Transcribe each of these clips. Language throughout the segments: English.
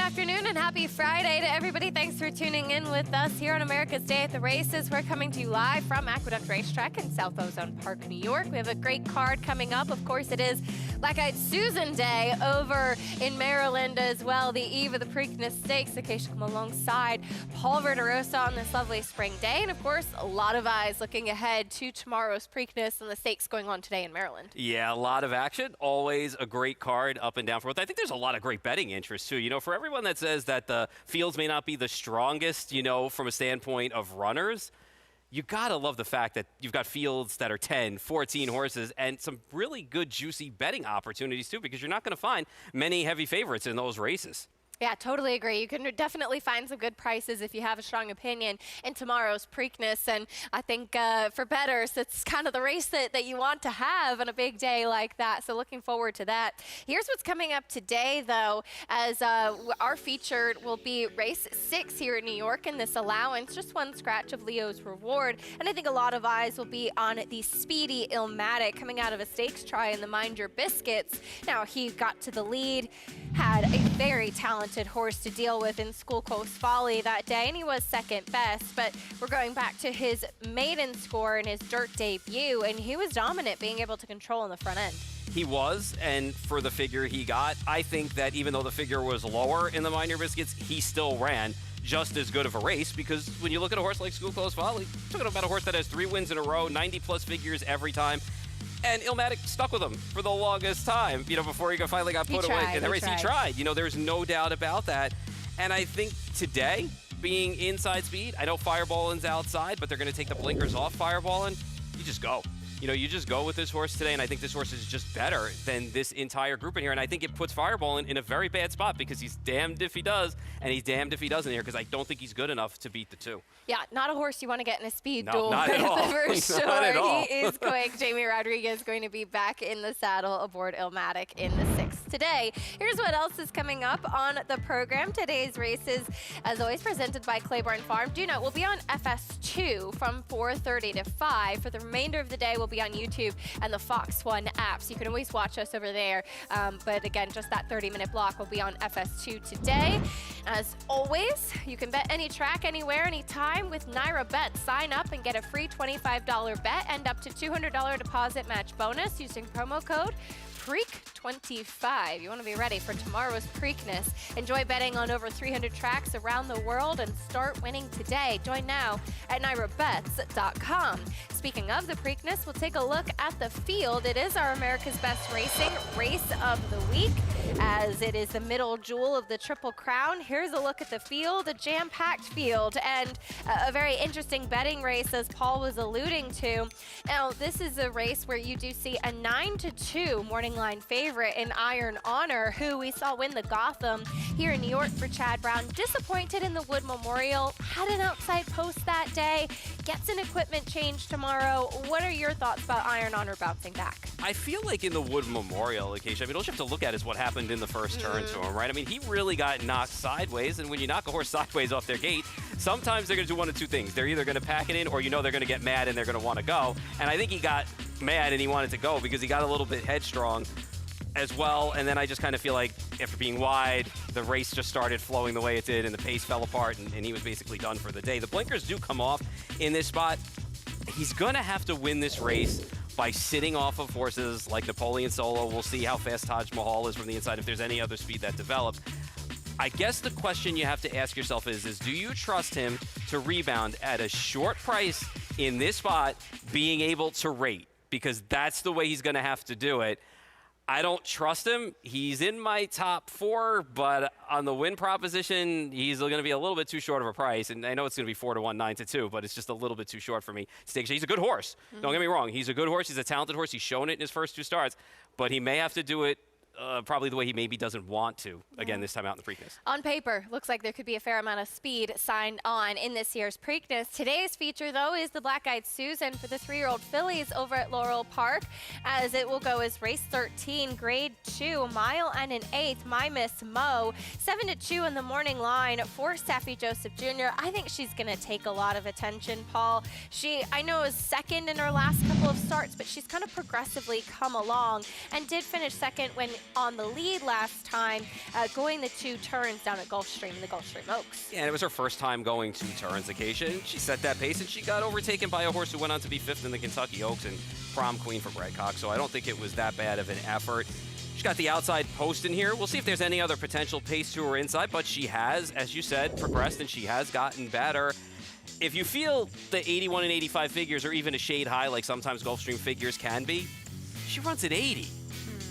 afternoon and happy Friday to everybody. Thanks for tuning in with us here on America's Day at the Races. We're coming to you live from Aqueduct Racetrack in South Ozone Park, New York. We have a great card coming up. Of course, it is Black-Eyed Susan Day over in Maryland as well, the eve of the Preakness Stakes. The case will come alongside Paul Verderosa on this lovely spring day. And of course, a lot of eyes looking ahead to tomorrow's Preakness and the stakes going on today in Maryland. Yeah, a lot of action. Always a great card up and down for both. I think there's a lot of great betting interest too. You know, for everyone that says that the fields may not be the strongest, you know, from a standpoint of runners, you gotta love the fact that you've got fields that are 10, 14 horses and some really good juicy betting opportunities too, because you're not gonna find many heavy favorites in those races. Yeah, totally agree. You can definitely find some good prices if you have a strong opinion in tomorrow's Preakness. And I think for bettors, it's kind of the race that you want to have on a big day like that. So looking forward to that. Here's what's coming up today, though, as our featured will be race 6 here in New York in this allowance. Just one scratch of Leo's Reward. And I think a lot of eyes will be on the speedy Illmatic coming out of a stakes try in the Mind Your Biscuits. Now, he got to the lead, had a very talented horse to deal with in School Coast Folly that day, and he was second best. But we're going back to his maiden score in his dirt debut, and he was dominant, being able to control in the front end. He was, and for the figure he got, I think that even though the figure was lower in the Mind Your Biscuits, he still ran just as good of a race, because when you look at a horse like School Coast Folly, you're talking about a horse that has 3 wins in a row, 90-plus figures every time. And Illmatic stuck with him for the longest time, you know, before he finally got put away in the race. He tried. You know, there's no doubt about that. And I think today, being inside speed, I know Fireballing's outside, but they're going to take the blinkers off Fireballing. You just go. You know, you just go with this horse today, and I think this horse is just better than this entire group in here. And I think it puts Fireballing in a very bad spot, because he's damned if he does, and he's damned if he doesn't here, because I don't think he's good enough to beat the 2. Yeah, not a horse you want to get in a speed No, duel not at all. for sure. Not at all. He is quick. Jamie Rodriguez going to be back in the saddle aboard Illmatic in the 6th today. Here's what else is coming up on the program. Today's races, as always, presented by Claiborne Farm. Do note, we'll be on FS2 from 4:30 to 5. For the remainder of the day, we'll be on YouTube and the Fox One app, so you can always watch us over there. But again, just that 30-minute block will be on FS2 today. As always, you can bet any track, anywhere, anytime with Naira Bet. Sign up and get a free $25 bet and up to $200 deposit match bonus using promo code Preak25. You want to be ready for tomorrow's Preakness. Enjoy betting on over 300 tracks around the world and start winning today. Join now at NairaBets.com. Speaking of the Preakness, we'll take a look at the field. It is our America's Best Racing Race of the Week, as it is the middle jewel of the Triple Crown. Here's a look at the field, a jam-packed field, and a very interesting betting race, as Paul was alluding to. Now, this is a race where you do see a 9-2 morning line favorite in Iron Honor, who we saw win the Gotham here in New York for Chad Brown. Disappointed in the Wood Memorial, had an outside post that day, gets an equipment change tomorrow. What are your thoughts about Iron Honor bouncing back? I feel like in the Wood Memorial occasion, I mean, all you have to look at is what happened in the first turn to him, right? I mean, he really got knocked sideways, and when you knock a horse sideways off their gate, sometimes they're going to do one of two things. They're either going to pack it in, or you know they're going to get mad and they're going to want to go. And I think he got mad and he wanted to go because he got a little bit headstrong as well. And then I just kind of feel like after being wide, the race just started flowing the way it did and the pace fell apart, and he was basically done for the day. The blinkers do come off in this spot. He's going to have to win this race by sitting off of horses like Napoleon Solo. We'll see how fast Taj Mahal is from the inside, if there's any other speed that develops. I guess the question you have to ask yourself is do you trust him to rebound at a short price in this spot, being able to rate? Because that's the way he's going to have to do it. I don't trust him. He's in my top 4, but on the win proposition, he's going to be a little bit too short of a price. And I know it's going to be 4-1, 9-2, but it's just a little bit too short for me. He's a good horse. Don't get me wrong. He's a good horse. He's a talented horse. He's shown it in his first 2 starts, but he may have to do it probably the way he maybe doesn't want to, again, this time out in the Preakness. On paper, looks like there could be a fair amount of speed signed on in this year's Preakness. Today's feature, though, is the Black-Eyed Susan for the 3-year-old fillies over at Laurel Park, as it will go as race 13, grade 2, a mile and an eighth, My Miss Mo, 7-2 in the morning line for Saffie Joseph Jr. I think she's going to take a lot of attention, Paul. She, I know, is second in her last couple of starts, but she's kind of progressively come along and did finish second when on the lead last time, going the 2 turns down at Gulfstream in the Gulfstream Oaks. Yeah, and it was her first time going 2 turns, Acacia, and she set that pace, and she got overtaken by a horse who went on to be 5th in the Kentucky Oaks and prom queen for Brad Cox, so I don't think it was that bad of an effort. She's got the outside post in here. We'll see if there's any other potential pace to her inside, but she has, as you said, progressed, and she has gotten better. If you feel the 81 and 85 figures are even a shade high, like sometimes Gulfstream figures can be, she runs at 80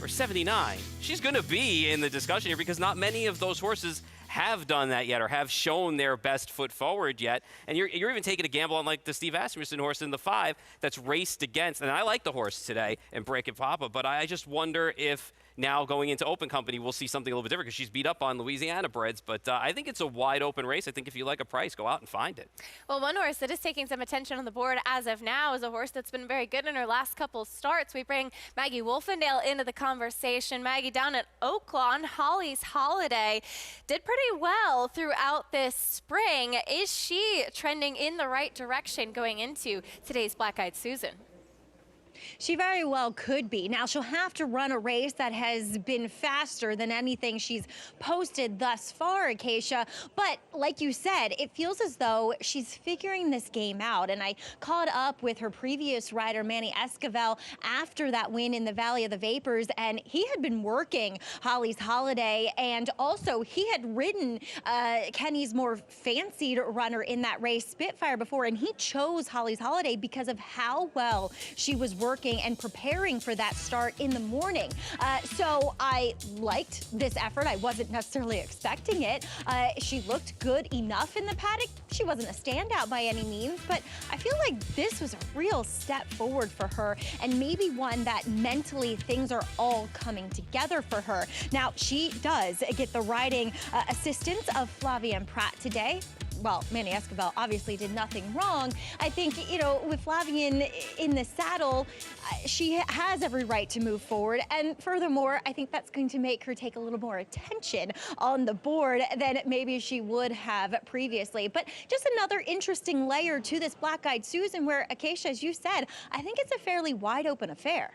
or 79. She's going to be in the discussion here because not many of those horses have done that yet or have shown their best foot forward yet. And you're even taking a gamble on like the Steve Asmussen horse in the 5 that's raced against. And I like the horse today and Break It Papa, but I just wonder if now going into Open Company, we'll see something a little bit different because she's beat up on Louisiana breds. But I think it's a wide open race. I think if you like a price, go out and find it. Well, one horse that is taking some attention on the board as of now is a horse that's been very good in her last couple starts. We bring Maggie Wolfendale into the conversation. Maggie, down at Oaklawn, Holly's Holiday did pretty well throughout this spring. Is she trending in the right direction going into today's Black-Eyed Susan? She very well could be. Now, she'll have to run a race that has been faster than anything she's posted thus far, Acacia. But like you said, it feels as though she's figuring this game out. And I caught up with her previous rider, Manny Esquivel, after that win in the Valley of the Vapors. And he had been working Holly's Holiday. And also, he had ridden Kenny's more fancied runner in that race, Spitfire, before. And he chose Holly's Holiday because of how well she was working and preparing for that start in the morning. So I liked this effort. I wasn't necessarily expecting it. She looked good enough in the paddock. She wasn't a standout by any means, but I feel like this was a real step forward for her and maybe one that mentally things are all coming together for her. Now, she does get the riding assistance of Flavien Prat today. Well, Manny Esquivel obviously did nothing wrong. I think, you know, with Flavien in the saddle, she has every right to move forward. And furthermore, I think that's going to make her take a little more attention on the board than maybe she would have previously. But just another interesting layer to this Black-Eyed Susan where, Acacia, as you said, I think it's a fairly wide open affair.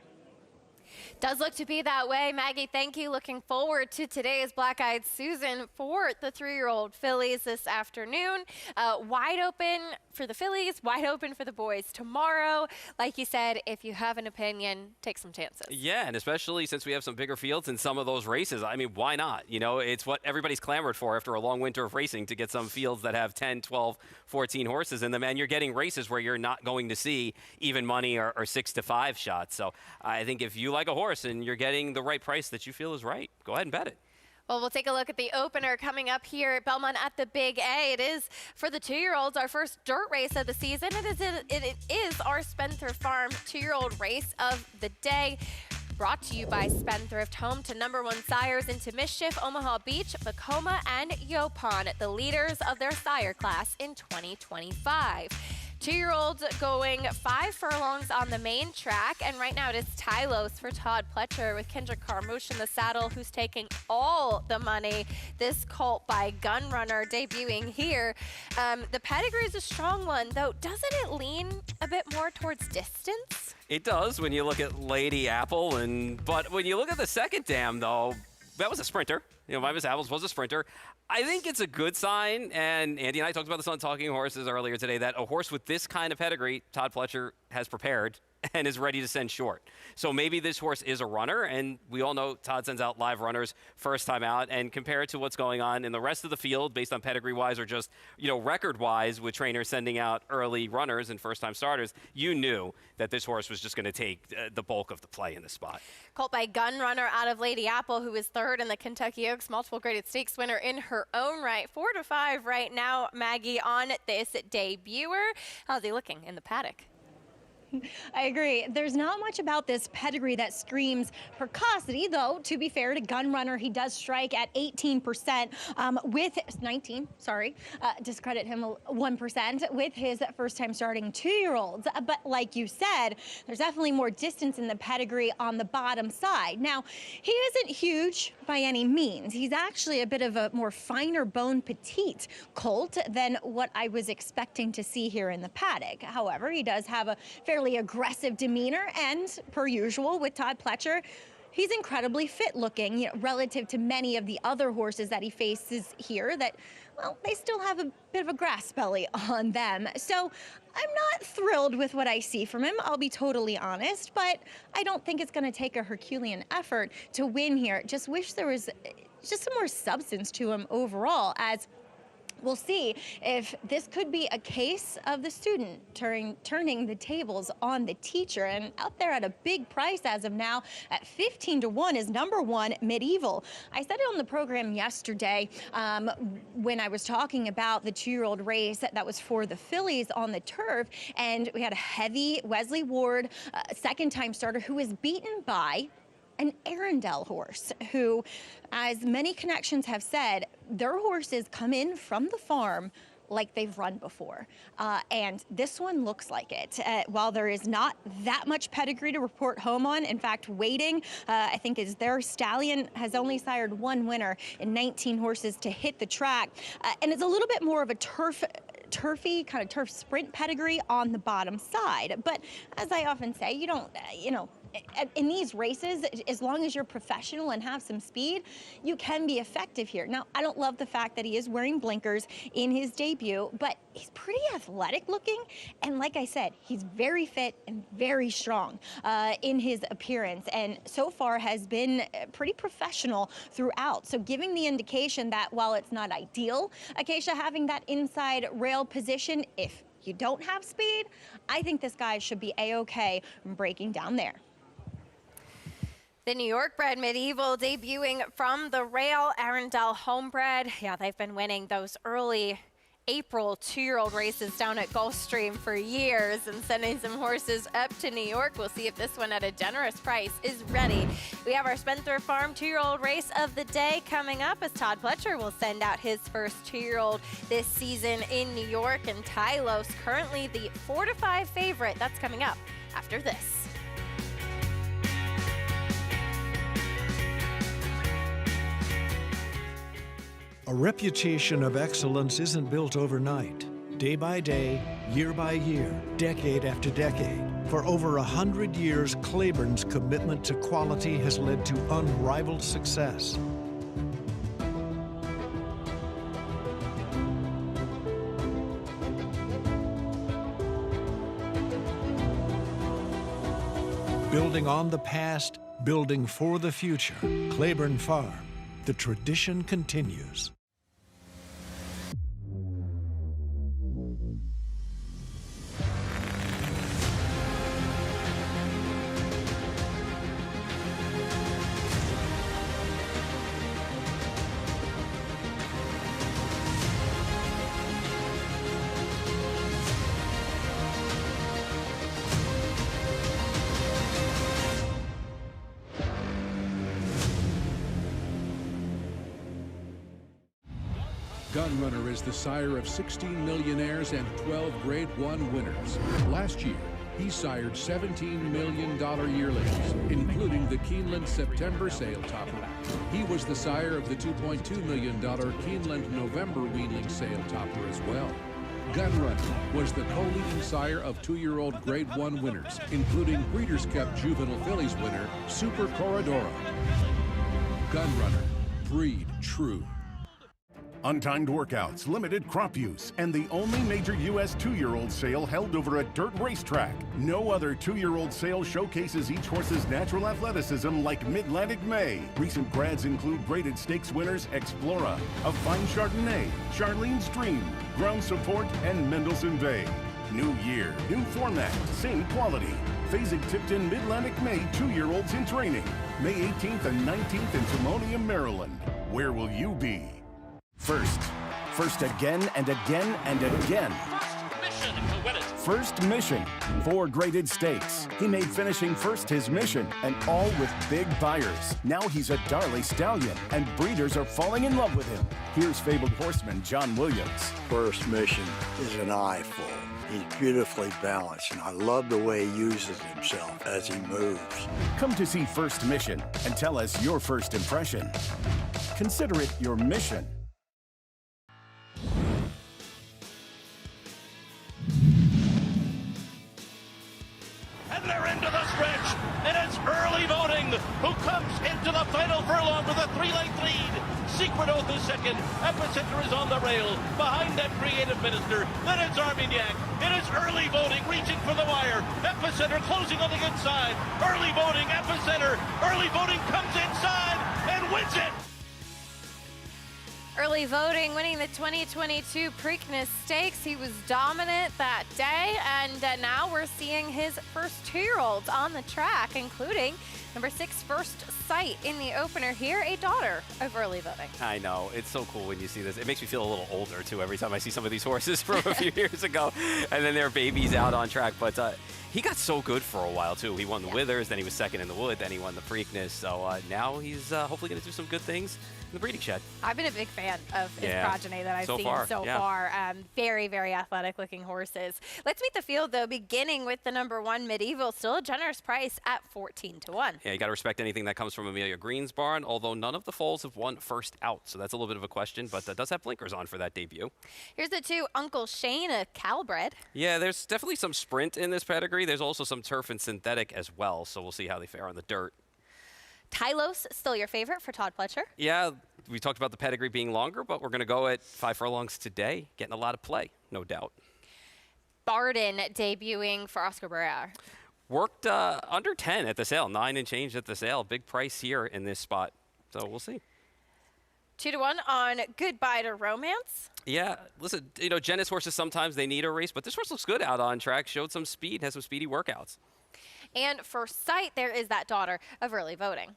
Does look to be that way. Maggie, thank you. Looking forward to today's Black-Eyed Susan for the 3-year-old fillies this afternoon. Wide open for the fillies, wide open for the boys tomorrow. Like you said, if you have an opinion, take some chances. Yeah, and especially since we have some bigger fields in some of those races. I mean, why not? You know, it's what everybody's clamored for after a long winter of racing, to get some fields that have 10, 12, 14 horses in them. And you're getting races where you're not going to see even money or 6-5 shots. So I think if you like a horse and you're getting the right price that you feel is right, go ahead and bet it. Well, we'll take a look at the opener coming up here at Belmont at the Big A. It is, for the 2-year-olds, our first dirt race of the season. It is our Spendthrift Farm 2-year-old race of the day. Brought to you by Spendthrift, home to #1 sires Into Mischief, Omaha Beach, Vacoma, and Yopon, the leaders of their sire class in 2025. 2-year-olds going 5 furlongs on the main track, and right now it is Tylos for Todd Pletcher with Kendrick Carmouche in the saddle, who's taking all the money. This colt by Gunrunner debuting here. The pedigree is a strong one, though. Doesn't it lean a bit more towards distance? It does when you look at Lady Apple, but when you look at the second dam, though, that was a sprinter. You know, Midas Apples was a sprinter. I think it's a good sign, and Andy and I talked about this on Talking Horses earlier today, that a horse with this kind of pedigree, Todd Pletcher has prepared and is ready to send short. So maybe this horse is a runner, and we all know Todd sends out live runners first time out, and compare it to what's going on in the rest of the field based on pedigree-wise or just, you know, record-wise with trainers sending out early runners and first-time starters, you knew that this horse was just going to take the bulk of the play in the spot. Colt by Gunrunner out of Lady Apple, who is 3rd in the Kentucky Oaks, multiple graded stakes winner in her own right. 4-5 right now, Maggie, on this debuter. How's he looking in the paddock? I agree. There's not much about this pedigree that screams precocity, though. To be fair to Gunrunner, he does strike at 18% with 19. Sorry, discredit him 1% with his first-time starting 2-year-olds. But like you said, there's definitely more distance in the pedigree on the bottom side. Now, he isn't huge by any means. He's actually a bit of a more finer bone petite colt than what I was expecting to see here in the paddock. However, he does have a fairly aggressive demeanor, and per usual with Todd Pletcher, He's incredibly fit looking, relative to many of the other horses that he faces here that, well, they still have a bit of a grass belly on them. So I'm not thrilled with what I see from him, I'll be totally honest, but I don't think it's going to take a Herculean effort to win here. Just wish there was just some more substance to him overall, as we'll see if this could be a case of the student turning the tables on the teacher. And out there at a big price as of now at 15-1 is number 1 Medieval. I said it on the program yesterday when I was talking about the 2-year-old race that was for the fillies on the turf, and we had a heavy Wesley Ward, second-time starter, who was beaten by an Arundel horse who, as many connections have said, their horses come in from the farm like they've run before. And this one looks like it. While there is not that much pedigree to report home on, in fact, Waiting, I think is their stallion, has only sired 1 winner in 19 horses to hit the track. And it's a little bit more of a turfy, kind of turf sprint pedigree on the bottom side. But as I often say, you don't, in these races, as long as you're professional and have some speed, you can be effective here. Now, I don't love the fact that he is wearing blinkers in his debut, but he's pretty athletic looking. And like I said, he's very fit and very strong in his appearance, and so far has been pretty professional throughout. So giving the indication that while it's not ideal, Acacia having that inside rail position, if you don't have speed, I think this guy should be A-okay breaking down there. The New York bred Medieval debuting from the rail, Arundel homebred. Yeah, they've been winning those early April 2-year-old races down at Gulfstream for years and sending some horses up to New York. We'll see if this one at a generous price is ready. We have our Spendthrift Farm 2-year-old race of the day coming up, as Todd Pletcher will send out his first 2-year-old this season in New York. And Tylos, currently the 4-5 favorite. That's coming up after this. A reputation of excellence isn't built overnight. Day by day, year by year, decade after decade. For over 100 years, Claiborne's commitment to quality has led to unrivaled success. Building on the past, building for the future. Claiborne Farm. The tradition continues. Gunrunner is the sire of 16 millionaires and 12 Grade 1 winners. Last year, he sired $17 million yearlings, including the Keeneland September sale topper. He was the sire of the $2.2 million Keeneland November weanling sale topper as well. Gunrunner was the co-leading sire of 2-year-old Grade 1 winners, including Breeders' Cup Juvenile Fillies winner, Super Corridoro. Gunrunner, breed true. Untimed workouts, limited crop use, and the only major U.S. 2-year-old sale held over a dirt racetrack. No other 2-year-old sale showcases each horse's natural athleticism like Mid-Atlantic May. Recent grads include graded stakes winners Explora, A Fine Chardonnay, Charlene's Dream, Ground Support, and Mendelssohn Bay. New year, new format, same quality. Phasing tipped in Mid-Atlantic May 2-year-olds in training. May 18th and 19th in Timonium, Maryland. Where will you be? First again and again and again. First mission, 4 graded stakes. He made finishing first his mission, and all with big buyers. Now he's a Darley stallion, and breeders are falling in love with him. Here's fabled horseman John Williams. First Mission is an eyeful. He's beautifully balanced, and I love the way he uses himself as he moves. Come to see First Mission and tell us your first impression. Consider it your mission. And they're into the stretch, and it's early voting. Who comes final furlong with a 3-length lead. Secret Oath is second. Epicenter is on the rail. Behind that Creative Minister. Then it's Armagnac. It is early voting, reaching for the wire. Epicenter closing on the inside. Early voting, Epicenter. Early voting comes inside and wins it. Early voting, winning the 2022 Preakness Stakes. He was dominant that day, and now we're seeing his first 2-year-olds on the track, including number 6, First Sight in the opener here, a daughter of early voting. I know. It's so cool when you see this. It makes me feel a little older, too, every time I see some of these horses from a few years ago, and then their babies out on track. But he got so good for a while, too. He won the Withers, then he was second in the Wood, then he won the Preakness. So now he's hopefully going to do some good things in the breeding shed. I've been a big fan of his progeny that I've seen so far. Very, very athletic looking horses. Let's meet the field, though, beginning with the number 1 Medieval, still a generous price at 14-1. Yeah, you got to respect anything that comes from Amelia Green's barn, although none of the foals have won first out, so that's a little bit of a question, but does have blinkers on for that debut. Here's the 2, Uncle Shane, a Calbred. Yeah, there's definitely some sprint in this pedigree. There's also some turf and synthetic as well, so we'll see how they fare on the dirt. Tylos, still your favorite for Todd Pletcher? Yeah, we talked about the pedigree being longer, but we're going to go at 5 furlongs today, getting a lot of play, no doubt. Barden debuting for Oscar Barrera. Worked under 10 at the sale, 9 and change at the sale. Big price here in this spot, so we'll see. 2-1 on Goodbye to Romance. Yeah, listen, you know, Genis horses sometimes they need a race, but this horse looks good out on track, showed some speed, has some speedy workouts. And for Sight, there is that daughter of early voting.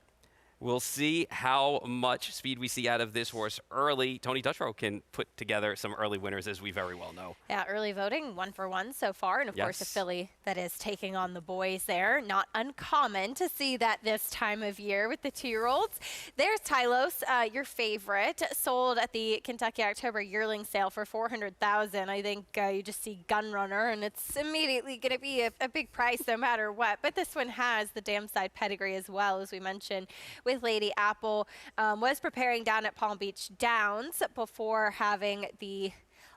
We'll see how much speed we see out of this horse early. Tony Dutrow can put together some early winners, as we very well know. Yeah, early voting, 1 for 1 so far. And, of course, a filly that is taking on the boys there. Not uncommon to see that this time of year with the 2-year-olds. There's Tylos, your favorite, sold at the Kentucky October yearling sale for $400,000. I think you just see Gun Runner, and it's immediately going to be a big price no matter what. But this one has the dam side pedigree as well, as we mentioned, with Lady Apple. Was preparing down at Palm Beach Downs before having the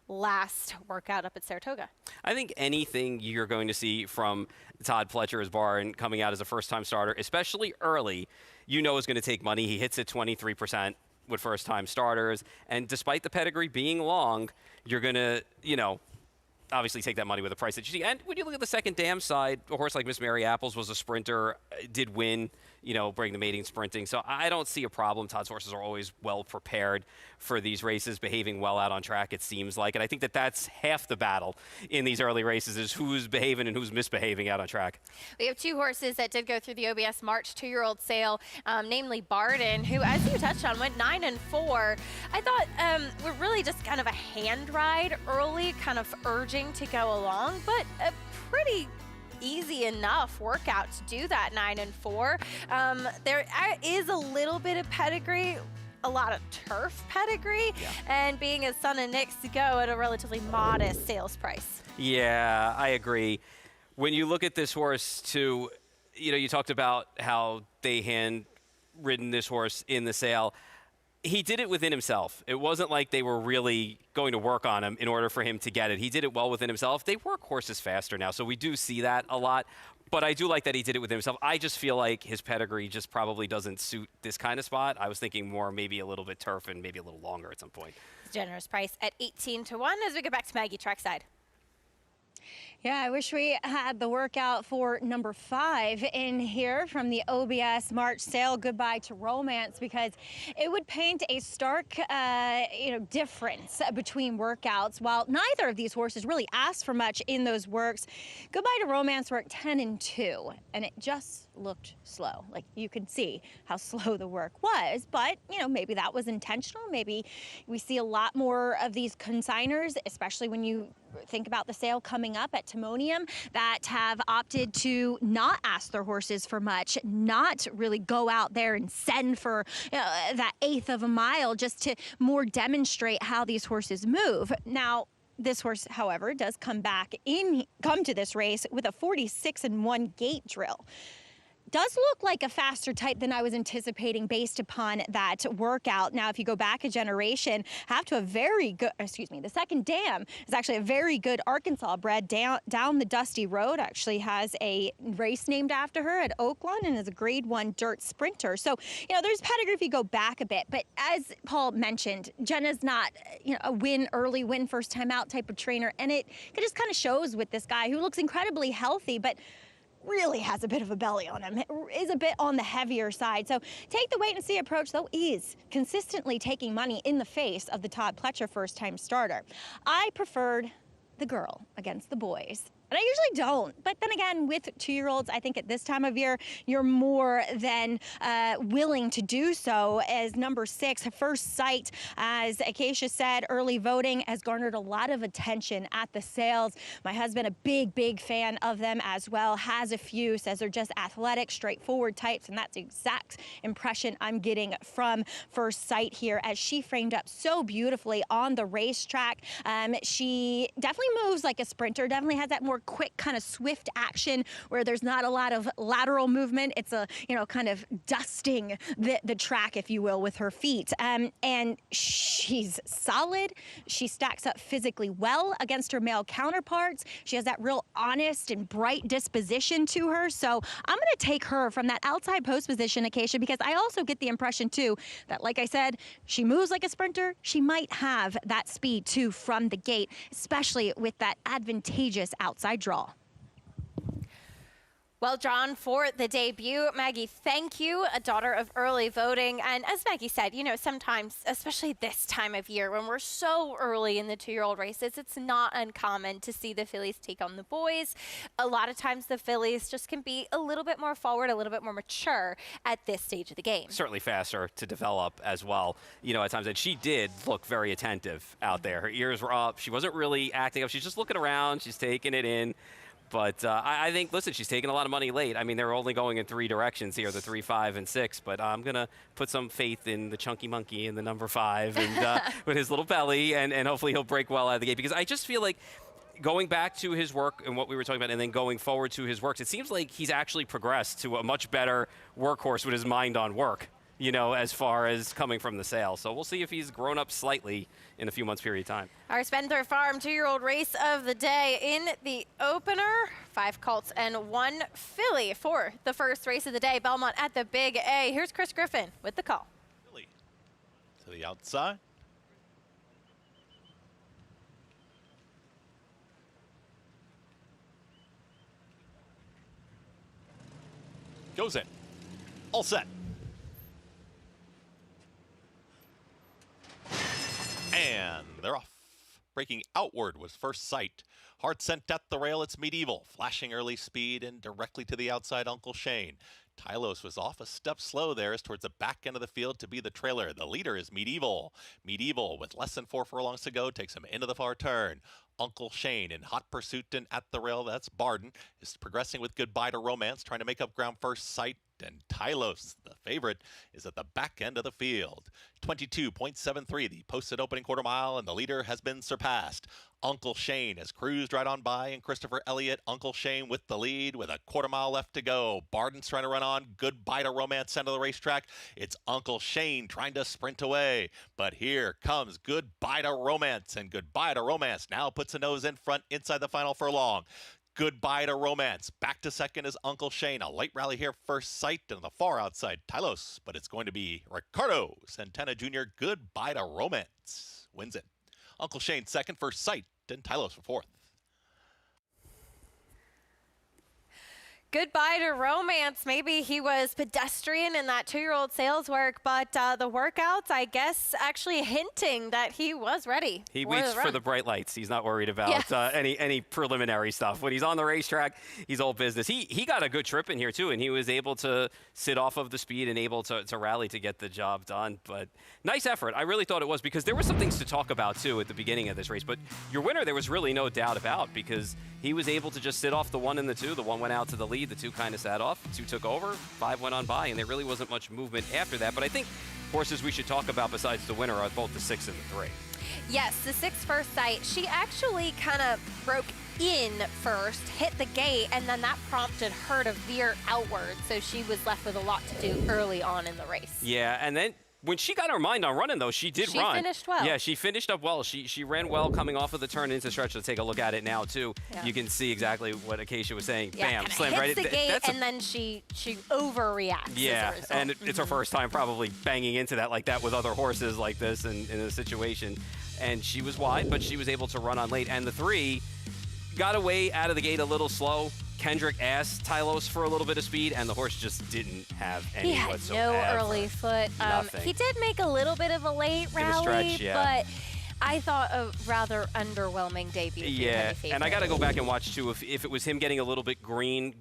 last workout up at Saratoga. I think anything you're going to see from Todd Pletcher's barn coming out as a first-time starter, especially early, you know is going to take money. He hits it 23% with first-time starters, and despite the pedigree being long, you're going to, you know, obviously take that money with the price that you see. And when you look at the second dam side, a horse like Miss Mary Apples was a sprinter, did win, you know, bring the mating sprinting. So I don't see a problem. Todd's horses are always well prepared for these races, behaving well out on track, it seems like. And I think that that's half the battle in these early races is who's behaving and who's misbehaving out on track. We have 2 horses that did go through the OBS March 2-year-old sale, namely Barden, who, as you touched on, went 9 and 4. I thought we're really just kind of a hand ride early, kind of urging to go along, but a pretty easy enough workout to do that 9 and 4. There is a little bit of pedigree, a lot of turf pedigree, and being a son of Nick's to go at a relatively modest sales price. Yeah, I agree. When you look at this horse too, you know, you talked about how they hand-ridden this horse in the sale. He did it within himself. It wasn't like they were really going to work on him in order for him to get it. He did it well within himself. They work horses faster now, so we do see that a lot. But I do like that he did it within himself. I just feel like his pedigree just probably doesn't suit this kind of spot. I was thinking more maybe a little bit turf and maybe a little longer at some point. Generous price at 18-1 as we get back to Maggie trackside. Yeah, I wish we had the workout for number 5 in here from the OBS March sale, Goodbye to Romance, because it would paint a stark, difference between workouts. While neither of these horses really asked for much in those works, Goodbye to Romance worked 10 and 2, and it just looked slow. Like, you could see how slow the work was, but, you know, maybe that was intentional. Maybe we see a lot more of these consigners, especially when you think about the sale coming up at Timonium, that have opted to not ask their horses for much, not really go out there and send for that 1/8 of a mile, just to more demonstrate how these horses move. Now, this horse, however, does come to this race with a 46-1 gate drill. does look like a faster type than I was anticipating based upon that workout. Now, if you go back a generation, have to a very good, the second dam is actually a very good Arkansas bred down the dusty road, actually has a race named after her at Oakland and is a grade 1 dirt sprinter. So, there's pedigree if you go back a bit, but as Paul mentioned, Jenna's not, a early win, first time out type of trainer. And it just kind of shows with this guy who looks incredibly healthy, but really has a bit of a belly on him, is a bit on the heavier side. So take the wait and see approach, though, is consistently taking money in the face of the Todd Pletcher first-time starter. I preferred the girl against the boys. And I usually don't, but then again, with 2-year-olds, I think at this time of year, you're more than willing to do so. As number 6, First Sight, as Acacia said, early voting has garnered a lot of attention at the sales. My husband, a big fan of them as well, has a few, says they're just athletic, straightforward types, and that's the exact impression I'm getting from First Sight here, as she framed up so beautifully on the racetrack. She definitely moves like a sprinter, definitely has that more quick kind of swift action where there's not a lot of lateral movement. It's a kind of dusting the track, if you will, with her feet, and she's solid. She stacks up physically well against her male counterparts. She has that real honest and bright disposition to her, so I'm going to take her from that outside post position, Acacia, because I also get the impression too that, like I said, she moves like a sprinter. She might have that speed too from the gate, especially with that advantageous outside draw. Well drawn for the debut. Maggie, thank you, a daughter of early voting. And as Maggie said, sometimes, especially this time of year when we're so early in the 2-year-old races, it's not uncommon to see the fillies take on the boys. A lot of times the fillies just can be a little bit more forward, a little bit more mature at this stage of the game. Certainly faster to develop as well, at times. And she did look very attentive out there. Her ears were up. She wasn't really acting up. She's just looking around. She's taking it in. But I think, listen, she's taking a lot of money late. I mean, they're only going in 3 directions here, the 3, 5, and 6. But I'm going to put some faith in the chunky monkey and the number 5 and with his little belly, and hopefully he'll break well out of the gate. Because I just feel like going back to his work and what we were talking about and then going forward to his works, it seems like he's actually progressed to a much better workhorse with his mind on work, as far as coming from the sale. So we'll see if he's grown up slightly in a few months period of time. Our Spencer Farm 2-year-old race of the day in the opener. 5 colts and 1 filly for the first race of the day. Belmont at the Big A. Here's Chris Griffin with the call. Filly to the outside. Goes in. All set. And they're off. Breaking outward was First Sight. Hard sent at the rail, it's Medieval. Flashing early speed and directly to the outside, Uncle Shane. Tylos was off a step slow there as towards the back end of the field to be the trailer. The leader is Medieval. Medieval, with less than 4 furlongs to go, takes him into the far turn. Uncle Shane in hot pursuit and at the rail, that's Barden, is progressing with Goodbye to Romance, trying to make up ground. First Sight, and Tylos, the favorite, is at the back end of the field. 22.73, the posted opening quarter mile, and the leader has been surpassed. Uncle Shane has cruised right on by, and Christopher Elliott, Uncle Shane with the lead with a quarter mile left to go. Barden's trying to run on. Goodbye to Romance, center of the racetrack. It's Uncle Shane trying to sprint away. But here comes Goodbye to Romance, and Goodbye to Romance now puts a nose in front inside the final furlong. Goodbye to Romance. Back to second is Uncle Shane. A late rally here, First Sight, and on the far outside, Tylos. But it's going to be Ricardo Santana Jr. Goodbye to Romance wins it. Uncle Shane second, First Sight, and Tylos for fourth. Goodbye to Romance. Maybe he was pedestrian in that 2-year-old sales work, but the workouts, I guess, actually hinting that he was ready. He waits for the bright lights. He's not worried about any preliminary stuff. When he's on the racetrack, he's all business. He got a good trip in here, too, and he was able to sit off of the speed and able to rally to get the job done. But nice effort. I really thought it was, because there were some things to talk about, too, at the beginning of this race. But your winner, there was really no doubt about, because he was able to just sit off the 1 and the 2. The 1 went out to the lead. The 2 kind of sat off. 2 took over. 5 went on by, and there really wasn't much movement after that. But I think horses we should talk about besides the winner are both the 6 and the 3. Yes, the 6 First Sight. She actually kind of broke in first, hit the gate, and then that prompted her to veer outward. So she was left with a lot to do early on in the race. Yeah, and then when she got her mind on running, though, she did run. She finished well. Yeah, she finished up well. She ran well coming off of the turn into stretch. Let's take a look at it now, too. Yeah. You can see exactly what Acacia was saying. Yeah, Bam, slammed right hits the gate, and then she overreacts. Yeah, and it's her first time probably banging into that like that with other horses like this in a situation. And she was wide, but she was able to run on late. And the 3 got away out of the gate a little slow. Kendrick asked Tylos for a little bit of speed, and the horse just didn't have any whatsoever. He had no early foot. He did make a little bit of a late rally, stretch, yeah. but I thought a rather underwhelming debut. Yeah, and I got to go back and watch, too, if it was him getting a little bit green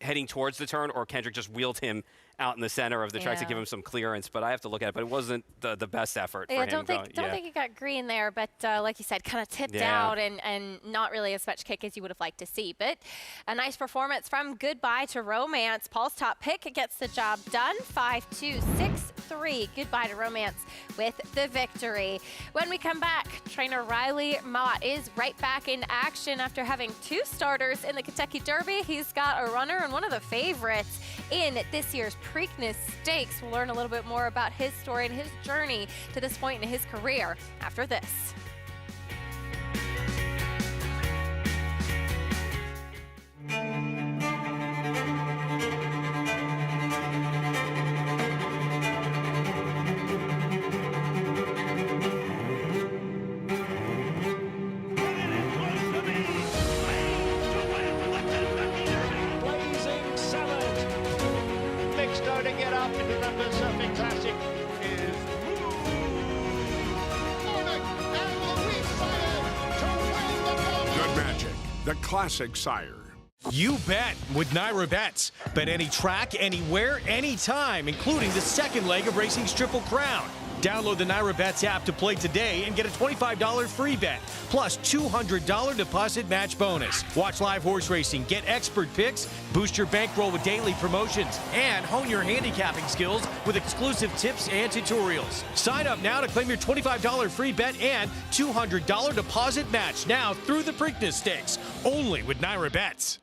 heading towards the turn, or Kendrick just wheeled him out in the center of the track to give him some clearance. But I have to look at it. But it wasn't the best effort for him. Don't think he got green there. But like you said, kind of tipped out and not really as much kick as you would have liked to see. But a nice performance from Goodbye to Romance. Paul's top pick gets the job done. 5-2, 6-3. Goodbye to Romance with the victory. When we come back, trainer Riley Mott is right back in action after having 2 starters in the Kentucky Derby. He's got a runner and one of the favorites in this year's Preakness Stakes. We'll learn a little bit more about his story and his journey to this point in his career after this. To get up into the Pacific Classic is Good Magic, the classic sire. You bet with Naira Bets. Bet any track, anywhere, anytime, including the second leg of Racing's Triple Crown. Download the Naira Bets app to play today and get a $25 free bet, plus $200 deposit match bonus. Watch live horse racing, get expert picks, boost your bankroll with daily promotions, and hone your handicapping skills with exclusive tips and tutorials. Sign up now to claim your $25 free bet and $200 deposit match now through the Preakness Stakes, only with Naira Bets.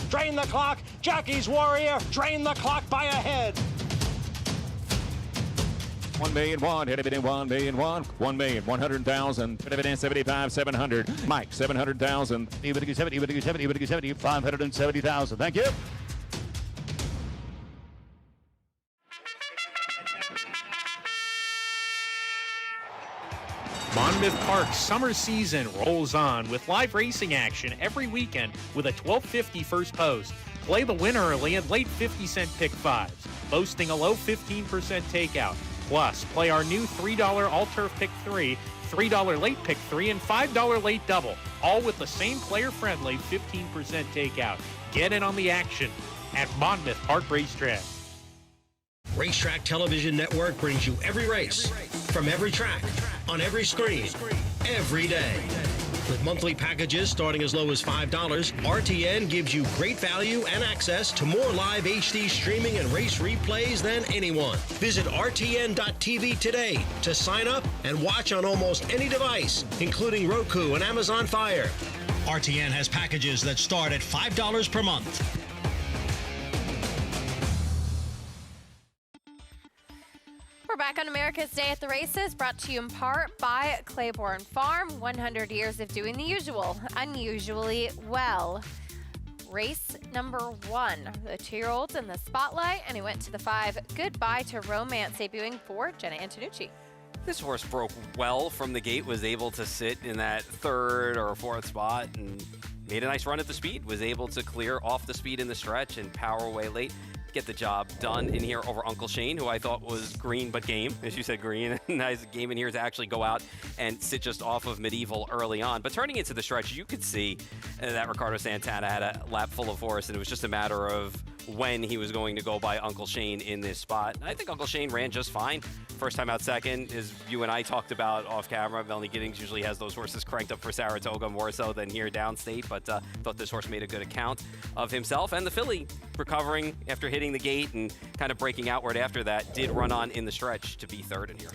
Drain the clock, Jockey's Warrior, drain the clock by a head. 1,000,001, hit it in 1,000,001, 1,100,000, hit it in 75,700. Mike, 700,000. 70, 570,000. Thank you. Monmouth Park's summer season rolls on with live racing action every weekend with a $12.50 first post. Play the win early and late 50-cent pick fives, boasting a low 15% takeout. Plus, play our new $3 all-turf pick 3, $3 late pick 3, and $5 late double, all with the same player-friendly 15% takeout. Get in on the action at Monmouth Park Racetrack. Racetrack Television Network brings you every race, from every track, on every screen, every day. With monthly packages starting as low as $5, RTN gives you great value and access to more live HD streaming and race replays than anyone. Visit RTN.tv today to sign up and watch on almost any device, including Roku and Amazon Fire. RTN has packages that start at $5 per month. We're back on America's Day at the Races, brought to you in part by Claiborne Farm. 100 years of doing the usual, unusually well. Race number 1, the 2-year-olds in the spotlight, and he went to the 5, Goodbye to Romance, debuting for Jenna Antonucci. This horse broke well from the gate, was able to sit in that 3rd or 4th spot and made a nice run at the speed, was able to clear off the speed in the stretch and power away late. Get the job done in here over Uncle Shane, who I thought was green but game. As you said, green. Nice game in here to actually go out and sit just off of Medieval early on. But turning into the stretch, you could see that Ricardo Santana had a lap full of horse, and it was just a matter of when he was going to go by Uncle Shane in this spot. I think Uncle Shane ran just fine. First time out second, as you and I talked about off camera, Melanie Giddings usually has those horses cranked up for Saratoga more so than here downstate, but thought this horse made a good account of himself. And the filly, recovering after hitting the gate and kind of breaking outward after that, did run on in the stretch to be third in here.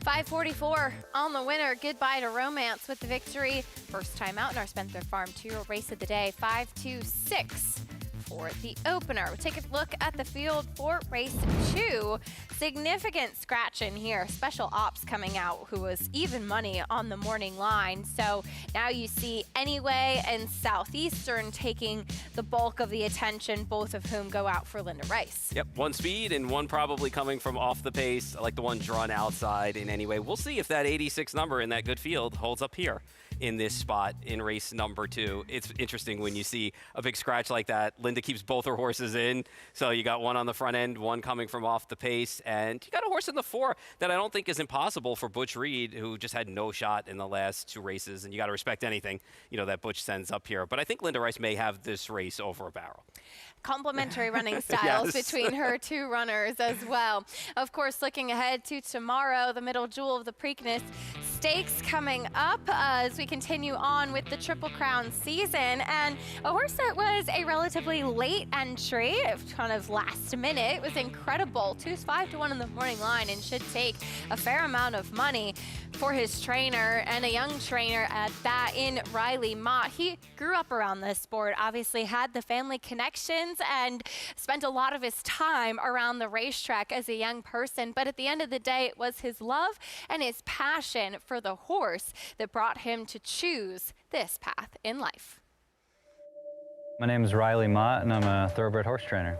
544 on the winner. Goodbye to Romance with the victory. First time out in our Spencer Farm 2-year-old race of the day. 5-2-6 for the opener. We'll take a look at the field for race 2. Significant scratch in here. Special Ops coming out, who was even money on the morning line. So now you see Anyway and Southeastern taking the bulk of the attention, both of whom go out for Linda Rice. Yep, one speed and one probably coming from off the pace. I like the one drawn outside in Anyway. We'll see if that 86 number in that good field holds up here in this spot in race number 2. It's interesting when you see a big scratch like that. Linda keeps both her horses in. So you got one on the front end, one coming from off the pace, and you got a horse in the 4 that I don't think is impossible for Butch Reed, who just had no shot in the last 2 races. And you got to respect anything, you know, that Butch sends up here. But I think Linda Rice may have this race over a barrel. Complementary running styles Yes. between her 2 runners as well. Of course, looking ahead to tomorrow, the middle jewel of the Preakness Stakes coming up as we continue on with the Triple Crown season. And a horse that was a relatively late entry, kind of last minute, it was incredible. 2's 5-1 in the morning line and should take a fair amount of money for his trainer, and a young trainer at that in Riley Mott. He grew up around this sport, obviously had the family connections and spent a lot of his time around the racetrack as a young person. But at the end of the day, it was his love and his passion for the horse that brought him to choose this path in life. My name is Riley Mott, and I'm a thoroughbred horse trainer.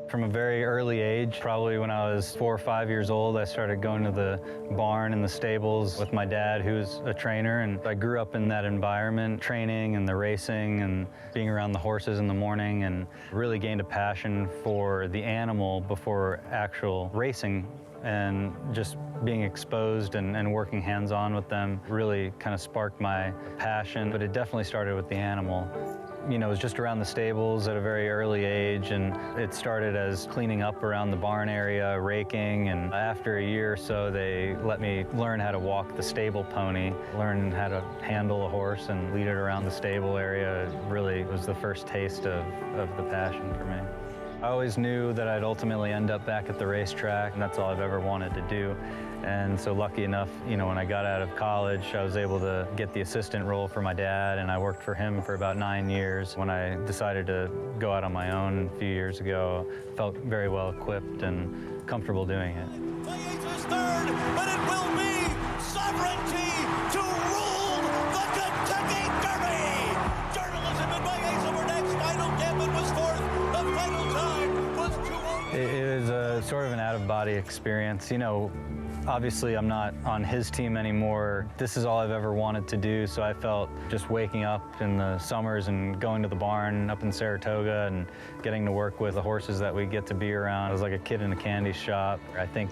From a very early age, probably when I was 4 or 5 years old, I started going to the barn and the stables with my dad, who's a trainer, and I grew up in that environment, training and the racing and being around the horses in the morning, and really gained a passion for the animal before actual racing. And just being exposed and working hands-on with them really kind of sparked my passion, but it definitely started with the animal. You know, it was just around the stables at a very early age, and it started as cleaning up around the barn area, raking, and after a year or so, they let me learn how to walk the stable pony, learn how to handle a horse and lead it around the stable area. It really was the first taste of the passion for me. I always knew that I'd ultimately end up back at the racetrack, and that's all I've ever wanted to do. And so lucky enough, you know, when I got out of college, I was able to get the assistant role for my dad, and I worked for him for about 9 years. When I decided to go out on my own a few years ago, I felt very well equipped and comfortable doing it. Is third, but it will be sovereignty to rule the Kentucky Derby. Journalism in Yates over next. Final Gambit was fourth. The final time was 2:01. It was a sort of an out-of-body experience. You know, obviously I'm not on his team anymore. This is all I've ever wanted to do, so I felt just waking up in the summers and going to the barn up in Saratoga and getting to work with the horses that we get to be around. It was like a kid in a candy shop. I think,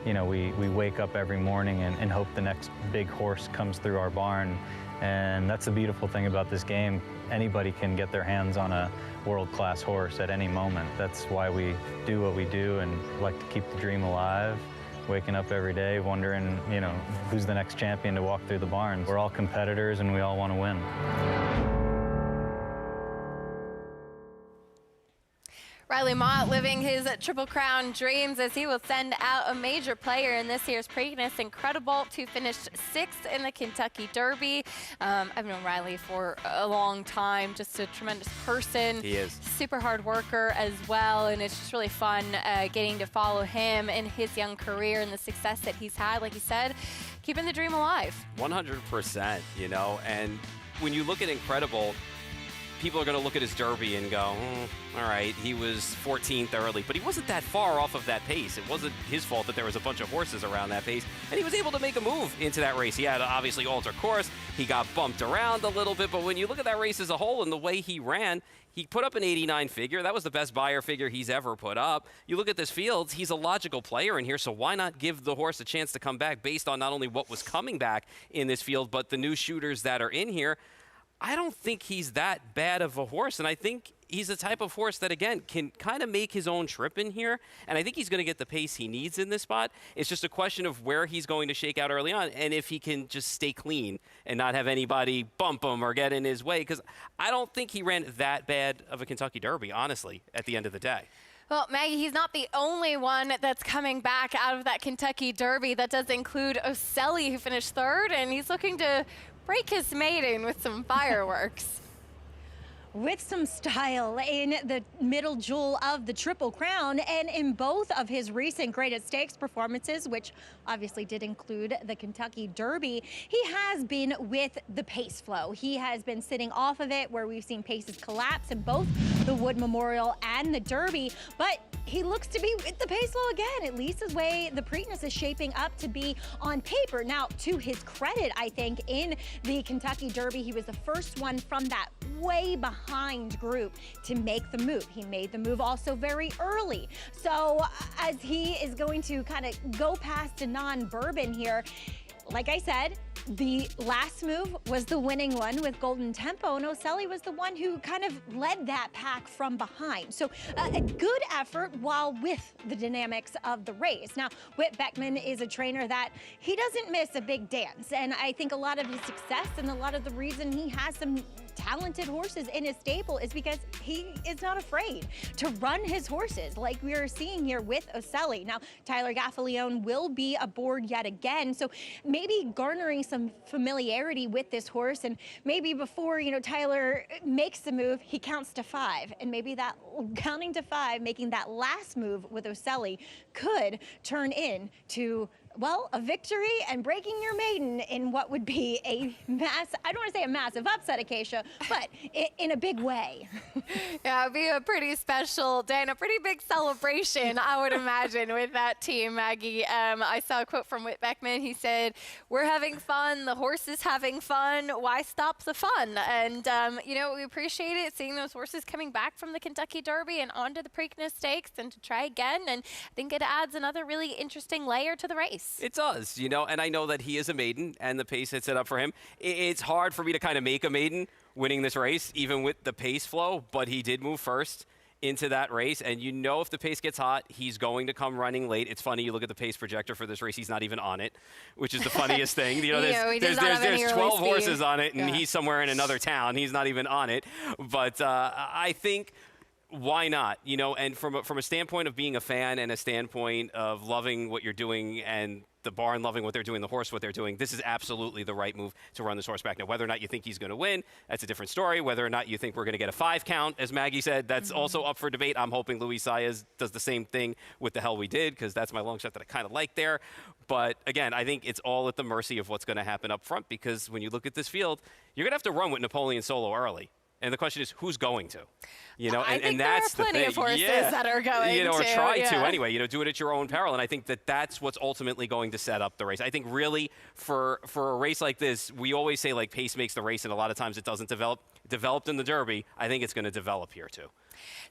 you know, we wake up every morning and hope the next big horse comes through our barn. And that's the beautiful thing about this game. Anybody can get their hands on a world-class horse at any moment. That's why we do what we do and like to keep the dream alive. Waking up every day wondering, you know, who's the next champion to walk through the barn. We're all competitors and we all want to win. Riley Mott living his Triple Crown dreams as he will send out a major player in this year's Preakness. Incredible to finish 6th in the Kentucky Derby. I've known Riley for a long time, just a tremendous person. He is. Super hard worker as well, and it's just really fun getting to follow him in his young career and the success that he's had. Like you said, keeping the dream alive. 100%, you know, and when you look at Incredible, people are going to look at his Derby and go, all right, he was 14th early, but he wasn't that far off of that pace. It wasn't his fault that there was a bunch of horses around that pace, and he was able to make a move into that race. He had to obviously alter course. He got bumped around a little bit, but when you look at that race as a whole and the way he ran, he put up an 89 figure. That was the best buyer figure he's ever put up. You look at this field, he's a logical player in here, so why not give the horse a chance to come back based on not only what was coming back in this field, but the new shooters that are in here. I don't think he's that bad of a horse, and I think he's the type of horse that, again, can kind of make his own trip in here. And I think he's going to get the pace he needs in this spot. It's just a question of where he's going to shake out early on and if he can just stay clean and not have anybody bump him or get in his way. Because I don't think he ran that bad of a Kentucky Derby, honestly, at the end of the day. Well, Maggie, he's not the only one that's coming back out of that Kentucky Derby. That does include Oselli, who finished third, and he's looking to break his maiden with some fireworks. With some style in the middle jewel of the Triple Crown, and in both of his recent Graded Stakes performances, which obviously did include the Kentucky Derby, he has been with the pace flow. He has been sitting off of it, where we've seen paces collapse in both the Wood Memorial and the Derby, but he looks to be with the pace flow again, at least the way the Preakness is shaping up to be on paper. Now, to his credit, I think, in the Kentucky Derby, he was the first one from that way behind group to make the move. He made the move also very early. So as he is going to kind of go past a non-Bourbon here, like I said, the last move was the winning one with Golden Tempo, and Oselli was the one who kind of led that pack from behind. So a good effort while with the dynamics of the race. Now, Whit Beckman is a trainer that he doesn't miss a big dance, and I think a lot of his success and a lot of the reason he has some talented horses in his stable is because he is not afraid to run his horses like we are seeing here with Oselli. Now, Tyler Gaffalione will be aboard yet again, so maybe garnering some familiarity with this horse, and maybe before, you know, Tyler makes the move, he counts to 5, and maybe that counting to 5, making that last move with Oselli could turn into, well, a victory and breaking your maiden in what would be a I don't want to say a massive upset, Acacia, but in a big way. Yeah, it'd be a pretty special day and a pretty big celebration, I would imagine, with that team, Maggie. I saw a quote from Whit Beckman. He said, "We're having fun. The horse is having fun. Why stop the fun?" And, you know, we appreciate it, seeing those horses coming back from the Kentucky Derby and onto the Preakness Stakes and to try again. And I think it adds another really interesting layer to the race. It does, you know, and I know that he is a maiden and the pace hits it up for him. It's hard for me to kind of make a maiden winning this race, even with the pace flow, but he did move first into that race, and you know if the pace gets hot, he's going to come running late. It's funny, you look at the pace projector for this race, he's not even on it, which is the funniest thing. You know, there's 12 horses on it, and he's somewhere in another town. He's not even on it. But I think, why not? You know, and from a standpoint of being a fan and a standpoint of loving what you're doing and the barn loving what they're doing, the horse what they're doing, this is absolutely the right move to run this horse back. Now, whether or not you think he's going to win, that's a different story. Whether or not you think we're going to get a 5 count, as Maggie said, that's also up for debate. I'm hoping Luis Saez does the same thing with The Hell We Did, because that's my long shot that I kind of like there. But again, I think it's all at the mercy of what's going to happen up front, because when you look at this field, you're going to have to run with Napoleon Solo early. And the question is, who's going to? You know, and that's the thing. There are plenty of horses that are going to. You know, or try to anyway. You know, do it at your own peril. And I think that that's what's ultimately going to set up the race. I think really for a race like this, we always say like pace makes the race, and a lot of times it doesn't develop. Developed in the Derby, I think it's going to develop here too.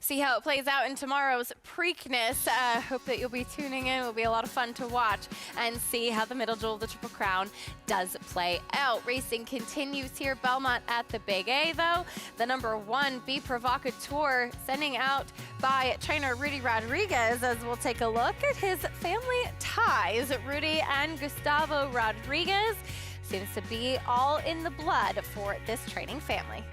See how it plays out in tomorrow's Preakness. Hope that you'll be tuning in. It'll be a lot of fun to watch and see how the middle jewel of the Triple Crown does play out. Racing continues here. Belmont at the Big A, though. The #1 Be Provocateur, sending out by trainer Rudy Rodriguez, as we'll take a look at his family ties. Rudy and Gustavo Rodriguez seems to be all in the blood for this training family.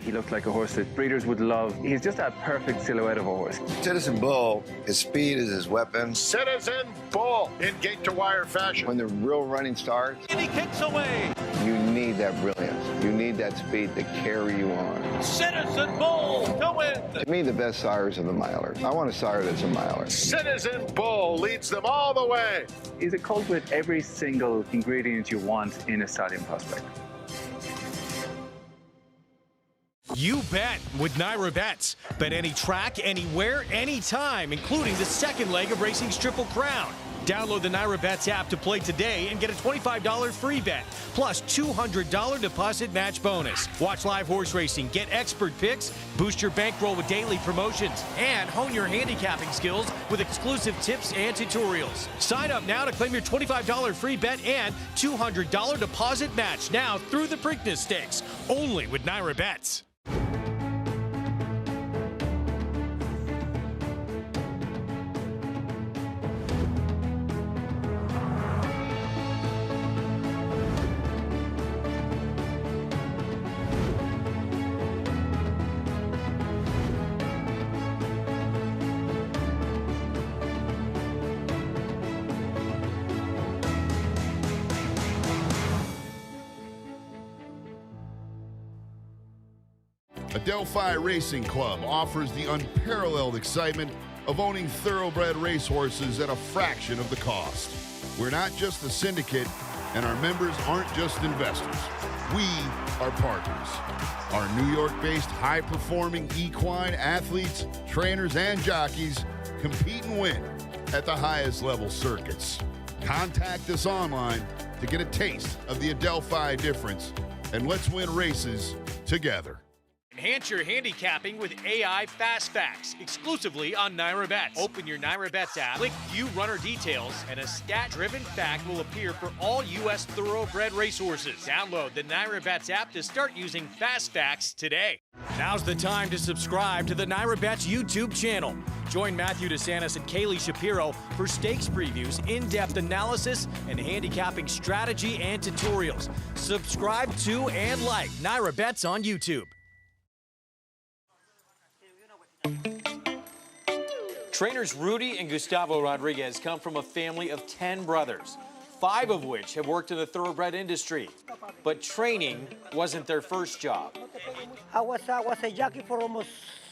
He looked like a horse that breeders would love. He's just that perfect silhouette of a horse. Citizen Bull, his speed is his weapon. Citizen Bull in gate-to-wire fashion. When the real running starts, And he kicks away. you need that brilliance. You need that speed to carry you on. Citizen Bull to win. To me, the best sires are the milers. I want a sire that's a miler. Citizen Bull leads them all the way. He's a colt with every single ingredient you want in a stallion prospect. You bet with Naira Bets. Bet any track, anywhere, anytime, including the second leg of racing's Triple Crown. Download the Naira Bets app to play today and get a $25 free bet, plus $200 deposit match bonus. Watch live horse racing, get expert picks, boost your bankroll with daily promotions, and hone your handicapping skills with exclusive tips and tutorials. Sign up now to claim your $25 free bet and $200 deposit match now through the Preakness Stakes, only with Naira Bets. Adelphi Racing Club offers the unparalleled excitement of owning thoroughbred racehorses at a fraction of the cost. We're not just a syndicate, and our members aren't just investors. We are partners. Our New York-based high-performing equine athletes, trainers, and jockeys compete and win at the highest level circuits. Contact us online to get a taste of the Adelphi difference, and let's win races together. Enhance your handicapping with AI Fast Facts, exclusively on Naira Bets. Open your Naira Bets app, click View Runner Details, and a stat-driven fact will appear for all U.S. thoroughbred racehorses. Download the Naira Bets app to start using Fast Facts today. Now's the time to subscribe to the Naira Bets YouTube channel. Join Matthew DeSantis and Kaylee Shapiro for stakes previews, in-depth analysis, and handicapping strategy and tutorials. Subscribe to and like Naira Bets on YouTube. Trainers Rudy and Gustavo Rodriguez come from a family of 10 brothers, 5 of which have worked in the thoroughbred industry. But training wasn't their first job. I was a jockey for almost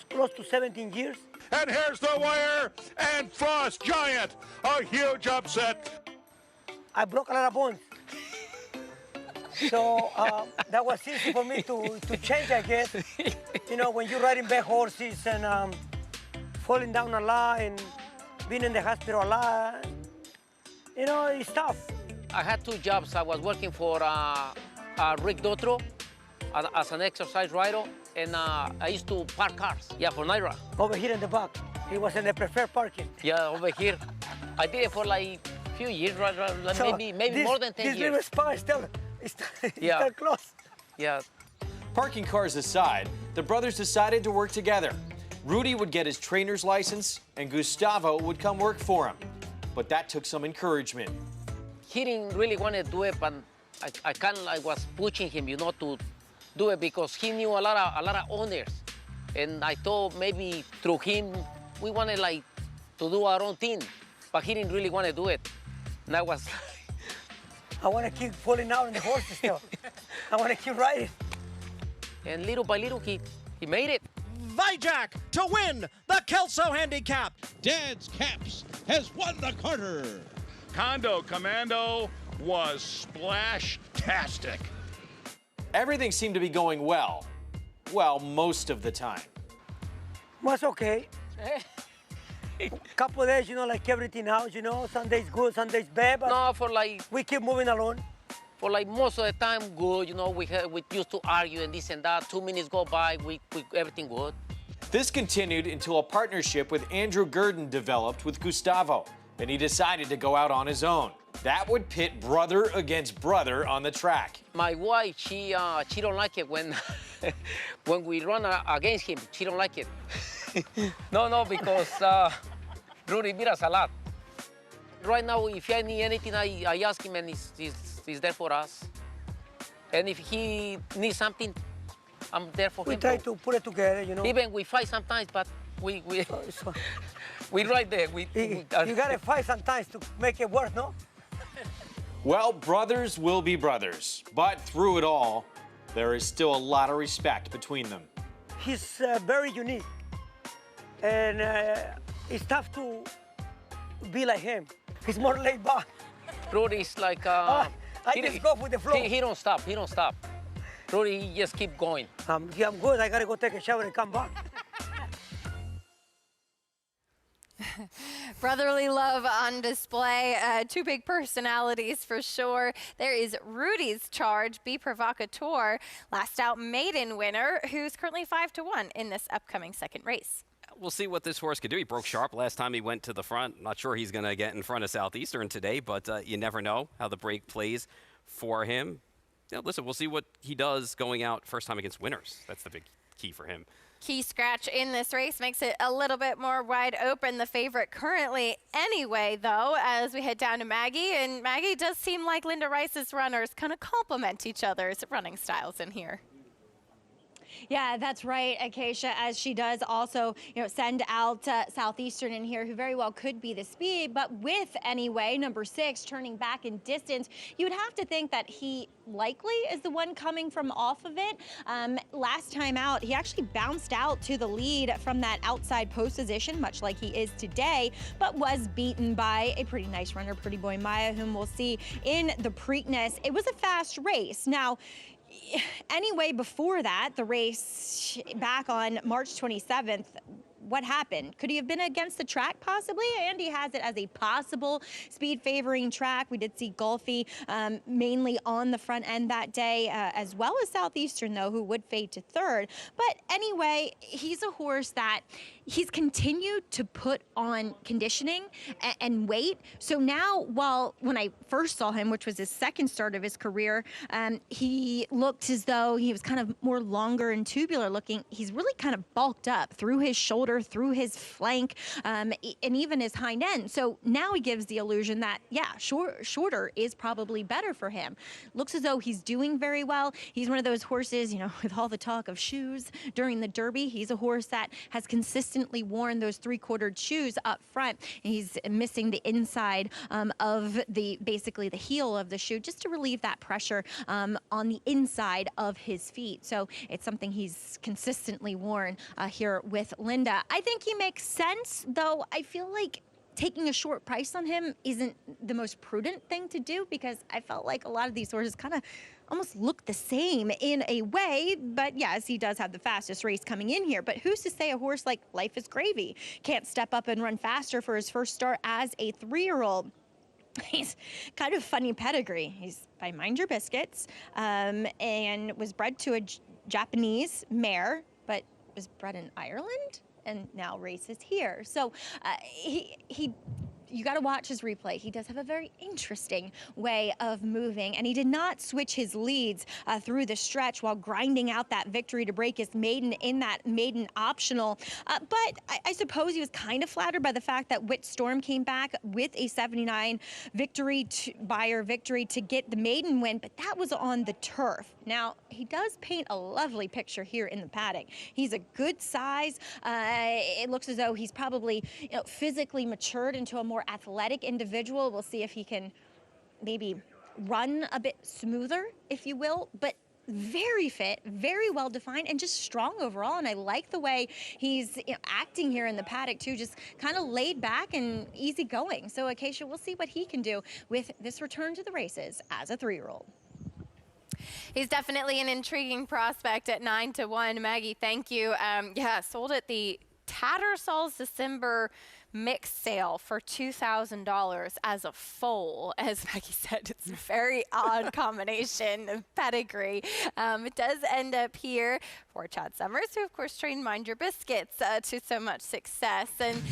close to 17 years. And here's the wire, and Frost Giant, a huge upset. I broke a lot of bones. So that was easy for me to change, I guess. You know, when you're riding back horses and falling down a lot and being in the hospital a lot, you know, it's tough. I had 2 jobs. I was working for Rick Dotro as an exercise rider, and I used to park cars, for Naira. Over here in the back. It was in the preferred parking. Yeah, over here. I did it for like a few years, So maybe more than 10 years. This little spot is still close. Yeah. Parking cars aside, the brothers decided to work together. Rudy would get his trainer's license, and Gustavo would come work for him. But that took some encouragement. He didn't really want to do it, but I kind of like was pushing him, you know, to do it because he knew a lot of owners, and I thought maybe through him we wanted like to do our own thing, but he didn't really want to do it. And I was I want to keep falling out on the horses still. I want to keep riding. And little by little, he made it. Vijack to win the Kelso Handicap. Dad's Caps has won the Carter. Condo Commando was splash-tastic. Everything seemed to be going well. Well, most of the time. Was okay. Couple of days, you know, like everything else, you know, some days good, some days bad, but no, for like we keep moving along. For like most of the time, good, you know, we used to argue and this and that. 2 minutes go by, we everything good. This continued until a partnership with Andrew Gurdon developed with Gustavo, and he decided to go out on his own. That would pit brother against brother on the track. My wife, she don't like it when when we run against him. She don't like it. No, because Rudy beat us a lot. Right now, if I need anything, I ask him, and he's there for us. And if he needs something, I'm there for him. We try to put it together, you know. Even we fight sometimes, but we right there. You gotta fight sometimes to make it work, no? Well, brothers will be brothers, but through it all, there is still a lot of respect between them. He's very unique, and it's tough to be like him. He's more laid back. Rudy's like I just go with the flow. He don't stop. Rudy, he just keep going. Yeah, I'm good. I gotta go take a shower and come back. Brotherly love on display. Two big personalities for sure. There is Rudy's Charge, Be Provocateur, last out maiden winner, who's currently 5-1 in this upcoming second race. We'll see what this horse can do. He broke sharp last time he went to the front. Not sure he's going to get in front of Southeastern today, but you never know how the break plays for him. Yeah, listen, we'll see what he does going out first time against winners. That's the big key for him. Key scratch in this race makes it a little bit more wide open. The favorite currently anyway, though, as we head down to Maggie. And Maggie does seem like Linda Rice's runners kind of complement each other's running styles in here. Yeah, that's right, Acacia, as she does also, send out Southeastern in here, who very well could be the speed, but with anyway, number 6 turning back in distance, you would have to think that he likely is the one coming from off of it. Last time out, he actually bounced out to the lead from that outside post position, much like he is today, but was beaten by a pretty nice runner, Pretty Boy Maya, whom we'll see in the Preakness. It was a fast race. Now, anyway, before that, the race back on March 27th, what happened? Could he have been against the track possibly? Andy has it as a possible speed favoring track. We did see Golfy mainly on the front end that day, as well as Southeastern, though, who would fade to third. But anyway, he's a horse that he's continued to put on conditioning and weight. So now, when I first saw him, which was his second start of his career, he looked as though he was kind of more longer and tubular looking. He's really kind of bulked up through his shoulder, through his flank, and even his hind end. So now he gives the illusion that, yeah, shorter is probably better for him. Looks as though he's doing very well. He's one of those horses, with all the talk of shoes during the Derby, he's a horse that has consistently worn those 3/4 shoes up front. He's missing the inside of basically the heel of the shoe, just to relieve that pressure on the inside of his feet. So it's something he's consistently worn here with Linda. I think he makes sense, though I feel like taking a short price on him isn't the most prudent thing to do, because I felt like a lot of these horses kind of almost look the same in a way. But yes, he does have the fastest race coming in here. But who's to say a horse like Life is Gravy can't step up and run faster for his first start as a 3-year-old? He's kind of funny pedigree. He's by Mind Your Biscuits, and was bred to a Japanese mare, but was bred in Ireland and now races here. So you got to watch his replay. He does have a very interesting way of moving, and he did not switch his leads through the stretch while grinding out that victory to break his maiden in that maiden optional. But I suppose he was kind of flattered by the fact that Whit Storm came back with a 79 victory Beyer victory to get the maiden win, but that was on the turf. Now, he does paint a lovely picture here in the paddock. He's a good size. It looks as though he's probably physically matured into a more athletic individual. We'll see if he can maybe run a bit smoother, if you will, but very fit, very well defined, and just strong overall. And I like the way he's acting here in the paddock too, just kind of laid back and easy going. So Acacia, we'll see what he can do with this return to the races as a 3-year-old. He's definitely an intriguing prospect at 9-1. Maggie, thank you. Yeah, sold at the Tattersall's December mixed sale for $2,000 as a foal. As Maggie said, it's a very odd combination of pedigree. It does end up here for Chad Summers, who of course trained Mind Your Biscuits to so much success. And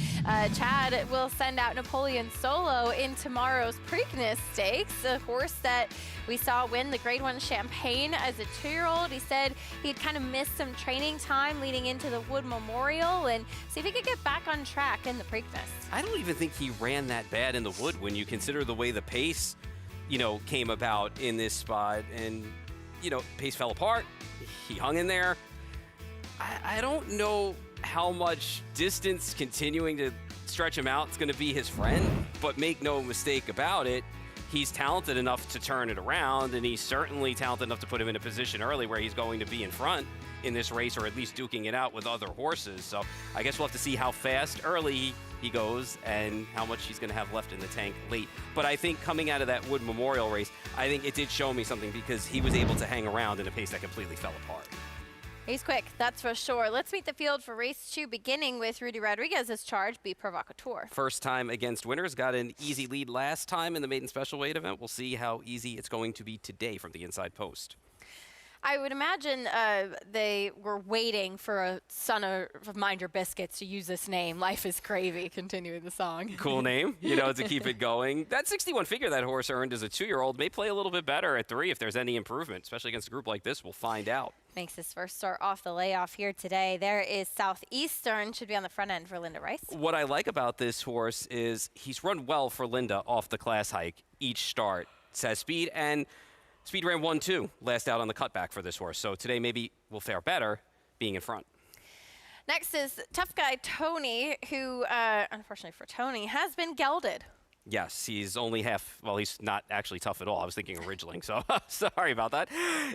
Chad will send out Napoleon Solo in tomorrow's Preakness Stakes, a horse that we saw win the Grade 1 Champagne as a 2-year-old. He said he'd kind of missed some training time leading into the Wood Memorial, and see if he could get back on track in the Preakness. I don't even think he ran that bad in the Wood when you consider the way the pace, came about in this spot. And, pace fell apart. He hung in there. I don't know how much distance continuing to stretch him out is going to be his friend, but make no mistake about it, he's talented enough to turn it around, and he's certainly talented enough to put him in a position early where he's going to be in front in this race, or at least duking it out with other horses. So I guess we'll have to see how fast early he goes and how much he's going to have left in the tank late. But I think coming out of that Wood Memorial race, I think it did show me something because he was able to hang around in a pace that completely fell apart. He's quick, that's for sure. Let's meet the field for race 2, beginning with Rudy Rodriguez's charge, Be Provocateur. First time against winners, got an easy lead last time in the maiden special weight event. We'll see how easy it's going to be today from the inside post. I would imagine they were waiting for a son of Mind Your Biscuits to use this name. Life is Gravy, continuing the song. Cool name, you know, to keep it going. That 61 figure that horse earned as a 2-year-old may play a little bit better at 3 if there's any improvement, especially against a group like this. We'll find out. Makes his first start off the layoff here today. There is Southeastern, should be on the front end for Linda Rice. What I like about this horse is he's run well for Linda off the class hike each start. Says speed, and speed ran 1-2 last out on the cutback for this horse. So today maybe will fare better being in front. Next is Tough Guy Tony, who, unfortunately for Tony, has been gelded. Yes, he's only half, well, he's not actually tough at all. I was thinking Ridgeling, so sorry about that.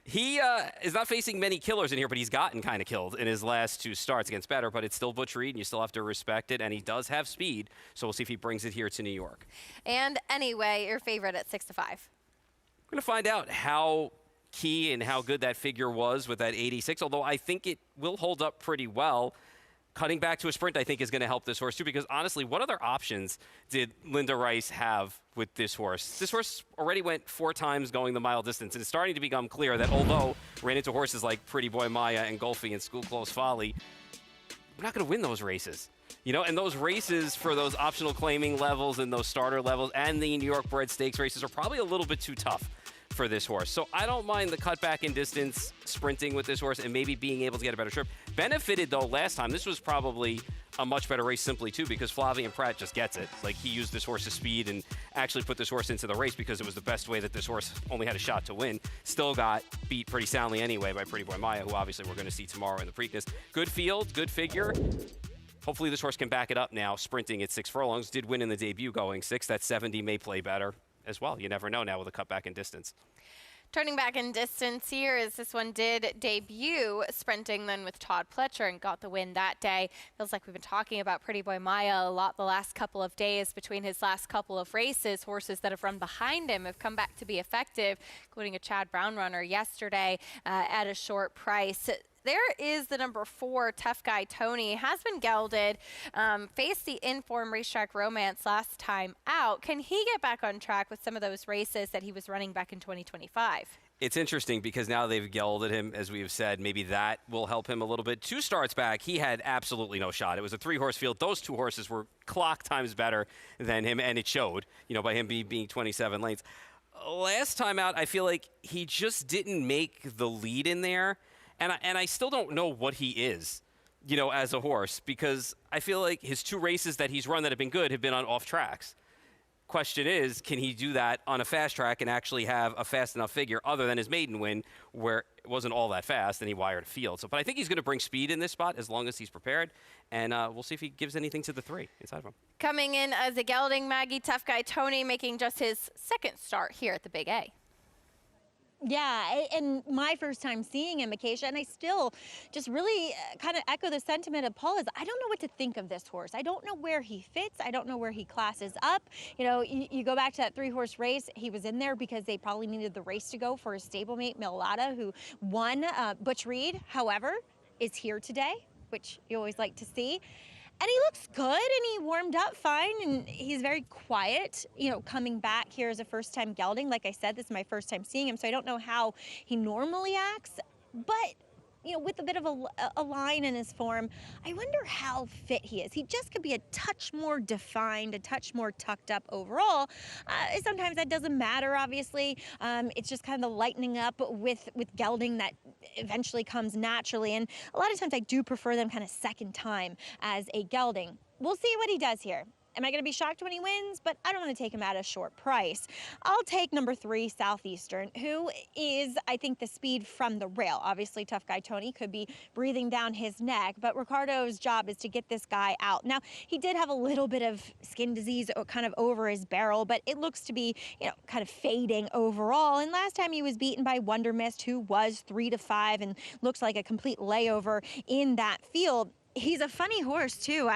He is not facing many killers in here, but he's gotten kind of killed in his last 2 starts against better, but it's still Butch Reed, and you still have to respect it, and he does have speed, so we'll see if he brings it here to New York. And anyway, your favorite at 6-5. We're going to find out how key and how good that figure was with that 86, although I think it will hold up pretty well. Cutting back to a sprint, I think, is going to help this horse, too, because, honestly, what other options did Linda Rice have with this horse? This horse already went 4 times going the mile distance, and it's starting to become clear that although ran into horses like Pretty Boy Maya and Golfy and School Close Folly, we're not going to win those races. You know, and those races for those optional claiming levels and those starter levels and the New York bred stakes races are probably a little bit too tough for this horse. So I don't mind the cutback in distance sprinting with this horse and maybe being able to get a better trip. Benefited, though, last time. This was probably a much better race simply, too, because Flavian Pratt just gets it. Like, he used this horse's speed and actually put this horse into the race because it was the best way that this horse only had a shot to win. Still got beat pretty soundly anyway by Pretty Boy Maya, who obviously we're going to see tomorrow in the Preakness. Good field, good figure. Hopefully this horse can back it up now, sprinting at 6 furlongs. Did win in the debut going 6. That 70 may play better as well. You never know now with a cutback in distance. Turning back in distance here, as this one did debut sprinting then with Todd Pletcher and got the win that day. Feels like we've been talking about Pretty Boy Maya a lot the last couple of days between his last couple of races. Horses that have run behind him have come back to be effective, including a Chad Brown runner yesterday at a short price. There is the number 4, Tough Guy Tony. Has been gelded, faced the Inform Racetrack Romance last time out. Can he get back on track with some of those races that he was running back in 2025? It's interesting because now they've gelded him, as we have said. Maybe that will help him a little bit. 2 starts back, he had absolutely no shot. It was a 3-horse field. Those 2 horses were clock times better than him, and it showed, you know, by him being 27 lanes. Last time out, I feel like he just didn't make the lead in there. And I still don't know what he is, you know, as a horse, because I feel like his 2 races that he's run that have been good have been on off tracks. Question is, can he do that on a fast track and actually have a fast enough figure other than his maiden win where it wasn't all that fast and he wired a field? So, but I think he's going to bring speed in this spot as long as he's prepared, and we'll see if he gives anything to the 3 inside of him. Coming in as a gelding, Maggie, Tough Guy Tony making just his 2nd start here at the Big A. Yeah, and my first time seeing him, Acacia, and I still just really kind of echo the sentiment of Paul is I don't know what to think of this horse. I don't know where he fits. I don't know where he classes up. You know, you go back to that 3-horse race. He was in there because they probably needed the race to go for his stablemate, Milata, who won. Butch Reed, however, is here today, which you always like to see. And he looks good, and he warmed up fine, and he's very quiet, you know, coming back here as a first-time gelding. Like I said, this is my first time seeing him, so I don't know how he normally acts. But, you know, with a bit of a line in his form, I wonder how fit he is. He just could be a touch more defined, a touch more tucked up overall. Sometimes that doesn't matter, obviously. It's just kind of the lightening up with gelding that eventually comes naturally. And a lot of times I do prefer them kind of second time as a gelding. We'll see what he does here. Am I going to be shocked when he wins? But I don't want to take him at a short price. I'll take number 3, Southeastern, who is, I think, the speed from the rail. Obviously, Tough Guy Tony could be breathing down his neck, but Ricardo's job is to get this guy out. Now, he did have a little bit of skin disease kind of over his barrel, but it looks to be, you know, kind of fading overall. And last time he was beaten by Wonder Mist, who was 3-5 and looks like a complete layover in that field. He's a funny horse too.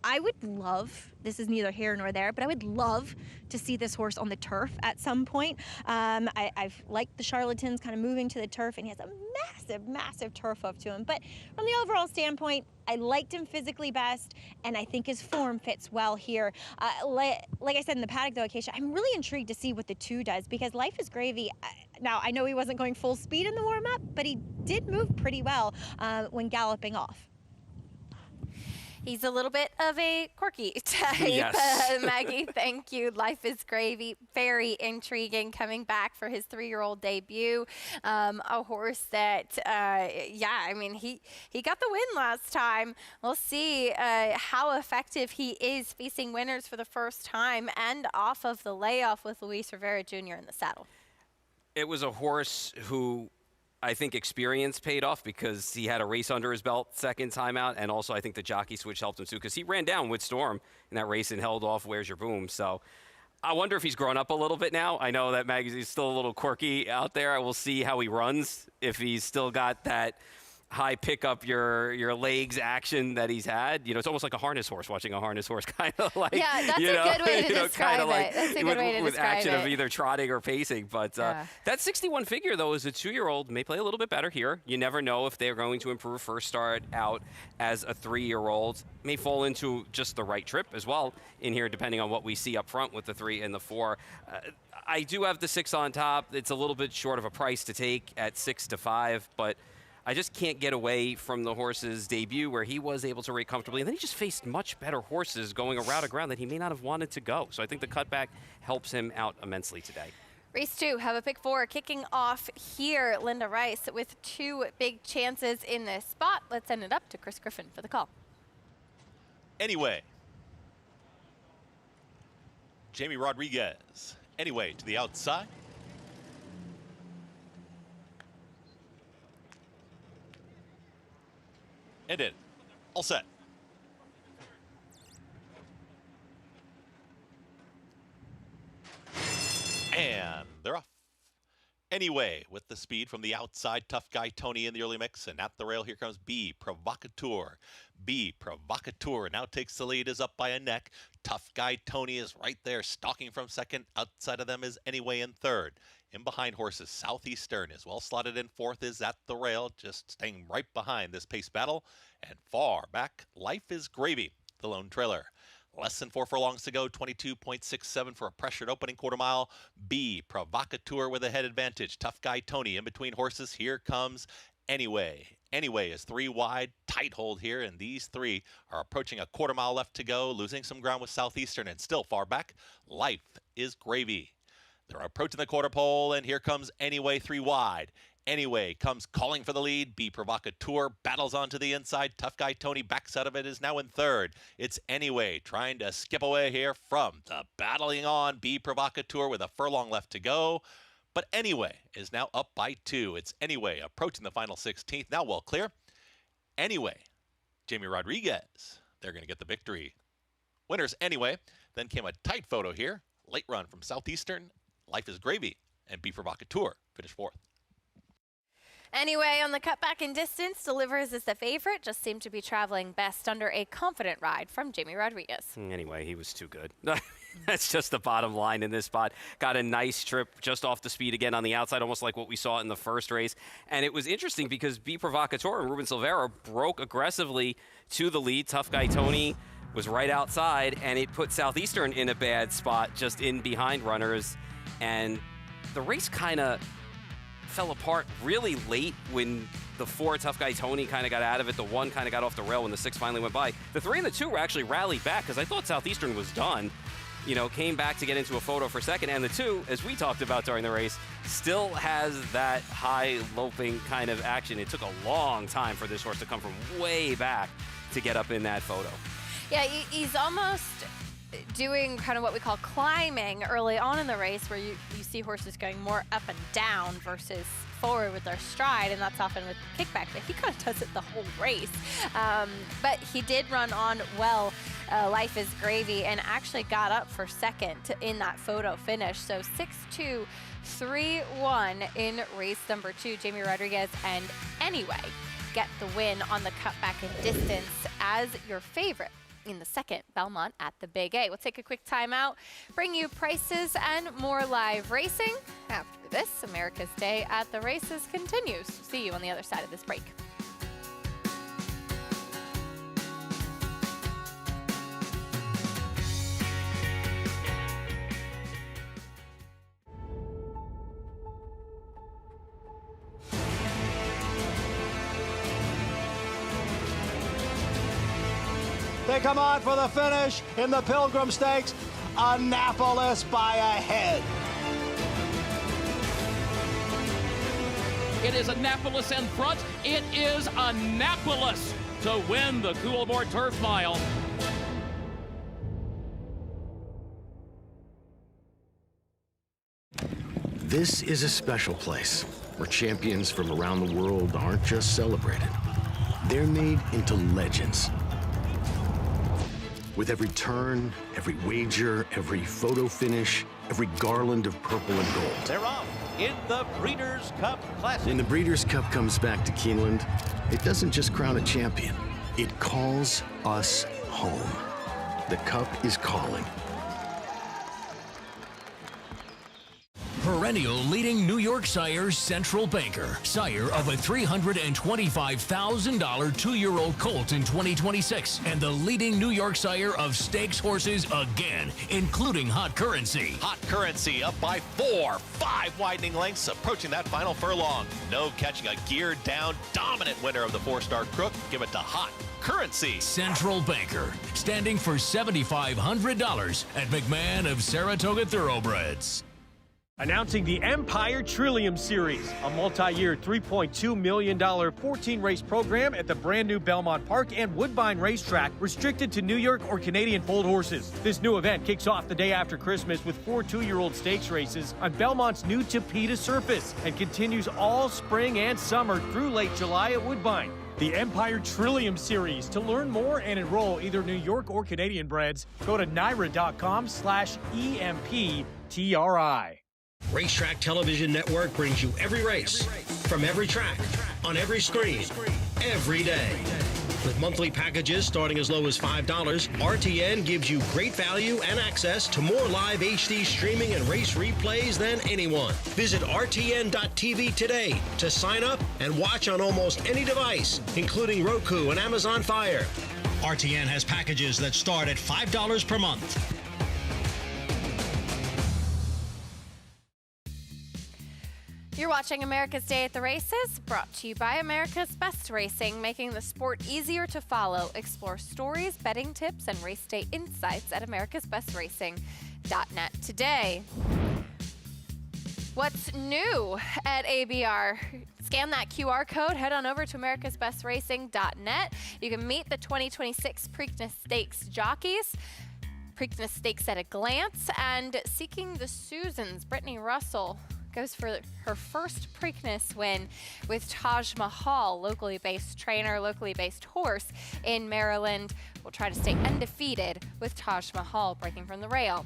I would love, this is neither here nor there, but I would love to see this horse on the turf at some point. I've liked the Charlatans kind of moving to the turf, and he has a massive turf hoof to him. But from the overall standpoint, I liked him physically best, and I think his form fits well here. Like I said in the paddock though, Acacia, I'm really intrigued to see what the 2 does, because Life is Gravy, now I know he wasn't going full speed in the warm-up, but he did move pretty well when galloping off. He's a little bit of a quirky type. Yes. Maggie, thank you. Life is Gravy. Very intriguing, coming back for his 3-year-old debut. A horse that, yeah, I mean, he got the win last time. We'll see how effective he is facing winners for the first time and off of the layoff with Luis Rivera Jr. in the saddle. It was a horse who I think experience paid off, because he had a race under his belt second time out, and also I think the jockey switch helped him too, because he ran down with Storm in that race and held off Where's Your Boom. So I wonder if he's grown up a little bit now. I know that Maggie's still a little quirky out there. I will see how he runs, if he's still got that high pick up your legs action that he's had. You know, it's almost like a harness horse, watching a harness horse, kind of like, yeah, that's a good way to describe it. Like That's a good way to with describe action it. of either trotting or pacing. But that 61 figure, though, as a 2-year-old, may play a little bit better here. You never know if they're going to improve. First start out as a 3-year-old. May fall into just the right trip as well in here, depending on what we see up front with the 3 and the 4. I do have the 6 on top. It's a little bit short of a price to take at 6 to 5, but I just can't get away from the horse's debut, where he was able to rate comfortably, and then he just faced much better horses going around a ground that he may not have wanted to go. So I think the cutback helps him out immensely today. Race 2, have a pick 4 kicking off here. Linda Rice with 2 big chances in this spot. Let's send it up to Chris Griffin for the call. Anyway, Jamie Rodriguez. Anyway, to the outside. And in. All set. And they're off. Anyway, with the speed from the outside, Tough Guy Tony in the early mix, and at the rail, here comes B Provocateur. B Provocateur now takes the lead, is up by a neck. Tough Guy Tony is right there, stalking from second. Outside of them is Anyway in third. In behind horses, Southeastern is well slotted in fourth, is at the rail, just staying right behind this pace battle. And far back, Life is Gravy, the lone trailer. Less than 4 furlongs to go, 22.67 for a pressured opening quarter mile. B Provocateur with a head advantage. Tough Guy Tony in between horses. Here comes Anyway. Anyway is 3 wide, tight hold here, and these 3 are approaching a quarter mile left to go, losing some ground with Southeastern, and still far back, Life is Gravy. They're approaching the quarter pole, and here comes Anyway 3 wide. Anyway comes calling for the lead. B Provocateur battles onto the inside. Tough Guy Tony backs out of it, is now in third. It's Anyway trying to skip away here from the battling on B Provocateur with a furlong left to go. But Anyway is now up by 2. It's Anyway approaching the final 16th. Now well clear. Anyway, Jamie Rodriguez, they're going to get the victory. Winners Anyway. Then came a tight photo here. Late run from Southeastern. Life is Gravy. And B Provocateur finished 4th. Anyway, on the cutback in distance, Delivers is the favorite. Just seemed to be traveling best under a confident ride from Jamie Rodriguez. Anyway, he was too good. That's just the bottom line in this spot. Got a nice trip just off the speed again on the outside, almost like what we saw in the first race. And it was interesting because B Provocateur and Ruben Silvera broke aggressively to the lead. Tough Guy Tony was right outside, and it put Southeastern in a bad spot just in behind runners. And the race kind of fell apart really late when the 4, Tough Guy Tony, kind of got out of it. The 1 kind of got off the rail when the 6 finally went by. The 3 and the 2 were actually rallied back because I thought Southeastern was done. You know, came back to get into a photo for second. And the 2, as we talked about during the race, still has that high loping kind of action. It took a long time for this horse to come from way back to get up in that photo. Yeah, he's almost doing kind of what we call climbing early on in the race, where you see horses going more up and down versus forward with their stride, and that's often with kickback, but he kind of does it the whole race. But he did run on well. Life is Gravy, and actually got up for second in that photo finish. So 6-2, 3-1 in race number 2. Jamie Rodriguez and Anyway get the win on the cutback in distance as your favorite in the second Belmont at the Big A. We'll take a quick timeout, bring you prices and more live racing. After this, America's Day at the Races continues. See you on the other side of this break. They come on for the finish in the Pilgrim Stakes. Annapolis by a head. It is Annapolis in front. It is Annapolis to win the Coolmore Turf Mile. This is a special place where champions from around the world aren't just celebrated. They're made into legends. With every turn, every wager, every photo finish, every garland of purple and gold. They're off in the Breeders' Cup Classic. When the Breeders' Cup comes back to Keeneland, it doesn't just crown a champion. It calls us home. The Cup is calling. Perennial leading New York sire Central Banker, sire of a $325,000 two-year-old colt in 2026, and the leading New York sire of stakes horses again, including Hot Currency. Hot Currency up by 4, 5 widening lengths, approaching that final furlong. No catching a geared down, dominant winner of the 4-star Crook. Give it to Hot Currency. Central Banker, standing for $7,500 at McMahon of Saratoga Thoroughbreds. Announcing the Empire Trillium Series, a multi-year $3.2 million 14-race program at the brand new Belmont Park and Woodbine Racetrack, restricted to New York or Canadian foaled horses. This new event kicks off the day after Christmas with 4 two-year-old stakes races on Belmont's new Tapeta surface and continues all spring and summer through late July at Woodbine. The Empire Trillium Series. To learn more and enroll either New York or Canadian breds, go to NYRA.com/EMPTRI. Racetrack Television Network brings you every race, from every track, on every screen, every day. With monthly packages starting as low as $5, RTN gives you great value and access to more live HD streaming and race replays than anyone. Visit RTN.tv today to sign up and watch on almost any device, including Roku and Amazon Fire. RTN has packages that start at $5 per month. You're watching America's Day at the Races, brought to you by America's Best Racing, making the sport easier to follow. Explore stories, betting tips, and race day insights at americasbestracing.net today. What's new at ABR? Scan that QR code, head on over to americasbestracing.net. You can meet the 2026 Preakness Stakes jockeys. Preakness Stakes at a glance, and Seeking the Susans, Brittany Russell goes for her first Preakness win with Taj Mahal, locally based trainer, locally based horse in Maryland. Will try to stay undefeated with Taj Mahal breaking from the rail.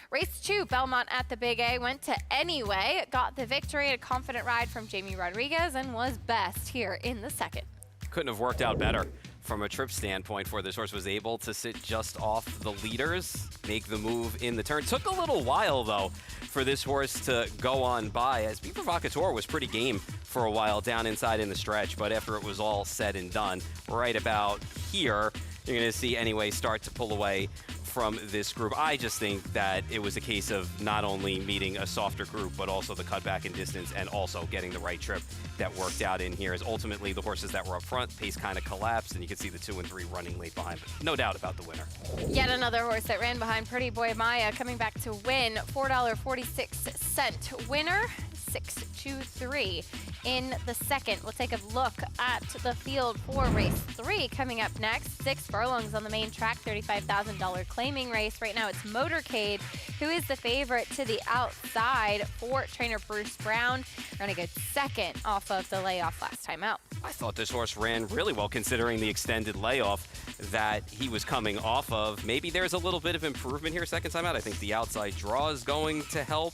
Race 2, Belmont at the Big A, went to Anyway, got the victory, a confident ride from Jamie Rodriguez, and was best here in the second. Couldn't have worked out better from a trip standpoint, for this horse was able to sit just off the leaders, make the move in the turn. Took a little while, though, for this horse to go on by, as Be Provocateur was pretty game for a while down inside in the stretch, but after it was all said and done, right about here, you're going to see Anyway start to pull away from this group. I just think that it was a case of not only meeting a softer group, but also the cutback in distance and also getting the right trip that worked out in here, as ultimately the horses that were up front, pace kind of collapsed, and you can see the 2 and 3 running late behind, but no doubt about the winner. Yet another horse that ran behind Pretty Boy Maya coming back to win, $4.46 winner, 6-2-3 in the second. We'll take a look at the field for race 3 coming up next. 6 furlongs on the main track, $35,000 claiming race. Right now it's Motorcade, who is the favorite to the outside for trainer Bruce Brown. Running a second off of the layoff last time out. I thought this horse ran really well considering the extended layoff that he was coming off of. Maybe there's a little bit of improvement here second time out. I think the outside draw is going to help.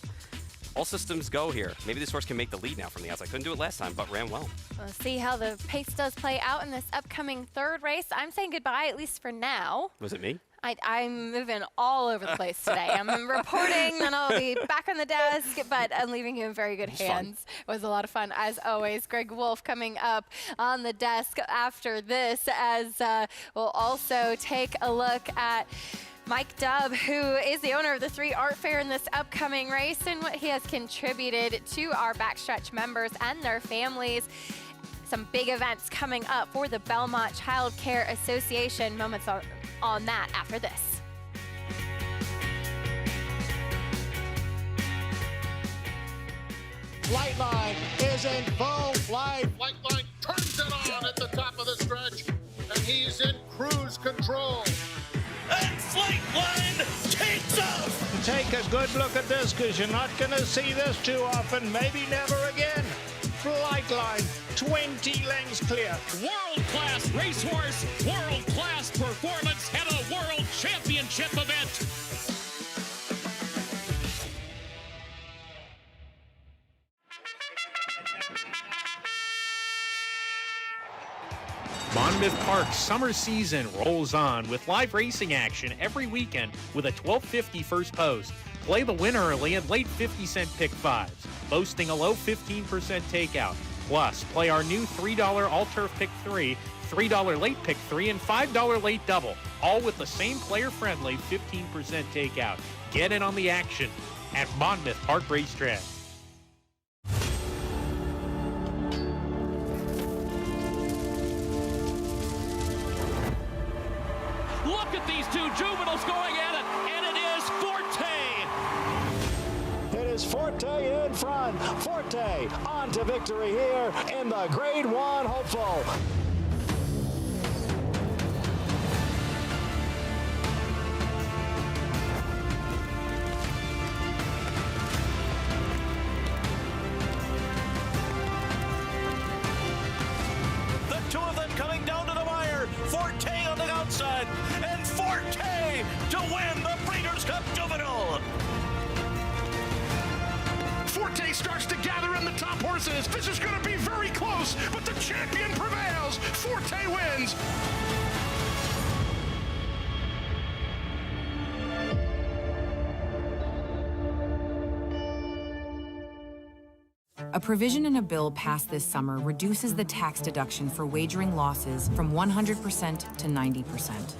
all systems go here. Maybe this horse can make the lead now from the outside. Couldn't do it last time, but ran well. We'll see how the pace does play out in this upcoming third race. I'm saying goodbye, at least for now. Was it me? I'm moving all over the place today. I'm reporting, then I'll be back on the desk, but I'm leaving you in very good hands. It was a lot of fun, as always. Greg Wolf coming up on the desk after this, as we'll also take a look at Mike Dub, who is the owner of the 3 Art Fair in this upcoming race, and what he has contributed to our backstretch members and their families. Some big events coming up for the Belmont Child Care Association. Moments on that after this. Lightline is in full flight. Lightline turns it on at the top of the stretch, and he's in cruise control. And Flightline takes off! Take a good look at this, because you're not going to see this too often, maybe never again. Flightline, 20 lengths clear. World-class racehorse, world-class performance at a world championship event. Monmouth Park's summer season rolls on with live racing action every weekend with a $12.50 first post. Play the win early and late 50-cent pick fives, boasting a low 15% takeout. Plus, play our new $3 all-turf pick 3, $3 late pick 3, and $5 late double, all with the same player-friendly 15% takeout. Get in on the action at Monmouth Park Racetrack. Look at these two juveniles going at it, and it is Forte. It is Forte in front. Forte on to victory here in the Grade 1 hopeful. The two of them coming down to the wire. Forte on the outside, and Forte to win the Breeders' Cup Juvenile. Forte starts to gather in the top horses. This is going to be very close, but the champion prevails. Forte wins. A provision in a bill passed this summer reduces the tax deduction for wagering losses from 100% to 90%.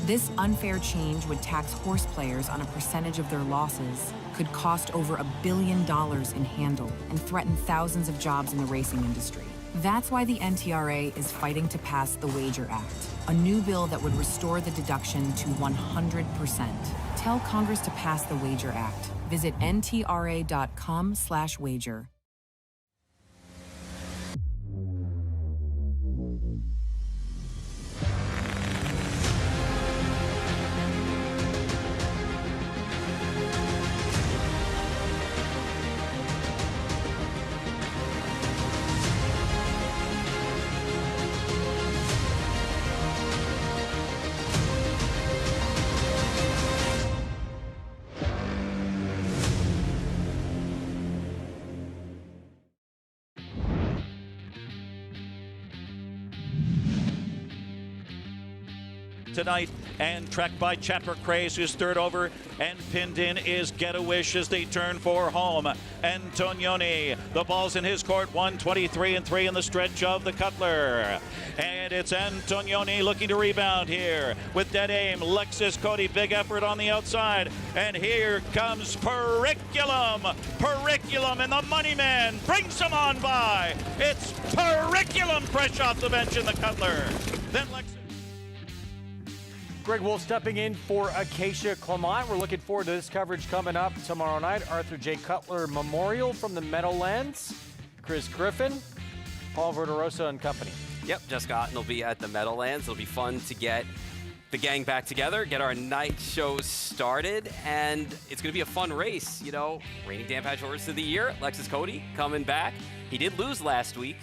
This unfair change would tax horse players on a percentage of their losses, could cost over $1 billion in handle, and threaten thousands of jobs in the racing industry. That's why the NTRA is fighting to pass the Wager Act, a new bill that would restore the deduction to 100%. Tell Congress to pass the Wager Act. Visit ntra.com/wager. Tonight, and tracked by Chapper Craze, who's third over, and pinned in is Get a Wish as they turn for home. Antonioni, the ball's in his court, 123-3 in the stretch of the Cutler. And it's Antonioni looking to rebound here with dead aim. Lexus Cody, big effort on the outside. And here comes Periculum. Periculum, and the money man brings him on by. It's Periculum fresh off the bench in the Cutler. Then Lexus. Greg Wolf stepping in for Acacia Clement. We're looking forward to this coverage coming up tomorrow night. Arthur J. Cutler Memorial from the Meadowlands. Chris Griffin, Paul Verderosa and company. Yep, Jessica Otten will be at the Meadowlands. It'll be fun to get the gang back together, get our night show started, and it's going to be a fun race. You know, reigning Dan Patch Horse of the Year, Lexus Cody coming back. He did lose last week.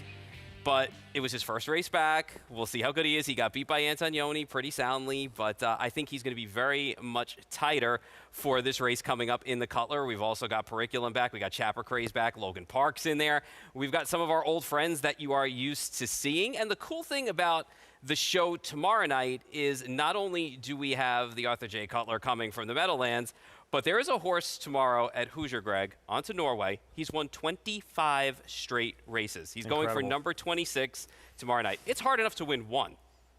But it was his first race back. We'll see how good he is. He got beat by Antonioni pretty soundly, but I think he's going to be very much tighter for this race coming up in the Cutler. We've also got Preakness back. We got Chapper Craze back. Logan Park's in there. We've got some of our old friends that you are used to seeing. And the cool thing about the show tomorrow night is not only do we have the Arthur J. Cutler coming from the Meadowlands, but there is a horse tomorrow at Hoosier, Greg, onto Norway. He's won 25 straight races. He's going for number 26 tomorrow night. It's hard enough to win 1.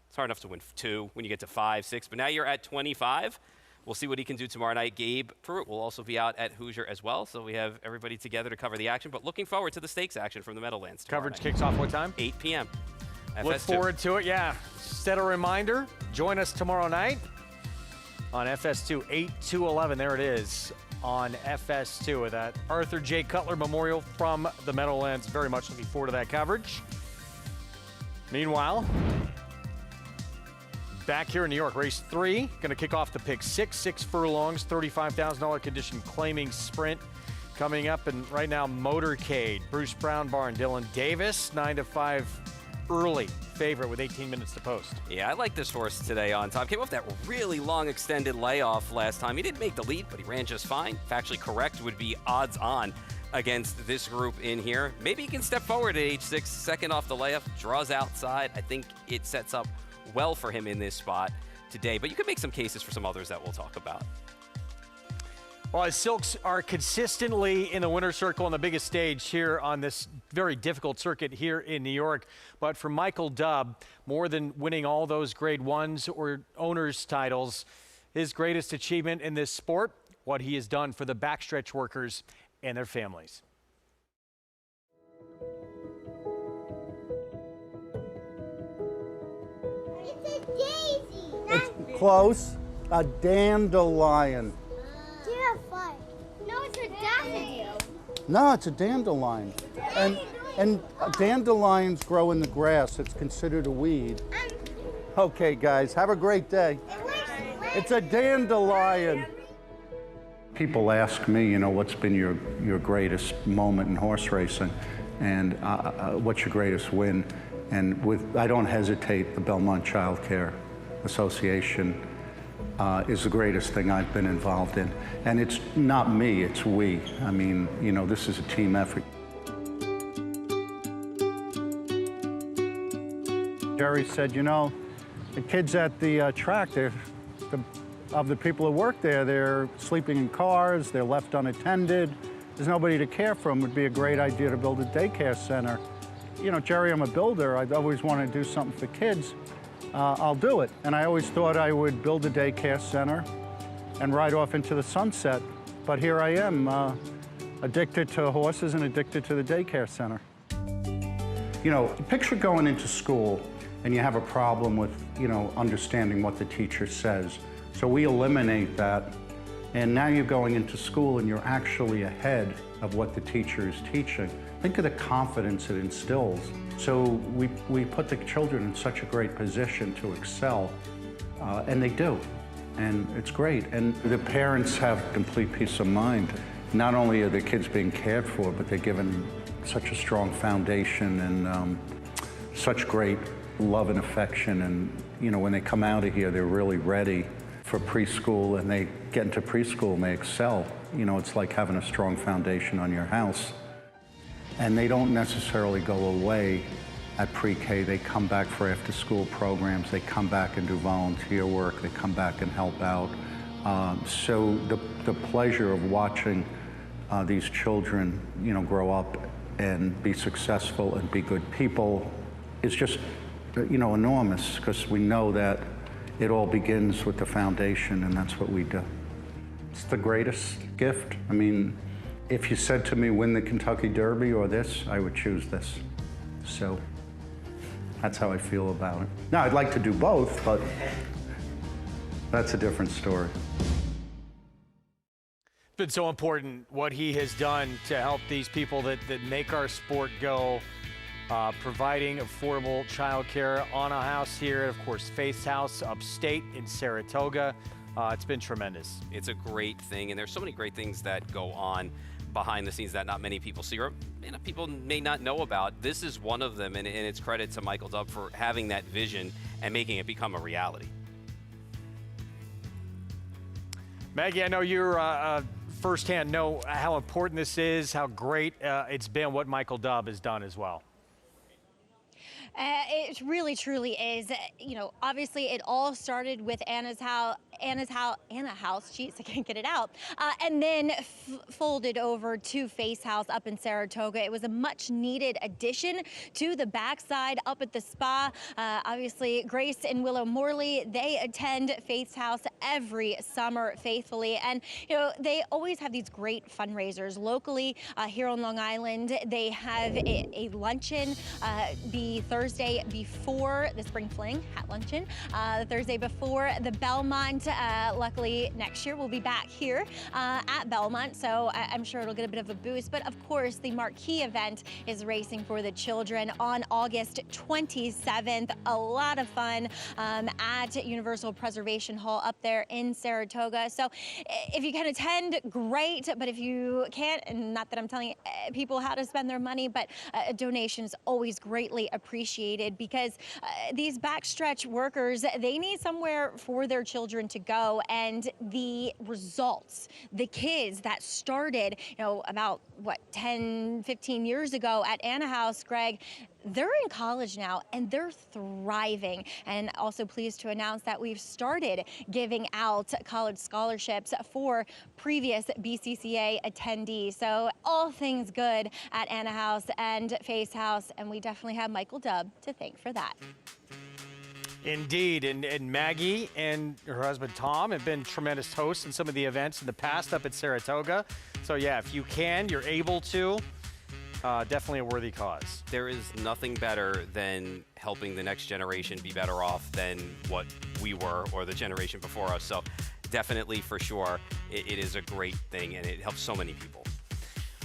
It's hard enough to win 2 when you get to 5, 6, but now you're at 25. We'll see what he can do tomorrow night. Gabe Pruitt will also be out at Hoosier as well, so we have everybody together to cover the action, but looking forward to the stakes action from the Meadowlands tomorrow Coverage night. kicks off what time? 8 p.m. Look FS2. forward to it, yeah. Set a reminder. Join us tomorrow night on FS2, 8 to 11. There it is on FS2 with that Arthur J. Cutler Memorial from the Meadowlands. Very much looking forward to that coverage. Meanwhile, back here in New York, race 3, going to kick off the pick 6 furlongs, $35,000 condition claiming sprint coming up. And right now, Motorcade, Bruce Brown Barn, Dylan Davis, 9 to 5 early favorite with 18 minutes to post. Yeah, I like this horse today on top. Came off that really long extended layoff last time. He didn't make the lead, but he ran just fine. Factually correct would be odds on against this group in here. Maybe he can step forward at age 6, second off the layoff, draws outside. I think it sets up well for him in this spot today, but you could make some cases for some others that we'll talk about. Well, as Silks are consistently in the winner's circle on the biggest stage here on this very difficult circuit here in New York. But for Michael Dub, more than winning all those grade 1s or owners titles, his greatest achievement in this sport, what he has done for the backstretch workers and their families. It's a daisy. It's close. A dandelion. No, it's a daffodil. No, it's a dandelion. And dandelions grow in the grass. It's considered a weed. Okay, guys, have a great day. It's a dandelion. People ask me, you know, what's been your greatest moment in horse racing, and what's your greatest win? And I don't hesitate. The Belmont Child Care Association is the greatest thing I've been involved in. And it's not me, it's we. I mean, you know, this is a team effort. Jerry said, you know, the kids at the track, of the people who work there, they're sleeping in cars, they're left unattended, there's nobody to care for them. It would be a great idea to build a daycare center. You know, Jerry, I'm a builder. I'd always want to do something for kids. I'll do it. And I always thought I would build a daycare center and ride off into the sunset. But here I am, addicted to horses and addicted to the daycare center. You know, picture going into school and you have a problem with, you know, understanding what the teacher says. So we eliminate that. And now you're going into school and you're actually ahead of what the teacher is teaching. Think of the confidence it instills. So we put the children in such a great position to excel, and they do, and it's great. And the parents have complete peace of mind. Not only are the kids being cared for, but they're given such a strong foundation and such great love and affection. And you know, when they come out of here, they're really ready for preschool, and they get into preschool and they excel. You know, it's like having a strong foundation on your house. And they don't necessarily go away at pre-K. They come back for after-school programs. They come back and do volunteer work. They come back and help out. So the pleasure of watching these children, you know, grow up and be successful and be good people is just, you know, enormous, because we know that it all begins with the foundation, and that's what we do. It's the greatest gift. I mean, if you said to me, win the Kentucky Derby or this, I would choose this. So that's how I feel about it. Now, I'd like to do both, but that's a different story. It's been so important what he has done to help these people that make our sport go, providing affordable childcare on a house here, of course, Faith's House upstate in Saratoga. It's been tremendous. It's a great thing, and there's so many great things that go on behind the scenes that not many people see, or people may not know about. This is one of them, and it's credit to Michael Dub for having that vision and making it become a reality. Maggie, I know you're firsthand know how important this is, how great it's been, what Michael Dub has done as well. It really, truly is. You know, obviously it all started with Anna House, jeez, I can't get it out, and then folded over to Face House up in Saratoga. It was a much needed addition to the backside up at the spa. Obviously, Grace and Willow Morley, they attend Face House every summer faithfully, and you know, they always have these great fundraisers locally here on Long Island. They have a luncheon the Thursday before the Spring Fling hat luncheon, the Thursday before the Belmont. Luckily, next year we'll be back here at Belmont, so I'm sure it'll get a bit of a boost. But of course, the marquee event is Racing for the Children on August 27th. A lot of fun at Universal Preservation Hall up there in Saratoga. So if you can attend, great. But if you can't, and not that I'm telling people how to spend their money, but a donation is always greatly appreciated, because these backstretch workers, they need somewhere for their children to go, and the results, the kids that started, you know, about what, 10, 15 years ago at Anna House, Greg, they're in college now and they're thriving. And also pleased to announce that we've started giving out college scholarships for previous BCCA attendees. So all things good at Anna House and Face House, and we definitely have Michael Dub to thank for that. Indeed, and Maggie and her husband Tom have been tremendous hosts in some of the events in the past up at Saratoga. So yeah, if you can, you're able to, definitely a worthy cause. There is nothing better than helping the next generation be better off than what we were or the generation before us. So definitely, for sure, it is a great thing, and it helps so many people.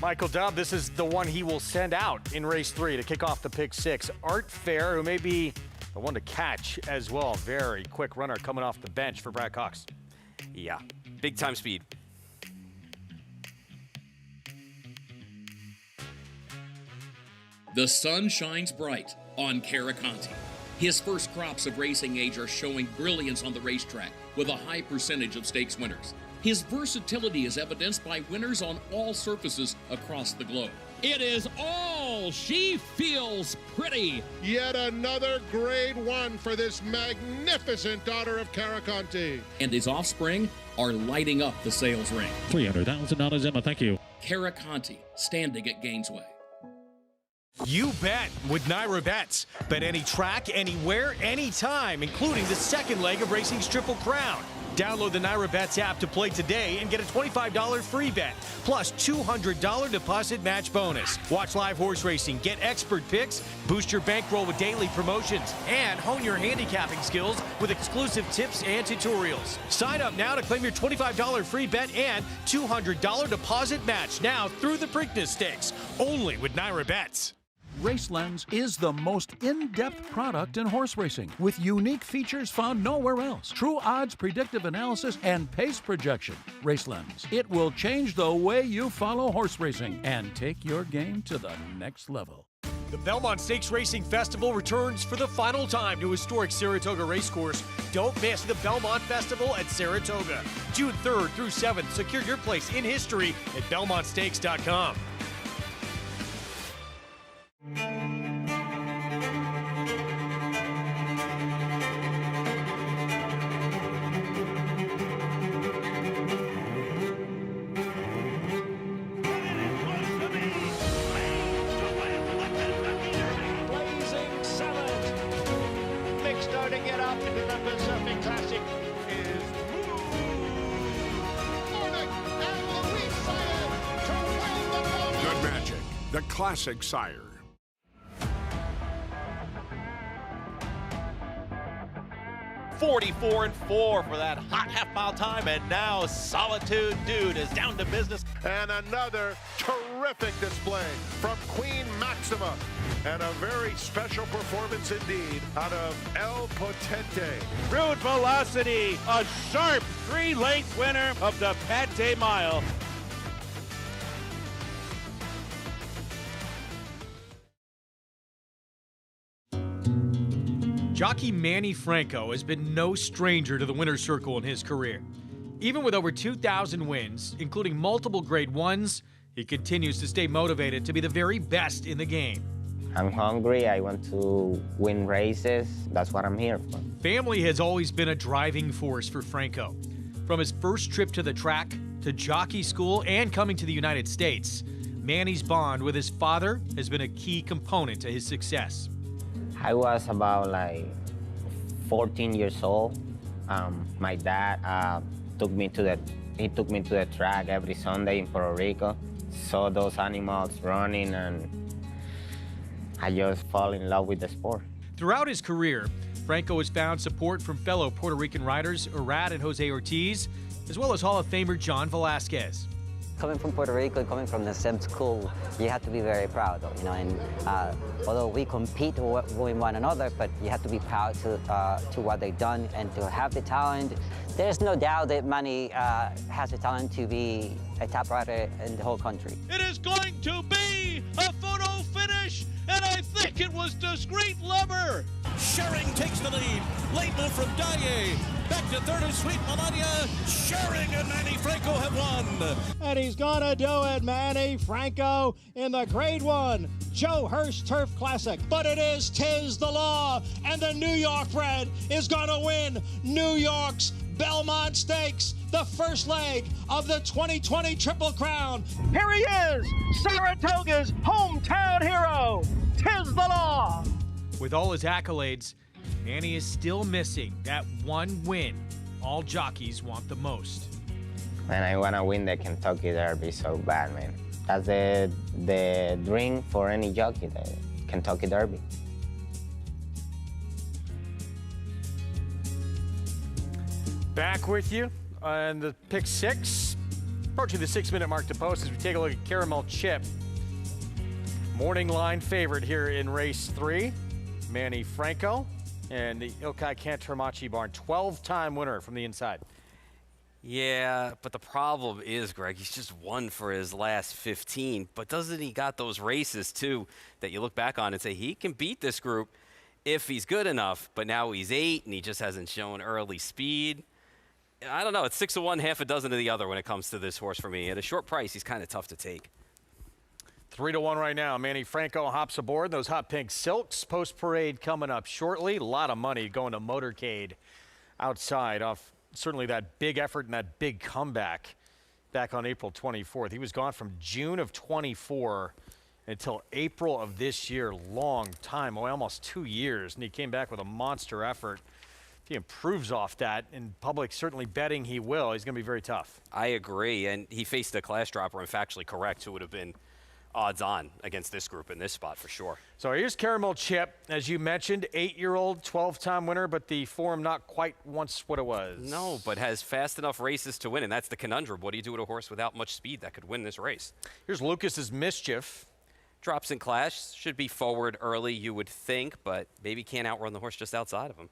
Michael Dub, this is the one he will send out in race 3 to kick off the pick 6. Art Fair, who may be the one to catch as well. Very quick runner coming off the bench for Brad Cox. Yeah, big time speed. The sun shines bright on Caraconte. His first crops of racing age are showing brilliance on the racetrack with a high percentage of stakes winners. His versatility is evidenced by winners on all surfaces across the globe. It is all she feels pretty. Yet another grade 1 for this magnificent daughter of Caraconte. And his offspring are lighting up the sales ring. $300,000, Emma, thank you. Caraconte, standing at Gainesway. You bet with Naira Bets. Bet any track, anywhere, anytime, including the second leg of racing's Triple Crown. Download the Naira Bets app to play today and get a $25 free bet, plus $200 deposit match bonus. Watch live horse racing, get expert picks, boost your bankroll with daily promotions, and hone your handicapping skills with exclusive tips and tutorials. Sign up now to claim your $25 free bet and $200 deposit match now through the Preakness Stakes, only with Naira Bets. RaceLens is the most in-depth product in horse racing, with unique features found nowhere else. True odds, predictive analysis, and pace projection. RaceLens. It will change the way you follow horse racing and take your game to the next level. The Belmont Stakes Racing Festival returns for the final time to historic Saratoga Racecourse. Don't miss the Belmont Festival at Saratoga. June 3rd through 7th. Secure your place in history at belmontstakes.com. The classic sire. .44 for that hot half-mile time, and now Solitude Dude is down to business. And another terrific display from Queen Maxima, and a very special performance indeed out of El Potente. Rude Velocity, a sharp 3-length winner of the Pate Mile. Jockey Manny Franco has been no stranger to the winner's circle in his career. Even with over 2,000 wins, including multiple Grade 1s, he continues to stay motivated to be the very best in the game. I'm hungry. I want to win races. That's what I'm here for. Family has always been a driving force for Franco. From his first trip to the track, to jockey school, and coming to the United States, Manny's bond with his father has been a key component to his success. I was about like 14 years old. My dad took me to the track every Sunday in Puerto Rico. Saw those animals running, and I just fall in love with the sport. Throughout his career, Franco has found support from fellow Puerto Rican riders Arad and Jose Ortiz, as well as Hall of Famer John Velasquez. Coming from Puerto Rico, coming from the same school, you have to be very proud, you know. And although we compete with one another, but you have to be proud to what they've done and to have the talent. There's no doubt that Manny has the talent to be a top rider in the whole country. It is going to be a photo finish, and I think it was Discreet Lover. Schering takes the lead. Late move from Dye. Back to third is Sweet Melania. Schering and Manny Franco have won. And he's gonna do it, Manny Franco, in the Grade 1 Joe Hurst Turf Classic. But it is tis the law, and the New York bred is gonna win New York's Belmont Stakes, the first leg of the 2020 Triple Crown. Here he is, Saratoga's hometown hero. Tis the law. With all his accolades, Manny is still missing that one win all jockeys want the most. Man, I want to win the Kentucky Derby so bad, man. That's the dream for any jockey, the Kentucky Derby. Back with you on the pick 6. Approaching the 6-minute mark to post as we take a look at Caramel Chip. Morning line favorite here in race 3. Manny Franco and the Ilkai Cantermachi barn. 12-time winner from the inside. Yeah, but the problem is, Greg, he's just won for his last 15. But doesn't he got those races, too, that you look back on and say he can beat this group if he's good enough. But now he's 8, and he just hasn't shown early speed. I don't know. It's 6 of one, half a dozen of the other when it comes to this horse for me. At a short price, he's kind of tough to take. 3-1 right now. Manny Franco hops aboard. Those hot pink silks. Post-parade coming up shortly. A lot of money going to Motorcade outside off certainly that big effort and that big comeback back on April 24th. He was gone from June of 24 until April of this year. Long time, almost 2 years. And he came back with a monster effort. If he improves off that, and public certainly betting he will, he's going to be very tough. I agree. And he faced a class dropper, and factually correct, who would have been odds on against this group in this spot for sure. So here's Caramel Chip, as you mentioned, 8-year-old, 12-time winner, but the form not quite once what it was. No, but has fast enough races to win, and that's the conundrum. What do you do with a horse without much speed that could win this race? Here's Lucas's Mischief. Drops in class, should be forward early, you would think, but maybe can't outrun the horse just outside of him.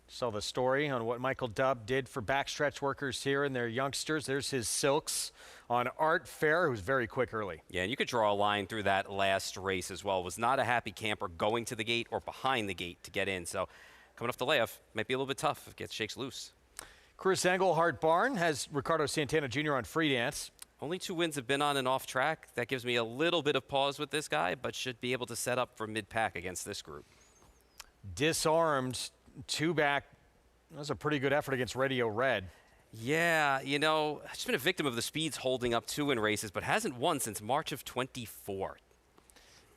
So the story on what Michael Dub did for backstretch workers here and their youngsters. There's his silks on Art Fair, who's very quick early. Yeah, and you could draw a line through that last race as well. Was not a happy camper going to the gate or behind the gate to get in. So coming off the layoff might be a little bit tough if it gets shakes loose. Chris Engelhardt barn has Ricardo Santana Jr. on free dance. Only 2 wins have been on and off track. That gives me a little bit of pause with this guy, but should be able to set up for mid-pack against this group. Disarmed, 2 back. That was a pretty good effort against Radio Red. Yeah, you know, she's been a victim of the speeds holding up 2 in races, but hasn't won since March of 24.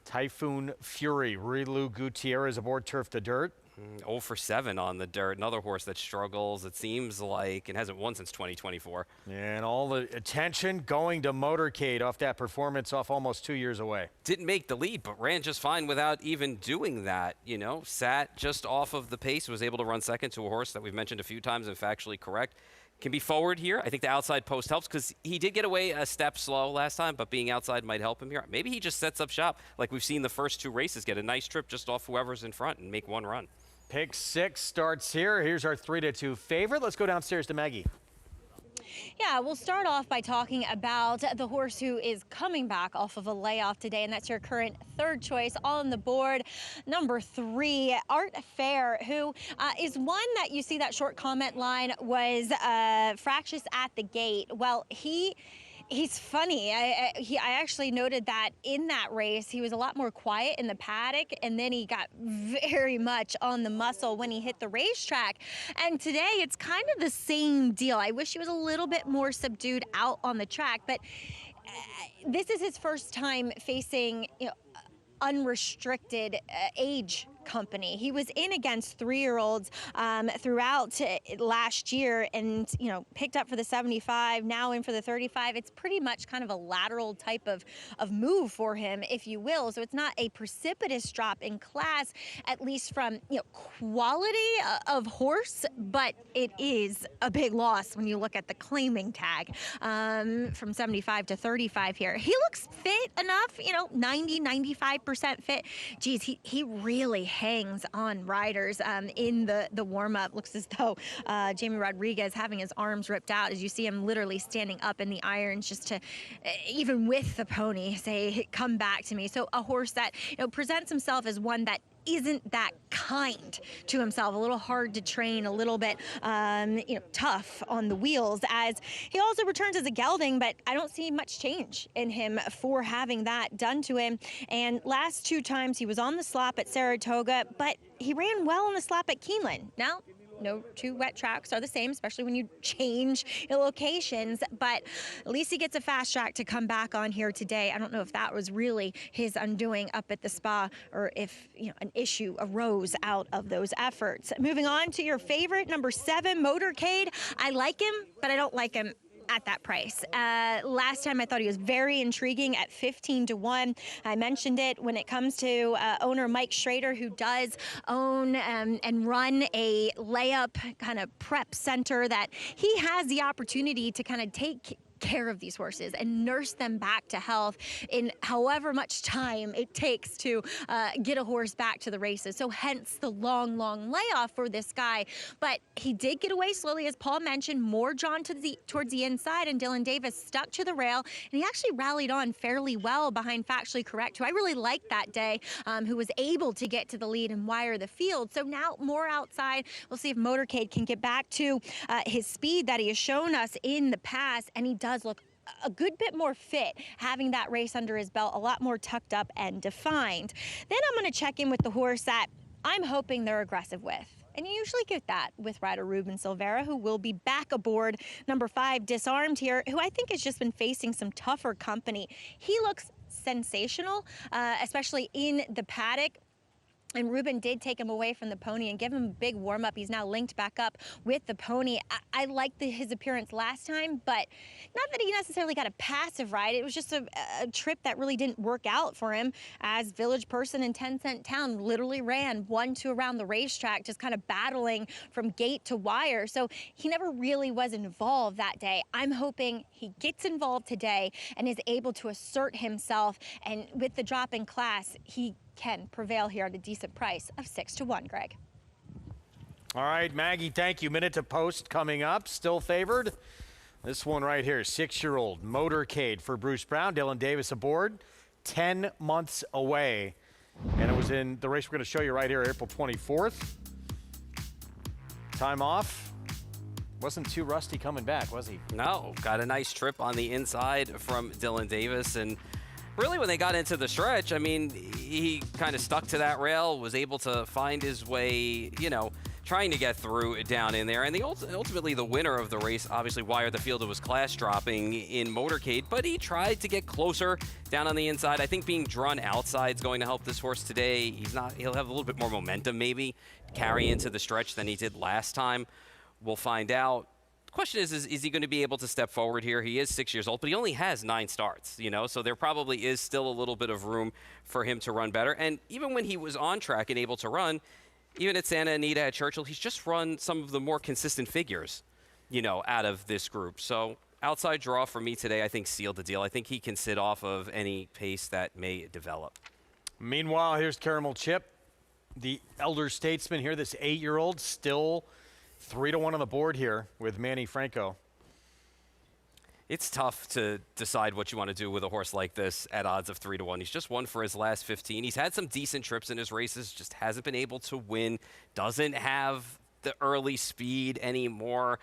Typhoon Fury, Rilu Gutierrez aboard Turf to Dirt. 0 for 7 on the dirt. Another horse that struggles, it seems like, and hasn't won since 2024. And all the attention going to Motorcade off that performance off almost 2 years away. Didn't make the lead, but ran just fine without even doing that. You know, sat just off of the pace, was able to run second to a horse that we've mentioned a few times and factually correct. Can be forward here. I think the outside post helps because he did get away a step slow last time, but being outside might help him here. Maybe he just sets up shop like we've seen the first 2 races, get a nice trip just off whoever's in front and make one run. Pick 6 starts here. Here's our 3-2 favorite. Let's go downstairs to Maggie. Yeah, we'll start off by talking about the horse who is coming back off of a layoff today, and that's your current third choice on the board, number 3, Art Fair, who is one that you see that short comment line was fractious at the gate. Well, he's funny. I actually noted that in that race, he was a lot more quiet in the paddock, and then he got very much on the muscle when he hit the racetrack. And today, it's kind of the same deal. I wish he was a little bit more subdued out on the track, but this is his first time facing, unrestricted age company. He was in against 3-year-olds throughout last year, and picked up for the 75, now in for the 35. It's pretty much kind of a lateral type of move for him, if you will. So it's not a precipitous drop in class, at least from quality of horse, but it is a big loss when you look at the claiming tag from 75 to 35 here. He looks fit enough, 90, 95% fit. Geez, he really hangs on riders in the warm-up. Looks as though Jamie Rodriguez having his arms ripped out as you see him literally standing up in the irons just to, even with the pony, say, come back to me. So a horse that presents himself as one that isn't that kind to himself, a little hard to train, a little bit tough on the wheels, as he also returns as a gelding, but I don't see much change in him for having that done to him. And last 2 times he was on the slop at Saratoga, but he ran well on the slop at Keeneland. Now, no 2 wet tracks are the same, especially when you change locations, but at least he gets a fast track to come back on here today. I don't know if that was really his undoing up at the spa, or if an issue arose out of those efforts. Moving on to your favorite, number 7, Motorcade. I like him, but I don't like him at that price. Last time I thought he was very intriguing at 15-1. I mentioned it when it comes to owner Mike Schrader, who does own and run a layup kind of prep center, that he has the opportunity to kind of take care of these horses and nurse them back to health in however much time it takes to get a horse back to the races. So hence the long layoff for this guy. But he did get away slowly, as Paul mentioned, more drawn to towards the inside, and Dylan Davis stuck to the rail, and he actually rallied on fairly well behind Factually Correct, who I really liked that day, who was able to get to the lead and wire the field. So now more outside. We'll see if Motorcade can get back to his speed that he has shown us in the past, and he does look a good bit more fit, having that race under his belt, a lot more tucked up and defined. Then I'm going to check in with the horse that I'm hoping they're aggressive with. And you usually get that with rider Ruben Silvera, who will be back aboard number 5, Disarmed here, who I think has just been facing some tougher company. He looks sensational, especially in the paddock. And Ruben did take him away from the pony and give him a big warm-up. He's now linked back up with the pony. I liked his appearance last time, but not that he necessarily got a passive ride. It was just a trip that really didn't work out for him, as Village Person and 10 Cent Town literally ran 1-2 around the racetrack, just kind of battling from gate to wire. So he never really was involved that day. I'm hoping he gets involved today and is able to assert himself. And with the drop in class, he can prevail here at a decent price of 6-1, Greg. All right, Maggie, thank you. Minute to post coming up. Still favored. This one right here, 6-year-old Motorcade for Bruce Brown. Dylan Davis aboard, 10 months away. And it was in the race we're going to show you right here, April 24th. Time off. Wasn't too rusty coming back, was he? No, got a nice trip on the inside from Dylan Davis. And really, when they got into the stretch, I mean, he kind of stuck to that rail, was able to find his way, trying to get through down in there. And ultimately, the winner of the race obviously wired the field. It was class dropping in Motorcade, but he tried to get closer down on the inside. I think being drawn outside is going to help this horse today. He'll have a little bit more momentum maybe carry into the stretch than he did last time. We'll find out. Question is he going to be able to step forward here? He is 6 years old, but he only has 9 starts, so there probably is still a little bit of room for him to run better. And even when he was on track and able to run, even at Santa Anita, at Churchill, he's just run some of the more consistent figures, out of this group. So outside draw for me today, I think sealed the deal. I think he can sit off of any pace that may develop. Meanwhile, here's Caramel Chip, the elder statesman here, this 8-year-old, still 3-1 on the board here with Manny Franco. It's tough to decide what you want to do with a horse like this at odds of 3-1. He's just won for his last 15. He's had some decent trips in his races, just hasn't been able to win, doesn't have the early speed anymore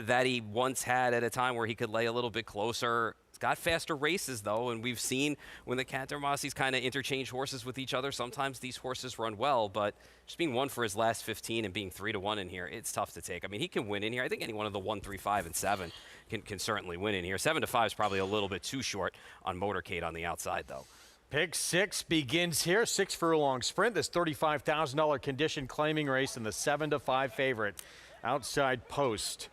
that he once had at a time where he could lay a little bit closer. He's got faster races, though, and we've seen when the Cantermossis kind of interchange horses with each other, sometimes these horses run well, but just being one for his last 15 and being 3-1 in here, it's tough to take. I mean, he can win in here. I think any one of the 1, 3, 5, and 7 can certainly win in here. 7-5 is probably a little bit too short on Motorcade on the outside, though. Pick 6 begins here. 6 furlong sprint. This $35,000 condition claiming race in the 7-5 favorite. Outside post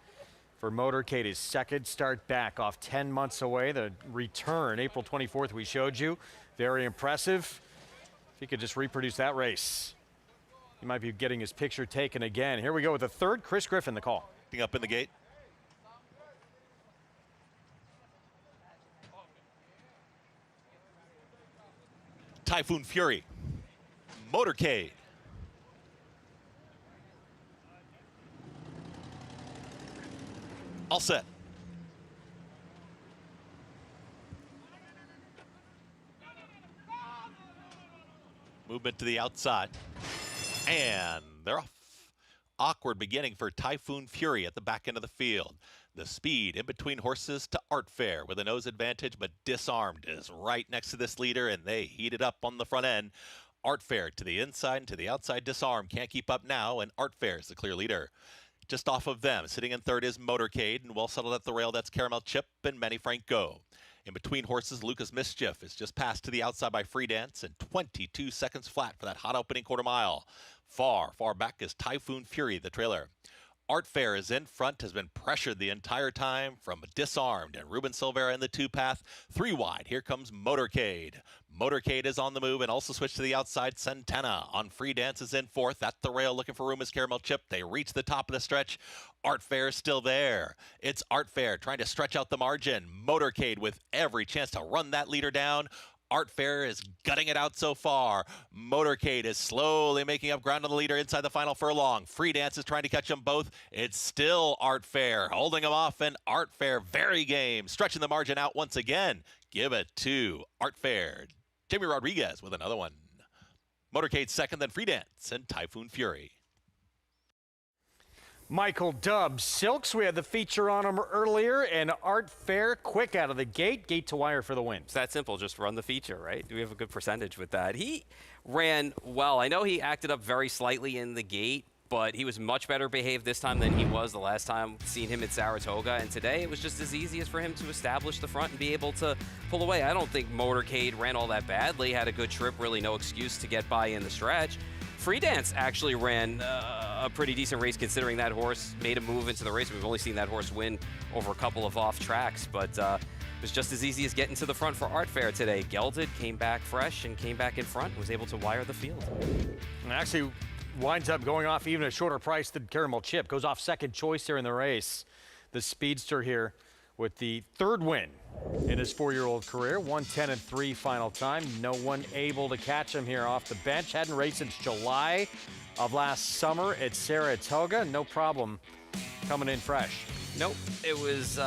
for Motorcade. His second start back off 10 months away. The return, April 24th, we showed you. Very impressive. If he could just reproduce that race, he might be getting his picture taken again. Here we go with the third. Chris Griffin, the call. Up in the gate. Typhoon Fury, Motorcade. All set. Movement to the outside. And they're off. Awkward beginning for Typhoon Fury at the back end of the field. The speed in between horses to Art Fair with a nose advantage, but Disarmed is right next to this leader, and they heat it up on the front end. Art Fair to the inside and to the outside. Disarmed can't keep up now, and Art Fair is the clear leader. Just off of them, sitting in third is Motorcade, and well settled at the rail, that's Caramel Chip and Manny Franco. In between horses, Lucas Mischief is just passed to the outside by Free Dance, and 22 seconds flat for that hot opening quarter mile. Far, far back is Typhoon Fury, the trailer. Art Fair is in front, has been pressured the entire time from Disarmed and Ruben Silvera in the 2-path. 3 wide, here comes Motorcade. Motorcade is on the move and also switched to the outside. Santana on Free Dance is in fourth. At the rail looking for room is Caramel Chip. They reach the top of the stretch. Art Fair is still there. It's Art Fair trying to stretch out the margin. Motorcade with every chance to run that leader down. Art Fair is gutting it out so far. Motorcade is slowly making up ground on the leader inside the final furlong. Free Dance is trying to catch them both. It's still Art Fair holding them off, and Art Fair very game, stretching the margin out once again. Give it to Art Fair. Jamie Rodriguez with another one. Motorcade second, then Free Dance and Typhoon Fury. Michael Dubb Silks, we had the feature on him earlier, and Art Fair quick out of the gate to wire for the win. It's that simple, just run the feature, right? We have a good percentage with that. He ran well. I know he acted up very slightly in the gate, but he was much better behaved this time than he was the last time seen him at Saratoga, and today it was just as easy as for him to establish the front and be able to pull away. I don't think Motorcade ran all that badly, had a good trip, really no excuse to get by in the stretch. Free Dance actually ran a pretty decent race considering that horse made a move into the race. We've only seen that horse win over a couple of off tracks, but it was just as easy as getting to the front for Art Fair today. Gelded came back fresh and came back in front and was able to wire the field. And actually winds up going off even a shorter price than Caramel Chip. Goes off second choice here in the race. The speedster here with the third win in his 4-year-old career. 1:10.3 final time. No one able to catch him here off the bench. Hadn't raced since July of last summer at Saratoga. No problem coming in fresh. Nope, it was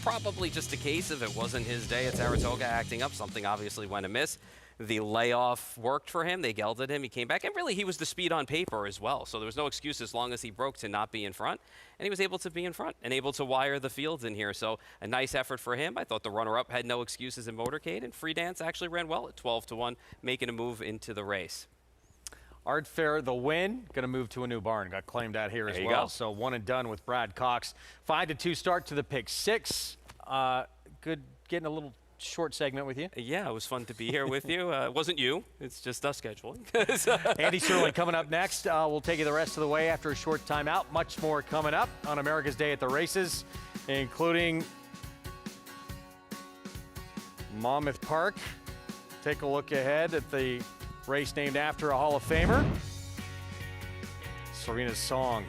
probably just a case of it wasn't his day at Saratoga acting up. Something obviously went amiss. The layoff worked for him. They gelded him. He came back. And really, he was the speed on paper as well. So there was no excuse as long as he broke to not be in front. And he was able to be in front and able to wire the fields in here. So a nice effort for him. I thought the runner-up had no excuses in Motorcade. And Free Dance actually ran well at 12-1, making a move into the race. Art Fair, the win, going to move to a new barn. Got claimed out here as well. Go. So one and done with Brad Cox. 5-2 start to the pick 6. Good getting a little short segment with you. Yeah, it was fun to be here with you. It wasn't you. It's just us scheduling. Andy Sterling coming up next. We'll take you the rest of the way after a short timeout. Much more coming up on America's Day at the Races, including Monmouth Park. Take a look ahead at the race named after a Hall of Famer. Serena's Song,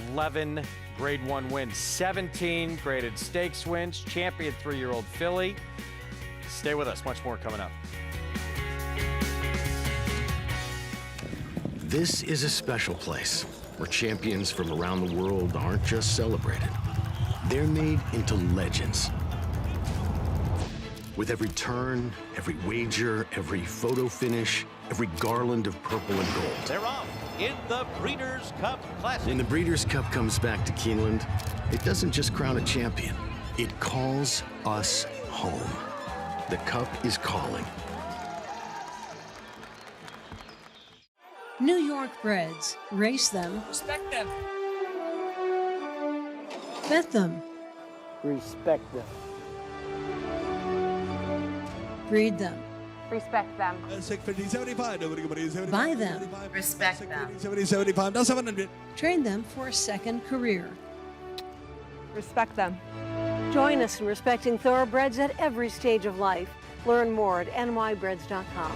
11 Grade 1 wins, 17 graded stakes wins, champion 3-year-old filly. Stay with us, much more coming up. This is a special place where champions from around the world aren't just celebrated. They're made into legends. With every turn, every wager, every photo finish, every garland of purple and gold. They're off in the Breeders' Cup Classic. When the Breeders' Cup comes back to Keeneland, it doesn't just crown a champion. It calls us home. The Cup is calling. New York breds. Race them. Respect them. Bet them. Respect them. Breed them. Respect them. Buy them. Respect them. Train them for a second career. Respect them. Join us in respecting thoroughbreds at every stage of life. Learn more at nybreds.com.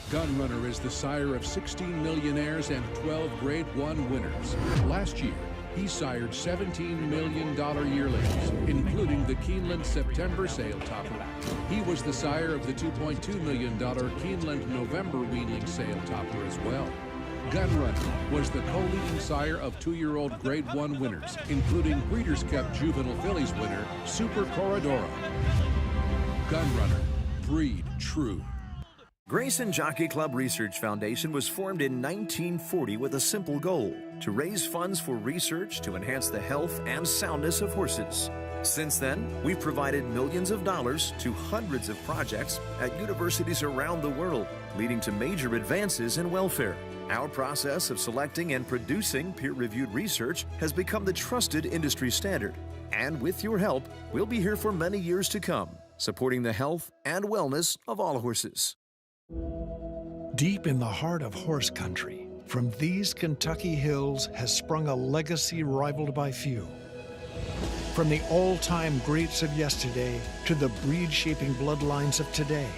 Gunrunner is the sire of 16 millionaires and 12 Grade 1 winners. Last year, he sired $17 million yearlings, including the Keeneland September sale topper. He was the sire of the $2.2 million Keeneland November weanling sale topper as well. Gunrunner was the co-leading sire of 2-year-old Grade 1 winners, including Breeders' Cup Juvenile Fillies winner, Super Corridora. Gunrunner, breed true. Grayson Jockey Club Research Foundation was formed in 1940 with a simple goal: to raise funds for research to enhance the health and soundness of horses. Since then, we've provided millions of dollars to hundreds of projects at universities around the world, leading to major advances in welfare. Our process of selecting and producing peer-reviewed research has become the trusted industry standard. And with your help, we'll be here for many years to come, supporting the health and wellness of all horses. Deep in the heart of horse country, from these Kentucky hills has sprung a legacy rivaled by few. From the all-time greats of yesterday to the breed-shaping bloodlines of today,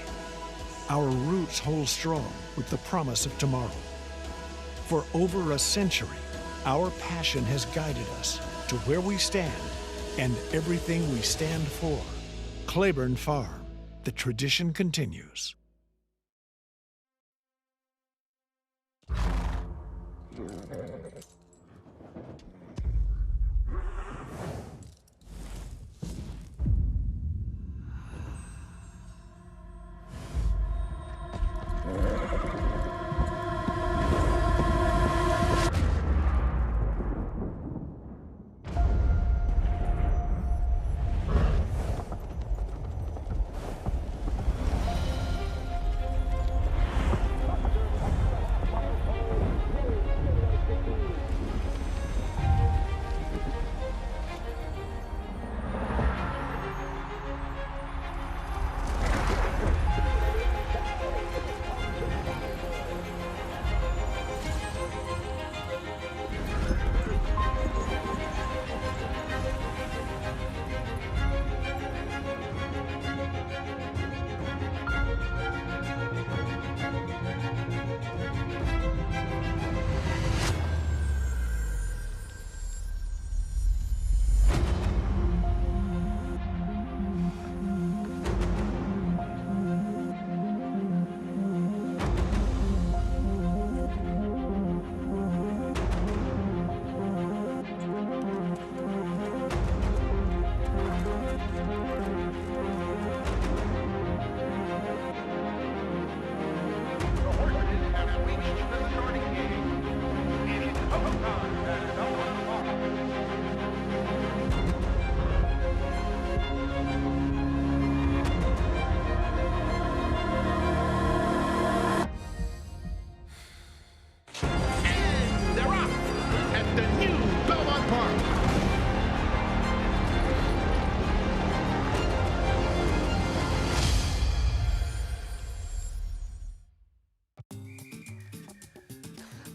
our roots hold strong with the promise of tomorrow. For over a century, our passion has guided us to where we stand and everything we stand for. Claiborne Farm, the tradition continues.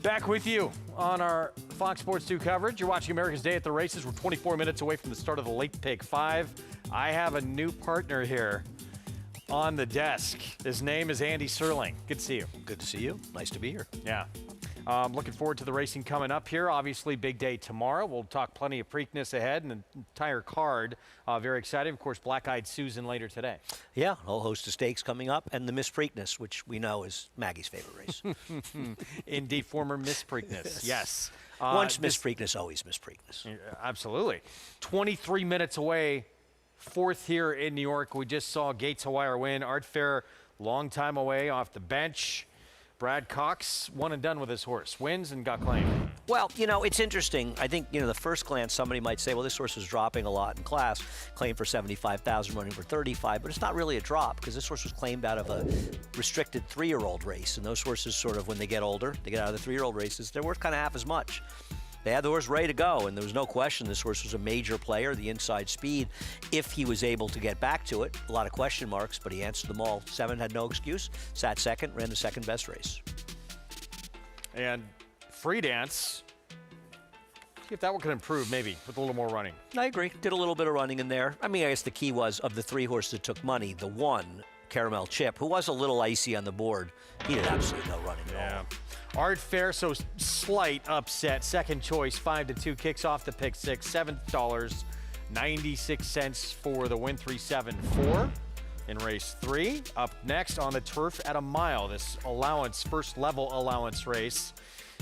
Back with you on our Fox Sports 2 coverage. You're watching America's Day at the Races. We're 24 minutes away from the start of the Late Pick 5. I have a new partner here on the desk. His name is Andy Serling. Good to see you. Good to see you. Nice to be here. Yeah. Looking forward to the racing coming up here. Obviously, big day tomorrow. We'll talk plenty of Preakness ahead and an entire card. Very excited. Of course, Black-Eyed Susan later today. Yeah, a whole host of stakes coming up, and the Miss Preakness, which we know is Maggie's favorite race. Indeed, former Miss Preakness. Yes. Once Miss Preakness, always Miss Preakness. Absolutely. 23 minutes away 4th here in New York. We just saw Gates Hawire win. Art Fair, long time away off the bench. Brad Cox, one and done with his horse. Wins and got claimed. Well, you know, it's interesting. I think, you know, the first glance, somebody might say, well, this horse was dropping a lot in class, claimed for 75,000, running for 35, but it's not really a drop because this horse was claimed out of a restricted 3-year-old race. And those horses sort of, when they get older, they get out of the 3-year-old races, they're worth kind of half as much. They had the horse ready to go, and there was no question this horse was a major player, the inside speed, if he was able to get back to it. A lot of question marks, but he answered them all. 7 had no excuse, sat second, ran the second best race. And Free Dance, see if that one could improve maybe with a little more running. I agree, did a little bit of running in there. I mean, I guess the key was, of the 3 horses that took money, the one, Caramel Chip, who was a little icy on the board, he did absolutely no running at all. Art Fair, so slight upset. Second choice, 5-2, kicks off the pick 6, $7.96 for the win, 3-7-4 in race 3. Up next on the turf at a mile, this allowance, first level allowance race.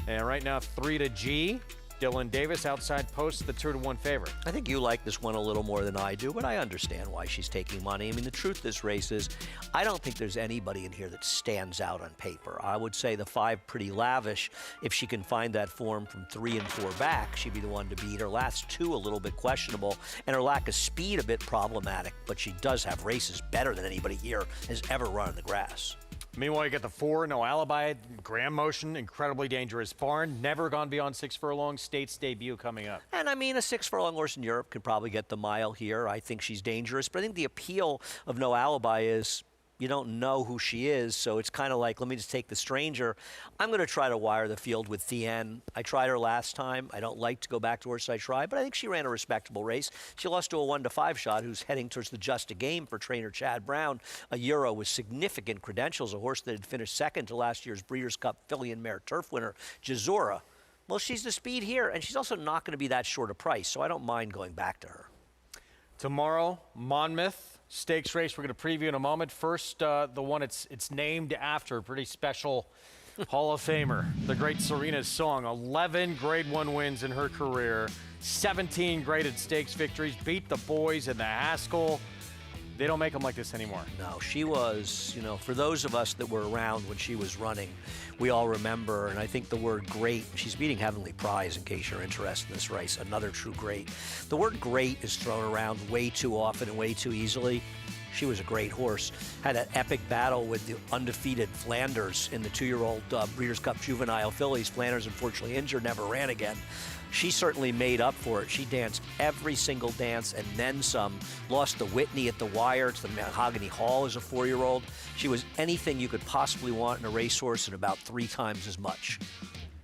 And right now, 3-G. Dylan Davis, outside post, the 2-1 favorite. I think you like this one a little more than I do, but I understand why she's taking money. I mean, the truth of this race is, I don't think there's anybody in here that stands out on paper. I would say the 5 Pretty Lavish. If she can find that form from 3 and 4 back, she'd be the one to beat. Her last 2 a little bit questionable, and her lack of speed a bit problematic, but she does have races better than anybody here has ever run in the grass. Meanwhile, you get the 4, No Alibi, Graham Motion, incredibly dangerous barn, never gone beyond 6 furlongs, State's debut coming up. And I mean, a 6 furlong horse in Europe could probably get the mile here. I think she's dangerous, but I think the appeal of No Alibi is you don't know who she is, so it's kind of like, let me just take the stranger. I'm going to try to wire the field with Thien. I tried her last time. I don't like to go back to horses I tried, but I think she ran a respectable race. She lost to a 1-5 shot who's heading towards the Just a Game for trainer Chad Brown, a Euro with significant credentials, a horse that had finished second to last year's Breeders' Cup filly and mare turf winner, Jazora. Well, she's the speed here, and she's also not going to be that short a price, so I don't mind going back to her. Tomorrow, Monmouth Stakes race we're going to preview in a moment. First, the one it's named after, pretty special Hall of Famer, the great Serena's Song. 11 Grade 1 wins in her career, 17 graded stakes victories, beat the boys in the Haskell. They don't make them like this anymore. No, she was, you know, for those of us that were around when she was running, we all remember, and I think the word great, she's beating Heavenly Prize in case you're interested in this race, another true great. The word great is thrown around way too often and way too easily. She was a great horse. Had an epic battle with the undefeated Flanders in the 2-year-old Breeders' Cup Juvenile fillies. Flanders, unfortunately injured, never ran again. She certainly made up for it. She danced every single dance and then some. Lost to Whitney at the wire, to the Mahogany Hall as a 4-year-old. She was anything you could possibly want in a racehorse and about 3 times as much.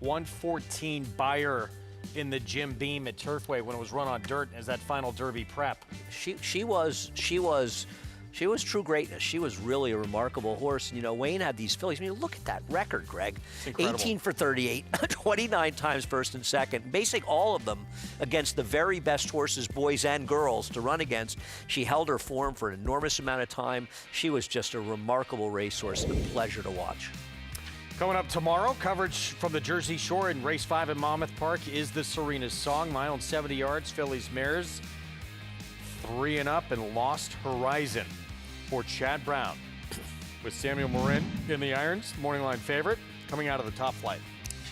114 Beyer in the Jim Beam at Turfway when it was run on dirt as that final Derby prep. She was true greatness. She was really a remarkable horse. And, you know, Wayne had these fillies. I mean, look at that record, Greg. 18 for 38, 29 times first and second. Basically all of them against the very best horses, boys and girls, to run against. She held her form for an enormous amount of time. She was just a remarkable racehorse and a pleasure to watch. Coming up tomorrow, coverage from the Jersey Shore in Race 5 at Monmouth Park is the Serena's Song. Mile and 70 yards, fillies, mares. 3 and up and Lost Horizon for Chad Brown with Samuel Marin in the irons, morning line favorite, coming out of the top flight.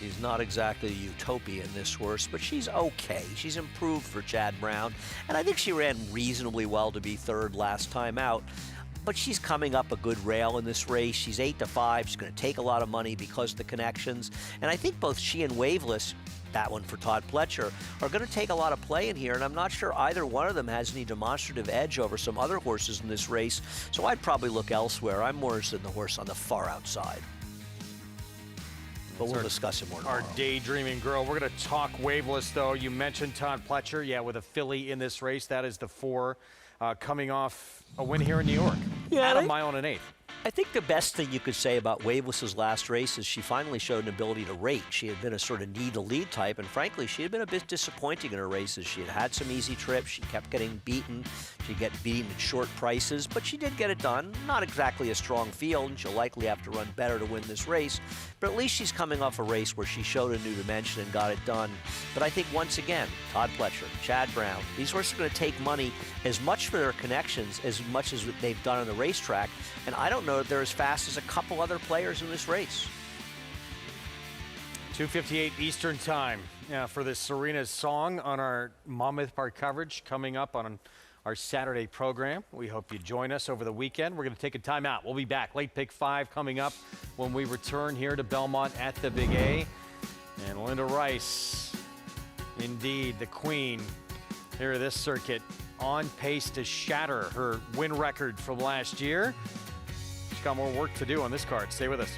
She's not exactly a utopia in this horse, but she's okay. She's improved for Chad Brown, and I think she ran reasonably well to be 3rd last time out. But she's coming up a good rail in this race. She's 8-5. She's going to take a lot of money because of the connections. And I think both she and Waveless, that one for Todd Pletcher, are going to take a lot of play in here, and I'm not sure either one of them has any demonstrative edge over some other horses in this race, so I'd probably look elsewhere. I'm more interested in the horse on the far outside. But we'll discuss it more tomorrow. Our daydreaming girl. We're going to talk Waveless, though. You mentioned Todd Pletcher, yeah, with a filly in this race. That is the 4 coming off a win here in New York. Yeah, at a mile and an 1/8. I think the best thing you could say about Waveless's last race is she finally showed an ability to rate. She had been a sort of need-to-lead type, and frankly, she had been a bit disappointing in her races. She had had some easy trips. She kept getting beaten. She'd get beaten at short prices, but she did get it done. Not exactly a strong field, and she'll likely have to run better to win this race, but at least she's coming off a race where she showed a new dimension and got it done. But I think, once again, Todd Pletcher, Chad Brown, these horses are going to take money as much for their connections as much as they've done on the racetrack, and I don't know that they're as fast as a couple other players in this race. 2:58 Eastern Time for this Serena's song on our Monmouth Park coverage coming up on our Saturday program. We hope you join us over the weekend. We're going to take a time out. We'll be back. Late Pick 5 coming up when we return here to Belmont at the Big A. And Linda Rice, indeed the queen here at this circuit, on pace to shatter her win record from last year. She's got more work to do on this card. Stay with us.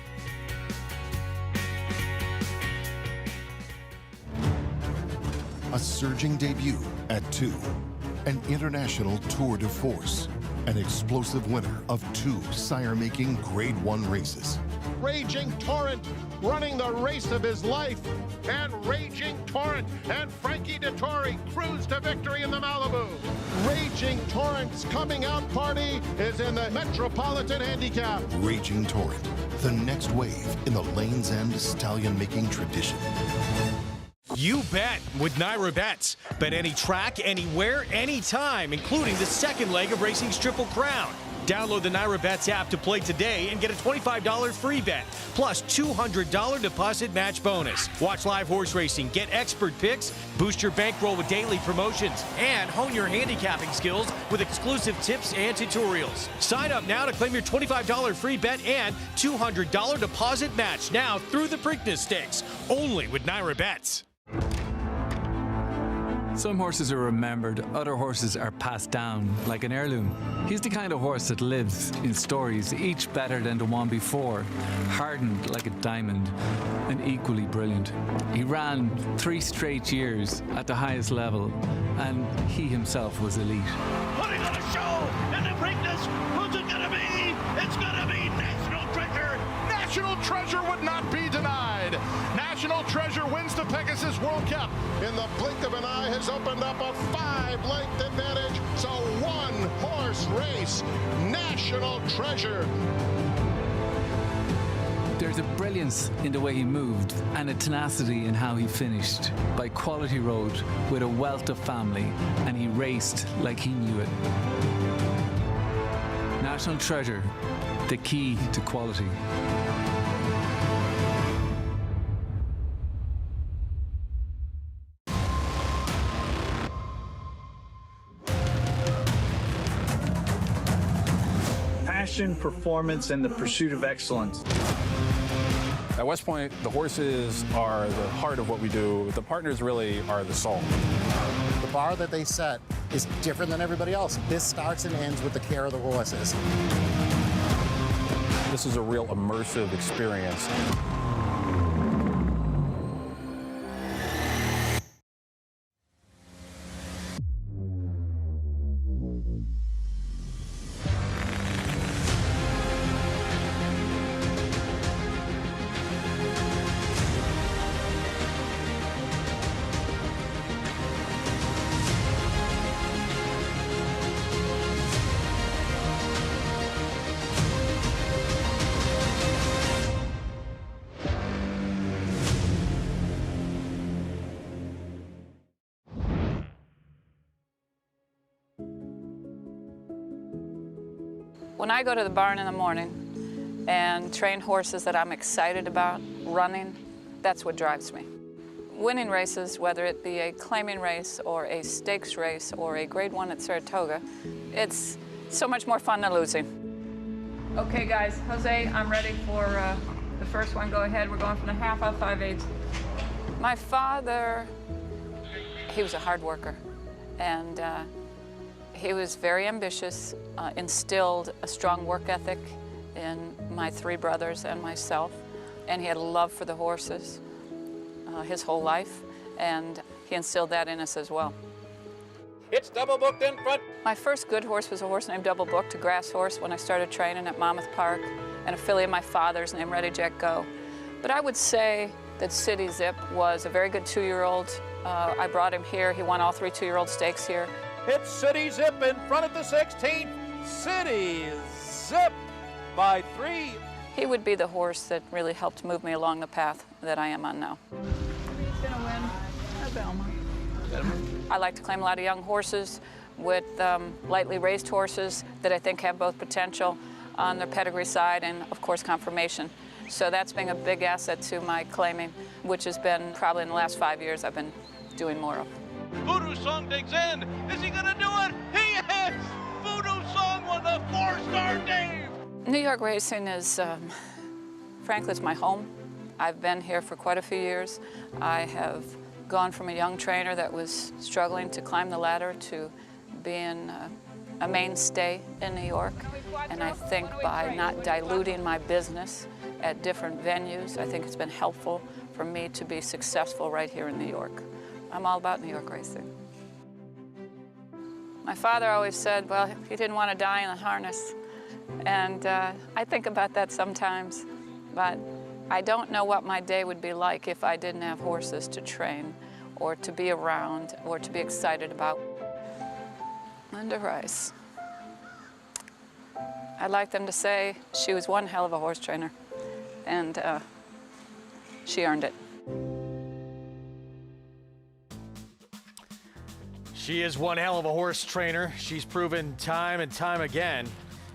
A surging debut at 2. An international tour de force. An explosive winner of 2 sire-making Grade 1 races. Raging Torrent running the race of his life. And Raging Torrent and Frankie Dettori cruise to victory in the Malibu. Raging Torrent's coming out party is in the Metropolitan Handicap. Raging Torrent, the next wave in the Lane's End stallion-making tradition. You bet with Naira Bets. Bet any track, anywhere, anytime, including the second leg of racing's Triple Crown. Download the Naira Bets app to play today and get a $25 free bet, plus $200 deposit match bonus. Watch live horse racing, get expert picks, boost your bankroll with daily promotions, and hone your handicapping skills with exclusive tips and tutorials. Sign up now to claim your $25 free bet and $200 deposit match now through the Preakness Stakes, only with Naira Bets. Some horses are remembered, other horses are passed down like an heirloom. He's the kind of horse that lives in stories, each better than the one before, hardened like a diamond and equally brilliant. He ran 3 straight years at the highest level, and he himself was elite. Putting on a show in the Preakness. Who's it gonna be? It's gonna be National Treasure. National Treasure would not be denied. National Treasure wins the Pegasus World Cup. In the blink of an eye has opened up a 5-length advantage. So 1-horse race. National Treasure. There's a brilliance in the way he moved and a tenacity in how he finished. By quality road with a wealth of family, and he raced like he knew it. National Treasure, the key to quality. Passion, performance, and the pursuit of excellence. At West Point, the horses are the heart of what we do. The partners really are the soul. The bar that they set is different than everybody else. This starts and ends with the care of the horses. This is a real immersive experience. When I go to the barn in the morning and train horses that I'm excited about running, that's what drives me. Winning races, whether it be a claiming race or a stakes race or a Grade 1 at Saratoga, it's so much more fun than losing. Okay guys, Jose, I'm ready for the first one. Go ahead, we're going from the half out 5/8. My father, he was a hard worker, and he was very ambitious, instilled a strong work ethic in my 3 brothers and myself, and he had a love for the horses his whole life, and he instilled that in us as well. It's double booked in front. My first good horse was a horse named Double Booked, a grass horse, when I started training at Monmouth Park, and a filly of my father's named Ready Jack Go. But I would say that City Zip was a very good 2-year-old. I brought him here. He won all 3 2-year-old stakes here. It's City Zip in front at the 16th. City Zip by 3. He would be the horse that really helped move me along the path that I am on now. He's going to win at Belmont. I like to claim a lot of young horses with lightly raised horses that I think have both potential on their pedigree side and, of course, conformation. So that's been a big asset to my claiming, which has been probably in the last 5 years I've been doing more of. Voodoo Song digs in. Is he going to do it? He is! Voodoo Song with a 4-star Dave! New York racing is, frankly, it's my home. I've been here for quite a few years. I have gone from a young trainer that was struggling to climb the ladder to being a mainstay in New York. And I think by not diluting my business at different venues, I think it's been helpful for me to be successful right here in New York. I'm all about New York racing. My father always said, well, he didn't want to die in the harness. And I think about that sometimes, but I don't know what my day would be like if I didn't have horses to train or to be around or to be excited about. Linda Rice. I'd like them to say she was one hell of a horse trainer, and she earned it. She is one hell of a horse trainer. She's proven time and time again.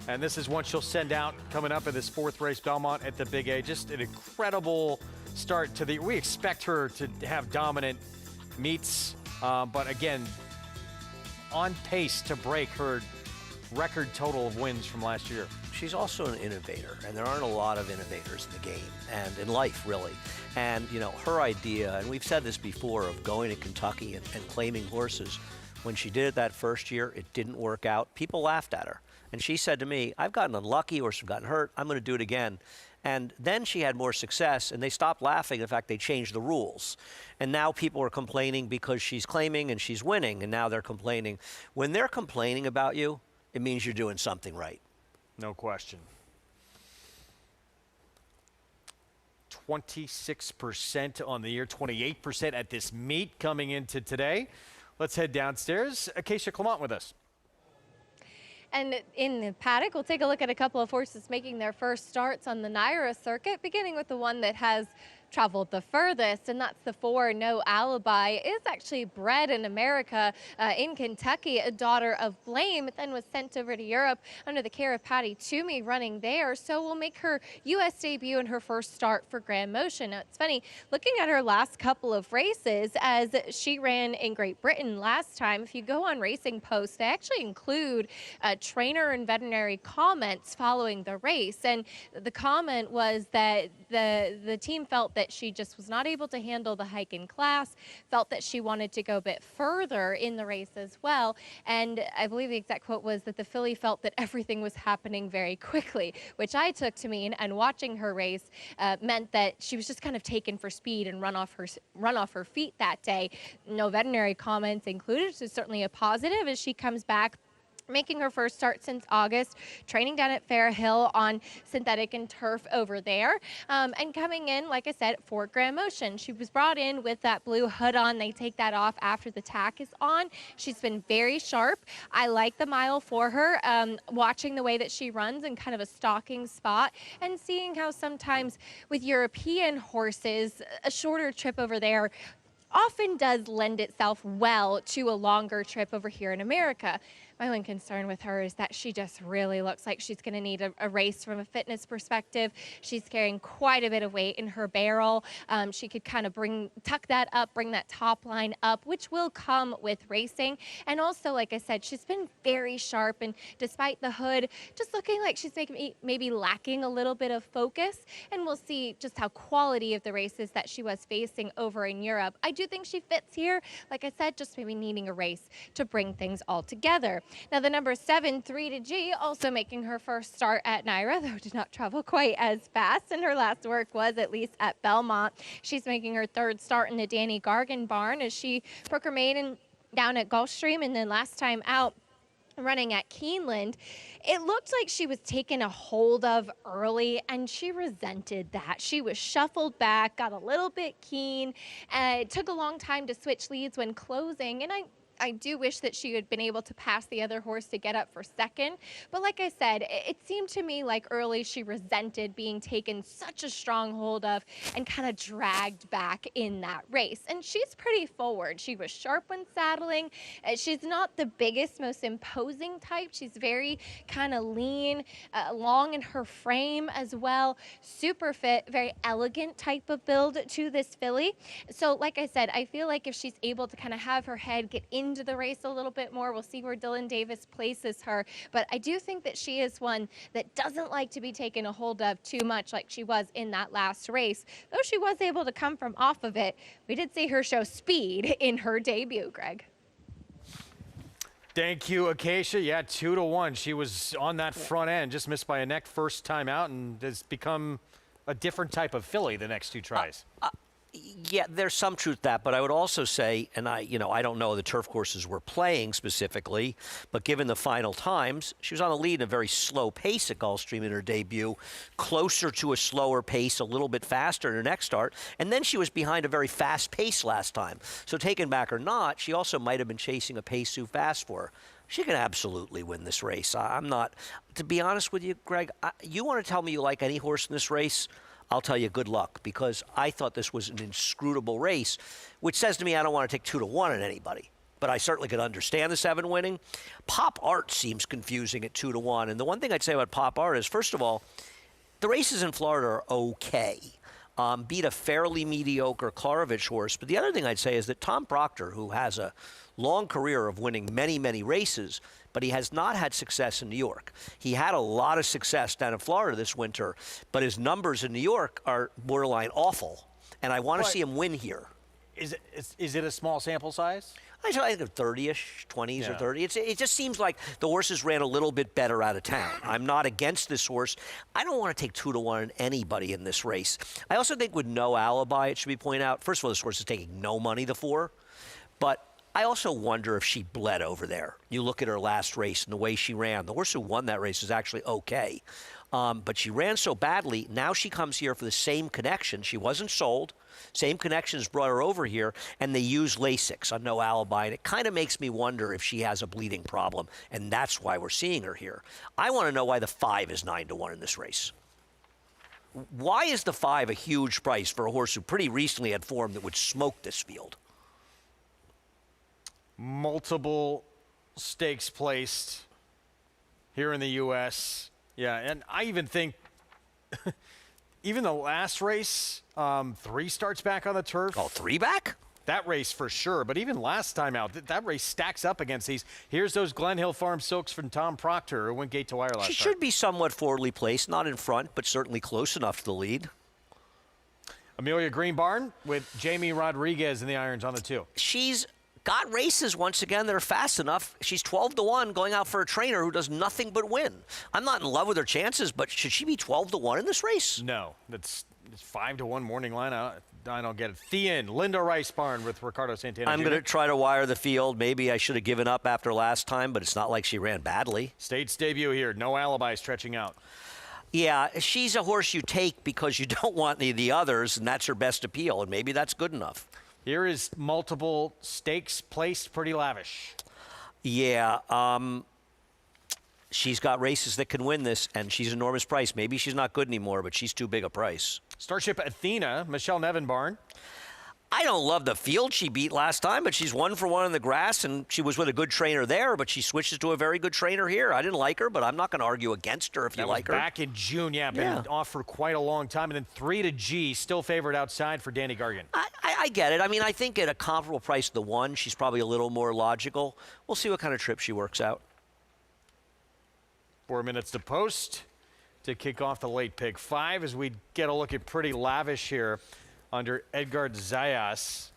And this is one she'll send out coming up in this 4th race, Belmont at the Big A. Just an incredible start to the, we expect her to have dominant meets, but again, on pace to break her record total of wins from last year. She's also an innovator, and there aren't a lot of innovators in the game and in life, really. And, you know, her idea, and we've said this before, of going to Kentucky and claiming horses, when she did it that first year, it didn't work out. People laughed at her. And she said to me, I've gotten unlucky, horses have gotten hurt, I'm going to do it again. And then she had more success, and they stopped laughing. In fact, they changed the rules. And now people are complaining because she's claiming and she's winning, and now they're complaining. When they're complaining about you, it means you're doing something right. No question. 26% on the year, 28% at this meet coming into today. Let's head downstairs. Acacia Clement with us. And in the paddock, we'll take a look at a couple of horses making their first starts on the NYRA circuit, beginning with the one that has traveled the furthest, and that's the 4 No Alibi. Is actually bred in America in Kentucky, a daughter of Blame, then was sent over to Europe under the care of Patty Toomey running there. So will make her U.S. debut in her first start for Grand Motion. Now, it's funny, looking at her last couple of races, as she ran in Great Britain last time, if you go on Racing Post, they actually include trainer and veterinary comments following the race. And the comment was that the team felt that she just was not able to handle the hike in class, felt that she wanted to go a bit further in the race as well. And I believe the exact quote was that the filly felt that everything was happening very quickly, which I took to mean, and watching her race meant that she was just kind of taken for speed and run off her feet that day. No veterinary comments included, so certainly a positive as she comes back, making her first start since August, training down at Fair Hill on synthetic and turf over there, and coming in, like I said, for Grand Motion. She was brought in with that blue hood on. They take that off after the tack is on. She's been very sharp. I like the mile for her, watching the way that she runs in kind of a stalking spot and seeing how sometimes with European horses, a shorter trip over there often does lend itself well to a longer trip over here in America. My one concern with her is that she just really looks like she's going to need a race from a fitness perspective. She's carrying quite a bit of weight in her barrel. She could kind of tuck that up, bring that top line up, which will come with racing. And also, like I said, she's been very sharp, and despite the hood, just looking like she's maybe lacking a little bit of focus. And we'll see just how quality of the races that she was facing over in Europe. I do think she fits here. Like I said, just maybe needing a race to bring things all together. Now, the number 7, 3-G, also making her first start at NYRA, though did not travel quite as fast, and her last work was at least at Belmont. She's making her third start in the Danny Gargan barn as she broke her maiden down at Gulfstream, and then last time out running at Keeneland, it looked like she was taken a hold of early, and she resented that. She was shuffled back, got a little bit keen, and it took a long time to switch leads when closing, and I do wish that she had been able to pass the other horse to get up for second. But like I said, it seemed to me like early she resented being taken such a strong hold of and kind of dragged back in that race. And she's pretty forward. She was sharp when saddling. She's not the biggest, most imposing type. She's very kind of lean, long in her frame as well. Super fit, very elegant type of build to this filly. So like I said, I feel like if she's able to kind of have her head get into the race a little bit more, we'll see where Dylan Davis places her. But I do think that she is one that doesn't like to be taken a hold of too much like she was in that last race. Though she was able to come from off of it, we did see her show speed in her debut, Greg. Thank you, Acacia. Yeah, 2-1. She was on that front end, just missed by a neck first time out, and has become a different type of filly the next two tries. Yeah, there's some truth to that, but I would also say, and I don't know the turf courses we're playing specifically, but given the final times, she was on the lead in a very slow pace at Gulfstream in her debut, closer to a slower pace, a little bit faster in her next start, and then she was behind a very fast pace last time. So taken back or not, she also might have been chasing a pace too fast for her. She can absolutely win this race. I'm not, to be honest with you, Greg, you want to tell me you like any horse in this race? I'll tell you good luck, because I thought this was an inscrutable race, which says to me I don't want to take 2-1 on anybody. But I certainly could understand the 7 winning. Pop Art seems confusing at 2-1. And the one thing I'd say about Pop Art is, first of all, the races in Florida are okay. Beat a fairly mediocre Klarovich horse. But the other thing I'd say is that Tom Proctor, who has a long career of winning many, many races, but he has not had success in New York. He had a lot of success down in Florida this winter, but his numbers in New York are borderline awful, and I want to see him win here. Is it a small sample size? I think of 30-ish, 20s or 30. It just seems like the horses ran a little bit better out of town. I'm not against this horse. I don't want to take 2-1 on anybody in this race. I also think with no alibi, it should be pointed out, first of all, this horse is taking no money, the 4, but I also wonder if she bled over there. You look at her last race and the way she ran. The horse who won that race is actually okay. But she ran so badly, now she comes here for the same connection. She wasn't sold. Same connections brought her over here, and they use Lasix on no alibi. And it kind of makes me wonder if she has a bleeding problem, and that's why we're seeing her here. I want to know why the 5 is 9-1 in this race. Why is the 5 a huge price for a horse who pretty recently had form that would smoke this field? Multiple stakes placed here in the U.S. Yeah, and I even think even the last race, 3 starts back on the turf. Oh, 3 back? That race for sure, but even last time out, that race stacks up against these. Here's those Glen Hill Farm Silks from Tom Proctor, who went gate to wire last time. She should be somewhat forwardly placed, not in front, but certainly close enough to the lead. Amelia Greenbarn with Jamie Rodriguez in the irons on the 2. She's got races once again that are fast enough. She's 12-1 going out for a trainer who does nothing but win. I'm not in love with her chances, but should she be 12-1 in this race? No, it's 5-1 morning line. I don't get it. Thean, Linda Rice Barn with Ricardo Santana. I'm going to try to wire the field. Maybe I should have given up after last time, but it's not like she ran badly. State's debut here. No alibi stretching out. Yeah, she's a horse you take because you don't want any of the others, and that's her best appeal, and maybe that's good enough. Here is multiple stakes placed, pretty lavish. Yeah, she's got races that can win this, and she's an enormous price. Maybe she's not good anymore, but she's too big a price. Starship Athena, Michelle Nevenbarn. I don't love the field she beat last time, but she's 1-for-1 in the grass, and she was with a good trainer there, but she switches to a very good trainer here. I didn't like her, but I'm not going to argue against her if you like her. Back in June, been off for quite a long time, and then 3-G, still favored outside for Danny Gargan. I get it. I mean, I think at a comparable price to the 1, she's probably a little more logical. We'll see what kind of trip she works out. 4 minutes to post to kick off the late pick 5 as we get a look at pretty lavish here under Edgard Zayas.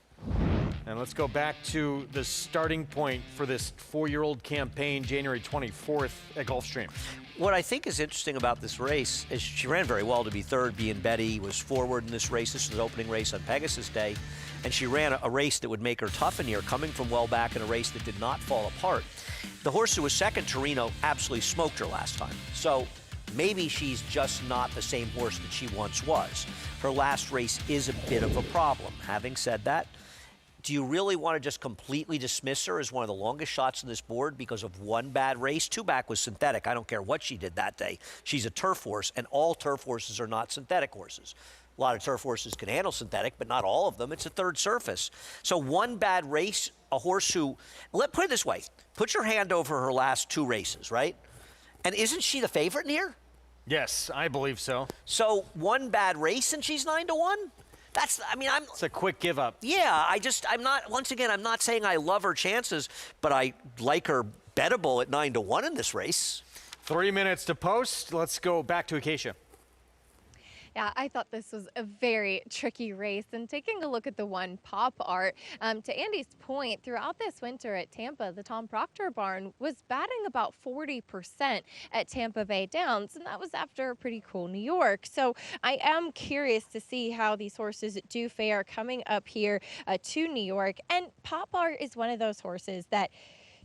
And let's go back to the starting point for this 4-year-old campaign, January 24th at Gulfstream. What I think is interesting about this race is she ran very well to be third. Being Betty was forward in this race. This was the opening race on Pegasus Day. And she ran a race that would make her tough in here, coming from well back in a race that did not fall apart. The horse who was second, Torino, absolutely smoked her last time. So maybe she's just not the same horse that she once was. Her last race is a bit of a problem. Having said that, do you really want to just completely dismiss her as one of the longest shots on this board because of one bad race? Two back was synthetic. I don't care what she did that day. She's a turf horse, and all turf horses are not synthetic horses. A lot of turf horses can handle synthetic, but not all of them. It's a third surface. So one bad race, a horse who, put it this way, put your hand over her last two races, right? And isn't she the favorite in here? Yes, I believe so. So one bad race and she's 9-1? It's a quick give up. Yeah, I'm not saying I love her chances, but I like her bettable at 9-1 in this race. 3 minutes to post. Let's go back to Acacia. Yeah, I thought this was a very tricky race. And taking a look at the one pop art, to Andy's point, throughout this winter at Tampa, the Tom Proctor barn was batting about 40% at Tampa Bay Downs, and that was after a pretty cool New York. So I am curious to see how these horses do fare coming up here to New York. And pop art is one of those horses that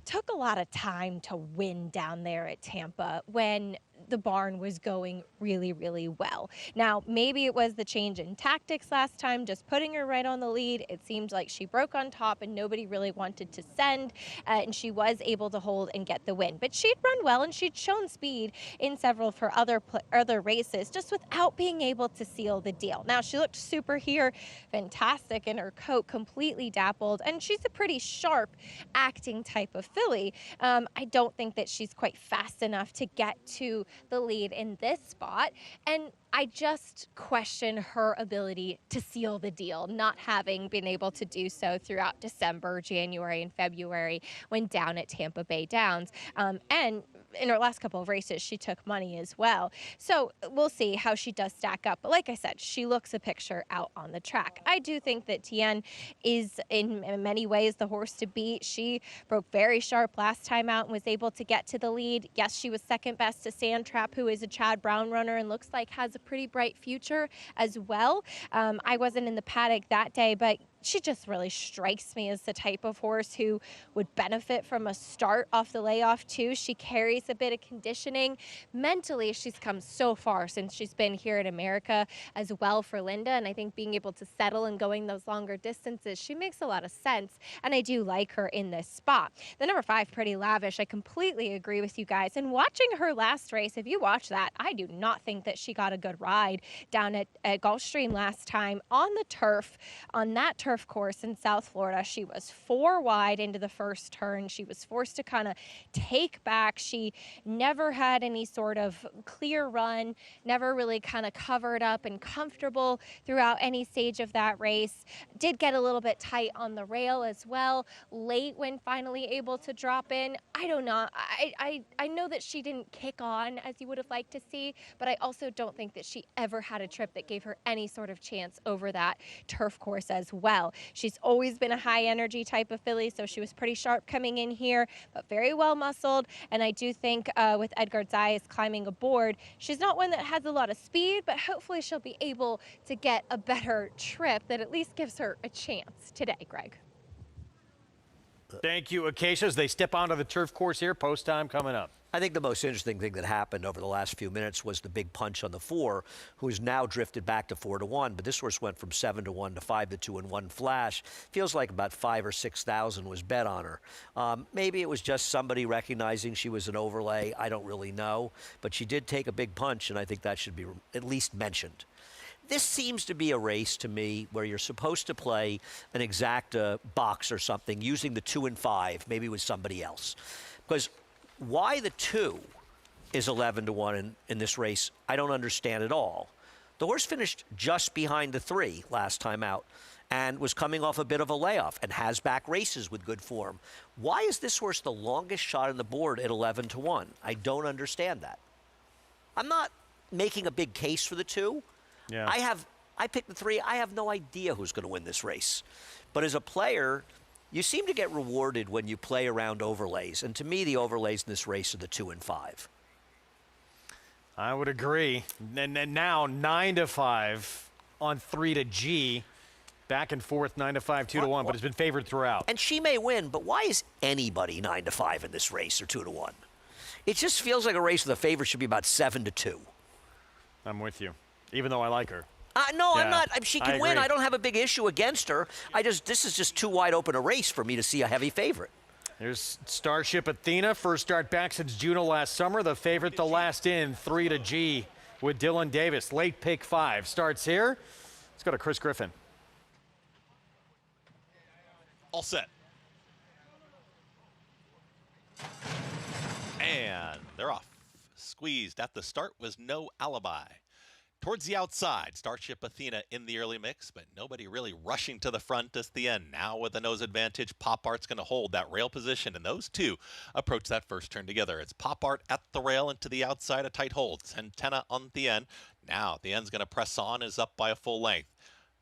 took a lot of time to win down there at Tampa when the barn was going really, really well. Now, maybe it was the change in tactics last time, just putting her right on the lead. It seemed like she broke on top and nobody really wanted to send, and she was able to hold and get the win. But she'd run well and she'd shown speed in several of her other races, just without being able to seal the deal. Now, she looked super here, fantastic in her coat, completely dappled, and she's a pretty sharp acting type of filly. I don't think that she's quite fast enough to get to the lead in this spot, and I just question her ability to seal the deal, not having been able to do so throughout December, January, and February when down at Tampa Bay Downs. And in her last couple of races, she took money as well. So we'll see how she does stack up. But like I said, she looks a picture out on the track. I do think that Tien is in many ways the horse to beat. She broke very sharp last time out and was able to get to the lead. Yes, she was second best to Sandtrap, who is a Chad Brown runner and looks like has a pretty bright future as well. I wasn't in the paddock that day, but she just really strikes me as the type of horse who would benefit from a start off the layoff too. She carries a bit of conditioning. Mentally, she's come so far since she's been here in America as well for Linda, and I think being able to settle and going those longer distances, she makes a lot of sense, and I do like her in this spot. The number 5, Pretty Lavish, I completely agree with you guys, and watching her last race, if you watch that, I do not think that she got a good ride down at Gulfstream last time on the turf, on that turf course in South Florida. She was 4 wide into the first turn. She was forced to kind of take back. She never had any sort of clear run, never really kind of covered up and comfortable throughout any stage of that race. Did get a little bit tight on the rail as well, late when finally able to drop in. I don't know. I know that she didn't kick on as you would have liked to see, but I also don't think that she ever had a trip that gave her any sort of chance over that turf course as well. She's always been a high energy type of filly, so she was pretty sharp coming in here, but very well muscled. And I do think with Edgar Zayas climbing aboard, she's not one that has a lot of speed, but hopefully she'll be able to get a better trip that at least gives her a chance today, Greg. Thank you, Acacia. As they step onto the turf course here, post time coming up. I think the most interesting thing that happened over the last few minutes was the big punch on the 4, who has now drifted back to 4-1. But this horse went from 7-1 to 5-2 in one flash. Feels like about 5,000 or 6,000 was bet on her. Maybe it was just somebody recognizing she was an overlay. I don't really know. But she did take a big punch, and I think that should be at least mentioned. This seems to be a race to me where you're supposed to play an exacta box or something using the 2 and 5, maybe with somebody else. Because why the 2 is 11-1 in this race, I don't understand at all. The horse finished just behind the 3 last time out and was coming off a bit of a layoff and has back races with good form. Why is this horse the longest shot on the board at 11-1? I don't understand that. I'm not making a big case for the 2. Yeah. I picked the 3. I have no idea who's going to win this race. But as a player, you seem to get rewarded when you play around overlays. And to me, the overlays in this race are the 2 and 5. I would agree. And now 9-5 on 3 to G. Back and forth, 9-5, 2-1, but has been favored throughout. And she may win, but why is anybody 9-5 in this race or 2-1? It just feels like a race where the favorite should be about 7-2. I'm with you, even though I like her. No, Yeah, I'm not. She can win. agree. I don't have a big issue against her. This is just too wide open a race for me to see a heavy favorite. Here's Starship Athena, first start back since Juneau last summer. The favorite, the last in, 3-G with Dylan Davis. Late pick 5 starts here. Let's go to Chris Griffin. All set. And they're off. Squeezed at the start was No Alibi. Towards the outside, Starship Athena in the early mix, but nobody really rushing to the front at the end. Now with the nose advantage, Pop Art's going to hold that rail position, and those two approach that first turn together. It's Pop Art at the rail and to the outside, a tight hold. Centena on the end. Now the end's going to press on, is up by a full length.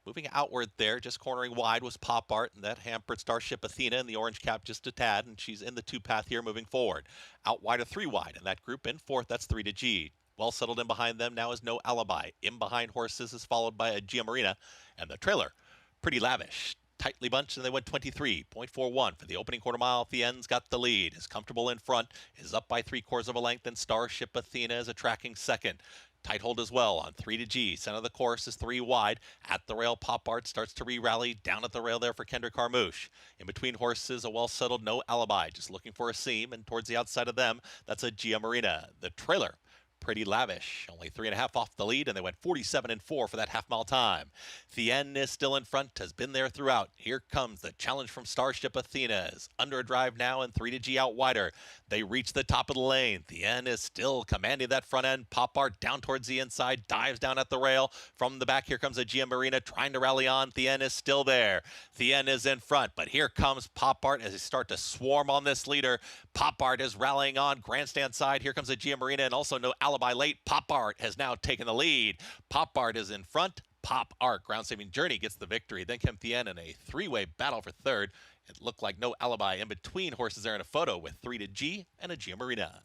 Moving outward there, just cornering wide was Pop Art, and that hampered Starship Athena in the orange cap just a tad, and she's in the 2 path here moving forward. Out wide, a 3 wide, and that group in fourth, that's 3-G. Well settled in behind them now is No Alibi. In behind horses is followed by a Gia Marina, and the trailer, Pretty Lavish. Tightly bunched, and they went 23.41 for the opening quarter mile. The end's got the lead, is comfortable in front, is up by 3/4 of a length, and Starship Athena is a tracking second. Tight hold as well on 3-G. Center of the course is 3 wide. At the rail, Pop Art starts to re-rally. Down at the rail there for Kendra Carmouche. In between horses, a well-settled No Alibi. Just looking for a seam, and towards the outside of them, that's a Gia Marina. The trailer, Pretty Lavish, only 3.5 off the lead, and they went 47.4 for that half-mile time. Thien is still in front, has been there throughout. Here comes the challenge from Starship Athena. Is under a drive now, and 3-G out wider. They reach the top of the lane. Thien is still commanding that front end. Pop Art down towards the inside, dives down at the rail. From the back, here comes a Gia Marina trying to rally on. Thien is still there. Thien is in front, but here comes Pop Art as they start to swarm on this leader. Pop Art is rallying on grandstand side. Here comes a Gia Marina, and also No Alibi late. Pop Art has now taken the lead. Pop Art is in front. Pop Art, ground saving journey, gets the victory. Then came Thien in a 3-way battle for third. It looked like No Alibi in between horses there in a photo with 3-G and a Gia Marina.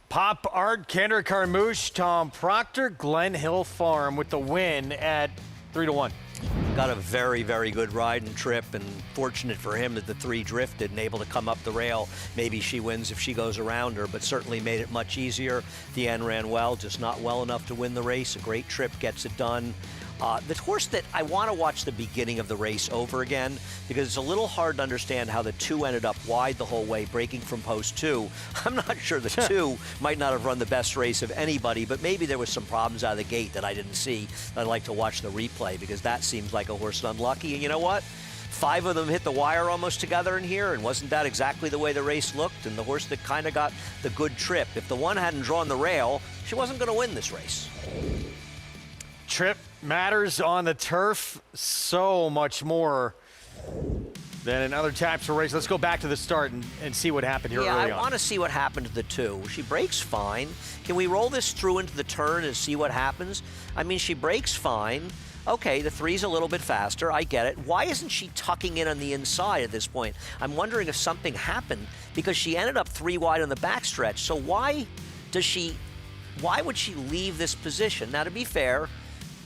Pop Art, Kendra Carmouche, Tom Proctor, Glen Hill Farm with the win at 3-1. Got a very, very good ride and trip, and fortunate for him that the 3 drifted and able to come up the rail. Maybe she wins if she goes around her, but certainly made it much easier. The end ran well, just not well enough to win the race. A great trip gets it done. The horse that I want to watch the beginning of the race over again, because it's a little hard to understand how the 2 ended up wide the whole way, breaking from post 2. I'm not sure the 2 might not have run the best race of anybody, but maybe there was some problems out of the gate that I didn't see. I'd like to watch the replay, because that seems like a horse unlucky. And you know what? 5 of them hit the wire almost together in here, and wasn't that exactly the way the race looked? And the horse that kind of got the good trip, if the one hadn't drawn the rail, she wasn't going to win this race. Trip matters on the turf so much more than in other types of races. Let's go back to the start and see what happened here early on. I want to see what happened to the 2. She breaks fine. Can we roll this through into the turn and see what happens? I mean, she breaks fine. Okay, the 3's a little bit faster. I get it. Why isn't she tucking in on the inside at this point? I'm wondering if something happened, because she ended up 3 wide on the backstretch. So why would she leave this position? Now, to be fair,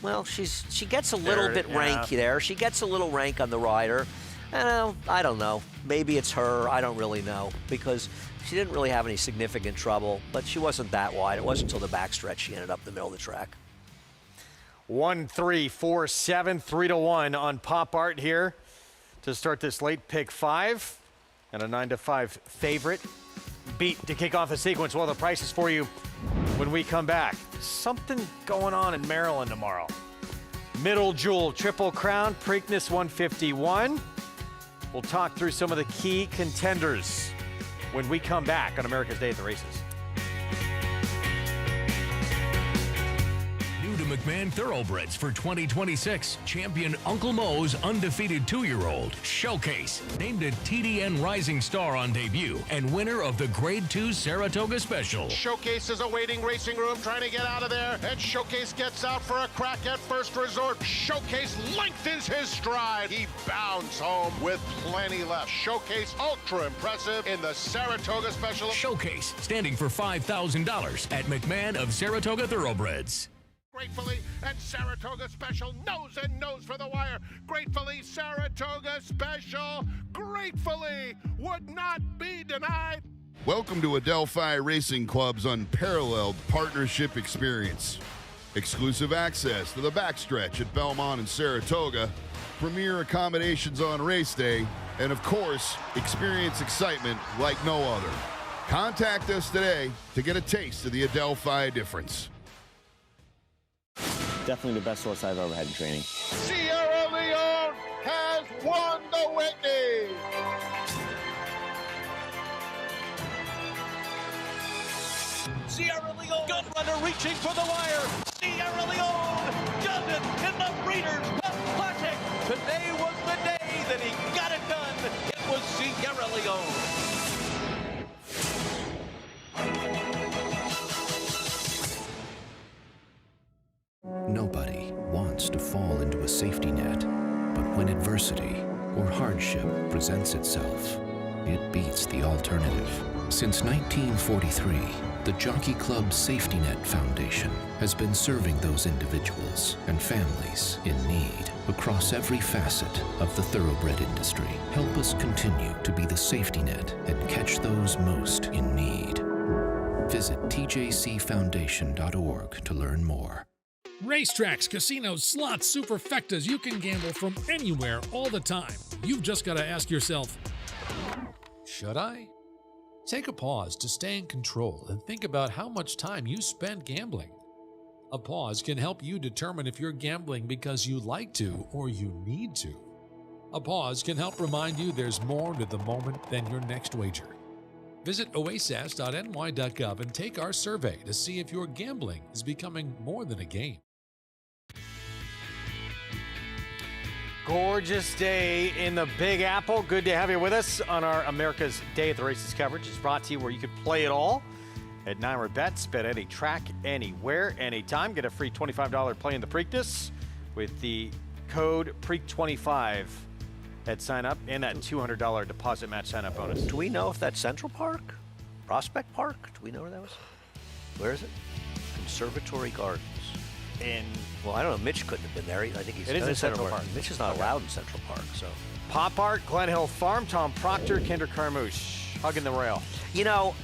well, she gets a little bit rank there. She gets a little rank on the rider. I don't know. Maybe it's her. I don't really know, because she didn't really have any significant trouble, but she wasn't that wide. It wasn't until the backstretch she ended up in the middle of the track. 1, 3, 4, 7, 3-1 on Pop Art here to start this late pick 5, and a 9-5 favorite. Beat to kick off the sequence. Well, the prices for you when we come back. Something going on in Maryland tomorrow. Middle Jewel, Triple Crown, Preakness 151. We'll talk through some of the key contenders when we come back on America's Day at the Races. McMahon Thoroughbreds for 2026. Champion Uncle Mo's undefeated 2-year-old. Showcase. Named a TDN Rising Star on debut and winner of the Grade 2 Saratoga Special. Showcase is awaiting racing room, trying to get out of there, and Showcase gets out for a crack at first resort. Showcase lengthens his stride. He bounds home with plenty left. Showcase ultra impressive in the Saratoga Special. Showcase, standing for $5,000 at McMahon of Saratoga Thoroughbreds. Gratefully, and Saratoga Special nose and nose for the wire. Gratefully, Saratoga Special, gratefully would not be denied. Welcome to Adelphi Racing Club's unparalleled partnership experience. Exclusive access to the backstretch at Belmont and Saratoga, premier accommodations on race day, and of course, experience excitement like no other. Contact us today to get a taste of the Adelphi difference. Definitely the best horse I've ever had in training. Sierra Leone has won the Whitney. Sierra Leone, gun runner reaching for the wire. Sierra Leone does it in the Breeders' Cup Classic. Today was the day that he got it done. It was Sierra Leone. Nobody wants to fall into a safety net, but when adversity or hardship presents itself, it beats the alternative. Since 1943, the Jockey Club Safety Net Foundation has been serving those individuals and families in need across every facet of the thoroughbred industry. Help us continue to be the safety net and catch those most in need. Visit tjcfoundation.org to learn more. Racetracks, casinos, slots, superfectas, you can gamble from anywhere all the time. You've just got to ask yourself, should I? Take a pause to stay in control and think about how much time you spend gambling. A pause can help you determine if you're gambling because you like to or you need to. A pause can help remind you there's more to the moment than your next wager. Visit oasis.ny.gov and take our survey to see if your gambling is becoming more than a game. Gorgeous day in the Big Apple. Good to have you with us on our America's Day at the Races coverage. It's brought to you where you could play it all at Naira Bets. Bet any track, anywhere, anytime. Get a free $25 play in the Preakness with the code PREAK25 at sign up and that $200 deposit match sign up bonus. Do we know if that's Central Park? Prospect Park? Do we know where that was? Where is it? Conservatory Gardens. Well, I don't know. Mitch couldn't have been there. I think he's in Central Park. Mitch is not allowed in Central Park, so. Pop Art, Glen Hill Farm, Tom Proctor, Kendra Carmouche, hugging the rail. You know,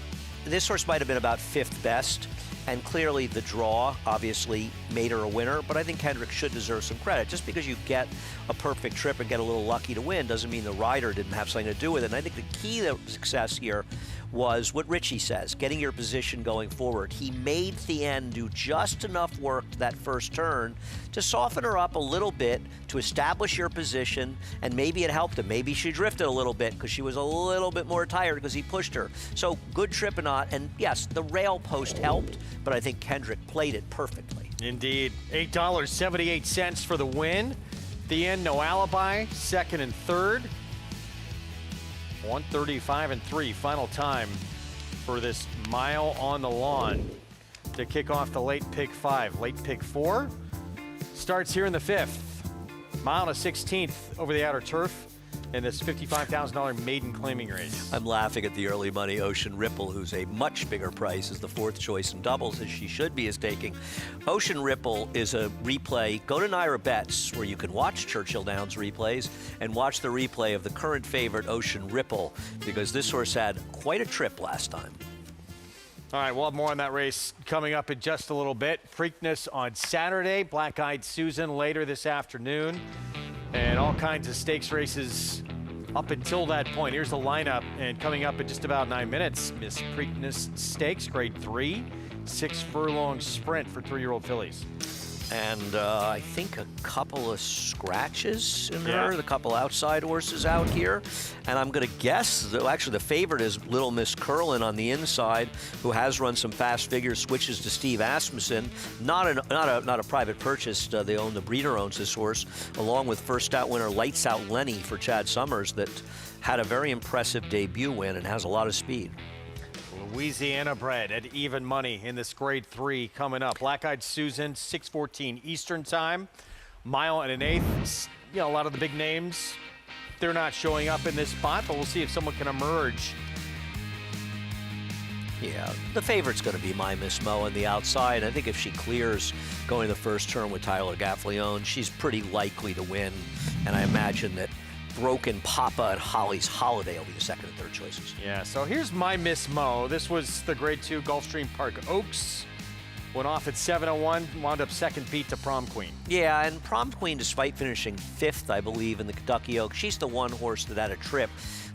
this horse might have been about fifth best, and clearly the draw obviously made her a winner, but I think Kendrick should deserve some credit. Just because you get a perfect trip and get a little lucky to win doesn't mean the rider didn't have something to do with it. And I think the key to success here was what Richie says, getting your position going forward. He made Thien do just enough work that first turn to soften her up a little bit, to establish your position, and maybe it helped him. Maybe she drifted a little bit because she was a little bit more tired because he pushed her. So good trip or not, and yes, the rail post helped, but I think Kendrick played it perfectly. Indeed. $8.78 for the win. Thien, no alibi, second and third. 135-3, final time for this mile on the lawn to kick off the late pick 5. Late pick 4 starts here in the 5th. Mile and a 16th over the outer turf in this $55,000 maiden claiming race. I'm laughing at the early money Ocean Ripple, who's a much bigger price as the fourth choice in doubles, as she should be, is taking. Ocean Ripple is a replay. Go to Naira Bets, where you can watch Churchill Downs replays and watch the replay of the current favorite Ocean Ripple, because this horse had quite a trip last time. All right, we'll have more on that race coming up in just a little bit. Preakness on Saturday, Black Eyed Susan later this afternoon, and all kinds of stakes races up until that point. Here's the lineup, and coming up in just about 9 minutes, Miss Preakness Stakes, grade 3, 6 furlong sprint for 3-year-old fillies. And I think a couple of scratches in her, the couple outside horses out here. And I'm going to guess, actually the favorite is Little Miss Curlin on the inside, who has run some fast figures, switches to Steve Asmussen. Not a private purchase. They own, the breeder owns this horse, along with first out winner Lights Out Lenny for Chad Summers, that had a very impressive debut win and has a lot of speed. Louisiana bred at even money in this grade 3 coming up. Black Eyed Susan, 6:14 Eastern time. Mile and an 1/8. You know, a lot of the big names, they're not showing up in this spot, but we'll see if someone can emerge Yeah, the favorite's going to be My Miss Mo on the outside. I think if she clears going the first turn with Tyler Gaffalione, she's pretty likely to win. And I imagine that Broken Papa and Holly's Holiday will be the second and third choices. Yeah, so here's My Miss Mo. This was the Grade 2 Gulfstream Park Oaks. Went off at 7:01, wound up second beat to Prom Queen. Yeah, and Prom Queen, despite finishing 5th, I believe, in the Kentucky Oaks, she's the one horse that had a trip.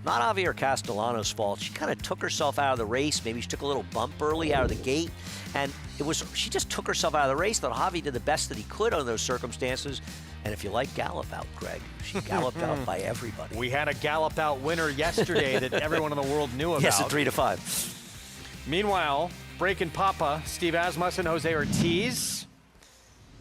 Not Javier Castellano's fault. She kind of took herself out of the race. Maybe she took a little bump early out of the gate. And she just took herself out of the race. Thought Javi did the best that he could under those circumstances. And if you like gallop out, Greg, she galloped out by everybody. We had a gallop out winner yesterday that everyone in the world knew about. Yes, at 3-5. Meanwhile, Breaking Papa, Steve Asmussen, Jose Ortiz,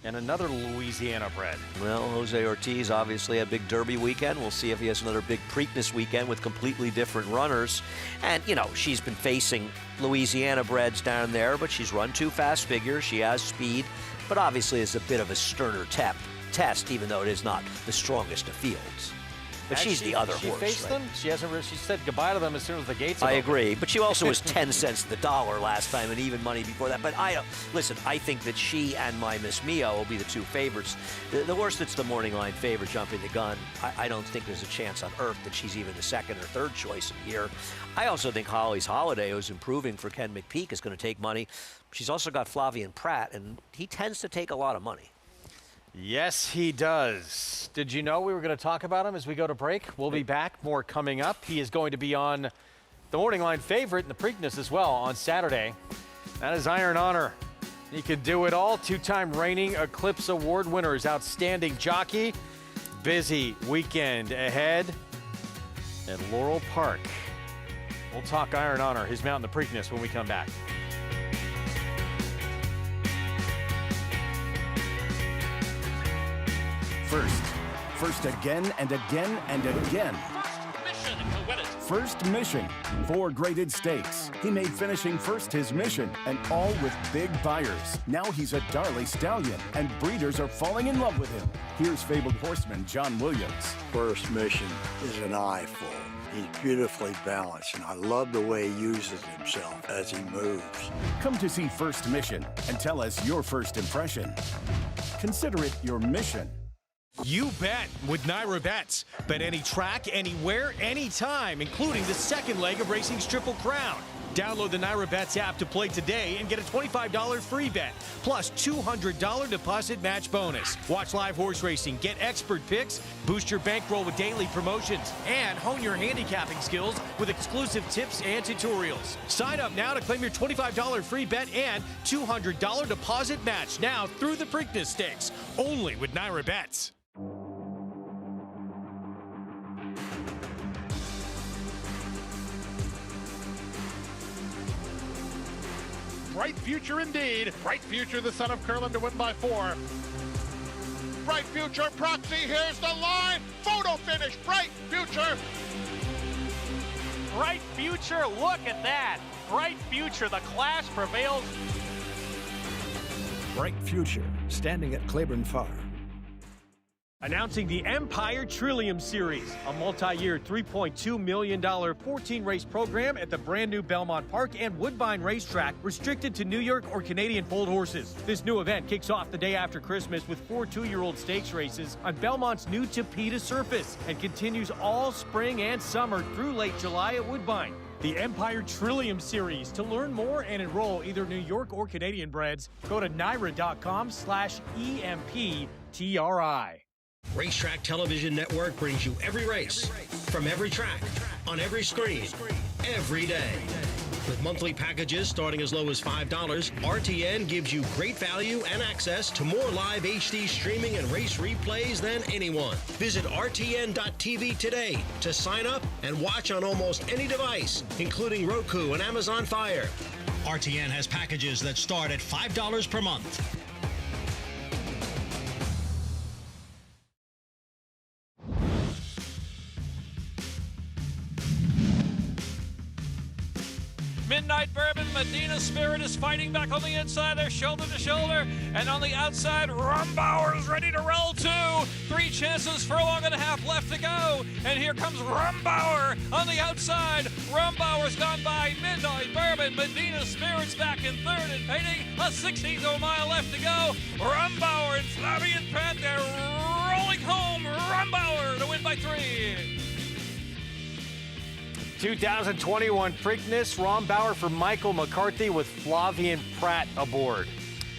and another Louisiana bred. Well, Jose Ortiz obviously a big Derby weekend. We'll see if he has another big Preakness weekend with completely different runners. And, you know, she's been facing Louisiana breds down there, but she's run 2 fast figures. She has speed, but obviously it's a bit of a sterner test, even though it is not the strongest of fields. But she's the other horse. She faced them? She said goodbye to them as soon as the gates I opened. agree, but she also was 10 cents to the dollar last time and even money before that. But listen, I think that she and My Miss Mio will be the 2 favorites. The horse that's the morning line favorite, Jumping the Gun, I don't think there's a chance on earth that she's even the second or third choice in here. I also think Holly's Holiday, who's improving for Ken McPeak, is going to take money. She's also got Flavian Pratt, and he tends to take a lot of money. Yes, he does. Did you know we were going to talk about him as we go to break? We'll be back. More coming up. He is going to be on the morning line favorite in the Preakness as well on Saturday. That is Iron Honor. He could do it all. 2-time reigning Eclipse Award winner, is outstanding jockey. Busy weekend ahead at Laurel Park. We'll talk Iron Honor, his mount in the Preakness, when we come back. First again and again and again. First mission, 4 graded stakes. He made finishing first his mission, and all with big buyers. Now he's a Darley Stallion, and breeders are falling in love with him. Here's fabled horseman John Williams. First mission is an eyeful. He's beautifully balanced, and I love the way he uses himself as he moves. Come to see First Mission and tell us your first impression. Consider it your mission. You bet with Naira Bets. Bet any track, anywhere, anytime, including the second leg of Racing's Triple Crown. Download the Naira Bets app to play today and get a $25 free bet, plus $200 deposit match bonus. Watch live horse racing, get expert picks, boost your bankroll with daily promotions, and hone your handicapping skills with exclusive tips and tutorials. Sign up now to claim your $25 free bet and $200 deposit match now through the Preakness Stakes, only with Naira Bets. Bright future indeed. Bright future, the son of Curlin to win by 4. Bright future, Proxy, here's the line. Photo finish, Bright future. Bright future, look at that. Bright future, the class prevails. Bright future, standing at Claiborne Farm. Announcing the Empire Trillium Series, a multi-year $3.2 million 14-race program at the brand new Belmont Park and Woodbine Racetrack, restricted to New York or Canadian foaled horses. This new event kicks off the day after Christmas with 4 two-year-old stakes races on Belmont's new Tapeta surface and continues all spring and summer through late July at Woodbine. The Empire Trillium Series. To learn more and enroll either New York or Canadian breds, go to NYRA.com/EMPTRI. Racetrack Television Network brings you every race, from every track, on every screen, every day. With monthly packages starting as low as $5, RTN gives you great value and access to more live HD streaming and race replays than anyone. Visit RTN.tv today to sign up and watch on almost any device, including Roku and Amazon Fire. RTN has packages that start at $5 per month. Midnight Bourbon, Medina Spirit is fighting back on the inside. They're shoulder to shoulder. And on the outside, Rumbauer's ready to roll too. 3 chances, furlong and a half left to go. And here comes Rumbauer on the outside. Rumbauer's gone by. Midnight Bourbon, Medina Spirit's back in third and painting. A 16th mile left to go. Rumbauer and Flavian Pratt, they're rolling home. Rumbauer to win by 3. 2021 Preakness, Rumbauer for Michael McCarthy with Flavian Pratt aboard.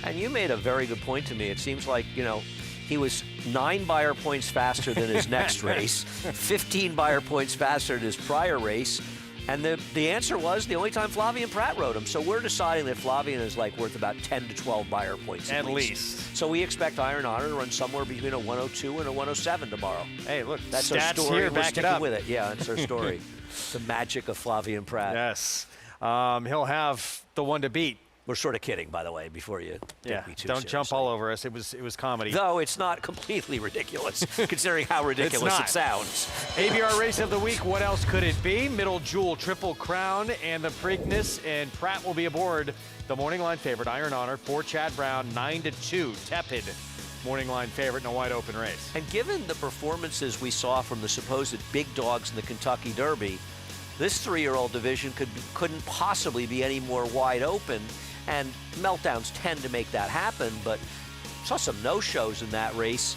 And you made a very good point to me. It seems like, you know, he was 9 Beyer points faster than his next race, 15 Beyer points faster than his prior race. And the answer was the only time Flavian Pratt rode him. So we're deciding that Flavian is like worth about 10 to 12 Beyer points at least. So we expect Iron Honor to run somewhere between a 102 and a 107 tomorrow. Hey, look, that's stats our story. here, We're back it sticking up. with it. Yeah, that's our story. The magic of Flavian Pratt. Yes. He'll have the one to beat. We're sort of kidding, by the way, before you take me too don't seriously. jump all over us. It was comedy. Though it's not completely ridiculous, considering how ridiculous it sounds. ABR Race of the Week, what else could it be? Middle Jewel, Triple Crown, and the Preakness, and Pratt will be aboard. The morning line favorite, Iron Honor, for Chad Brown, 9-2, tepid morning line favorite in a wide open race. And given the performances we saw from the supposed big dogs in the Kentucky Derby, this 3-year-old division couldn't possibly be any more wide open. And meltdowns tend to make that happen, but saw some no-shows in that race.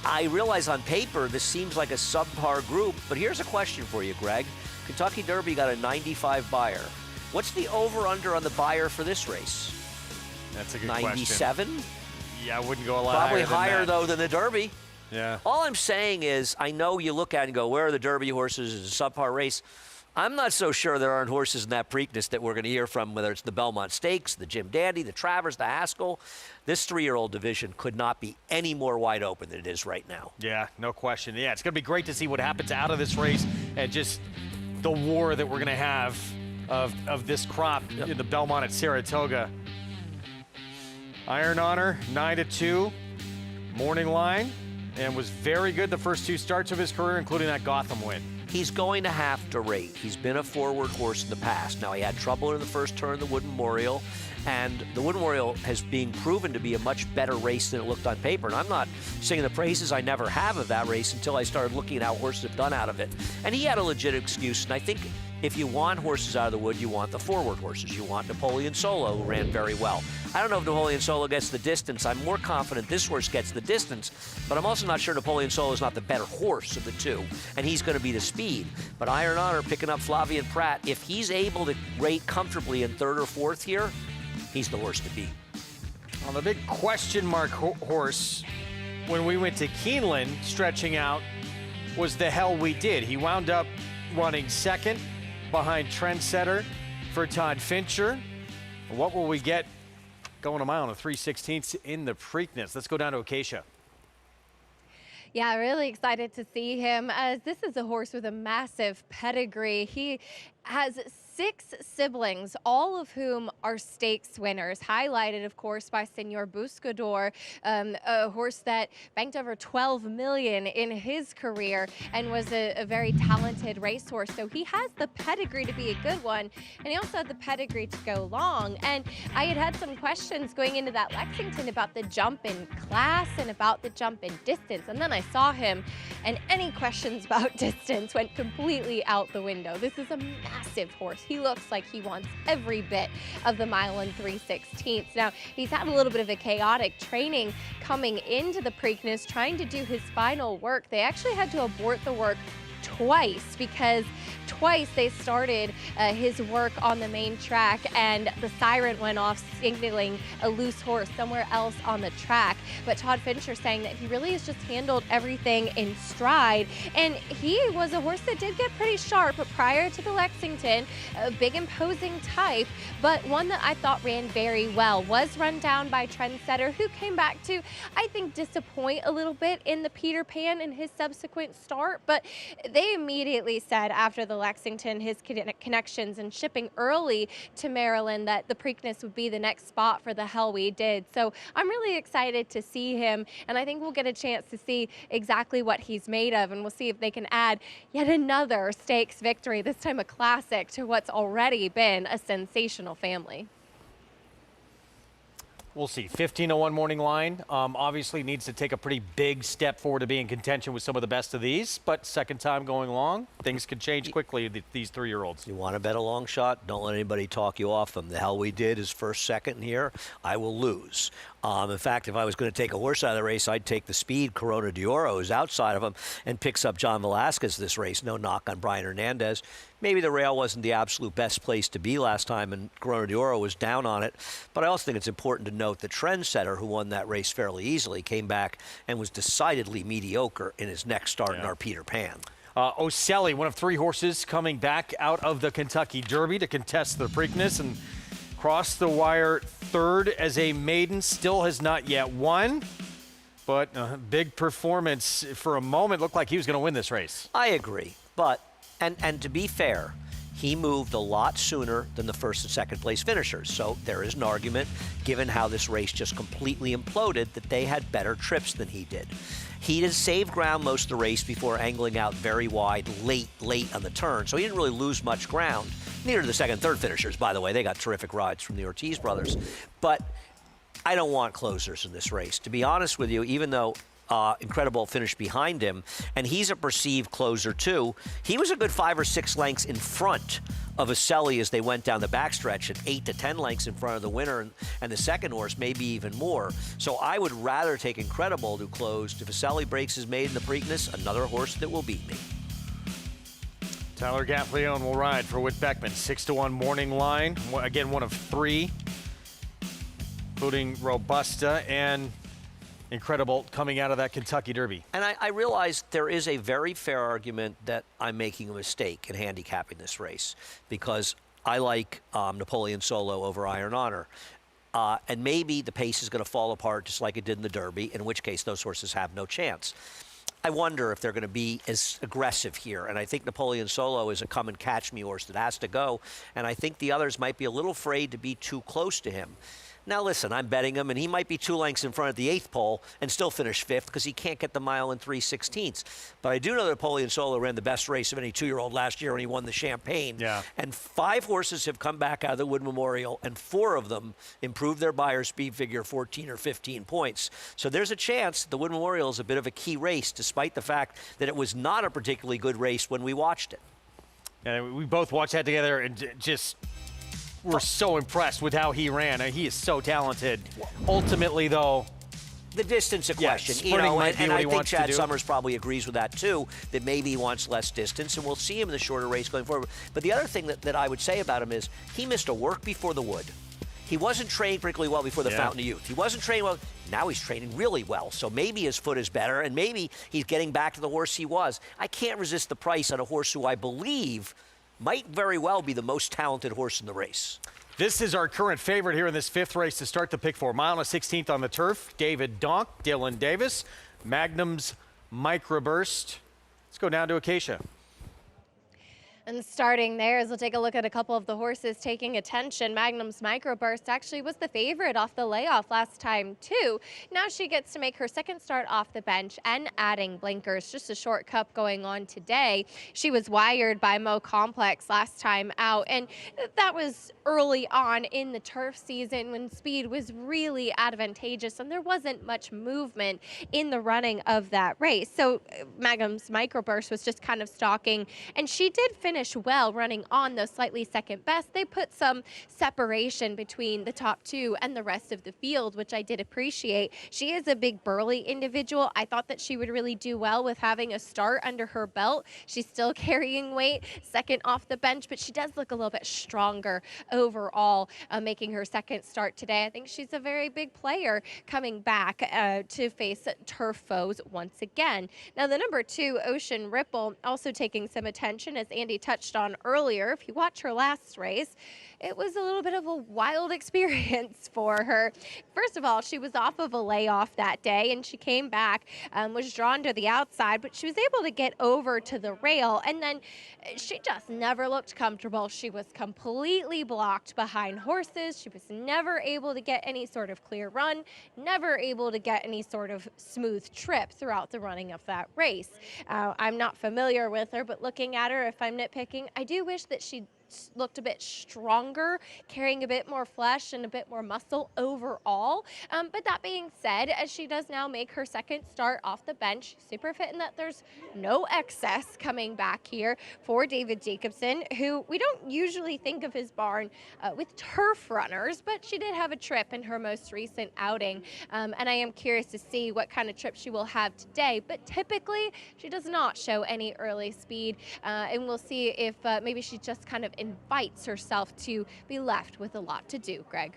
I realize on paper this seems like a subpar group, but here's a question for you, Greg. Kentucky Derby got a 95 Beyer. What's the over-under on the Beyer for this race? That's a good 97? question. Yeah, I wouldn't go a lot Probably higher higher, though, than the Derby. Yeah. All I'm saying is, I know you look at it and go, where are the Derby horses? It's a subpar race. I'm not so sure there aren't horses in that Preakness that we're going to hear from, whether it's the Belmont Stakes, the Jim Dandy, the Travers, the Haskell. This 3-year-old division could not be any more wide open than it is right now. Yeah, no question. Yeah, it's going to be great to see what happens out of this race and just the war that we're going to have of this crop in the Belmont at Saratoga. Iron Honor, 9-2, morning line, and was very good the first 2 starts of his career, including that Gotham win. He's going to have to rate. He's been a forward horse in the past. Now, he had trouble in the first turn of the Wood Memorial, and the Wood Memorial has been proven to be a much better race than it looked on paper. And I'm not singing the praises I never have of that race until I started looking at how horses have done out of it. And he had a legit excuse, and I think if you want horses out of the wood, you want the forward horses. You want Napoleon Solo, who ran very well. I don't know if Napoleon Solo gets the distance. I'm more confident this horse gets the distance, but I'm also not sure Napoleon Solo is not the better horse of the two, and he's going to be the speed. But Iron Honor picking up Flavian Pratt, if he's able to rate comfortably in 3rd or 4th here, he's the horse to beat. Well, the big question mark horse when we went to Keeneland stretching out was The Hell We Did. He wound up running 2nd behind Trendsetter for Todd Fincher. What will we get going a mile and a 3/16 in the Preakness? Let's go down to Acacia. Yeah, really excited to see him, as this is a horse with a massive pedigree. He has 6 siblings, all of whom are stakes winners, highlighted, of course, by Senor Buscador, a horse that banked over $12 million in his career and was a very talented racehorse. So he has the pedigree to be a good one, and he also had the pedigree to go long. And I had some questions going into that Lexington about the jump in class and about the jump in distance, and then I saw him, and any questions about distance went completely out the window. This is a massive horse. He looks like he wants every bit of the mile and 3/16. Now, he's had a little bit of a chaotic training coming into the Preakness, trying to do his final work. They actually had to abort the work twice, because twice they started his work on the main track and the siren went off signaling a loose horse somewhere else on the track. But Todd Fincher saying that he really has just handled everything in stride, and he was a horse that did get pretty sharp prior to the Lexington, a big imposing type, but one that I thought ran very well. Was run down by Trendsetter, who came back to, I think, disappoint a little bit in the Peter Pan in his subsequent start, but they immediately said after the Lexington, his connections and shipping early to Maryland, that the Preakness would be the next spot for The Hell We Did. So I'm really excited to see him, and I think we'll get a chance to see exactly what he's made of, and we'll see if they can add yet another stakes victory, this time a classic, to what's already been a sensational family. We'll see. 15:01 morning line. Obviously needs to take a pretty big step forward to be in contention with some of the best of these, but second time going long, things can change quickly, these 3-year-olds. You want to bet a long shot? Don't let anybody talk you off them. The hell we did is first, second here, I will lose. In fact, if I was going to take a horse out of the race, I'd take the speed. Corona de Oro is outside of him and picks up John Velasquez this race. No knock on Brian Hernandez. Maybe the rail wasn't the absolute best place to be last time, and Corona de Oro was down on it. But I also think it's important to note the Trendsetter, who won that race fairly easily, came back and was decidedly mediocre in his next start in our Peter Pan. Ocelli, one of 3 horses coming back out of the Kentucky Derby to contest the Preakness and cross the wire third as a maiden. Still has not yet won, but a big performance for a moment. Looked like he was going to win this race. I agree, but and to be fair, he moved a lot sooner than the first and second place finishers. So there is an argument, given how this race just completely imploded, that they had better trips than he did. He did save ground most of the race before angling out very wide late on the turn. So he didn't really lose much ground. Neither did the second and third finishers, by the way. They got terrific rides from the Ortiz brothers. But I don't want closers in this race. To be honest with you, even though Incredible finish behind him, and he's a perceived closer too, he was a good 5 or 6 lengths in front of Ocelli as they went down the backstretch, and 8 to 10 lengths in front of the winner and the second horse, maybe even more. So I would rather take Incredible to close. If Ocelli breaks his maiden in the Preakness, another horse that will beat me. Tyler Gaffleone will ride for Whit Beckman. 6-1 morning line. Again, one of 3, including Robusta and Incredible coming out of that Kentucky Derby. And I realize there is a very fair argument that I'm making a mistake in handicapping this race because I like Napoleon Solo over Iron Honor. And maybe the pace is going to fall apart just like it did in the Derby, in which case those horses have no chance. I wonder if they're going to be as aggressive here. And I think Napoleon Solo is a come-and-catch-me horse that has to go. And I think the others might be a little afraid to be too close to him. Now, listen, I'm betting him, and he might be 2 lengths in front at the 8th pole and still finish 5th because he can't get the mile in 3/16. But I do know that Napoleon Solo ran the best race of any 2-year-old last year when he won the Champagne. Yeah. And 5 horses have come back out of the Wood Memorial, and 4 of them improved their Beyer speed figure 14 or 15 points. So there's a chance the Wood Memorial is a bit of a key race, despite the fact that it was not a particularly good race when we watched it. And we both watched that together and just were so impressed with how he ran. He is so talented. Ultimately, though, the distance a question. Yeah, and I think Chad Summers probably agrees with that too, that maybe he wants less distance, and we'll see him in the shorter race going forward. But the other thing that I would say about him is he missed a work before the Wood. He wasn't trained particularly well before the Fountain of Youth. He wasn't trained well. Now he's training really well. So maybe his foot is better, and maybe he's getting back to the horse he was. I can't resist the price on a horse who I believe might very well be the most talented horse in the race. This is our current favorite here in this 5th race to start the pick 4. Mile and a 16th on the turf. David Donk, Dylan Davis, Magnum's Microburst. Let's go down to Acacia. And starting there, as we'll take a look at a couple of the horses taking attention, Magnum's Microburst actually was the favorite off the layoff last time, too. Now she gets to make her second start off the bench and adding blinkers. Just a short cup going on today. She was wired by Mo Complex last time out, and that was early on in the turf season when speed was really advantageous and there wasn't much movement in the running of that race. So Magnum's Microburst was just kind of stalking, and she did finish well running on those slightly second best. They put some separation between the top 2 and the rest of the field, which I did appreciate. She is a big burly individual. I thought that she would really do well with having a start under her belt. She's still carrying weight, second off the bench, but she does look a little bit stronger overall, making her second start today. I think she's a very big player coming back to face turf foes once again. Now the number 2, Ocean Ripple, also taking some attention, as Andy touched on earlier. If you watch her last race, it was a little bit of a wild experience for her. First of all, she was off of a layoff that day, and she came back, was drawn to the outside, but she was able to get over to the rail, and then she just never looked comfortable. She was completely blocked behind horses. She was never able to get any sort of clear run, never able to get any sort of smooth trip throughout the running of that race. I'm not familiar with her, but looking at her, if I'm nitpicking, I do wish that she looked a bit stronger, carrying a bit more flesh and a bit more muscle overall. But that being said, as she does now make her second start off the bench, super fit in that there's no excess coming back here for David Jacobson, who we don't usually think of his barn with turf runners, but she did have a trip in her most recent outing. And I am curious to see what kind of trip she will have today, but typically she does not show any early speed, and we'll see if maybe she just kind of invites herself to be left with a lot to do. Greg.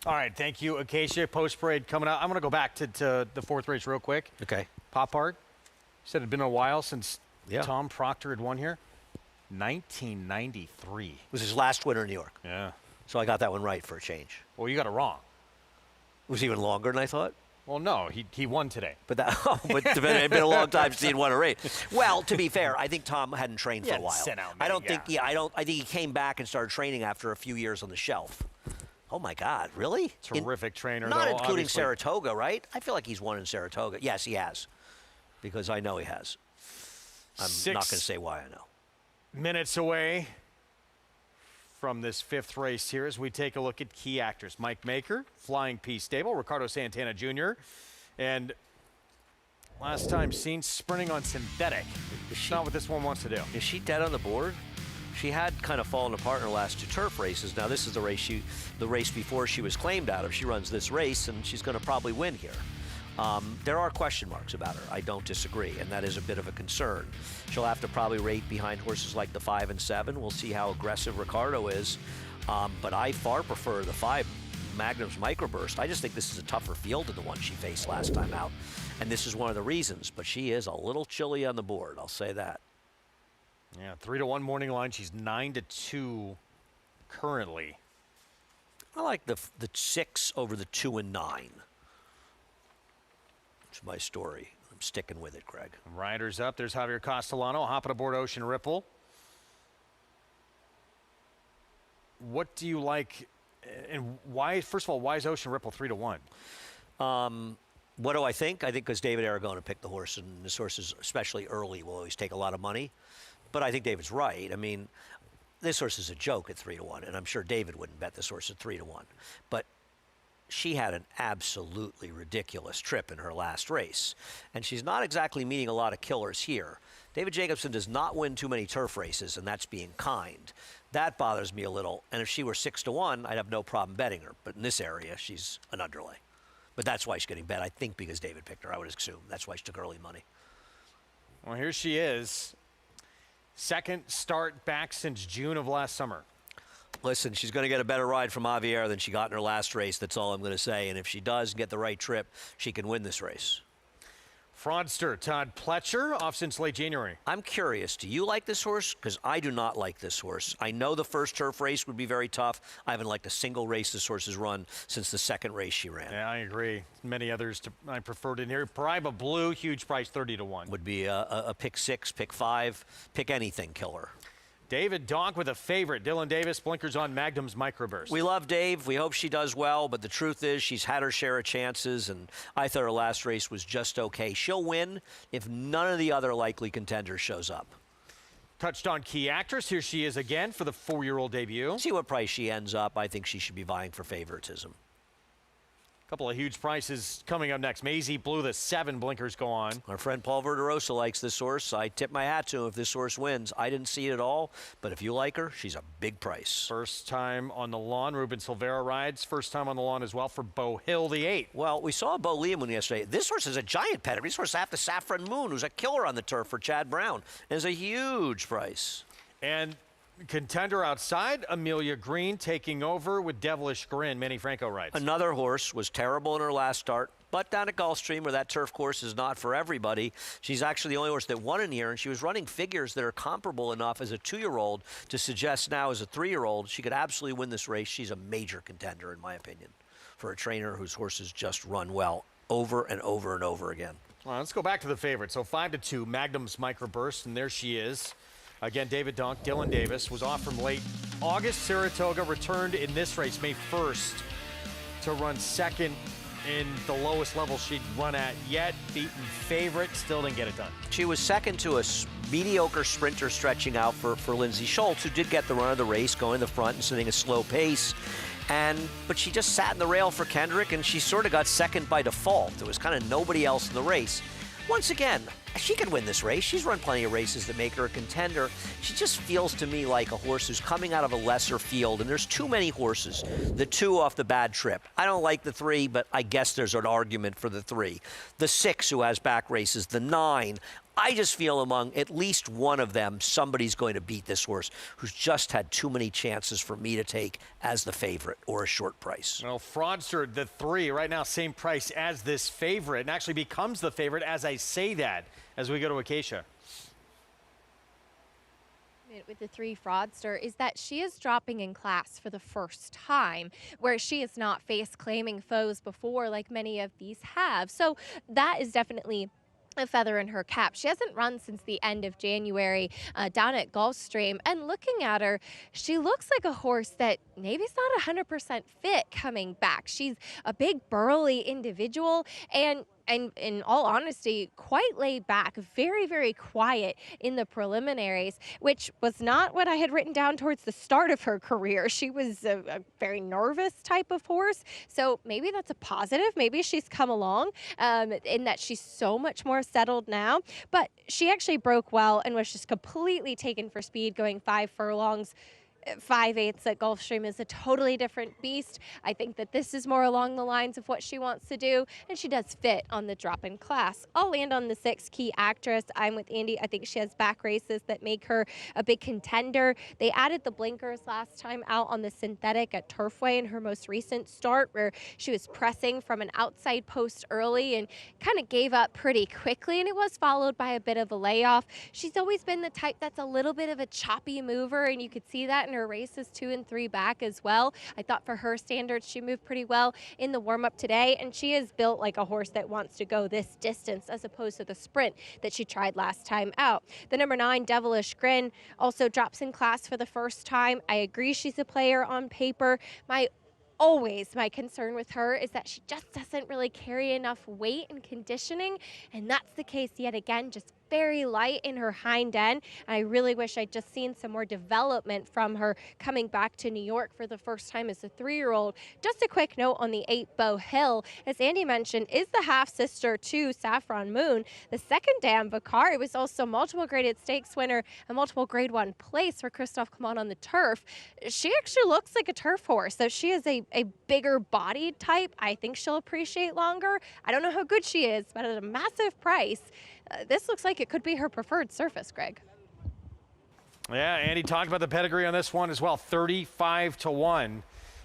All right, thank you, Acacia. Post parade coming up. I'm going to go back to the fourth race real quick. Okay. Pop Art said it had been a while since Tom Proctor had won here. 1993. It was his last winter in New York. Yeah. So I got that one right for a change. Well, you got it wrong. It was even longer than I thought. Well, no, he won today. But it had been a long time since he'd won a race. Well, to be fair, I think Tom hadn't trained for a while. I think he came back and started training after a few years on the shelf. Oh my God, really? Terrific trainer, not though, including obviously. Saratoga, right? I feel like he's won in Saratoga. Yes, he has, because I know he has. I'm not going to say why I know. Minutes away from this fifth race here as we take a look at key actors. Mike Maker, Flying P Stable, Ricardo Santana Jr., and last time seen sprinting on synthetic. Not what this one wants to do. Is she dead on the board? She had kind of fallen apart in her last two turf races. Now this is the race before she was claimed out of. She runs this race and she's going to probably win here. There are question marks about her. I don't disagree, and that is a bit of a concern. She'll have to probably rate behind horses like the 5 and 7. We'll see how aggressive Ricardo is, but I far prefer the 5 Magnum's Microburst. I just think this is a tougher field than the one she faced last time out, and this is one of the reasons. But she is a little chilly on the board, I'll say that. Yeah, 3-1 morning line. She's 9-2 currently. I like the 6 over the 2 and 9. It's my story. I'm sticking with it, Craig. Riders up. There's Javier Castellano hopping aboard Ocean Ripple. What do you like, and why? First of all, why is Ocean Ripple 3-1? What do I think? I think because David Aragona picked the horse, and this horse is, especially early, will always take a lot of money. But I think David's right. I mean, this horse is a joke at 3-1, and I'm sure David wouldn't bet this horse at 3-1. But she had an absolutely ridiculous trip in her last race, and she's not exactly meeting a lot of killers here. David Jacobson does not win too many turf races, and that's being kind. That bothers me a little, and if she were 6-1, I'd have no problem betting her. But in this area, she's an underlay. But that's why she's getting bet, I think, because David picked her. I would assume that's why she took early money. Well, here she is. Second start back since June of last summer. Listen, she's going to get a better ride from Javier than she got in her last race. That's all I'm going to say. And if she does get the right trip, she can win this race. Fraudster Todd Pletcher off since late January. I'm curious. Do you like this horse? Because I do not like this horse. I know the first turf race would be very tough. I haven't liked a single race this horse has run since the second race she ran. Yeah, I agree. Many others I preferred in here. Paraiba Blue, huge price, 30-1. Would be a pick 6, pick 5, pick anything killer. David Donk with a favorite. Dylan Davis, blinkers on Magnum's Microburst. We love Dave. We hope she does well, but the truth is she's had her share of chances, and I thought her last race was just okay. She'll win if none of the other likely contenders shows up. Touched on key actress. Here she is again for the 4-year-old debut. See what price she ends up. I think she should be vying for favoritism. Couple of huge prices coming up next. Maisie Blue, the 7 blinkers go on. Our friend Paul Verderosa likes this horse. I tip my hat to him if this horse wins. I didn't see it at all, but if you like her, she's a big price. First time on the lawn. Ruben Silvera rides. First time on the lawn as well for Bo Hill, the 8. Well, we saw Bo Liam win yesterday. This horse is a giant pedigree. This horse is after Saffron Moon, who's a killer on the turf for Chad Brown, and is a huge price. And contender outside, Amelia Green taking over with Devilish Grin. Manny Franco rides. Another horse was terrible in her last start, but down at Gulfstream, where that turf course is not for everybody, she's actually the only horse that won in here, and she was running figures that are comparable enough as a 2-year-old to suggest now as a 3-year-old she could absolutely win this race. She's a major contender, in my opinion, for a trainer whose horses just run well over and over and over again. Well, let's go back to the favorite. So 5-2, Magnum's Microburst, and there she is. Again, David Donk, Dylan Davis was off from late August. Saratoga returned in this race, May 1st, to run second in the lowest level she'd run at yet. Beaten favorite, still didn't get it done. She was second to a mediocre sprinter stretching out for Lindsay Schultz, who did get the run of the race, going the front and sitting a slow pace. But she just sat in the rail for Kendrick, and she sort of got second by default. There was kind of nobody else in the race. Once again, she could win this race. She's run plenty of races that make her a contender. She just feels to me like a horse who's coming out of a lesser field, and there's too many horses. The 2 off the bad trip. I don't like the 3, but I guess there's an argument for the 3. The 6 who has back races, the 9. I just feel among at least one of them, somebody's going to beat this horse who's just had too many chances for me to take as the favorite or a short price. Well, Fraudster, the 3, right now same price as this favorite, and actually becomes the favorite as I say that as we go to Acacia. With the 3 Fraudster is that she is dropping in class for the first time, where she has not faced claiming foes before like many of these have. So that is definitely a feather in her cap. She hasn't run since the end of January down at Gulfstream, and looking at her, she looks like a horse that maybe is not 100% fit coming back. She's a big burly individual, and in all honesty, quite laid back, very, very quiet in the preliminaries, which was not what I had written down towards the start of her career. She was a very nervous type of horse, so maybe that's a positive. Maybe she's come along in that she's so much more settled now, but she actually broke well and was just completely taken for speed, going 5 furlongs. 5/8 at Gulfstream is a totally different beast. I think that this is more along the lines of what she wants to do, and she does fit on the drop-in class. I'll land on the 6 Key Actress. I'm with Andy. I think she has back races that make her a big contender. They added the blinkers last time out on the synthetic at Turfway in her most recent start, where she was pressing from an outside post early and kind of gave up pretty quickly, and it was followed by a bit of a layoff. She's always been the type that's a little bit of a choppy mover, and you could see that in her races 2 and 3 back as well. I thought for her standards, she moved pretty well in the warm-up today, and she is built like a horse that wants to go this distance as opposed to the sprint that she tried last time out. The number 9, Devilish Grin, also drops in class for the first time. I agree she's a player on paper. My concern with her is that she just doesn't really carry enough weight and conditioning, and that's the case yet again, just very light in her hind end. I really wish I'd just seen some more development from her coming back to New York for the first time as a 3-year-old. Just a quick note on the 8 Bow Hill, as Andy mentioned, is the half-sister to Saffron Moon. The second dam, Vakari, was also multiple graded stakes winner and multiple grade 1 place for Christophe Clement on the turf. She actually looks like a turf horse, so she is a bigger bodied type. I think she'll appreciate longer. I don't know how good she is, but at a massive price, this looks like it could be her preferred surface, Greg. Yeah, Andy talked about the pedigree on this one as well. 35-1.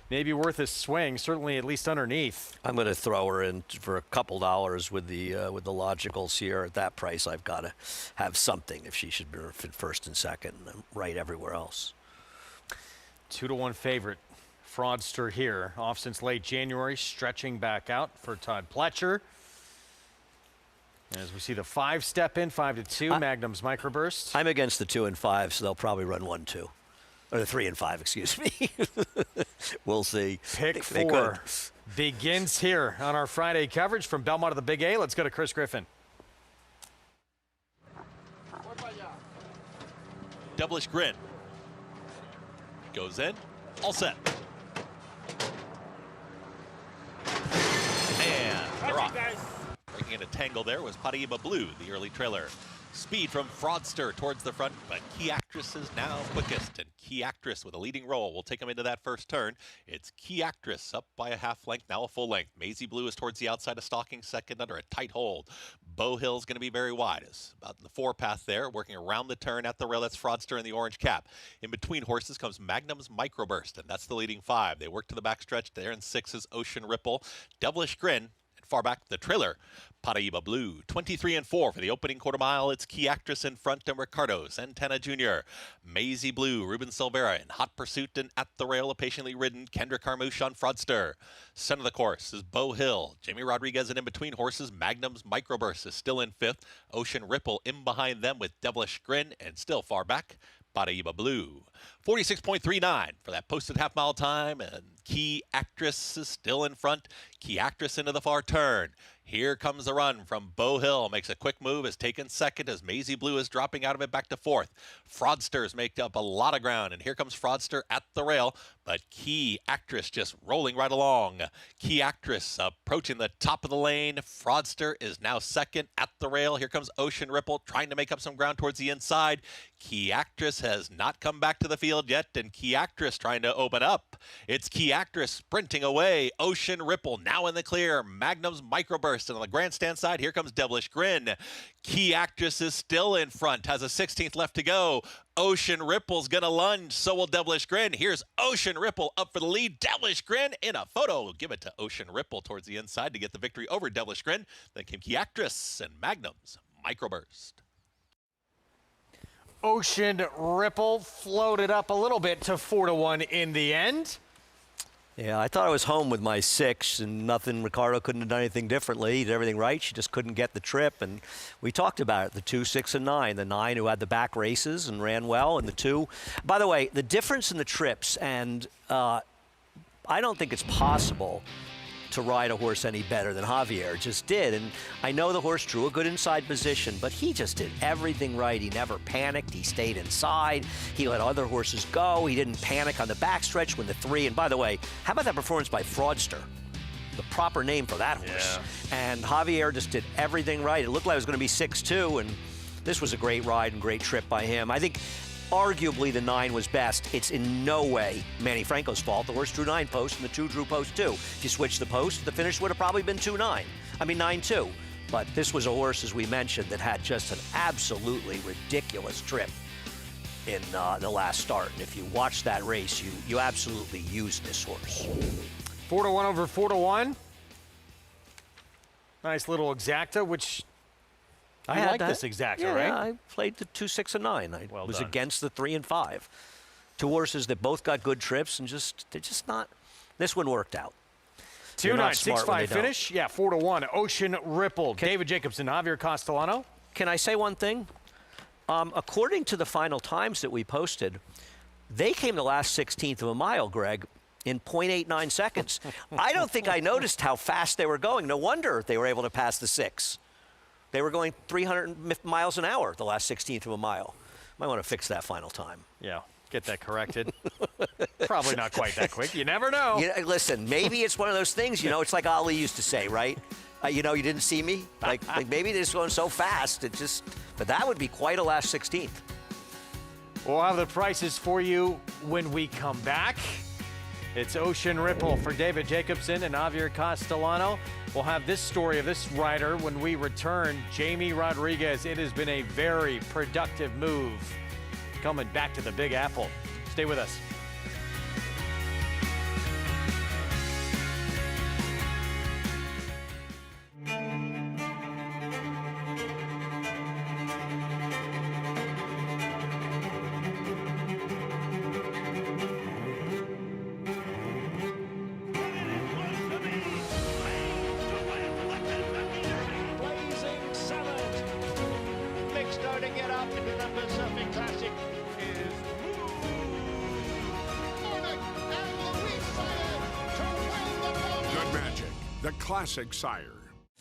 Maybe worth a swing, certainly at least underneath. I'm going to throw her in for a couple dollars with the logicals here. At that price, I've got to have something if she should be first and second, right everywhere else. 2-1 favorite. Fraudster here, off since late January, stretching back out for Todd Pletcher. As we see the 5 step in, 5-2, Magnum's microburst. I'm against the 2 and 5, so they'll probably run 1-2. Or the 3 and 5, excuse me. We'll see. Pick 4 begins here on our Friday coverage from Belmont to the Big A. Let's go to Chris Griffin. Devilish Grin goes in, all set. And they're off. Breaking in a tangle there was Paddock Blue, the early trailer. Speed from Fraudster towards the front, but Key Actress is now quickest, and Key Actress with a leading roll will take him into that first turn. It's Key Actress up by a half length, now a full length. Maisie Blue is towards the outside of stalking second under a tight hold. Bow Hill's going to be very wide. It's about in the 4 path there, working around the turn at the rail. That's Fraudster in the orange cap. In between horses comes Magnum's Microburst, and that's the leading 5. They work to the backstretch there, and 6 is Ocean Ripple. Devilish Grin, and far back the trailer, Paddock Blue. 23-4 for the opening quarter mile. It's Key Actress in front and Ricardo Santana Jr. Maisie Blue, Ruben Silvera in hot pursuit, and at the rail, a patiently ridden Kendrick Carmouche on Fraudster. Center of the course is Bow Hill. Jamie Rodriguez, and in between horses, Magnum's Microburst is still in 5th. Ocean Ripple in behind them with Devilish Grin, and still far back, Paddock Blue. 46.39 for that posted half-mile time, and Key Actress is still in front. Key Actress into the far turn. Here comes the run from Bow Hill. Makes a quick move, is taken second as Maisie Blue is dropping out of it back to fourth. Fraudsters make up a lot of ground, and here comes Fraudster at the rail, but Key Actress just rolling right along. Key Actress approaching the top of the lane. Fraudster is now second at the rail. Here comes Ocean Ripple trying to make up some ground towards the inside. Key Actress has not come back to the field yet, and Key Actress trying to open up. It's Key Actress sprinting away. Ocean Ripple now in the clear. Magnum's Microburst, and on the grandstand side, here comes Devilish Grin. Key Actress is still in front, has a 16th left to go. Ocean Ripple's gonna lunge, so will Devilish Grin. Here's Ocean Ripple up for the lead. Devilish Grin in a photo. Give it to Ocean Ripple towards the inside to get the victory over Devilish Grin. Then came Key Actress and Magnum's Microburst. Ocean Ripple floated up a little bit to 4-1 in the end. Yeah, I thought I was home with my 6 and nothing. Ricardo couldn't have done anything differently. He did everything right. She just couldn't get the trip. And we talked about it, the 2, 6, and 9. The 9 who had the back races and ran well, and the 2. By the way, the difference in the trips, and I don't think it's possible to ride a horse any better than Javier just did. And I know the horse drew a good inside position, but he just did everything right. He never panicked. He stayed inside. He let other horses go. He didn't panic on the backstretch when the 3. And by the way, how about that performance by Fraudster? The proper name for that horse. Yeah. And Javier just did everything right. It looked like it was going to be 6-2, and this was a great ride and great trip by him. I think arguably the 9 was best. It's in no way Manny Franco's fault. The horse drew 9 posts and the 2 drew post 2. If you switch the post, the finish would have probably been 2-9. I mean 9-2. But this was a horse, as we mentioned, that had just an absolutely ridiculous trip in the last start. And if you watch that race, you absolutely used this horse. 4-1 over 4-1. Nice little exacta, which I like this exacta, yeah, right? Yeah, I played the 2, 6, and 9. I was done. against the 3 and 5. 2 horses that both got good trips, and they're just not. This one worked out. 2-9, 6-5 finish. Yeah, 4-1. Ocean Ripple. David Jacobson, Javier Castellano. Can I say one thing? According to the final times that we posted, they came the last 16th of a mile, Greg, in 0.89 seconds. I don't think I noticed how fast they were going. No wonder they were able to pass the 6. They were going 300 miles an hour the last 16th of a mile. Might want to fix that final time. Yeah, get that corrected. Probably not quite that quick. You never know. Listen, maybe it's one of those things, it's like Ali used to say, right? You didn't see me? Like maybe they're just going so fast. But that would be quite a last 16th. We'll have the prices for you when we come back. It's Ocean Ripple for David Jacobson and Javier Castellano. We'll have this story of this rider when we return. Jamie Rodriguez, it has been a very productive move coming back to the Big Apple. Stay with us. The classic sire.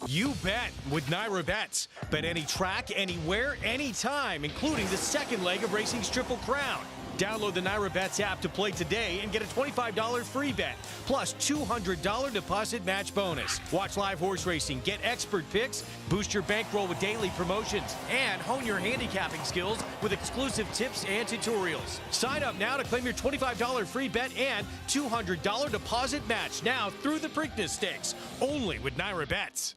You bet with Naira Bets. Bet any track, anywhere, anytime, including the second leg of racing's Triple Crown. Download the Naira Bets app to play today and get a $25 free bet, plus $200 deposit match bonus. Watch live horse racing, get expert picks, boost your bankroll with daily promotions, and hone your handicapping skills with exclusive tips and tutorials. Sign up now to claim your $25 free bet and $200 deposit match now through the Preakness Stakes, only with Naira Bets.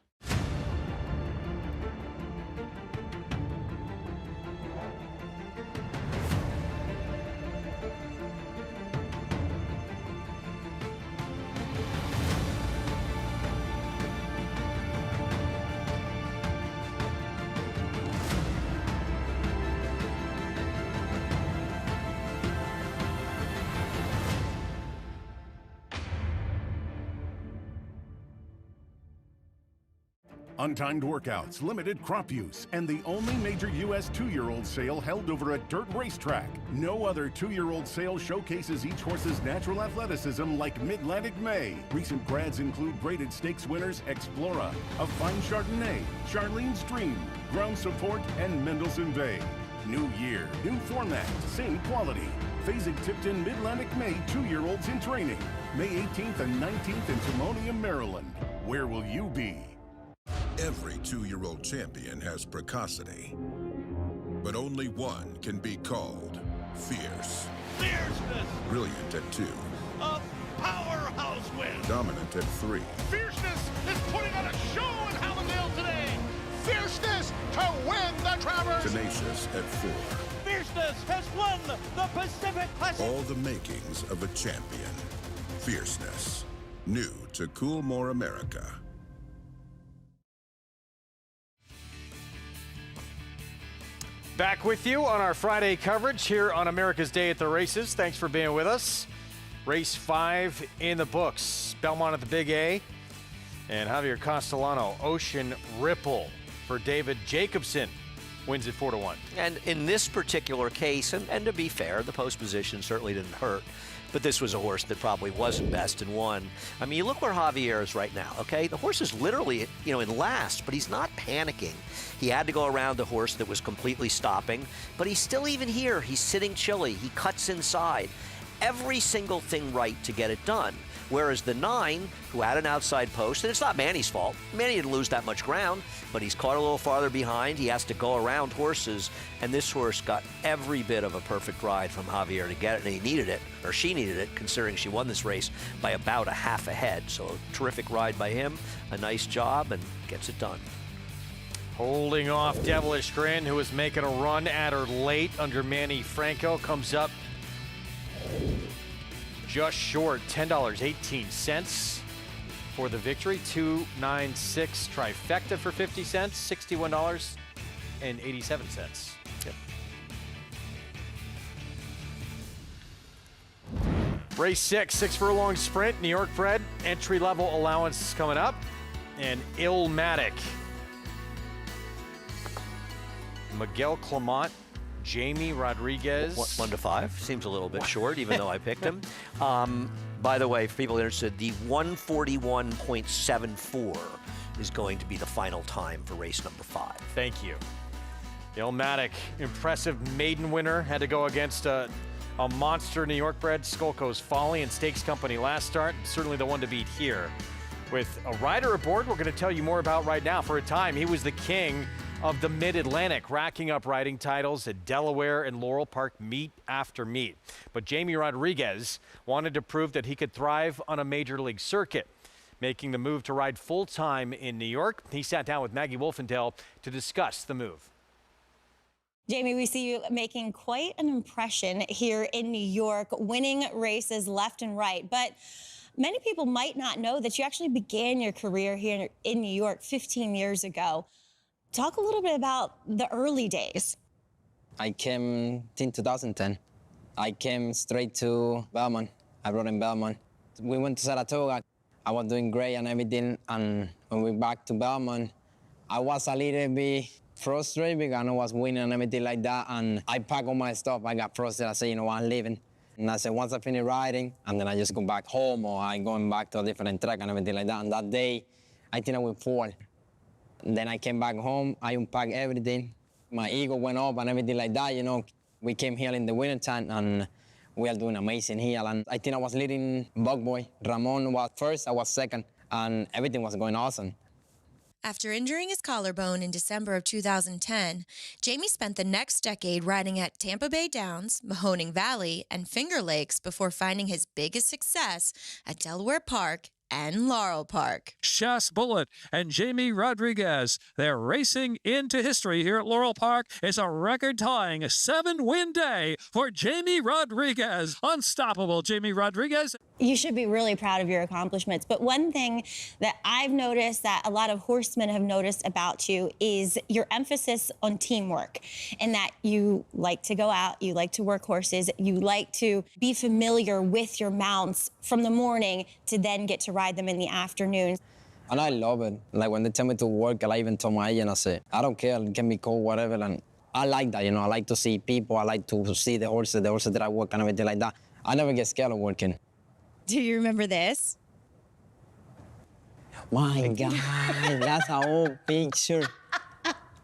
Untimed workouts, limited crop use, and the only major U.S. 2-year-old sale held over a dirt racetrack. No other 2-year-old sale showcases each horse's natural athleticism like Mid-Atlantic May. Recent grads include graded stakes winners Explora, A Fine Chardonnay, Charlene's Dream, Ground Support, and Mendelssohn Bay. New year, new format, same quality. Phasing tipped in Mid-Atlantic May 2-year-olds in training. May 18th and 19th in Timonium, Maryland. Where will you be? Every 2-year-old champion has precocity, but only one can be called fierce. Fierceness! Brilliant at 2. A powerhouse win! Dominant at 3. Fierceness is putting on a show in Hallandale today. Fierceness to win the Travers. Tenacious at 4. Fierceness has won the Pacific Classic. All the makings of a champion. Fierceness. New to Coolmore America. Back with you on our Friday coverage here on America's Day at the Races. Thanks for being with us. Race 5 in the books. Belmont at the Big A. And Javier Castellano, Ocean Ripple for David Jacobson. Wins at 4-1. And in this particular case, and to be fair, the post position certainly didn't hurt. But this was a horse that probably wasn't best and won. I mean, you look where Javier is right now, okay? The horse is literally, in last, but he's not panicking. He had to go around a horse that was completely stopping, but he's still even here. He's sitting chilly. He cuts inside. Every single thing right to get it done. Whereas the 9, who had an outside post, and it's not Manny's fault. Manny didn't lose that much ground, but he's caught a little farther behind. He has to go around horses, and this horse got every bit of a perfect ride from Javier to get it, and he needed it, or she needed it, considering she won this race by about a half a head. So a terrific ride by him, a nice job, and gets it done. Holding off Devilish Grin, who was making a run at her late under Manny Franco, comes up just short, $10.18 for the victory. 296 trifecta for 50 cents, $61.87. Yep. Race 6 furlong sprint, New York bred, entry level allowance coming up, and Illmatic. Miguel Clement, Jamie Rodriguez. 1-5 seems a little bit short, even though I picked him. By the way, for people interested, the 141.74 is going to be the final time for race number 5. Thank you. Illmatic, impressive maiden winner, had to go against a monster New York bred, Skolko's Folly and Stakes Company last start. Certainly the one to beat here. With a rider aboard we're going to tell you more about right now. For a time, he was the king of the Mid-Atlantic, racking up riding titles at Delaware and Laurel Park meet after meet. But Jamie Rodriguez wanted to prove that he could thrive on a major league circuit, making the move to ride full-time in New York. He sat down with Maggie Wolfendale to discuss the move. Jamie, we see you making quite an impression here in New York, winning races left and right. But many people might not know that you actually began your career here in New York 15 years ago. Talk a little bit about the early days. I came in 2010. I came straight to Belmont. I rode in Belmont. We went to Saratoga. I was doing great and everything. And when we back to Belmont, I was a little bit frustrated because I was winning and everything like that. And I packed all my stuff. I got frustrated. I said, you know what, I'm leaving. And I said, once I finish riding, and then I just go back home or I going back to a different track and everything like that. And that day, I think I went 4. Then I came back home, I unpacked everything. My ego went up and everything like that, We came here in the wintertime and we are doing amazing here. And I think I was leading Bug Boy. Ramon was first, I was second, and everything was going awesome. After injuring his collarbone in December of 2010, Jamie spent the next decade riding at Tampa Bay Downs, Mahoning Valley, and Finger Lakes before finding his biggest success at Delaware Park and Laurel Park. Shas Bullet and Jamie Rodriguez. They're racing into history here at Laurel Park. It's a record-tying 7-win day for Jamie Rodriguez. Unstoppable Jamie Rodriguez. You should be really proud of your accomplishments. But one thing that I've noticed that a lot of horsemen have noticed about you is your emphasis on teamwork, and that you like to go out, you like to work horses, you like to be familiar with your mounts from the morning to then get to ride them in the afternoon. And I love it. Like when they tell me to work, I even told my agent, I say, I don't care, it can be cold, whatever. And I like that, you know, I like to see people, I like to see the horses that I work and everything like that. I never get scared of working. Do you remember this? My God, that's an old picture.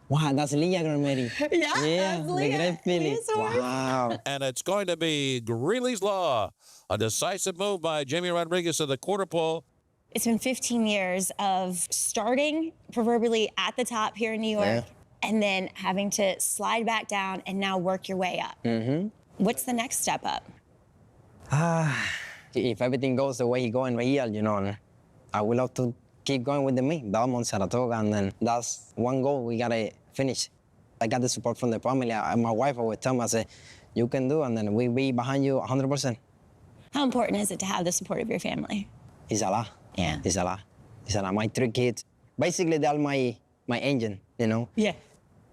Wow, that's Leah Grameri. Yeah, the great filly. Wow. And it's going to be Greeley's Law. A decisive move by Jamie Rodriguez to the quarter pole. It's been 15 years of starting proverbially at the top here in New York and then having to slide back down and now work your way up. What's the next step up? If everything goes the way it's going right here, you know, I would love to keep going with the meet, Belmont, Saratoga, and then that's one goal we gotta finish. I got the support from the family. My wife always tell me, I say, you can do, and then we be behind you 100%. How important is it to have the support of your family? It's a lot. Yeah. It's a lot. It's a lot. My 3 kids, basically they're my engine, you know? Yeah.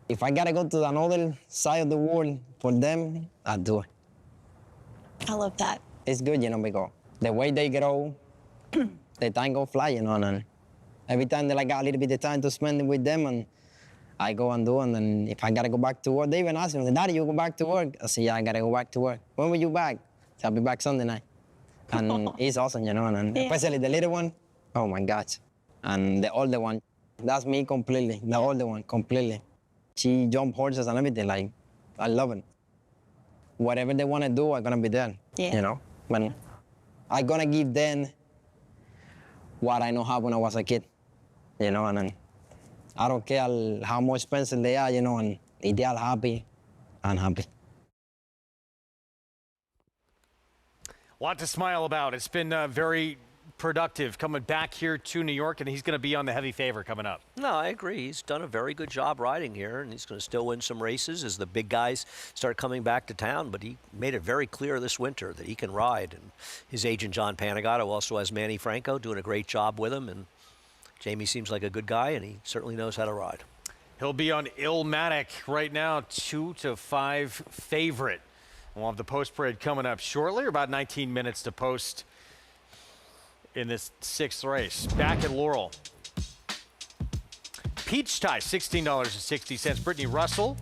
If I gotta go to another side of the world for them, I'll do it. I love that. It's good, you know, because the way they grow, the time go fly, you know, and every time that I got a little bit of time to spend with them, and I go and do, and then if I gotta go back to work, they even ask me, Daddy, you go back to work? I say, yeah, I gotta go back to work. When will you back? So I'll be back Sunday night. And it's awesome, you know, and especially the little one, oh my gosh. And the older one, that's me completely, the older one, completely. She jump horses and everything, like, I love it. Whatever they wanna do, I'm gonna be there, you know? But I'm gonna give them what I know how when I was a kid, you know, and I don't care how much expensive they are, you know, and if they are happy, I'm happy. A lot to smile about. It's been very productive coming back here to New York, and he's going to be on the heavy favor coming up. No, I agree. He's done a very good job riding here, and he's going to still win some races as the big guys start coming back to town. But he made it very clear this winter that he can ride. And his agent, John Panigato, also has Manny Franco doing a great job with him. And Jamie seems like a good guy, and he certainly knows how to ride. He'll be on Illmatic right now, 2-5 favorite. We'll have the post parade coming up shortly, or about 19 minutes to post in this 6th race. Back at Laurel. Peach Tie, $16.60. Brittany Russell,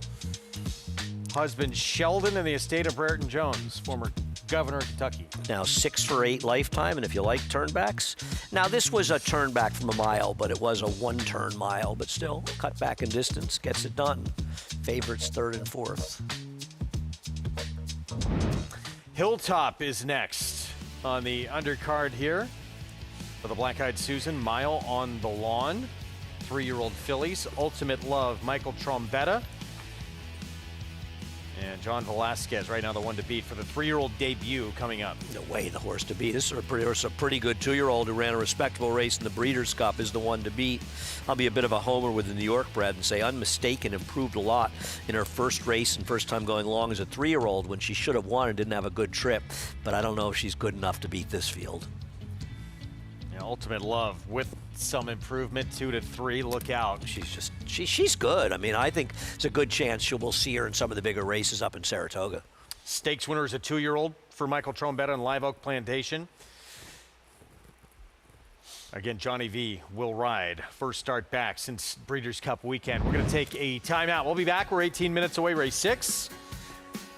husband Sheldon, and the estate of Brereton Jones, former governor of Kentucky. Now 6 for 8 lifetime, and if you like turnbacks. Now this was a turnback from a mile, but it was a 1-turn mile, but still cut back in distance, gets it done. Favorites 3rd and 4th. Hilltop is next on the undercard here for the Black-Eyed Susan. Mile on the Lawn. 3-year-old fillies. Ultimate Love, Michael Trombetta. And John Velasquez, right now the one to beat for the 3-year-old debut coming up. No way the horse to beat. This is a pretty good 2-year-old who ran a respectable race in the Breeders' Cup is the one to beat. I'll be a bit of a homer with the New York bred and say Unmistaken improved a lot in her first race and first time going long as a 3-year-old when she should have won and didn't have a good trip. But I don't know if she's good enough to beat this field. Yeah, Ultimate Love with some improvement, 2-3. Look out. She's good. I mean, I think it's a good chance we'll see her in some of the bigger races up in Saratoga. Stakes winner is a 2-year-old for Michael Trombetta and Live Oak Plantation. Again, Johnny V will ride. First start back since Breeders' Cup weekend. We're going to take a timeout. We'll be back. We're 18 minutes away, race 6.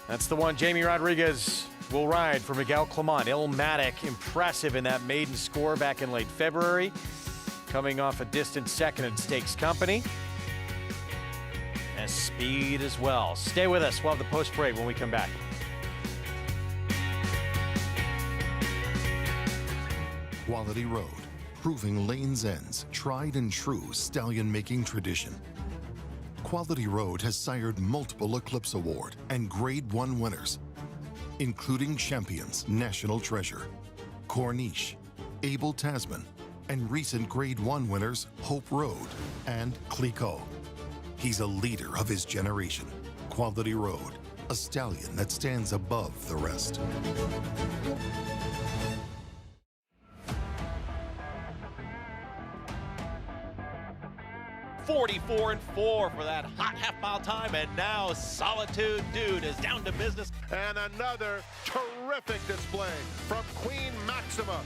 That's the one Jamie Rodriguez will ride for Miguel Clement. Illmatic, impressive in that maiden score back in late February. Coming off a distant second in Stakes Company. And speed as well. Stay with us. We'll have the post parade when we come back. Quality Road, proving Lane's End's tried and true stallion-making tradition. Quality Road has sired multiple Eclipse Award and Grade 1 winners, including Champions National Treasure, Corniche, Abel Tasman, and recent Grade 1 winners Hope Road and Clicquot. He's a leader of his generation. Quality Road, a stallion that stands above the rest. 44-4 for that hot half-mile time, and now Solitude Dude is down to business. And another terrific display from Queen Maxima.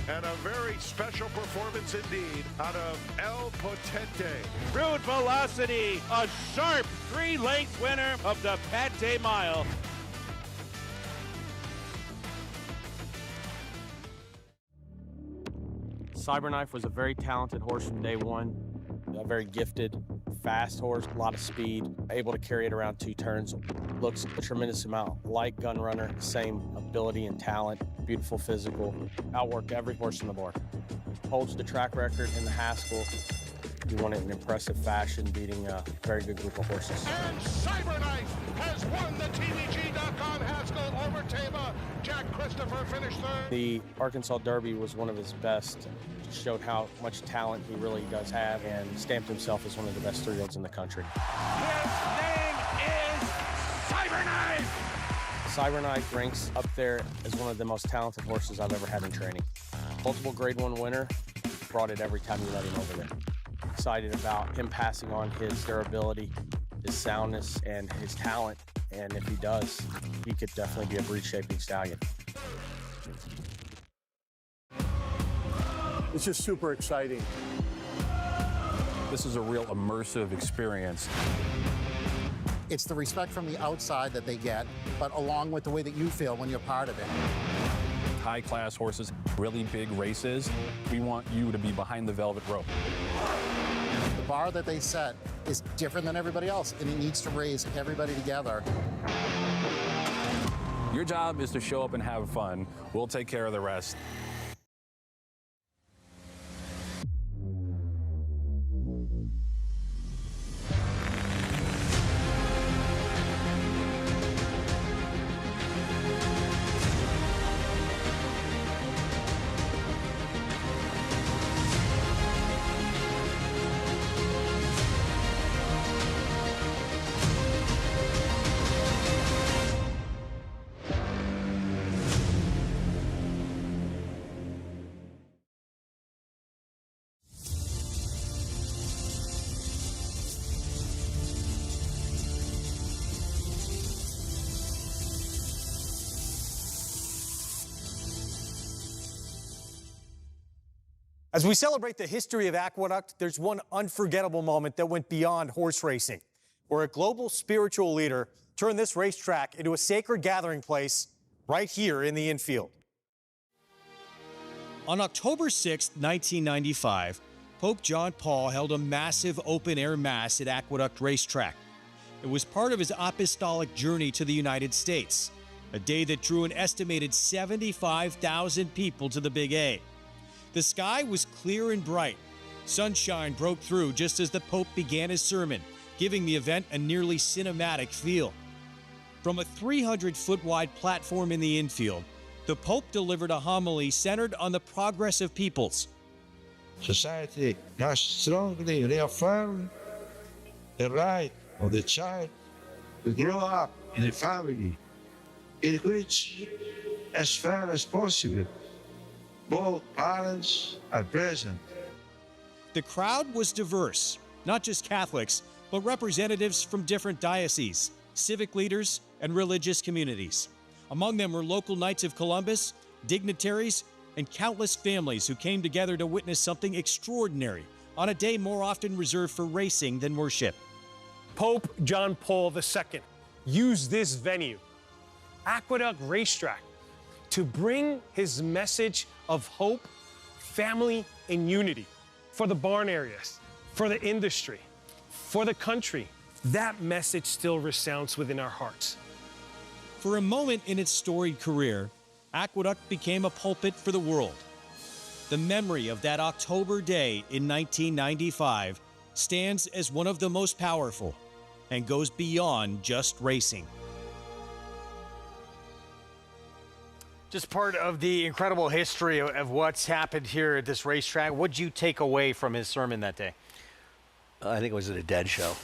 And a very special performance indeed out of El Potente. Crude Velocity, a sharp 3-length winner of the Pate Mile. Cyberknife was a very talented horse from day one. A very gifted, fast horse, a lot of speed, able to carry it around 2 turns. Looks a tremendous amount like Gun Runner, same ability and talent, beautiful physical, outworked every horse in the board. Holds the track record in the Haskell. He won it in impressive fashion, beating a very good group of horses. And Cyberknife has won the TVG.com Haskell over Tama. Jack Christopher finished third. The Arkansas Derby was one of his best. Showed how much talent he really does have and stamped himself as one of the best 3-year-olds in the country. His name is Cyberknife! Cyberknife ranks up there as one of the most talented horses I've ever had in training. Multiple Grade 1 winner, brought it every time you let him over there. Excited about him passing on his durability, his soundness, and his talent. And if he does, he could definitely be a breed-shaping stallion. It's just super exciting. This is a real immersive experience. It's the respect from the outside that they get, but along with the way that you feel when you're part of it. High-class horses, really big races. We want you to be behind the velvet rope. The bar that they set is different than everybody else, and it needs to raise everybody together. Your job is to show up and have fun. We'll take care of the rest. As we celebrate the history of Aqueduct, there's one unforgettable moment that went beyond horse racing, where a global spiritual leader turned this racetrack into a sacred gathering place right here in the infield. On October 6, 1995, Pope John Paul held a massive open-air mass at Aqueduct Racetrack. It was part of his apostolic journey to the United States, a day that drew an estimated 75,000 people to the Big A. The sky was clear and bright. Sunshine broke through just as the Pope began his sermon, giving the event a nearly cinematic feel. From a 300-foot wide platform in the infield, the Pope delivered a homily centered on the progress of peoples. Society must strongly reaffirm the right of the child to grow up in a family in which, as far as possible, both parents are present. The crowd was diverse, not just Catholics, but representatives from different dioceses, civic leaders, and religious communities. Among them were local Knights of Columbus, dignitaries, and countless families who came together to witness something extraordinary on a day more often reserved for racing than worship. Pope John Paul II used this venue, Aqueduct Racetrack, to bring his message of hope, family, and unity for the barn areas, for the industry, for the country. That message still resounds within our hearts. For a moment in its storied career, Aqueduct became a pulpit for the world. The memory of that October day in 1995 stands as one of the most powerful and goes beyond just racing. Just part of the incredible history of what's happened here at this racetrack. What did you take away from his sermon that day? I think it was at a dead show.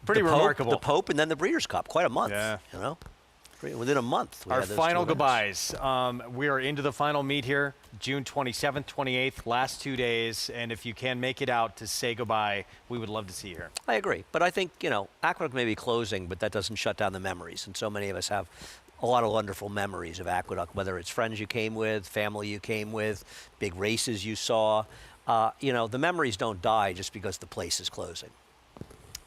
Pretty remarkable. The Pope and then the Breeders' Cup. Quite a month, yeah. you know? Within a month. Our final goodbyes. We are into the final meet here, June 27th, 28th, last 2 days. And if you can make it out to say goodbye, we would love to see you here. I agree. But I think, Aqueduct may be closing, but that doesn't shut down the memories. And so many of us have a lot of wonderful memories of Aqueduct, whether it's friends you came with, family you came with, big races you saw. The memories don't die just because the place is closing.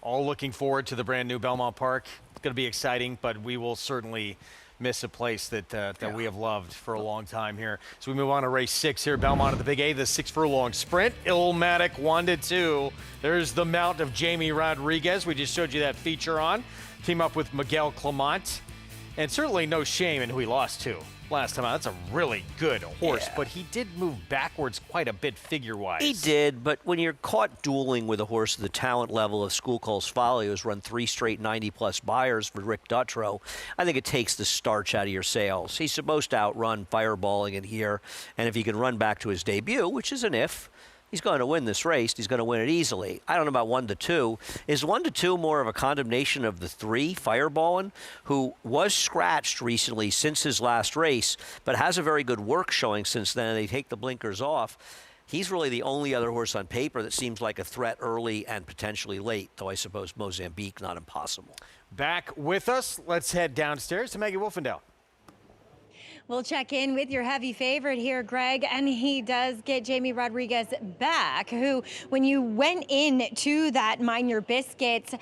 All looking forward to the brand new Belmont Park. It's going to be exciting, but we will certainly miss a place that we have loved for a long time here. So we move on to race 6 here, Belmont at the Big A, the 6 furlong sprint. Illmatic 1-2. There's the mount of Jamie Rodriguez. We just showed you that feature on. Team up with Miguel Clement. And certainly no shame in who he lost to last time out. That's a really good horse, but he did move backwards quite a bit figure-wise. He did, but when you're caught dueling with a horse of the talent level of School Calls Folly, who's run 3 straight 90-plus buyers for Rick Dutrow, I think it takes the starch out of your sails. He's supposed to outrun Fireballing in here, and if he can run back to his debut, which is an if, he's going to win this race. He's going to win it easily. I don't know about 1-2. Is 1-2 more of a condemnation of the 3, Fireballing, who was scratched recently since his last race, but has a very good work showing since then, and they take the blinkers off. He's really the only other horse on paper that seems like a threat early and potentially late, though I suppose Mozambique, not impossible. Back with us. Let's head downstairs to Maggie Wolfendahl. We'll check in with your heavy favorite here, Greg, and he does get Jamie Rodriguez back, who, when you went in to that Mind Your Biscuits,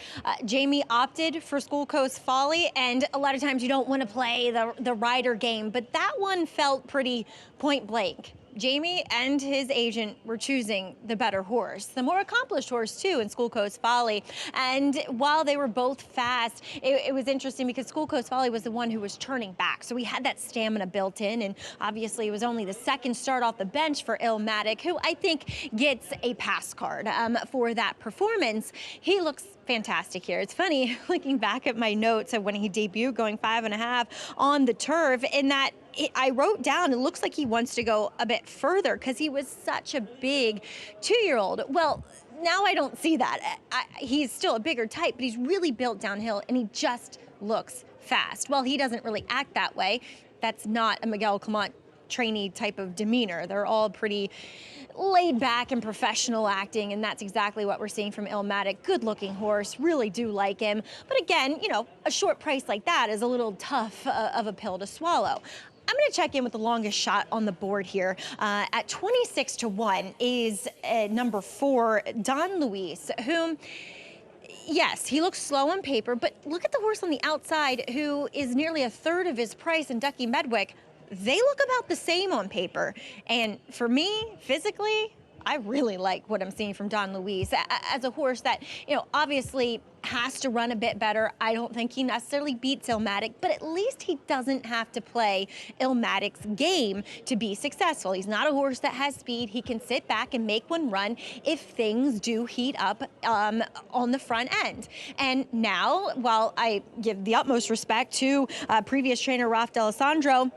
Jamie opted for School Coast Folly, and a lot of times you don't want to play the rider game, but that one felt pretty point blank. Jamie and his agent were choosing the better horse, the more accomplished horse too in School Coast Folly. And while they were both fast, it was interesting because School Coast Folly was the one who was turning back. So we had that stamina built in, and obviously it was only the second start off the bench for Illmatic, who I think gets a pass card for that performance. He looks fantastic here. It's funny looking back at my notes of when he debuted going 5.5 on the turf, in that I wrote down, it looks like he wants to go a bit further because he was such a big 2-year-old. Well, now I don't see that. He's still a bigger type, but he's really built downhill, and he just looks fast. Well, he doesn't really act that way. That's not a Miguel Clement trainee type of demeanor. They're all pretty laid back and professional acting, and that's exactly what we're seeing from Illmatic. Good looking horse, really do like him. But again, a short price like that is a little tough of a pill to swallow. I'm going to check in with the longest shot on the board here. At 26-1 is number 4, Don Luis, whom, yes, he looks slow on paper, but look at the horse on the outside, who is nearly a third of his price, in Ducky Medwick. They look about the same on paper. And for me, physically, I really like what I'm seeing from Don Luis as a horse that, obviously has to run a bit better. I don't think he necessarily beats Illmatic, but at least he doesn't have to play Illmatic's game to be successful. He's not a horse that has speed. He can sit back and make one run if things do heat up on the front end. And now, while I give the utmost respect to previous trainer Ralph D'Alessandro,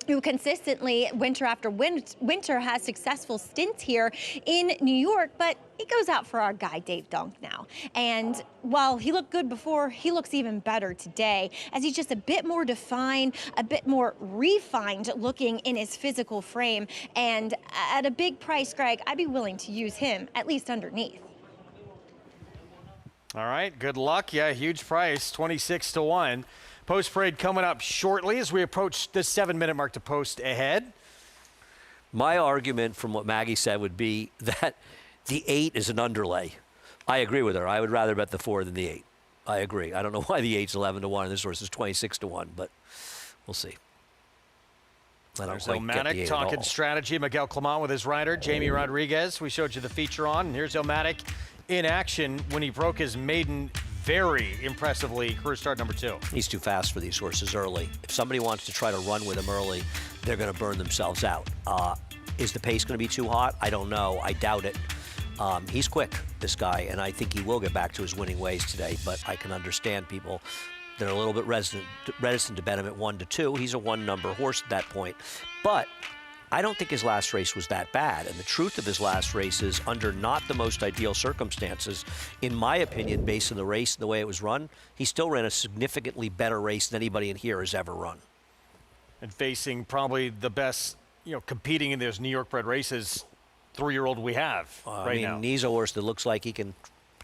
who consistently, winter after winter, has successful stints here in New York, but it goes out for our guy, Dave Dunk, now. And while he looked good before, he looks even better today, as he's just a bit more defined, a bit more refined looking in his physical frame. And at a big price, Greg, I'd be willing to use him at least underneath. All right, good luck. Yeah, huge price, 26-1. Post parade coming up shortly as we approach the 7-minute mark to post ahead. My argument from what Maggie said would be that the 8 is an underlay. I agree with her. I would rather bet the 4 than the 8. I agree. I don't know why the 8's 11-1 and this horse is 26-1, but we'll see. I don't quite get the 8 talking at all. strategy. Miguel Clement with his rider, Jamie Rodriguez. We showed you the feature on, and here's Illmatic in action when he broke his maiden very impressively, career start number 2. He's too fast for these horses early. If somebody wants to try to run with him early, they're going to burn themselves out. Is the pace going to be too hot? I don't know. I doubt it. He's quick, this guy, and I think he will get back to his winning ways today, but I can understand people that are a little bit reticent to bet him at 1-2. He's a 1-number horse at that point. But I don't think his last race was that bad. And the truth of his last race is, under not the most ideal circumstances, in my opinion, based on the race and the way it was run, he still ran a significantly better race than anybody in here has ever run. And facing probably the best, competing in those New York bred races, 3-year-old we have right now. He's a horse that looks like he can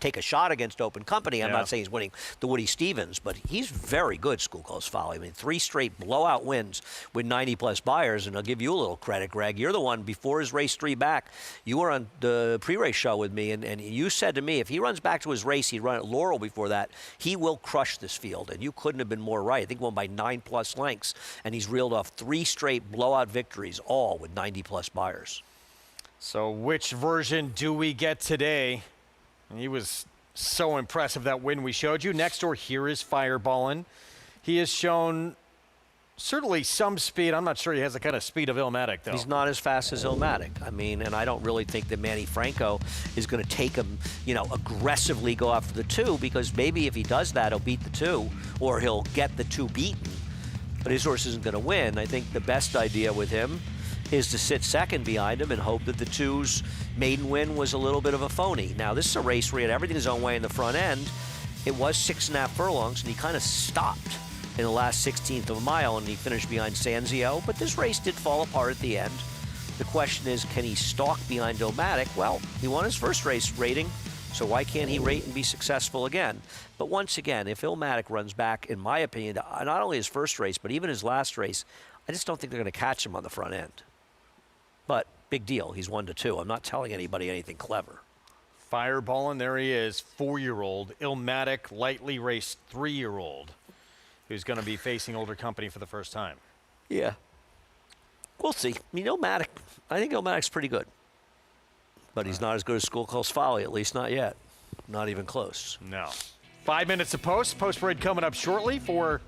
take a shot against Open Company. I'm not saying he's winning the Woody Stevens, but he's very good, Schoolclose Folly. I mean, 3 straight blowout wins with 90-plus buyers, and I'll give you a little credit, Greg. You're the one, before his race 3 back, you were on the pre-race show with me, and you said to me, if he runs back to his race, he'd run at Laurel before that, he will crush this field, and you couldn't have been more right. I think he won by 9-plus lengths, and he's reeled off 3 straight blowout victories, all with 90-plus buyers. So which version do we get today? And he was so impressive, that win we showed you. Next door here is Fireballin'. He has shown certainly some speed. I'm not sure he has the kind of speed of Illmatic, though. He's not as fast as Illmatic. I mean, and I don't really think that Manny Franco is going to take him, aggressively go after the 2, because maybe if he does that, he'll beat the 2, or he'll get the 2 beaten. But his horse isn't going to win. I think the best idea with him is to sit second behind him and hope that the 2's maiden win was a little bit of a phony. Now, this is a race where he had everything his own way in the front end. It was 6.5 furlongs, and he kind of stopped in the last 16th of a mile, and he finished behind Sanzio. But this race did fall apart at the end. The question is, can he stalk behind Illmatic? Well, he won his first race rating, so why can't he rate and be successful again? But once again, if Illmatic runs back, in my opinion, not only his first race, but even his last race, I just don't think they're going to catch him on the front end. But big deal, he's 1-2. I'm not telling anybody anything clever. Fireballin', there he is, 4-year-old. Illmatic, lightly raced 3-year-old, who's going to be facing older company for the first time. Yeah. We'll see. I think Illmatic's pretty good. But he's not as good as Schoolclose Folly, at least not yet. Not even close. No. 5 minutes of post parade coming up shortly for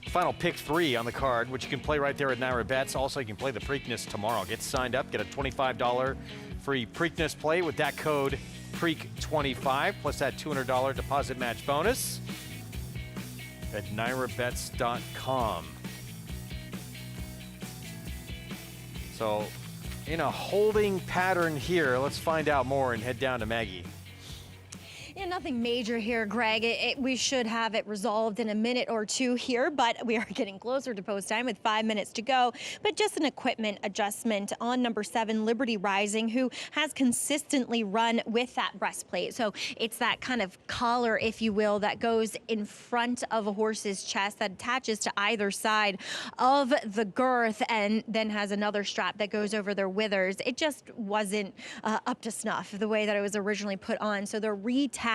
final pick 3 on the card, which you can play right there at Naira Bets. Also, you can play the Preakness tomorrow. Get signed up, get a $25 free Preakness play with that code PREAK25, plus that $200 deposit match bonus at NairaBets.com. So, in a holding pattern here, let's find out more and head down to Maggie. Yeah, nothing major here, Greg. We should have it resolved in a minute or 2 here, but we are getting closer to post time with 5 minutes to go. But just an equipment adjustment on number 7, Liberty Rising, who has consistently run with that breastplate. So it's that kind of collar, if you will, that goes in front of a horse's chest that attaches to either side of the girth and then has another strap that goes over their withers. It just wasn't up to snuff the way that it was originally put on. So they're retacking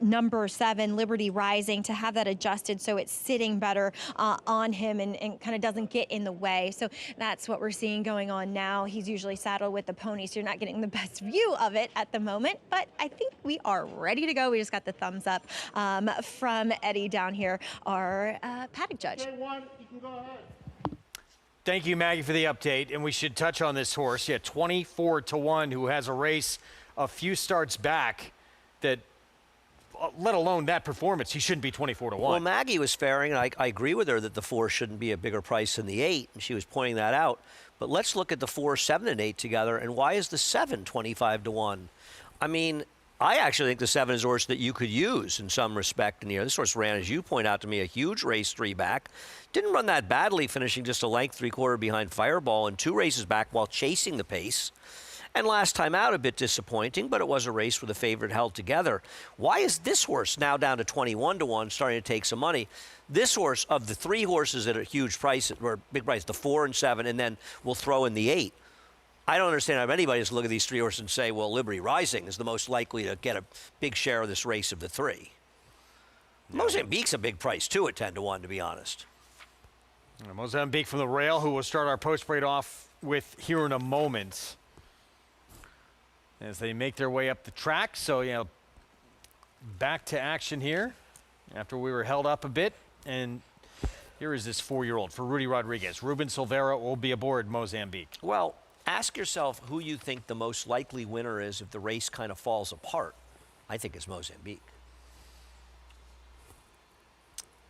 number 7, Liberty Rising, to have that adjusted so it's sitting better on him and kind of doesn't get in the way. So that's what we're seeing going on now. He's usually saddled with the pony, so you're not getting the best view of it at the moment, but I think we are ready to go. We just got the thumbs up from Eddie down here, our paddock judge. Thank you, Maggie, for the update. And we should touch on this horse. Yeah, 24-1, who has a race a few starts back. That, let alone that performance, he shouldn't be 24-1. Well, Maggie was fairing, and I agree with her that the 4 shouldn't be a bigger price than the 8, and she was pointing that out. But let's look at the 4, 7, and 8 together, and why is the 7 25-1? I mean, I actually think the 7 is a horse that you could use in some respect. And this horse ran, as you point out to me, a huge race 3 back. Didn't run that badly, finishing just a length 3/4 behind Fireball and 2 races back while chasing the pace. And last time out, a bit disappointing, but it was a race where the favorite held together. Why is this horse now down to 21-1, starting to take some money? This horse, of the 3 horses at a huge price, or big price, the 4 and 7, and then we'll throw in the 8. I don't understand how anybody just look at these 3 horses and say, well, Liberty Rising is the most likely to get a big share of this race of the 3. Mozambique's a big price, too, at 10-1, to be honest. Mozambique from the rail, who will start our post parade off with here in a moment, as they make their way up the track. So, back to action here after we were held up a bit. And here is this 4-year-old for Rudy Rodriguez. Ruben Silveira will be aboard Mozambique. Well, ask yourself who you think the most likely winner is if the race kind of falls apart. I think it's Mozambique.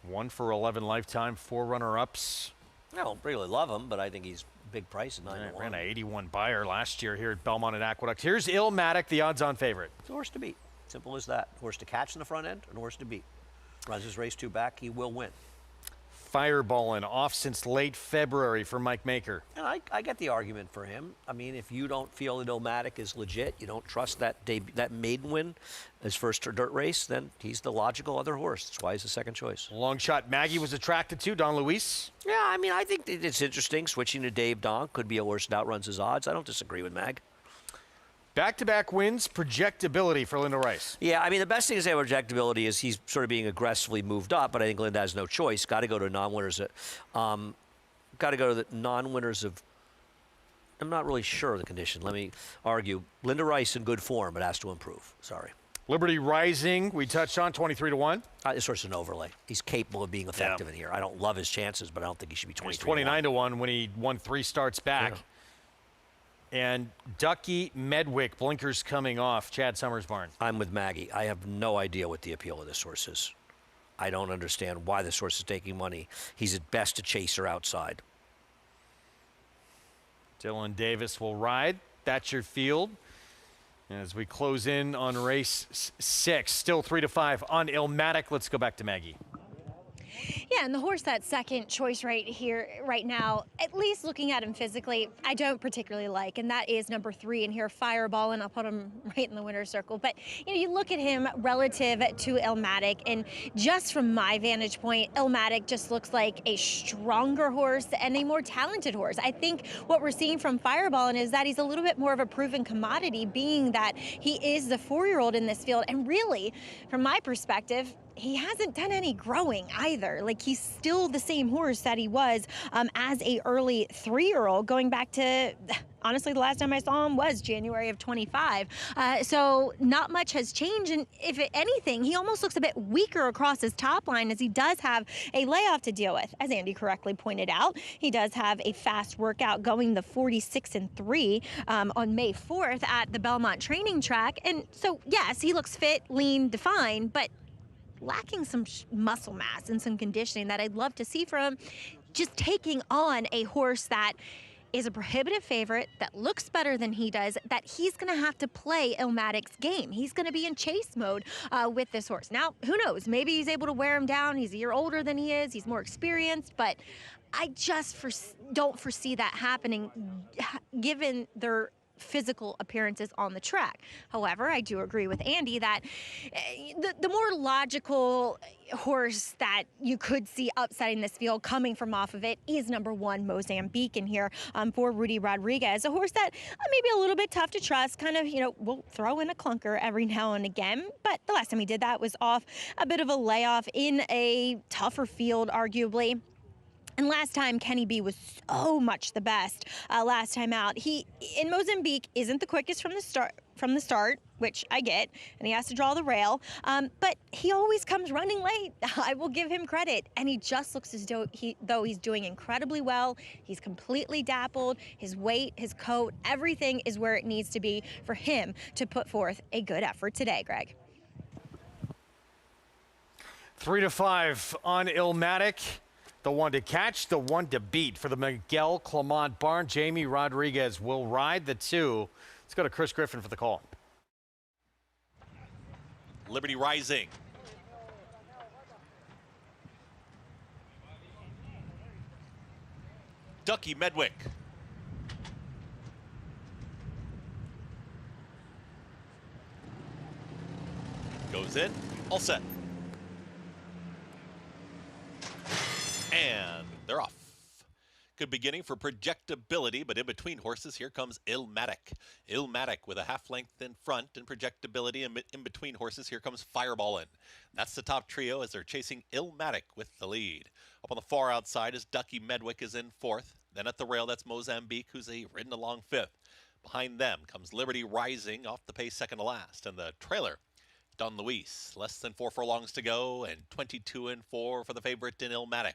1 for 11 lifetime, 4 runner-ups. I don't really love him, but I think he's big price at 9-1. Ran an 81 buyer last year here at Belmont and Aqueduct. Here's Illmatic, the odds-on favorite. It's a horse to beat. Simple as that. Horse to catch in the front end, and horse to beat. Runs his race 2 back, he will win. Fireballin' off since late February for Mike Maker. And I get the argument for him. I mean, if you don't feel that Illmatic is legit, you don't trust that maiden win, his first dirt race, then he's the logical other horse. That's why he's the second choice. Long shot Maggie was attracted to, Don Luis. Yeah, I mean, I think that it's interesting. Switching to Dave Donk could be a horse that outruns his odds. I don't disagree with Mag. Back-to-back wins, projectability for Linda Rice. Yeah, I mean, the best thing to say about projectability is he's sort of being aggressively moved up, but I think Linda has no choice. Got to go to non-winners. Got to go to the non-winners of. I'm not really sure of the condition. Let me argue. Linda Rice in good form, but has to improve. Sorry. Liberty Rising, we touched on 23-1. This horse is an overlay. He's capable of being effective in here. I don't love his chances, but I don't think he should be 23. 29-1 when he won 3 starts back. Yeah. And Ducky Medwick, blinkers coming off, Chad Summers barn. I'm with Maggie. I have no idea what the appeal of this horse is. I don't understand why this horse is taking money. He's at best a chaser outside. Dylan Davis will ride. That's your field. As we close in on race 6, still 3-5 on Illmatic. Let's go back to Maggie. Yeah, and the horse that's second choice right now, at least looking at him physically, I don't particularly like, and that is number 3 in here, Fireball, and I'll put him right in the winner's circle. But you look at him relative to Illmatic, and just from my vantage point, Illmatic just looks like a stronger horse and a more talented horse. I think what we're seeing from Fireball is that he's a little bit more of a proven commodity, being that he is the 4-year-old in this field, and really, from my perspective, he hasn't done any growing either. Like, he's still the same horse that he was as a early 3-year-old, going back to, honestly, the last time I saw him was January of 25. So not much has changed, and if anything, he almost looks a bit weaker across his top line, as he does have a layoff to deal with. As Andy correctly pointed out, he does have a fast workout going the 46-3 on May 4th at the Belmont training track. And so, yes, he looks fit, lean, defined, but lacking some muscle mass and some conditioning that I'd love to see from him, just taking on a horse that is a prohibitive favorite, that looks better than he does, that he's going to have to play Illmatic's game. He's going to be in chase mode with this horse. Now, who knows? Maybe he's able to wear him down. He's a year older than he is. He's more experienced, but I just don't foresee that happening given their physical appearances on the track. However, I do agree with Andy that the more logical horse that you could see upsetting this field coming from off of it is number 1, Mozambique in here for Rudy Rodriguez, a horse that may be a little bit tough to trust, kind of, will throw in a clunker every now and again, but the last time he did that was off a bit of a layoff in a tougher field, arguably. And last time, Kenny B was so much the best last time out. He, in Mozambique, isn't the quickest from the start, which I get, and he has to draw the rail, but he always comes running late. I will give him credit, and he just looks as though he's doing incredibly well. He's completely dappled. His weight, his coat, everything is where it needs to be for him to put forth a good effort today, Greg. 3-5 on Illmatic. The one to catch, the one to beat for the Miguel Clement barn. Jamie Rodriguez will ride the 2. Let's go to Chris Griffin for the call. Liberty Rising. Ducky Medwick. Goes in, all set. And they're off. Good beginning for projectability, but in between horses, here comes Illmatic. Illmatic with a half length in front and projectability, and in between horses, here comes Fireballin'. That's the top trio as they're chasing Illmatic with the lead. Up on the far outside is Ducky Medwick is in 4th. Then at the rail, that's Mozambique, who's ridden along 5th. Behind them comes Liberty Rising off the pace 2nd to last, and the trailer, Don Luis. Less than 4 furlongs to go, and 22-4 for the favorite in Illmatic.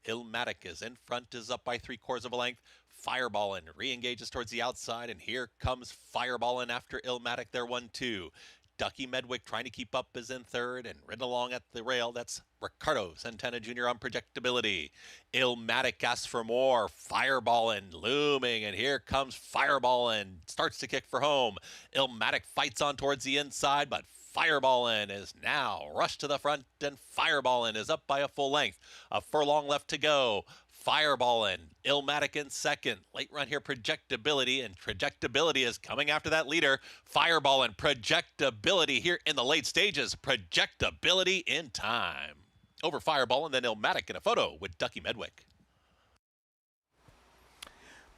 Illmatic is in front, is up by 3/4 of a length. Fireballin' re-engages towards the outside, and here comes Fireballin' after Illmatic. They're 1-2. Ducky Medwick trying to keep up is in third, and ridden along at the rail, that's Ricardo Centeno Jr. on projectability. Illmatic asks for more. Fireballin' looming, and here comes Fireballin'. Starts to kick for home. Illmatic fights on towards the inside, but Fireballin' is now rushed to the front, and Fireballin' is up by a full length. A furlong left to go. Fireballin', Illmatic in second. Late run here, Projectability, and Projectability is coming after that leader. Fireballin', Projectability here in the late stages. Projectability in time. Over Fireballin', then Illmatic in a photo with Ducky Medwick.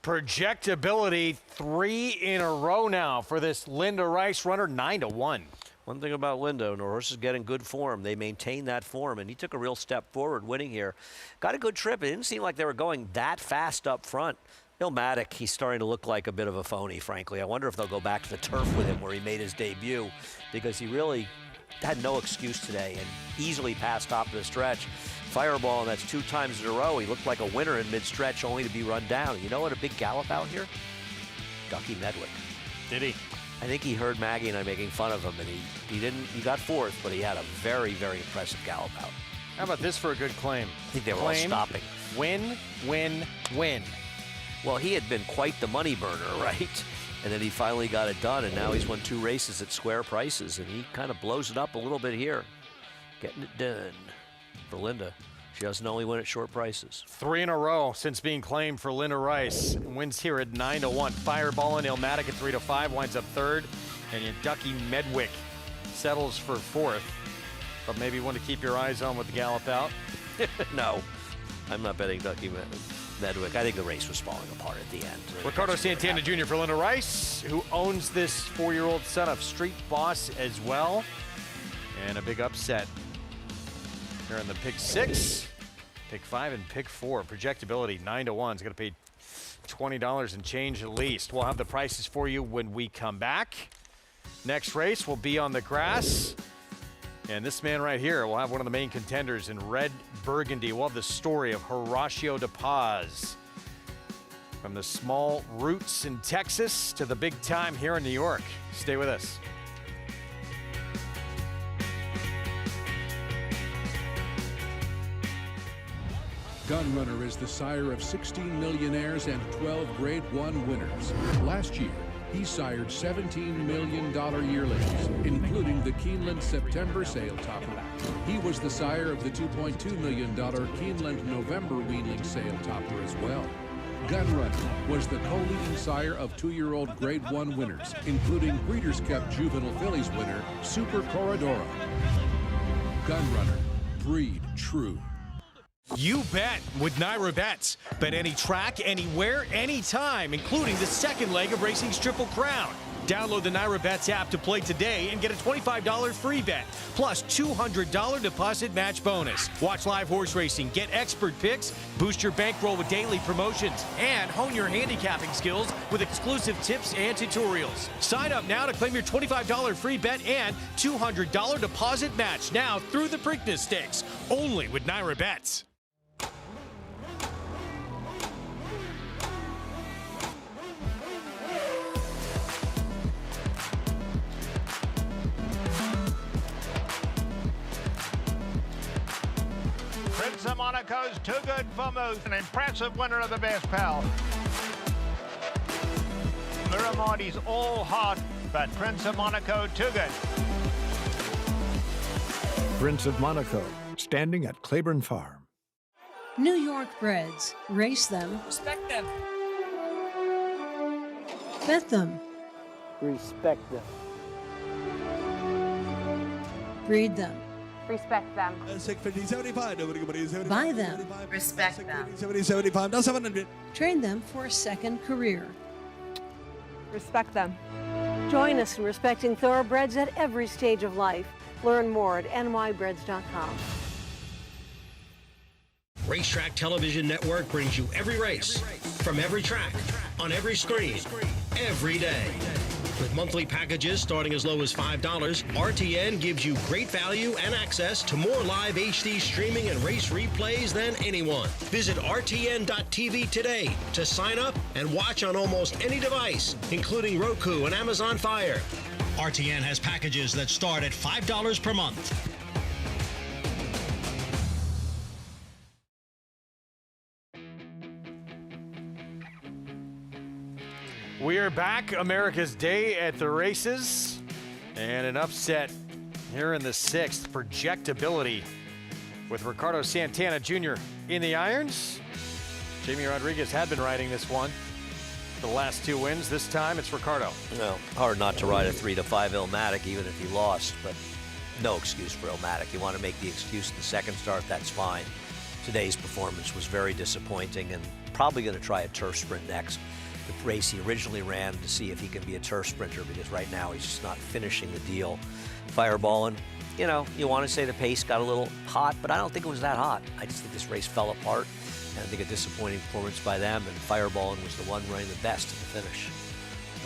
Projectability 3 in a row now for this Linda Rice runner, 9-1. One thing about Linda, and her horse is getting good form. They maintain that form, and he took a real step forward winning here. Got a good trip. It didn't seem like they were going that fast up front. Illmatic, he's starting to look like a bit of a phony, frankly. I wonder if they'll go back to the turf with him where he made his debut, because he really had no excuse today and easily passed top of the stretch. Fireball, and that's 2 times in a row. He looked like a winner in mid-stretch only to be run down. You know what, a big gallop out here? Ducky Medwick. Did he? I think he heard Maggie and I making fun of him, and he got 4th, but he had a very, very impressive gallop out. How about this for a good claim? I think they were all stopping. Win, win, win. Well, he had been quite the money burner, right? And then he finally got it done, and now he's won 2 races at square prices, and he kind of blows it up a little bit here. Getting it done for Linda. She doesn't only win at short prices. 3 in a row since being claimed for Linda Rice. Wins here at 9-1. Fireball and Illmatic at 3-5, winds up 3rd. And Ducky Medwick settles for 4th. But maybe you want to keep your eyes on with the gallop out. No, I'm not betting Ducky Medwick. I think the race was falling apart at the end. Ricardo Santana Jr. for Linda Rice, who owns this 4-year-old son of Street Boss as well. And a big upset here in the pick 6, pick 5, and pick 4. Projectability 9-1 is going to pay $20 and change at least. We'll have the prices for you when we come back. Next race will be on the grass. And this man right here will have one of the main contenders in red burgundy. We'll have the story of Horacio de Paz. From the small roots in Texas to the big time here in New York. Stay with us. Gunrunner is the sire of 16 millionaires and 12 Grade 1 winners. Last year, he sired $17 million yearlings, including the Keeneland September sale topper. He was the sire of the $2.2 million Keeneland November weanling sale topper as well. Gunrunner was the co-leading sire of 2-year-old Grade 1 winners, including Breeders' Cup Juvenile Fillies winner Super Corridoro. Gunrunner, breed true. You bet with Naira Bets. Bet any track, anywhere, anytime, including the second leg of racing's Triple Crown. Download the Naira Bets app to play today and get a $25 free bet, plus $200 deposit match bonus. Watch live horse racing, get expert picks, boost your bankroll with daily promotions, and hone your handicapping skills with exclusive tips and tutorials. Sign up now to claim your $25 free bet and $200 deposit match now through the Preakness Stakes, only with Naira Bets. Prince of Monaco's too good for Moose, an impressive winner of the Best Pal. Miramondi's all hot, but Prince of Monaco too good. Prince of Monaco, standing at Claiborne Farm. New York breds. Race them. Respect them. Bet them. Respect them. Breed them. Respect them. Buy them. Respect them. Train them for a second career. Respect them. Join us in respecting thoroughbreds at every stage of life. Learn more at nybreds.com. Racetrack Television Network brings you every race, from every track, on every screen, every day. With monthly packages starting as low as $5, RTN gives you great value and access to more live HD streaming and race replays than anyone. Visit RTN.tv today to sign up and watch on almost any device, including Roku and Amazon Fire. RTN has packages that start at $5 per month. We are back, America's Day at the races, and an upset here in the 6th. Projectability with Ricardo Santana Jr. in the irons. Jamie Rodriguez had been riding this one for the last 2 wins. This time it's Ricardo. No, hard not to ride a 3 to 5 Illmatic even if you lost, but no excuse for Illmatic. You want to make the excuse in the second start, that's fine. Today's performance was very disappointing and probably going to try a turf sprint next. The race he originally ran to see if he can be a turf sprinter, because right now he's just not finishing the deal. Fireballing, you know, you want to say the pace got a little hot, but I don't think it was that hot. I just think this race fell apart, and I think a disappointing performance by them, and Fireballing was the one running the best at the finish.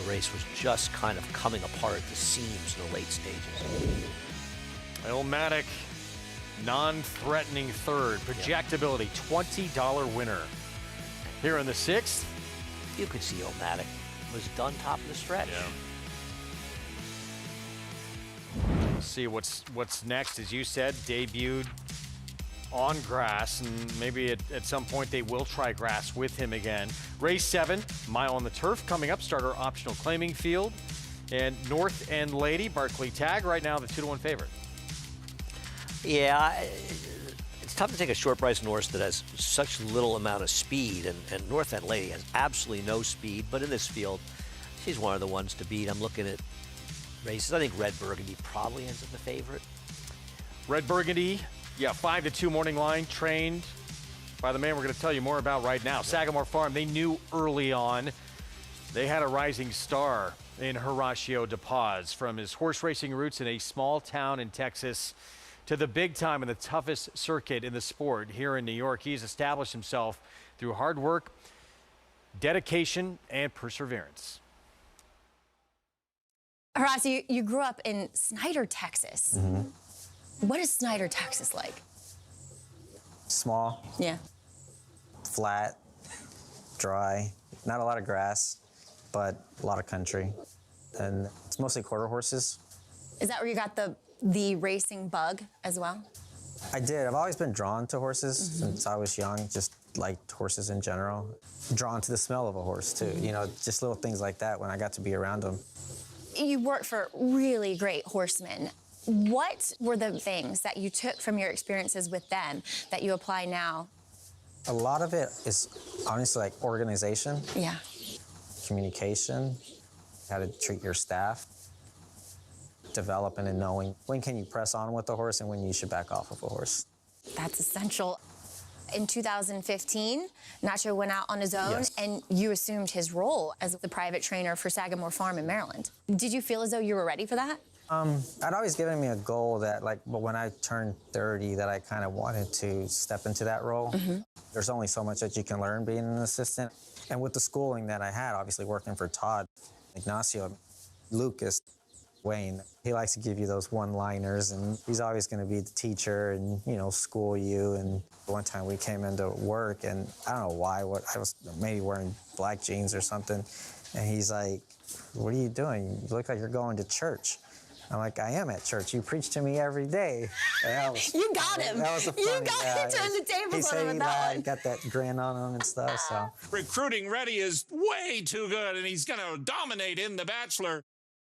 The race was just kind of coming apart at the seams in the late stages. Illmatic, non-threatening third. Projectability, $20 winner. Here in the 6th. You could see Illmatic was done top of the stretch. Yeah. See what's next. As you said, debuted on grass, and maybe at some point they will try grass with him again. Race 7, mile on the turf, coming up. Starter optional claiming field. And North End Lady, Barclay Tag, right now the 2-1 favorite. Yeah, it's tough to take a short price horse that has such little amount of speed, and North End Lady has absolutely no speed, but in this field, she's one of the ones to beat. I'm looking at races. I think Red Burgundy probably ends up the favorite. Red Burgundy, yeah, 5-2 morning line, trained by the man we're going to tell you more about right now. Sagamore Farm, they knew early on they had a rising star in Horacio De Paz, from his horse racing roots in a small town in Texas to the big time in the toughest circuit in the sport here in New York. He's established himself through hard work, dedication, and perseverance. Horacio, you grew up in Snyder, Texas. Mm-hmm. What is Snyder, Texas like? Small. Yeah. Flat, dry, not a lot of grass, but a lot of country. And it's mostly quarter horses. Is that where you got the racing bug as well? I did. I've always been drawn to horses since I was young, just liked horses in general. Drawn to the smell of a horse, too. You know, just little things like that when I got to be around them. You worked for really great horsemen. What were the things that you took from your experiences with them that you apply now? A lot of it is honestly like organization. Yeah. Communication, how to treat your staff, developing and knowing when can you press on with the horse and when you should back off of a horse. That's essential. In 2015, Nacho went out on his own, Yes. and you assumed his role as the private trainer for Sagamore Farm in Maryland. Did you feel as though you were ready for that? I'd always given me a goal that, like, but when I turned 30, that I kind of wanted to step into that role. There's only so much that you can learn being an assistant. And with the schooling that I had, obviously working for Todd, Ignacio, Lucas, Wayne, he likes to give you those one-liners, and he's always going to be the teacher and, you know, school you. And one time we came into work, and I don't know why, I was maybe wearing black jeans or something, and he's like, "What are you doing? You look like you're going to church." I'm like, "I am at church. You preach to me every day." And that was, You got him. That was a funny, You got him to the table he with said him he with that one. got that grin on him and stuff, so. Recruiting Ready is way too good, and he's going to dominate in The Bachelor.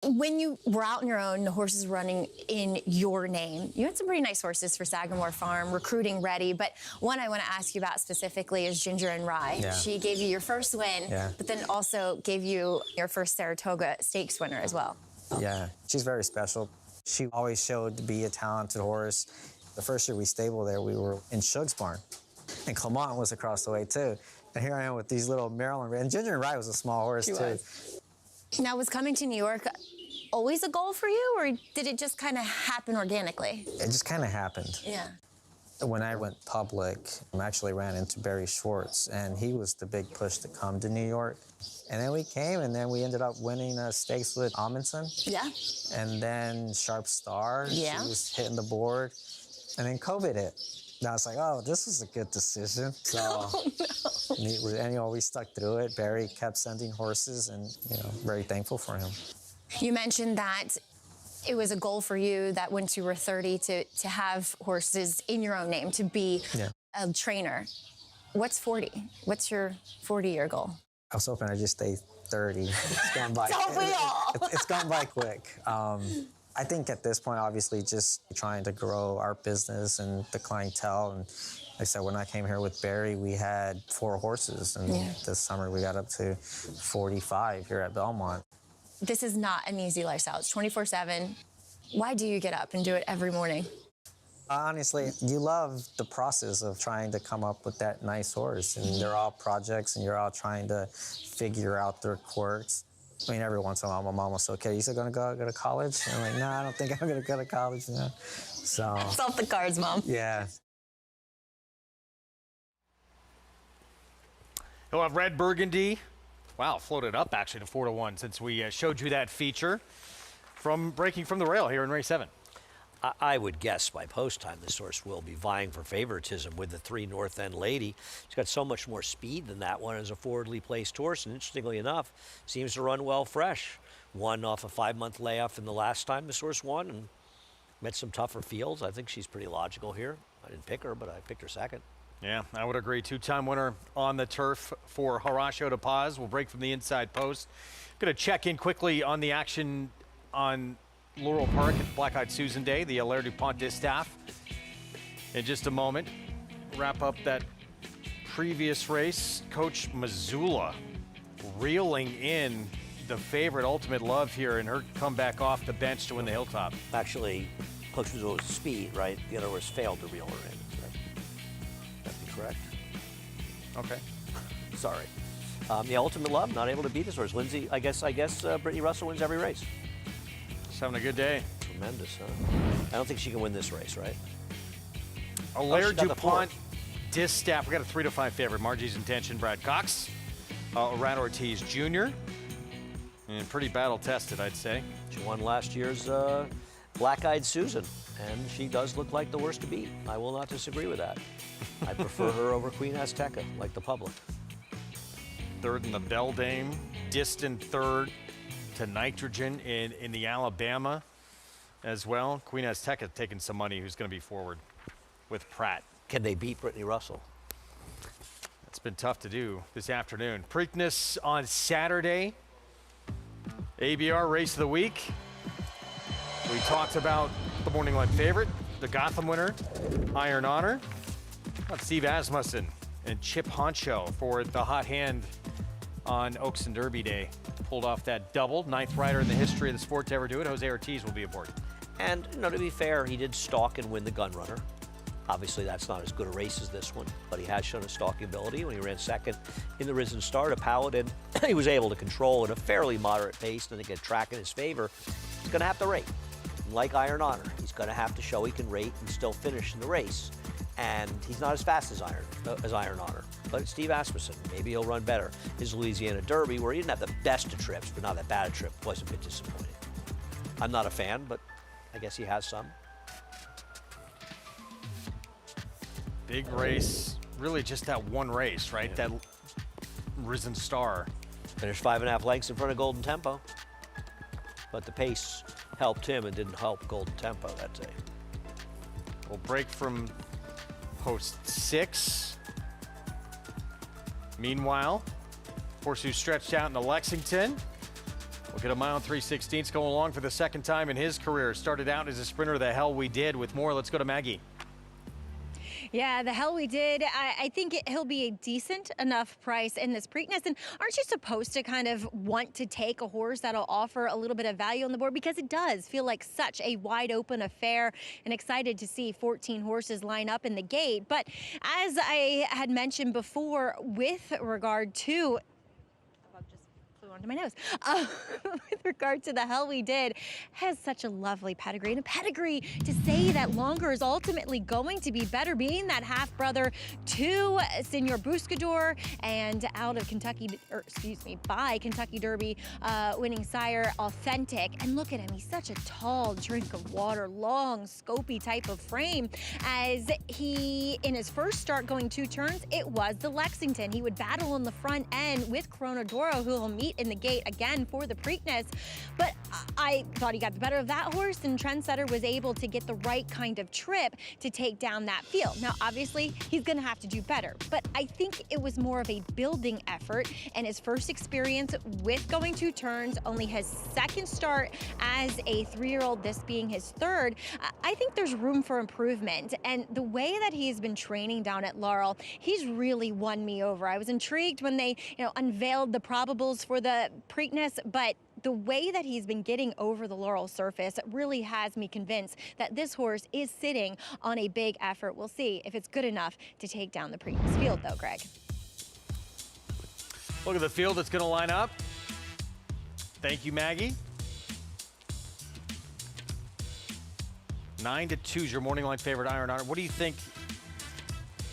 When you were out on your own, the horses running in your name, you had some pretty nice horses for Sagamore Farm, Recruiting Ready, but one I want to ask you about specifically is Ginger and Rye. Yeah. She gave you your first win, but then also gave you your first Saratoga Stakes winner as well. Yeah, she's very special. She always showed to be a talented horse. The first year we stabled there, we were in Shug's barn, and Clement was across the way too. And here I am with these little Maryland, and Ginger and Rye was a small horse too. Now, was coming to New York always a goal for you, or did it just kind of happen organically? It just kind of happened. Yeah. When I went public, I actually ran into Barry Schwartz, and he was the big push to come to New York. And then we came, and then we ended up winning a stakes with Amundsen. Yeah. And then Sharp Star, she was hitting the board. And then COVID hit. And I was like, oh, this is a good decision. So, Oh, no. we stuck through it. Barry kept sending horses, and, you know, very thankful for him. You mentioned that it was a goal for you that once you were 30 to have horses in your own name, to be a trainer. What's 40? What's your 40-year goal? I was hoping I'd just stay 30. It's gone by. Don't we all? It's gone by quick. I think at this point, obviously, just trying to grow our business and the clientele. And like I said, when I came here with Barry, we had 4 horses. And this summer, we got up to 45 here at Belmont. This is not an easy lifestyle. It's 24/7. Why do you get up and do it every morning? Honestly, you love the process of trying to come up with that nice horse. And they're all projects, and you're all trying to figure out their quirks. I mean, every once in a while, my mom was so, okay, you still gonna go to college? And I'm like, no, I don't think I'm gonna go to college now. So. It's off the cards, Mom. Yeah. He'll have red burgundy. Wow, floated up actually to 4-1 since we showed you that feature from breaking from the rail here in race 7. I would guess by post time this horse will be vying for favoritism with the 3 North End Lady. She's got so much more speed than that one as a forwardly placed horse, and interestingly enough, seems to run well fresh. Won off a 5-month layoff in the last time this horse won and met some tougher fields. I think she's pretty logical here. I didn't pick her, but I picked her second. Yeah, I would agree. 2-time winner on the turf for Horacio de Paz. Will break from the inside post. Going to check in quickly on the action on Laurel Park at Black Eyed Susan Day, the Alaire Dupont Distaff. In just a moment, wrap up that previous race. Coach Missoula reeling in the favorite Ultimate Love here in her comeback off the bench to win the Hilltop. Actually, Coach Missoula's speed, right? The other horse failed to reel her in. That'd be correct. Okay. Sorry. The Ultimate Love, not able to beat this horse. Lindsay, I guess Brittany Russell wins every race. She's having a good day. Tremendous, huh? I don't think she can win this race, right? Alaire Dupont Distaff. We got a 3-5 favorite. Margie's Intention, Brad Cox. Rad Ortiz Jr. And pretty battle tested, I'd say. She won last year's Black Eyed Susan, and she does look like the worst to beat. I will not disagree with that. I prefer her over Queen Azteca, like the public. Third in the Bell Dame, distant third to Nitrogen in the Alabama as well. Queen Azteca taking some money, who's going to be forward with Pratt. Can they beat Brittany Russell? It's been tough to do this afternoon. Preakness on Saturday. ABR race of the week. We talked about the morning line favorite, the Gotham winner, Iron Honor. Steve Asmussen and Chip Honcho for the hot hand on Oaks and Derby Day. Pulled off that double, 9th rider in the history of the sport to ever do it. Jose Ortiz will be aboard. And, you know, to be fair, he did stalk and win the Gun Runner. Obviously, that's not as good a race as this one, but he has shown a stalking ability. When he ran second in the Risen Star to Paladin, he was able to control at a fairly moderate pace and to get track in his favor. He's going to have to rate. Like Iron Honor, he's going to have to show he can rate and still finish in the race. And he's not as fast as Iron Honor. But Steve Asmussen, maybe he'll run better. His Louisiana Derby, where he didn't have the best of trips, but not that bad a trip, was a bit disappointing. I'm not a fan, but I guess he has some. Big race, really just that one race, right? Yeah. That Risen Star. Finished 5.5 lengths in front of Golden Tempo. But the pace helped him and didn't help Golden Tempo that day. We'll break from post 6. Meanwhile, horse who stretched out into Lexington will get a mile and 3/16 going along for the second time in his career. Started out as a sprinter, the hell we did. With more, let's go to Maggie. Yeah, the hell we did. I think he'll be a decent enough price in this Preakness. And aren't you supposed to kind of want to take a horse that'll offer a little bit of value on the board? Because it does feel like such a wide open affair, and excited to see 14 horses line up in the gate. But as I had mentioned before, with regard to onto my nose. With regard to the hell we did, has such a lovely pedigree, and a pedigree to say that longer is ultimately going to be better, being that half brother to Senor Buscador and out of Kentucky, or excuse me, by Kentucky Derby winning sire Authentic. And look at him, he's such a tall drink of water, long, scopy type of frame. As he, in his first start going 2 turns, it was the Lexington. He would battle on the front end with Coronadoro, who he'll meet in the gate again for the Preakness. But I thought he got the better of that horse, and Trendsetter was able to get the right kind of trip to take down that field. Now, obviously, he's going to have to do better, but I think it was more of a building effort, and his first experience with going 2 turns, only his second start as a 3-year-old, this being his third. I think there's room for improvement, and the way that he's been training down at Laurel, he's really won me over. I was intrigued when they, unveiled the probables for the Preakness, but the way that he's been getting over the Laurel surface really has me convinced that this horse is sitting on a big effort. We'll see if it's good enough to take down the Preakness field, though, Greg. Look at the field that's going to line up. Thank you, Maggie. 9-2 is your morning line favorite, Iron Honor. What do you think?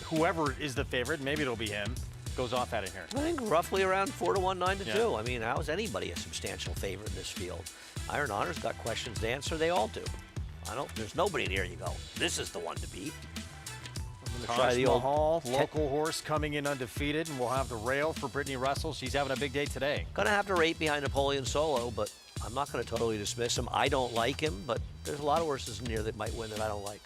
Whoever is the favorite, maybe it'll be him, goes off at it here. I think roughly around 4-1, 9-2. Yeah. I mean, how is anybody a substantial favorite in this field? Iron Honor's got questions to answer. They all do. There's nobody in here you go, this is the one to beat. Taj Mahal, local horse coming in undefeated, and we'll have the rail for Brittany Russell. She's having a big day today. Gonna have to rate behind Napoleon Solo, but I'm not gonna totally dismiss him. I don't like him, but there's a lot of horses in here that might win that I don't like.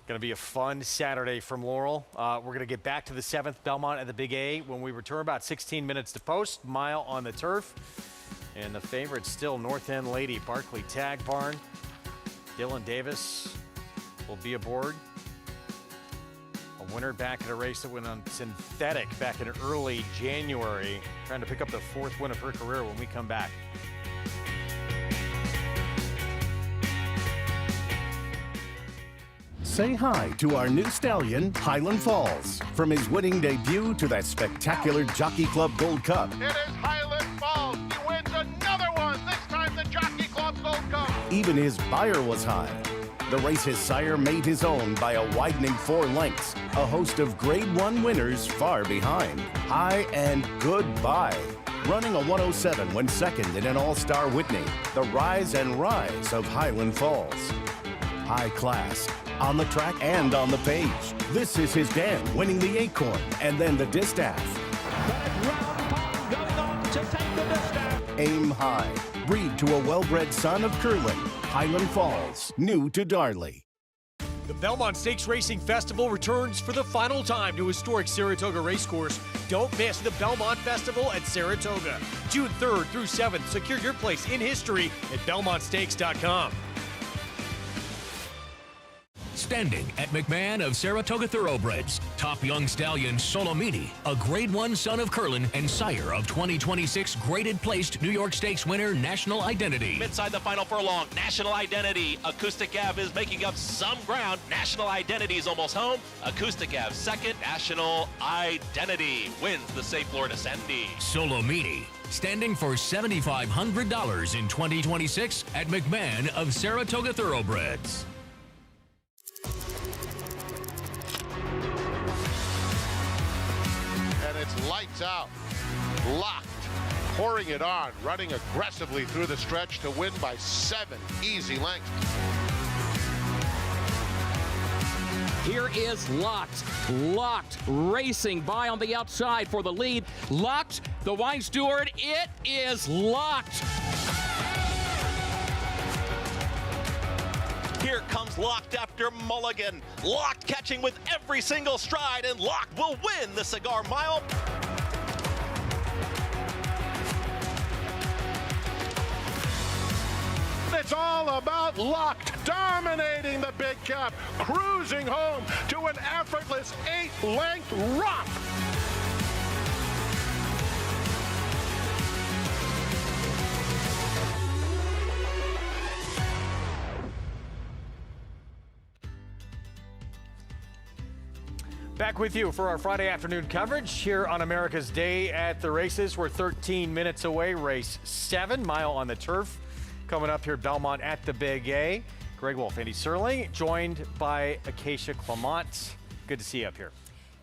Going to be a fun Saturday from Laurel. We're going to get back to the 7th Belmont at the Big A when we return. About 16 minutes to post, mile on the turf. And the favorite still North End Lady, Barkley Tag Barn. Dylan Davis will be aboard. A winner back at a race that went on synthetic back in early January, trying to pick up the 4th win of her career when we come back. Say hi to our new stallion, Highland Falls. From his winning debut to that spectacular Jockey Club Gold Cup. It is Highland Falls. He wins another one, this time the Jockey Club Gold Cup. Even his buyer was high. The race his sire made his own by a widening 4 lengths. A host of Grade 1 winners far behind. High and goodbye. Running a 107 when second in an All-Star Whitney. The rise and rise of Highland Falls. High class. On the track and on the page. This is his dam, winning the Acorn and then the Distaff. Aim high. Breed to a well-bred son of Curlin. Highland Falls, new to Darley. The Belmont Stakes Racing Festival returns for the final time to historic Saratoga Racecourse. Don't miss the Belmont Festival at Saratoga. June 3rd through 7th. Secure your place in history at BelmontStakes.com. Standing at McMahon of Saratoga Thoroughbreds, top young stallion Solomini, a Grade 1 son of Curlin and sire of 2026 graded placed New York Stakes winner National Identity. Inside the final furlong, National Identity. Acoustic Ave is making up some ground. National Identity is almost home. Acoustic Ave second. National Identity wins the Safe Lord Ascendi. Solomini, standing for $7,500 in 2026 at McMahon of Saratoga Thoroughbreds. And it's lights out. Locked. Pouring it on. Running aggressively through the stretch to win by 7 easy lengths. Here is Locked. Locked racing by on the outside for the lead. Locked, the wine steward. It is Locked. Here comes Locked after Mulligan. Locked catching with every single stride, and Locked will win the Cigar Mile. It's all about Locked, dominating the big cap, cruising home to an effortless 8-length romp. Back with you for our Friday afternoon coverage here on America's Day at the Races. We're 13 minutes away. Race 7, mile on the turf. Coming up here at Belmont at the Big A. Greg Wolf, Andy Serling, joined by Acacia Clement. Good to see you up here.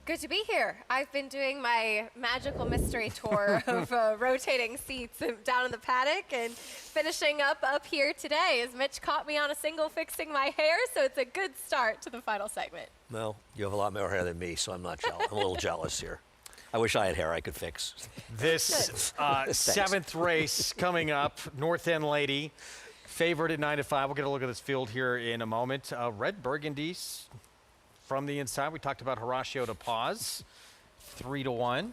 Good to be here. I've been doing my magical mystery tour of rotating seats down in the paddock and finishing up here today as Mitch caught me on a single fixing my hair, so it's a good start to the final segment. Well, you have a lot more hair than me, so I'm not jealous. I'm a little jealous here. I wish I had hair I could fix. This seventh race coming up, North End Lady, favored at 9-5. We'll get a look at this field here in a moment. Red Burgundies from the inside. We talked about Horacio de Paz, 3-1.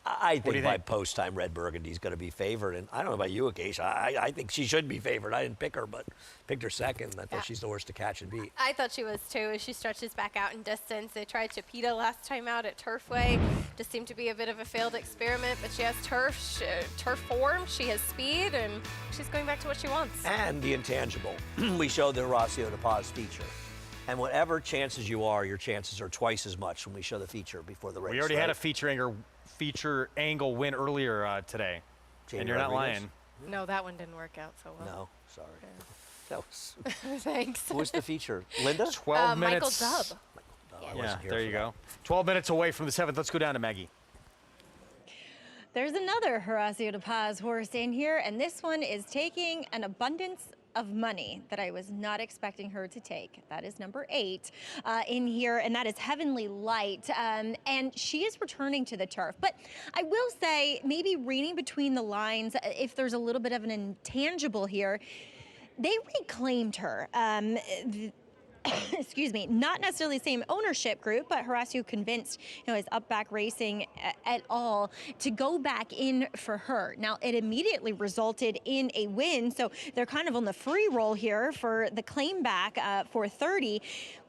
I think by post time, Red Burgundy's going to be favored. And I don't know about you, Acacia. I think she should be favored. I didn't pick her, but picked her second. I thought she's the horse to catch and beat. I thought she was too, as she stretches back out in distance. They tried Chapita last time out at Turfway. Just seemed to be a bit of a failed experiment, but she has turf form, she has speed, and she's going back to what she wants. And the intangible. We showed the Horacio de Paz feature. And whatever chances you are, your chances are twice as much when we show the feature before the race. We already had a feature angle win earlier today. Jamie and you're not Rodriguez? lying. No, that one didn't work out so well. No, sorry. That was. Thanks. Who was the feature? Linda? 12 minutes. Michael Dub. Yeah, there you go. 12 minutes away from the 7th. Let's go down to Maggie. There's another Horacio de Paz horse in here, and this one is taking an abundance of money that I was not expecting her to take. That is number 8 in here, and that is Heavenly Light. And she is returning to the turf. But I will say, maybe reading between the lines, if there's a little bit of an intangible here, they reclaimed her. Excuse me, not necessarily the same ownership group, but Horacio convinced, his Upback Racing et al. To go back in for her. Now, it immediately resulted in a win, so they're kind of on the free roll here for the claim back for 30,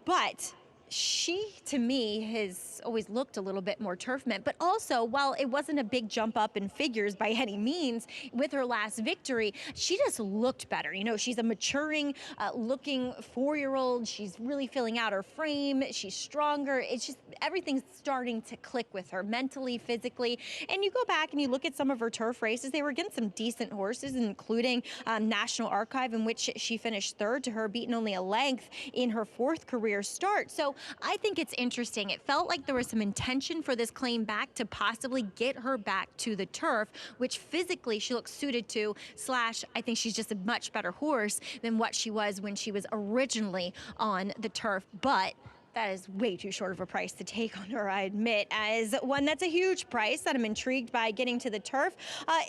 but she, to me, has always looked a little bit more turf meant, but also, while it wasn't a big jump up in figures by any means with her last victory, she just looked better. She's a maturing looking 4-year-old. She's really filling out her frame. She's stronger. It's just everything's starting to click with her mentally, physically. And you go back and you look at some of her turf races, they were against some decent horses, including National Archive, in which she finished 3rd to her, beaten only a length in her 4th career start. So I think it's interesting. It felt like there was some intention for this claim back to possibly get her back to the turf, which physically she looks suited to, / I think she's just a much better horse than what she was when she was originally on the turf. But that is way too short of a price to take on her, I admit. As one that's a huge price that I'm intrigued by getting to the turf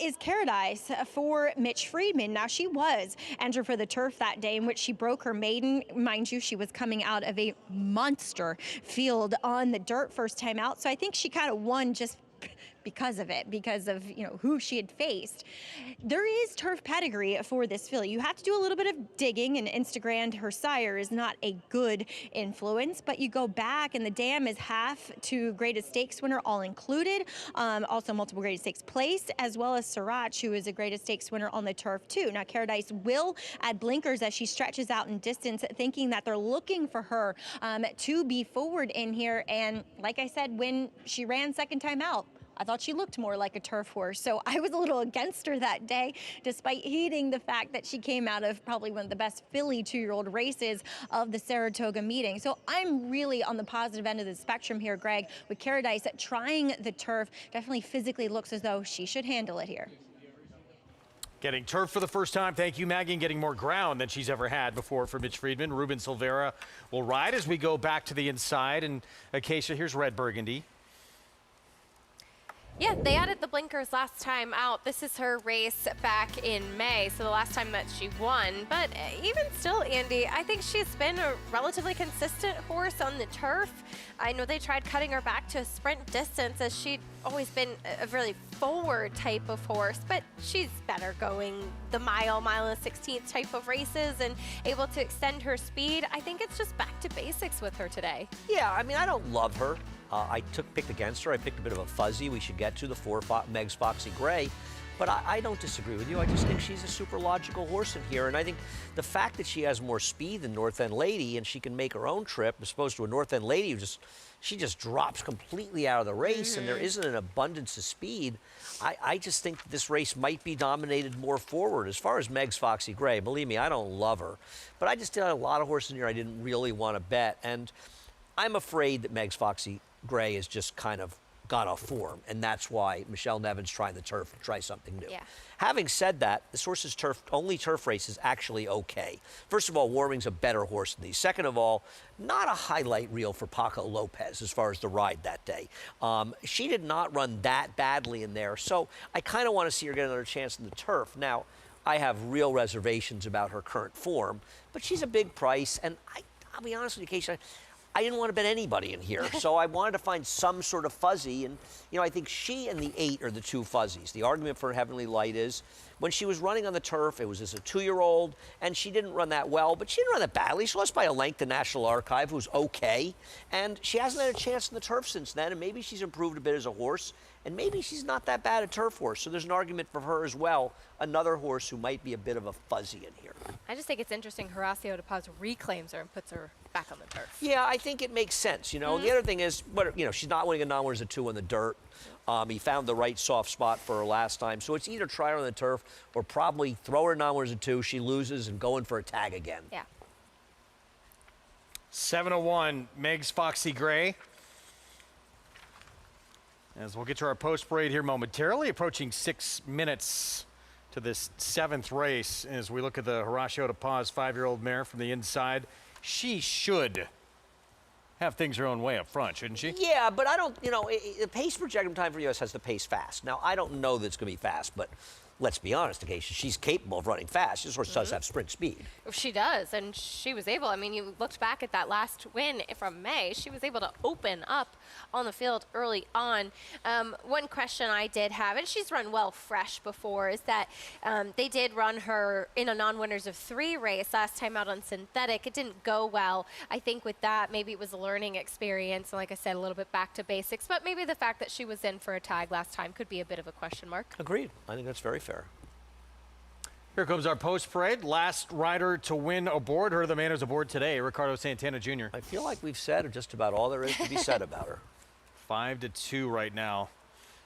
is Paradise for Mitch Friedman. Now, she was entered for the turf that day, in which she broke her maiden. Mind you, she was coming out of a monster field on the dirt first time out. So I think she kind of won just because of it, because of who she had faced. There is turf pedigree for this filly. You have to do a little bit of digging, and Instagram, her sire, is not a good influence, but you go back and the dam is half to graded stakes winner, all included, also multiple graded stakes place, as well as Sriracha, who is a graded stakes winner on the turf too. Now, Paradise will add blinkers as she stretches out in distance, thinking that they're looking for her to be forward in here. And like I said, when she ran second time out, I thought she looked more like a turf horse, so I was a little against her that day, despite hating the fact that she came out of probably one of the best filly 2-year-old races of the Saratoga meeting. So I'm really on the positive end of the spectrum here, Greg, with Paradise trying the turf. Definitely physically looks as though she should handle it here. Getting turf for the first time. Thank you, Maggie, and getting more ground than she's ever had before for Mitch Friedman. Ruben Silvera will ride as we go back to the inside. And Acacia, here's Red Burgundy. Yeah, they added the blinkers last time out. This is her race back in May, so the last time that she won. But even still, Andy, I think she's been a relatively consistent horse on the turf. I know they tried cutting her back to a sprint distance, as she'd always been a really forward type of horse, but she's better going the mile and the 16th type of races and able to extend her speed. I think it's just back to basics with her today. Yeah, I mean, I don't love her. I picked against her. I picked a bit of a fuzzy. We should get to the 4 Meg's Foxy Gray. But I don't disagree with you. I just think she's a super logical horse in here. And I think the fact that she has more speed than North End Lady and she can make her own trip, as opposed to a North End Lady who she just drops completely out of the race and there isn't an abundance of speed. I just think that this race might be dominated more forward. As far as Meg's Foxy Gray, believe me, I don't love her. But I just had a lot of horses in here I didn't really want to bet. And I'm afraid that Meg's Foxy Gray is just kind of gone off form, and that's why Michelle Nevin's trying the turf and try something new. Yeah. Having said that, this horse's only turf race is actually okay. First of all, Warming's a better horse than these. Second of all, not a highlight reel for Paco Lopez as far as the ride that day. She did not run that badly in there, so I kind of want to see her get another chance in the turf. Now, I have real reservations about her current form, but she's a big price, and I'll be honest with you, Keisha, I didn't want to bet anybody in here, so I wanted to find some sort of fuzzy, and I think she and the 8 are the two fuzzies. The argument for Heavenly Light is when she was running on the turf, it was as a 2-year-old, and she didn't run that well, but she didn't run that badly. She lost by a length to National Archive, who's okay, and she hasn't had a chance in the turf since then, and maybe she's improved a bit as a horse, and maybe she's not that bad a turf horse, so there's an argument for her as well, another horse who might be a bit of a fuzzy in here. I just think it's interesting Horacio de Paz reclaims her and puts her back on the turf. Yeah, I think it makes sense, The other thing is, she's not winning a non-winners at 2 in the dirt. He found the right soft spot for her last time, so it's either try her on the turf or probably throw her non-winners at 2, she loses, and go in for a tag again. Yeah. 7:01, Meg's Foxy Gray. As we'll get to our post parade here momentarily, approaching 6 minutes to this 7th race. As we look at the Horacio de Paz 5-year-old mare from the inside, she should have things her own way up front, shouldn't she? Yeah, but I don't, the pace projected time for US has the pace fast. Now, I don't know that it's going to be fast, but let's be honest, Acacia, she's capable of running fast. This horse does have sprint speed. She does, and she was able, you looked back at that last win from May, she was able to open up on the field early on. One question I did have, and she's run well fresh before, is that they did run her in a non-winners of 3 race last time out on synthetic. It didn't go well. I think with that, maybe it was a learning experience, and like I said, a little bit back to basics, but maybe the fact that she was in for a tag last time could be a bit of a question mark. Agreed. I think that's very fair. Here comes our post parade. Last rider to win aboard. Her the man who's aboard today, Ricardo Santana Jr. I feel like we've said just about all there is to be said about her. 5-2 right now.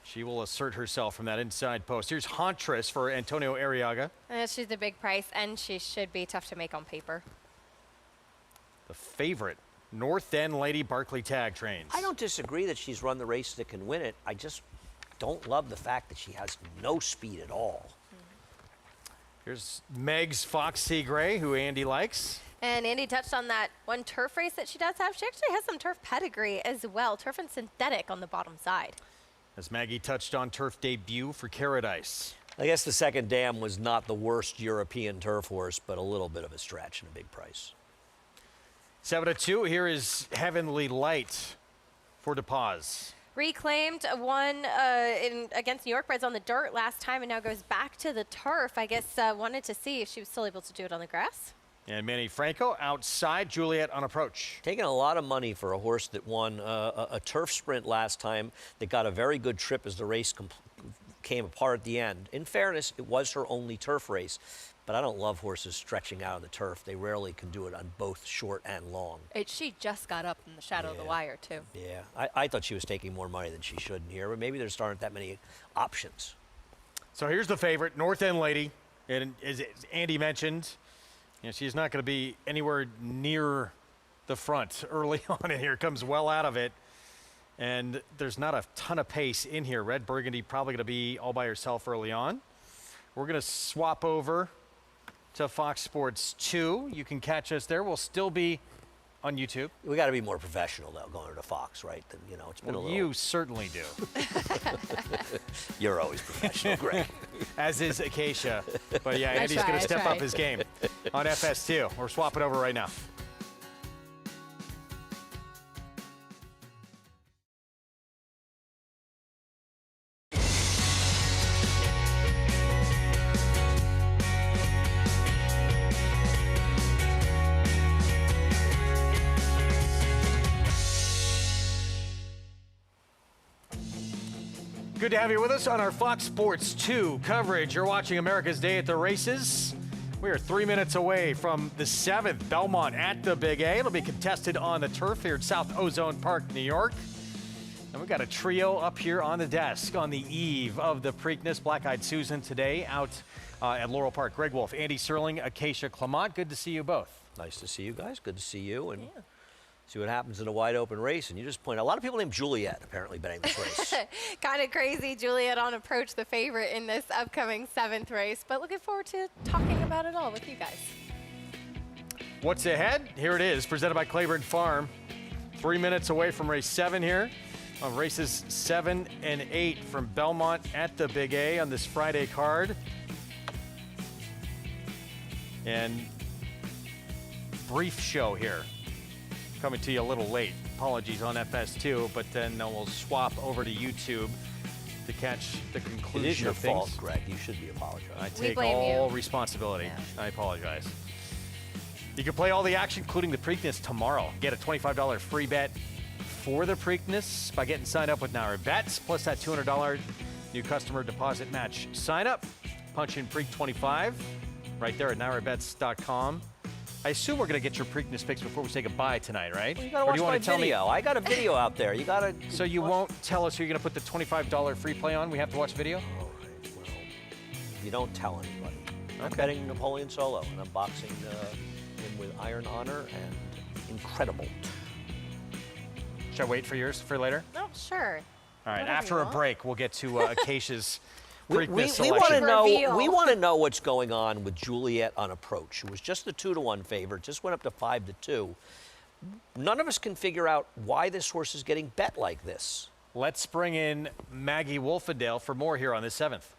She will assert herself from that inside post. Here's Huntress for Antonio Arriaga. She's a big price, and she should be tough to make on paper. The favorite, North End Lady Barkley Tag trains. I don't disagree that she's run the race that can win it. I just don't love the fact that she has no speed at all. Here's Meg's Foxy Gray, who Andy likes. And Andy touched on that one turf race that she does have. She actually has some turf pedigree as well, turf and synthetic on the bottom side. As Maggie touched on turf debut for Caradice. I guess the Second Dam was not the worst European turf horse, but a little bit of a stretch and a big price. 7-2, here is Heavenly Light for De Paz. Reclaimed, won against New York Breds on the dirt last time and now goes back to the turf. I guess wanted to see if she was still able to do it on the grass. And Manny Franco outside, Juliet on approach. Taking a lot of money for a horse that won a turf sprint last time, that got a very good trip as the race came apart at the end. In fairness, it was her only turf race, but I don't love horses stretching out on the turf. They rarely can do it on both short and long. She just got up in the shadow of the wire, too. Yeah, I thought she was taking more money than she should in here, but maybe there aren't that many options. So here's the favorite, North End Lady. And as Andy mentioned, she's not going to be anywhere near the front early on in here. Comes well out of it. And there's not a ton of pace in here. Red Burgundy probably going to be all by herself early on. We're going to swap over to Fox Sports 2. You can catch us there. We'll still be on YouTube. We got to be more professional, though, going to Fox, right? Then, it's been a little... You certainly do. You're always professional, Greg. As is Acacia. But yeah, Andy's going to step up his game on FS2. We're swapping over right now. Good to have you with us on our Fox Sports 2 coverage. You're watching America's Day at the Races. We are 3 minutes away from the 7th Belmont at the Big A. It'll be contested on the turf here at South Ozone Park, New York. And we've got a trio up here on the desk on the eve of the Preakness. Black-Eyed Susan today out at Laurel Park. Greg Wolf, Andy Serling, Acacia Clement. Good to see you both. Nice to see you guys. Good to see you. And See what happens in a wide open race. And you just point out, a lot of people named Juliet apparently betting this race. Kind of crazy. Juliet on approach, the favorite in this upcoming 7th race. But looking forward to talking about it all with you guys. What's ahead? Here it is, presented by Claiborne Farm. 3 minutes away from race 7 here. On races 7 and 8 from Belmont at the Big A on this Friday card. And brief show here. Coming to you a little late. Apologies on FS2, but then we'll swap over to YouTube to catch the conclusion It is your of things. fault, Greg. You should be apologizing. I take all responsibility. Yeah. I apologize. You can play all the action, including the Preakness, tomorrow. Get a $25 free bet for the Preakness by getting signed up with Naira Bets, plus that $200 new customer deposit match. Sign up, punch in Preak25 right there at nairabets.com. I assume we're going to get your Preakness picks before we say goodbye tonight, right? Well, you got to watch my video. I got a video out there. You got to. So you won't tell us who you're going to put the $25 free play on? We have to watch video? All right, well, you don't tell anybody. I'm betting Napoleon Solo, and I'm boxing him with iron honor and incredible. Should I wait for yours for later? Oh, sure. All right, Whatever after a break, we'll get to Acacia's Preakness selection. We want to know what's going on with Juliet on approach. It was just a 2-to-1 favorite, just went up to 5-2. None of us can figure out why this horse is getting bet like this. Let's bring in Maggie Wolfendale for more here on the 7th.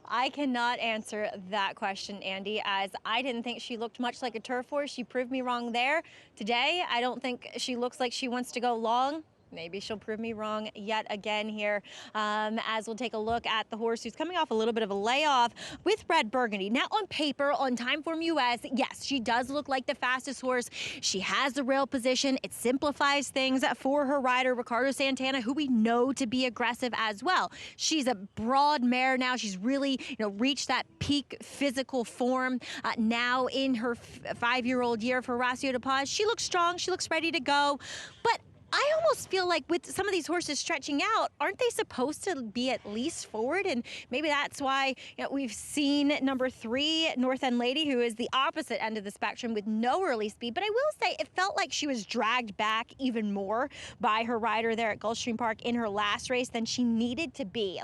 I cannot answer that question, Andy, as I didn't think she looked much like a turf horse. She proved me wrong there. Today, I don't think she looks like she wants to go long. Maybe she'll prove me wrong yet again here, as we'll take a look at the horse who's coming off a little bit of a layoff with Red Burgundy. Now, on paper, on Timeform US, yes, she does look like the fastest horse. She has the rail position. It simplifies things for her rider, Ricardo Santana, who we know to be aggressive as well. She's a broad mare now. She's really, reached that peak physical form now in her 5-year-old year for Horacio de Paz. She looks strong. She looks ready to go. But I almost feel like with some of these horses stretching out, aren't they supposed to be at least forward? And maybe that's why we've seen number 3, North End Lady, who is the opposite end of the spectrum with no early speed. But I will say it felt like she was dragged back even more by her rider there at Gulfstream Park in her last race than she needed to be.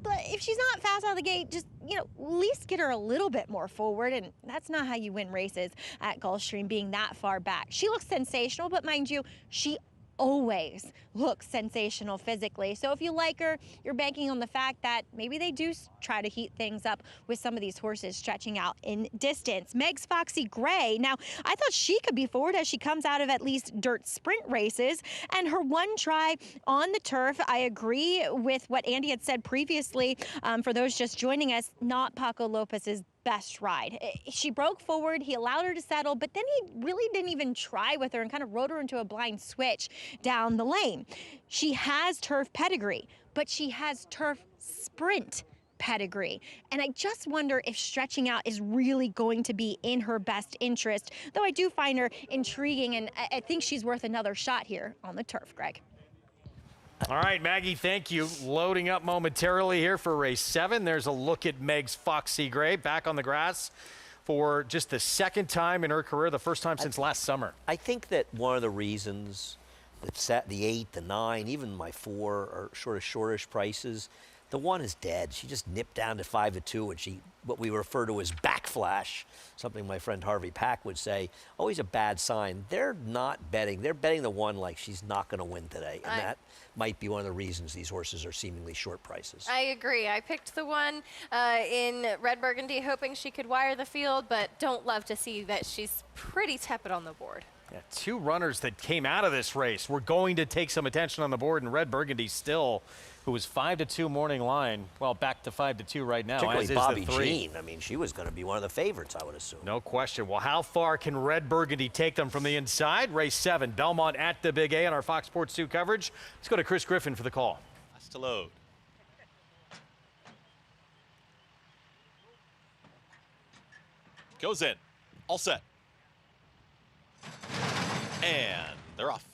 But if she's not fast out of the gate, just, at least get her a little bit more forward. And that's not how you win races at Gulfstream, being that far back. She looks sensational, but mind you, she always looks sensational physically. So if you like her, you're banking on the fact that maybe they do try to heat things up with some of these horses stretching out in distance. Meg's Foxy Gray. Now, I thought she could be forward as she comes out of at least dirt sprint races. And her one try on the turf, I agree with what Andy had said previously. For those just joining us, not Paco Lopez's best ride. She broke forward, he allowed her to settle, but then he really didn't even try with her and kind of rode her into a blind switch down the lane. She has turf pedigree, but she has turf sprint pedigree. And I just wonder if stretching out is really going to be in her best interest, though I do find her intriguing, and I think she's worth another shot here on the turf, Greg. All right, Maggie, thank you. Loading up momentarily here for race 7. There's a look at Meg's Foxy Gray back on the grass for just the 2nd time in her career, the 1st time since last summer. I think that one of the reasons that set the 8, the 9, even my 4 are sort of shortish prices. The 1 is dead. She just nipped down to 5-2, and she, what we refer to as backflash, something my friend Harvey Pack would say, always a bad sign. They're not betting. They're betting the 1 like she's not going to win today, and that might be one of the reasons these horses are seemingly short prices. I agree. I picked the 1 in Red Burgundy, hoping she could wire the field, but don't love to see that she's pretty tepid on the board. Yeah, 2 runners that came out of this race were going to take some attention on the board, and Red Burgundy still, who was 5-2 morning line, well, back to 5-2 right now. Particularly as is Bobby the 3. Jean. I mean, she was going to be one of the favorites, I would assume. No question. Well, how far can Red Burgundy take them from the inside? Race 7, Belmont at the Big A on our Fox Sports 2 coverage. Let's go to Chris Griffin for the call. Last to load. Goes in. All set. And they're off.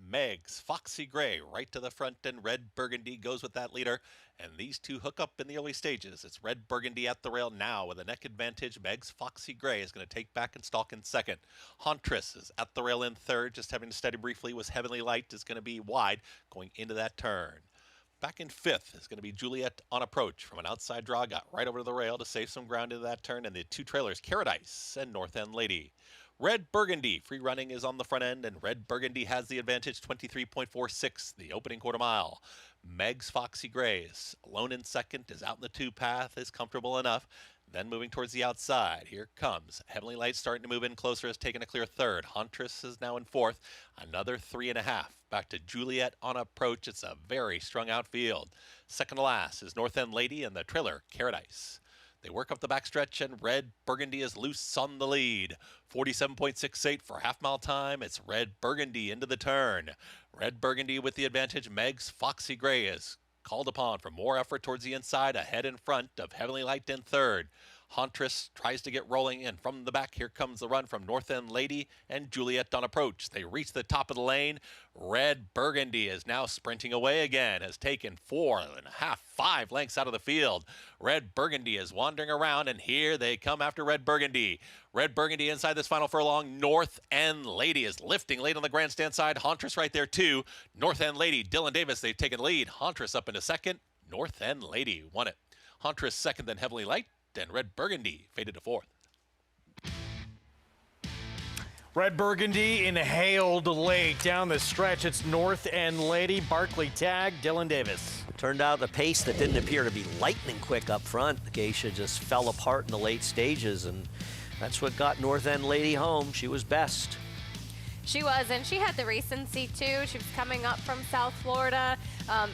Meg's Foxy Gray right to the front, and Red Burgundy goes with that leader. And these two hook up in the early stages. It's Red Burgundy at the rail now with a neck advantage. Meg's Foxy Gray is going to take back and stalk in second. Hauntress is at the rail in third, just having to steady briefly. Was Heavenly Light is going to be wide going into that turn. Back in fifth is going to be Juliet on approach from an outside draw. Got right over to the rail to save some ground into that turn. And the two trailers, Paradise and North End Lady. Red Burgundy, free running, is on the front end, and Red Burgundy has the advantage, 23.46, the opening quarter mile. Meg's Foxy Gray is alone in second, is out in the two path, is comfortable enough. Then moving towards the outside, here comes Heavenly Light starting to move in closer, has taken a clear third. Hauntress is now in fourth, another 3.5. Back to Juliet on approach. It's a very strung out field. Second to last is North End Lady and the trailer, Paradise. They work up the backstretch, and Red Burgundy is loose on the lead. 47.68 for half-mile time. It's Red Burgundy into the turn. Red Burgundy with the advantage. Meg's Foxy Gray is called upon for more effort towards the inside, ahead in front of Heavenly Light in third. Hauntress tries to get rolling, and from the back, here comes the run from North End Lady and Juliet on approach. They reach the top of the lane. Red Burgundy is now sprinting away again, has taken 4.5, 5 lengths out of the field. Red Burgundy is wandering around, and here they come after Red Burgundy. Red Burgundy inside this final furlong. North End Lady is lifting late on the grandstand side. Hauntress right there too. North End Lady, Dylan Davis, they've taken lead. Hauntress up into second. North End Lady won it. Hauntress second, then Heavenly Light. And Red Burgundy faded to fourth. Red Burgundy inhaled late down the stretch. It's North End Lady, Barkley tag, Dylan Davis. Turned out the pace that didn't appear to be lightning quick up front. Geisha just fell apart in the late stages, and that's what got North End Lady home. She was best. She was, and she had the recency too. She was coming up from South Florida.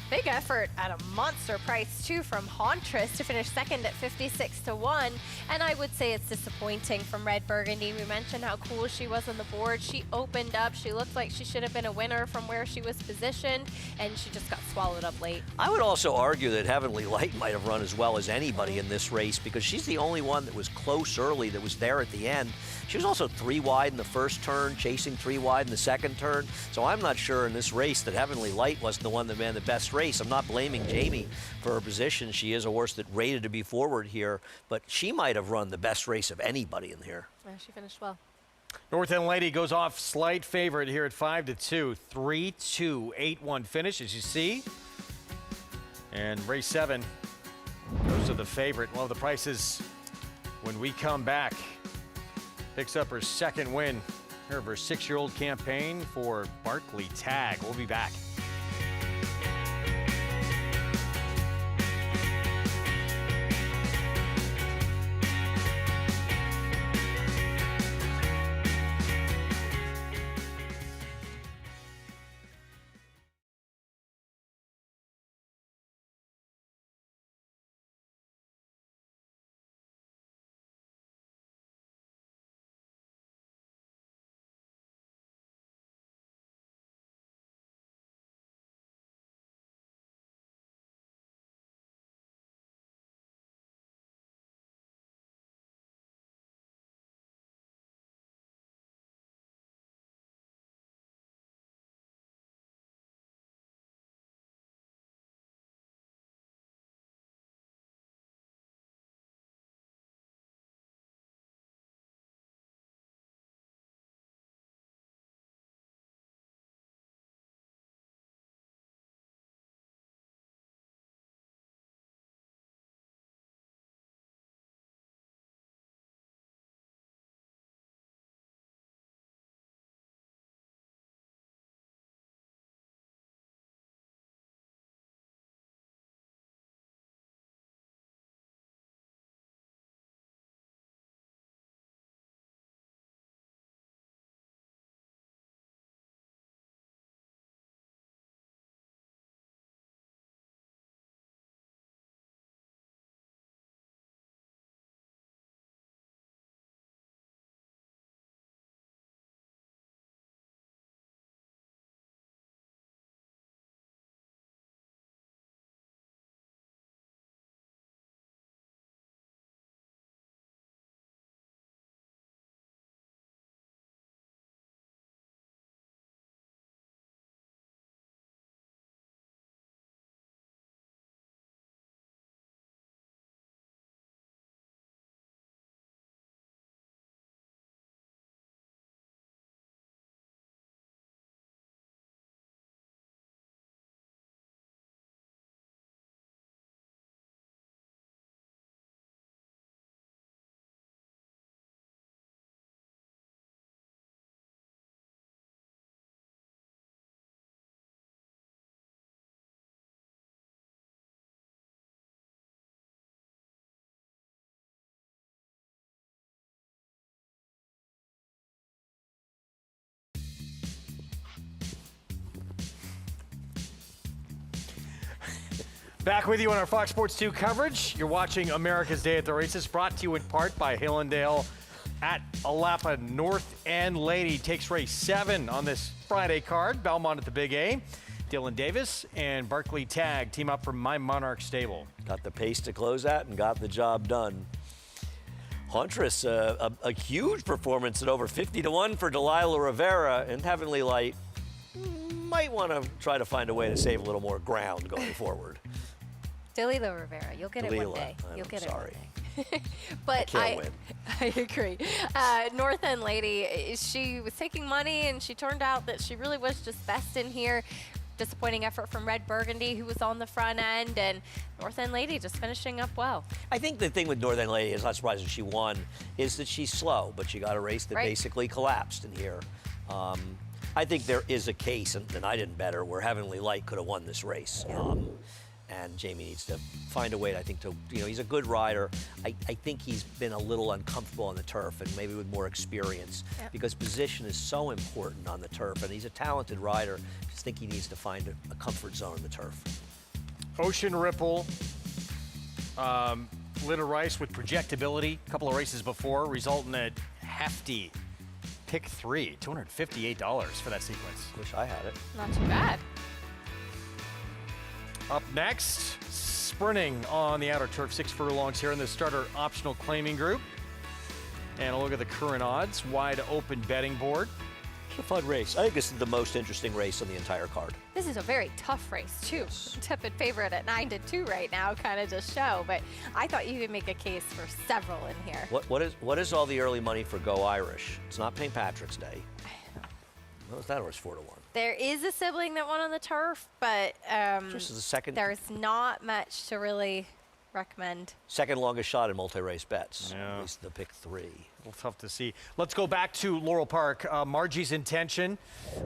Big effort at a monster price too from Hauntress to finish second at 56-1. And I would say it's disappointing from Red Burgundy. We mentioned how cool she was on the board. She opened up. She looked like she should have been a winner from where she was positioned, and she just got swallowed up late. I would also argue that Heavenly Light might have run as well as anybody in this race, because she's the only one that was close early, that was there at the end. She was also 3 wide in the first turn, chasing 3 wide in the second turn. So I'm not sure in this race that Heavenly Light wasn't the one that ran the best race. I'm not blaming Jamie for her position. She is a horse that rated to be forward here, but she might have run the best race of anybody in here. Yeah, she finished well. North End Lady goes off slight favorite here at 5-2. 3-2, 8-1 finish, as you see. And race 7 goes to the favorite. Well, the prices when we come back. Picks up her second win of her 6-year-old campaign for Barkley Tag. We'll be back. Back with you on our Fox Sports 2 coverage. You're watching America's Day at the Races, brought to you in part by Hillendale at Alapa. North End Lady takes race 7 on this Friday card. Belmont at the Big A. Dylan Davis and Barkley Tag team up for My Monarch Stable. Got the pace to close at and got the job done. Huntress, a huge performance at over 50-1 for Delilah Rivera, and Heavenly Light might want to try to find a way to save a little more ground going forward. Delilah Rivera, you'll get it one day. You'll get it one day. But I agree. North End Lady, she was taking money, and she turned out that she really was just best in here. Disappointing effort from Red Burgundy, who was on the front end, and North End Lady just finishing up well. I think the thing with North End Lady, is not surprising she won, is that she's slow, but she got a race that basically collapsed in here. I think there is a case, and I didn't bet her, where Heavenly Light could have won this race. And Jamie needs to find a way, I think, to, he's a good rider. I think he's been a little uncomfortable on the turf, and maybe with more experience, because position is so important on the turf, and he's a talented rider. I just think he needs to find a comfort zone on the turf. Ocean Ripple, Little Rice with projectability, a couple of races before, resulting in a hefty pick 3, $258 for that sequence. Wish I had it. Not too bad. Up next, sprinting on the outer turf, 6 furlongs here in the starter optional claiming group. And a look at the current odds, wide open betting board. It's a fun race. I think this is the most interesting race on the entire card. This is a very tough race, too. Tepid favorite at 9-2 right now, kind of just show. But I thought you could make a case for several in here. What is all the early money for Go Irish? It's not St. Patrick's Day. What was that horse 4-1? There is a sibling that won on the turf, but This is the second. there's not much to really recommend. Second longest shot in multi-race bets. At least the pick 3. Well, tough to see. Let's go back to Laurel Park. Margie's Intention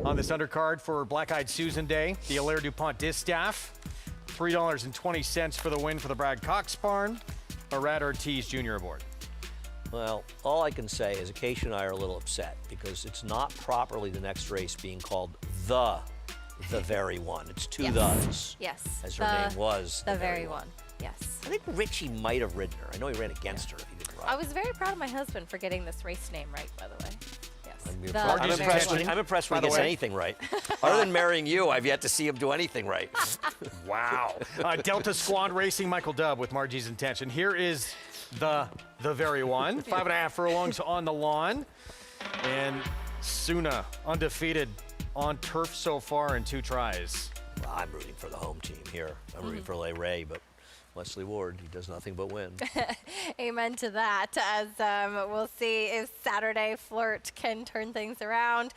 on this undercard for Black Eyed Susan Day. The Allaire DuPont Distaff. $3.20 for the win for the Brad Cox Barn. A Rad Ortiz Jr. aboard. Well, all I can say is Acacia and I are a little upset because it's not properly the next race being called the very one. It's two thes. Yes. As her name was. The very one. Yes. I think Richie might have ridden her. I know he ran against her if he didn't ride. I was very proud of my husband for getting this race name right, by the way. Yes. I'm impressed when he gets anything right. Other than marrying you, I've yet to see him do anything right. Wow. Delta Squad Racing, Michael Dubb with Margie's Intention. Here is the very one. 5.5 furlongs on the lawn. And Suna undefeated on turf so far in 2 tries. Well, I'm rooting for the home team here. I'm rooting for Le Ray, but Wesley Ward, he does nothing but win. Amen to that, as we'll see if Saturday Flirt can turn things around.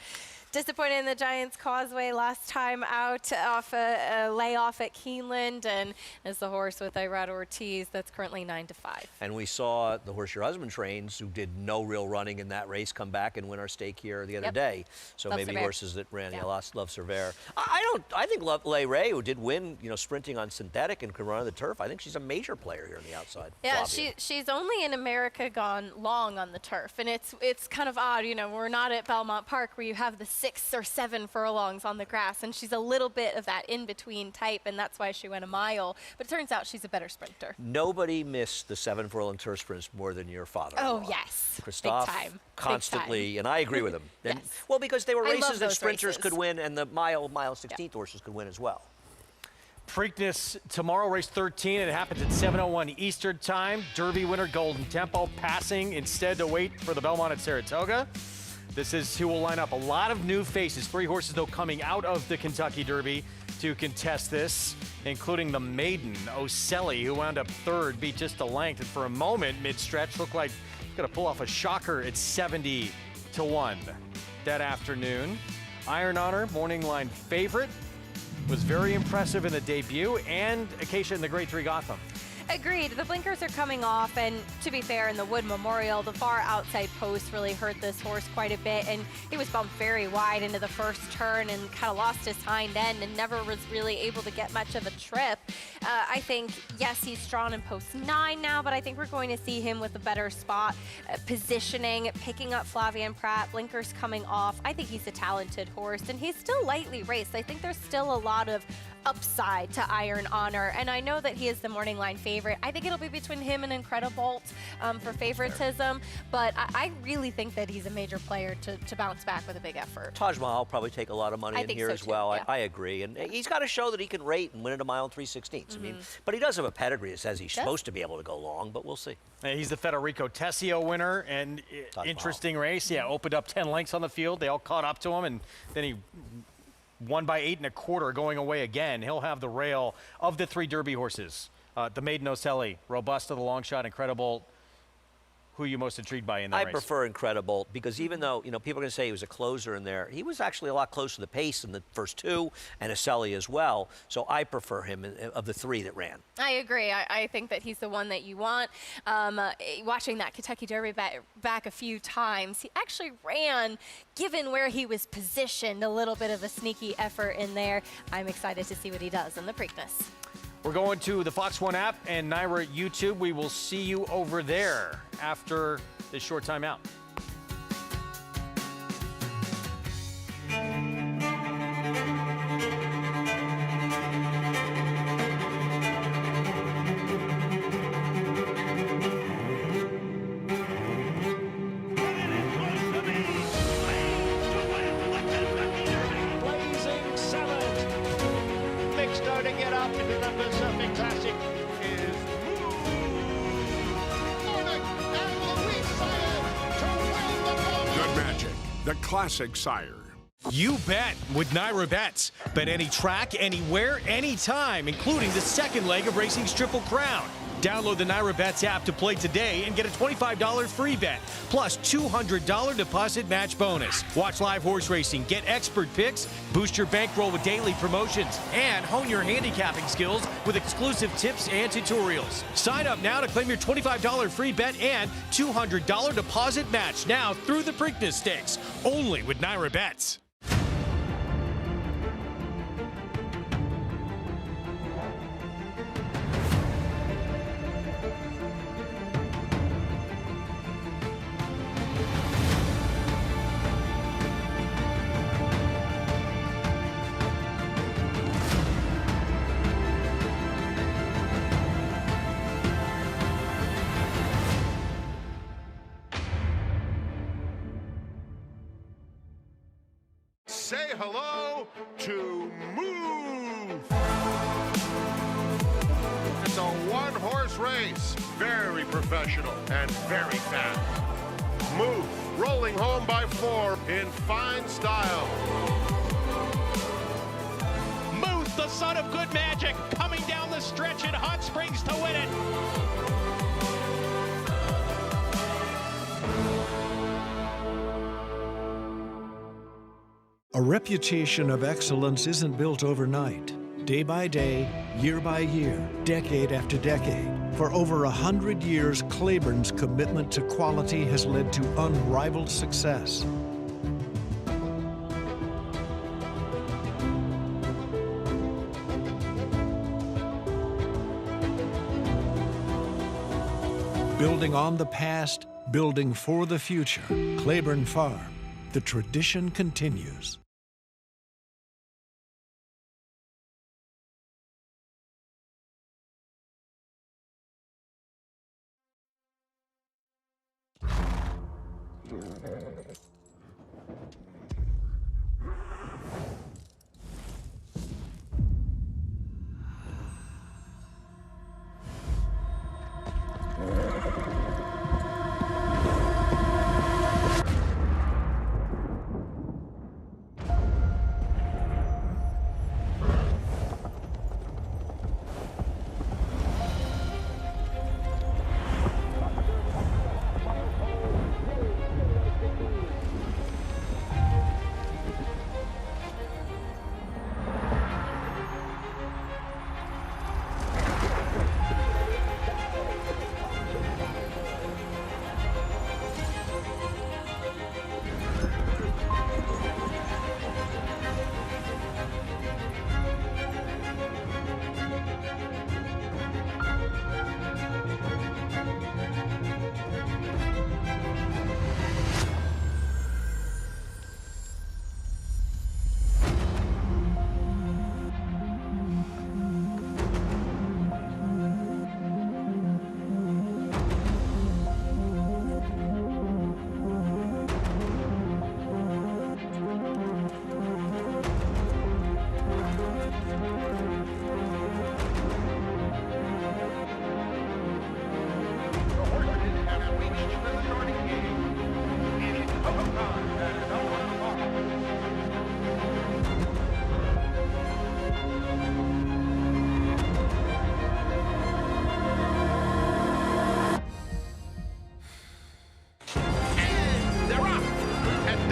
Disappointed in the Giants Causeway last time out off a layoff at Keeneland, and as the horse with Irad Ortiz, that's currently 9-5. And we saw the horse your husband trains, who did no real running in that race, come back and win our stake here the other day. So Love maybe Cervere. Horses that ran, Love Cervere. I think Le Ray, who did win, sprinting on synthetic and could run on the turf, I think she's a major player here on the outside. Yeah, she's only in America gone long on the turf, and it's kind of odd, we're not at Belmont Park where you have the 6 or 7 furlongs on the grass, and she's a little bit of that in-between type, and that's why she went a mile. But it turns out she's a better sprinter. Nobody missed the 7 furlong turf sprints more than your father. Oh, yes. Christophe Big time. constantly, Big time. and I agree with him. Yes. Well, because they were I love races that those sprinters races. could win, and the mile 16th horses could win as well. Preakness tomorrow, race 13, and it happens at 7:01 Eastern Time. Derby winner Golden Tempo passing instead to wait for the Belmont at Saratoga. This is who will line up. A lot of new faces. 3 horses, though, coming out of the Kentucky Derby to contest this, including the maiden, Ocelli, who wound up 3rd, beat just a length. And for a moment, mid-stretch, looked like he's going to pull off a shocker at 70-1 that afternoon. Iron Honor, morning line favorite, was very impressive in the debut, and Acacia in the Grade 3 Gotham. Agreed. The blinkers are coming off, and to be fair, in the Wood Memorial, the far outside post really hurt this horse quite a bit, and he was bumped very wide into the first turn and kind of lost his hind end and never was really able to get much of a trip. I think, yes, he's drawn in post 9 now, but I think we're going to see him with a better spot, positioning, picking up Flavien Prat, blinkers coming off. I think he's a talented horse, and he's still lightly raced. I think there's still a lot of upside to Iron Honor, and I know that he is the morning line favorite. I think it'll be between him and Incredibolt for favoritism, but I really think that he's a major player to bounce back with a big effort. Taj Mahal will probably take a lot of money in here as well. Yeah. I agree, and he's got to show that he can rate and win at a mile and 3/16. I mean, but he does have a pedigree that says he's supposed to be able to go long, but we'll see. He's the Federico Tessio winner, and interesting race. Yeah, opened up 10 lengths on the field. They all caught up to him, and then he won by 8 1/4 going away again. He'll have the rail of the 3 Derby horses. The Maiden Ocelli, Robusta, the long shot, Incredibolt. Who are you most intrigued by in that race? I prefer Incredibolt because even though, people are going to say he was a closer in there, he was actually a lot closer to the pace in the first 2, and Ocelli as well. So I prefer him of the 3 that ran. I agree. I think that he's the one that you want. Watching that Kentucky Derby back a few times, he actually ran, given where he was positioned, a little bit of a sneaky effort in there. I'm excited to see what he does in the Preakness. We're going to the Fox One app and Naira YouTube. We will see you over there after this short timeout. Blazing 7. Nick starting it up into the Pacific Classic is Good Magic, the classic sire. You bet with Naira Bets. Bet any track, anywhere, anytime, including the second leg of racing's Triple Crown. Download the Naira Bets app to play today and get a $25 free bet, plus $200 deposit match bonus. Watch live horse racing, get expert picks, boost your bankroll with daily promotions, and hone your handicapping skills with exclusive tips and tutorials. Sign up now to claim your $25 free bet and $200 deposit match now through the Preakness Stakes, only with Naira Bets. Say hello to Move. It's a one-horse race, very professional and very fast. Move, rolling home by 4 in fine style. Muth, the son of Good Magic, coming down the stretch in Hot Springs to win it. A reputation of excellence isn't built overnight. Day by day, year by year, decade after decade. For over 100 years, Claiborne's commitment to quality has led to unrivaled success. Building on the past, building for the future. Claiborne Farm. The tradition continues.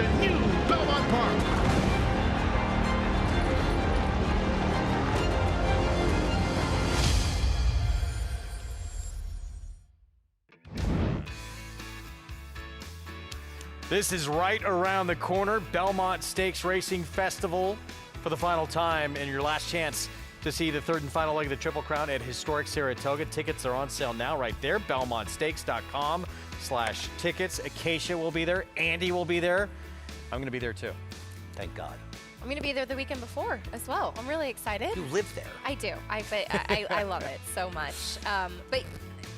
the new Belmont Park. This is right around the corner. Belmont Stakes Racing Festival for the final time, and your last chance to see the third and final leg of the Triple Crown at historic Saratoga. Tickets are on sale now right there. BelmontStakes.com/tickets. Acacia will be there. Andy will be there. I'm going to be there too. Thank God. I'm going to be there the weekend before as well. I'm really excited. You live there. I do. I love it so much. But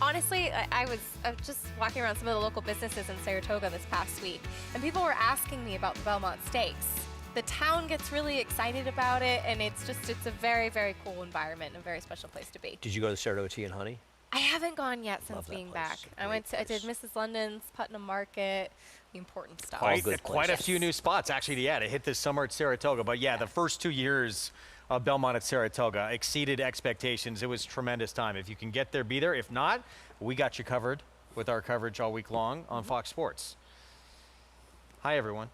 honestly, I was just walking around some of the local businesses in Saratoga this past week, and people were asking me about the Belmont Stakes. The town gets really excited about it, and it's a very, very cool environment and a very special place to be. Did you go to Saratoga Tea and Honey? I haven't gone yet since being back. I did Mrs. London's, Putnam Market, the important stuff. Quite a few new spots, actually, to hit this summer at Saratoga. But the first 2 years of Belmont at Saratoga exceeded expectations. It was a tremendous time. If you can get there, be there. If not, we got you covered with our coverage all week long on Fox Sports. Hi, everyone.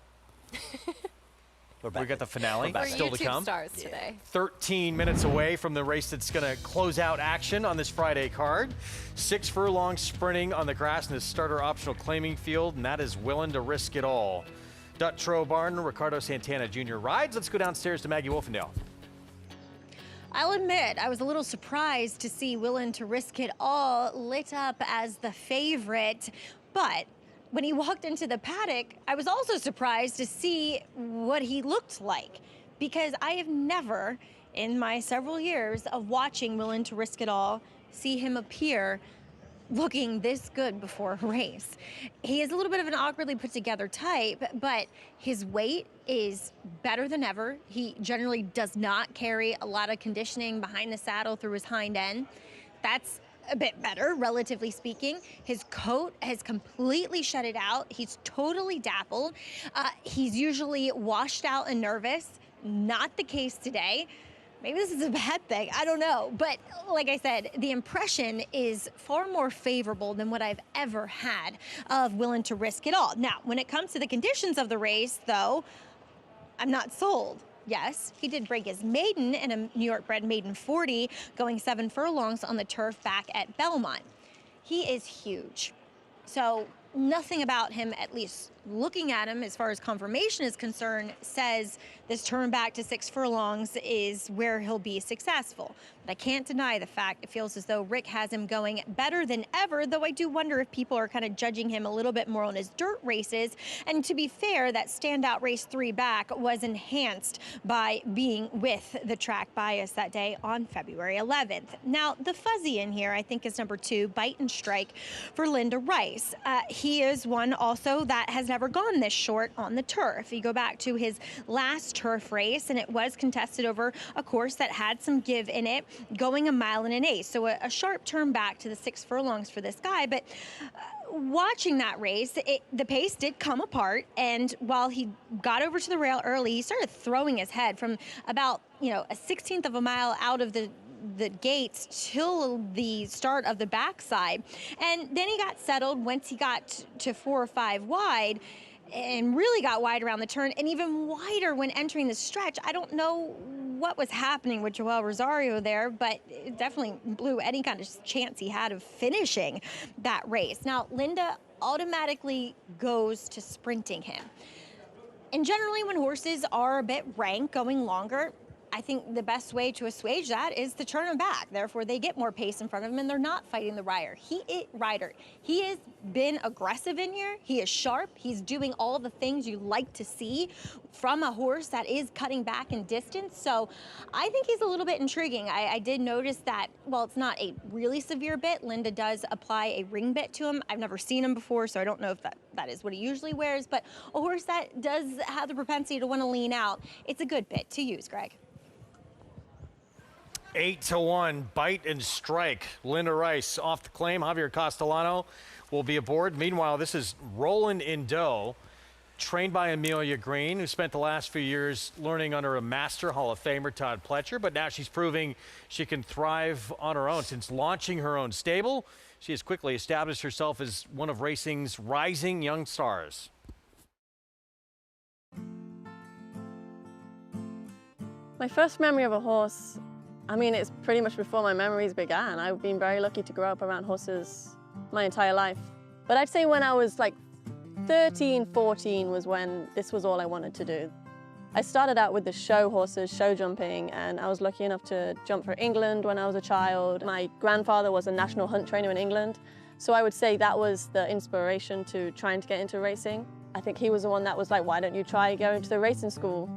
We got the finale still to come. Stars today. 13 minutes away from the race that's going to close out action on this Friday card. 6 furlongs sprinting on the grass in the starter optional claiming field, and that is Willing to Risk It All. Dutrow Barn, Ricardo Santana Jr. rides. Let's go downstairs to Maggie Wolfendale. I'll admit, I was a little surprised to see Willing to Risk It All lit up as the favorite, but when he walked into the paddock, I was also surprised to see what he looked like, because I have never, in my several years of watching Willing to Risk It All, see him appear looking this good before a race. He is a little bit of an awkwardly put together type, but his weight is better than ever. He generally does not carry a lot of conditioning behind the saddle through his hind end. That's a bit better, relatively speaking. His coat has completely shut it out. He's totally dappled. He's usually washed out and nervous. Not the case today. Maybe this is a bad thing, I don't know. But like I said, the impression is far more favorable than what I've ever had of Willing to Risk It All. Now, when it comes to the conditions of the race, though, I'm not sold. Yes, he did break his maiden in a New York bred maiden 40, going 7 furlongs on the turf back at Belmont. He is huge. So nothing about him, at least looking at him as far as confirmation is concerned, says this turn back to 6 furlongs is where he'll be successful. But I can't deny the fact it feels as though Rick has him going better than ever, though I do wonder if people are kind of judging him a little bit more on his dirt races. And to be fair, that standout race 3 back was enhanced by being with the track bias that day on February 11th. Now, the fuzzy in here, I think, is number 2, Bite and Strike for Linda Rice. He is one also that has never gone this short on the turf. You go back to his last turf race, and it was contested over a course that had some give in it, going 1 1/8. So a sharp turn back to the 6 furlongs for this guy. But watching that race, the pace did come apart, and while he got over to the rail early, he started throwing his head from about, a 1/16 of a mile out of the gates till the start of the backside. And then he got settled once he got to 4 or 5 wide, and really got wide around the turn, and even wider when entering the stretch. I don't know what was happening with Joel Rosario there, but it definitely blew any kind of chance he had of finishing that race. Now, Linda automatically goes to sprinting him. And generally, when horses are a bit rank, going longer, I think the best way to assuage that is to turn them back. Therefore, they get more pace in front of them, and they're not fighting the rider. He has been aggressive in here. He is sharp. He's doing all the things you like to see from a horse that is cutting back in distance. So I think he's a little bit intriguing. I did notice that, while it's not a really severe bit, Linda does apply a ring bit to him. I've never seen him before, so I don't know if that is what he usually wears. But a horse that does have the propensity to want to lean out, it's a good bit to use, Greg. 8-1, Bite and Strike. Linda Rice off the claim. Javier Castellano will be aboard. Meanwhile, this is Roland Indo, trained by Amelia Green, who spent the last few years learning under a master Hall of Famer, Todd Pletcher, but now she's proving she can thrive on her own. Since launching her own stable, she has quickly established herself as one of racing's rising young stars. My first memory of a horse, I mean, it's pretty much before my memories began. I've been very lucky to grow up around horses my entire life. But I'd say when I was like 13, 14 was when this was all I wanted to do. I started out with the show horses, show jumping, and I was lucky enough to jump for England when I was a child. My grandfather was a national hunt trainer in England, so I would say that was the inspiration to trying to get into racing. I think he was the one that was like, why don't you try going to the racing school?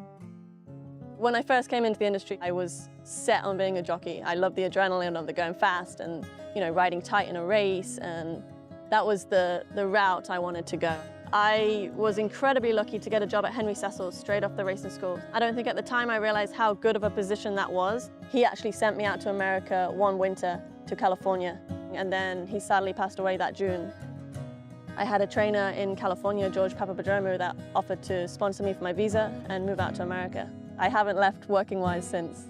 When I first came into the industry, I was set on being a jockey. I loved the adrenaline of the going fast and, you know, riding tight in a race, and that was the route I wanted to go. I was incredibly lucky to get a job at Henry Cecil's straight off the racing school. I don't think at the time I realized how good of a position that was. He actually sent me out to America one winter to California, and then he sadly passed away that June. I had a trainer in California, George Papapadromu, that offered to sponsor me for my visa and move out to America. I haven't left working-wise since.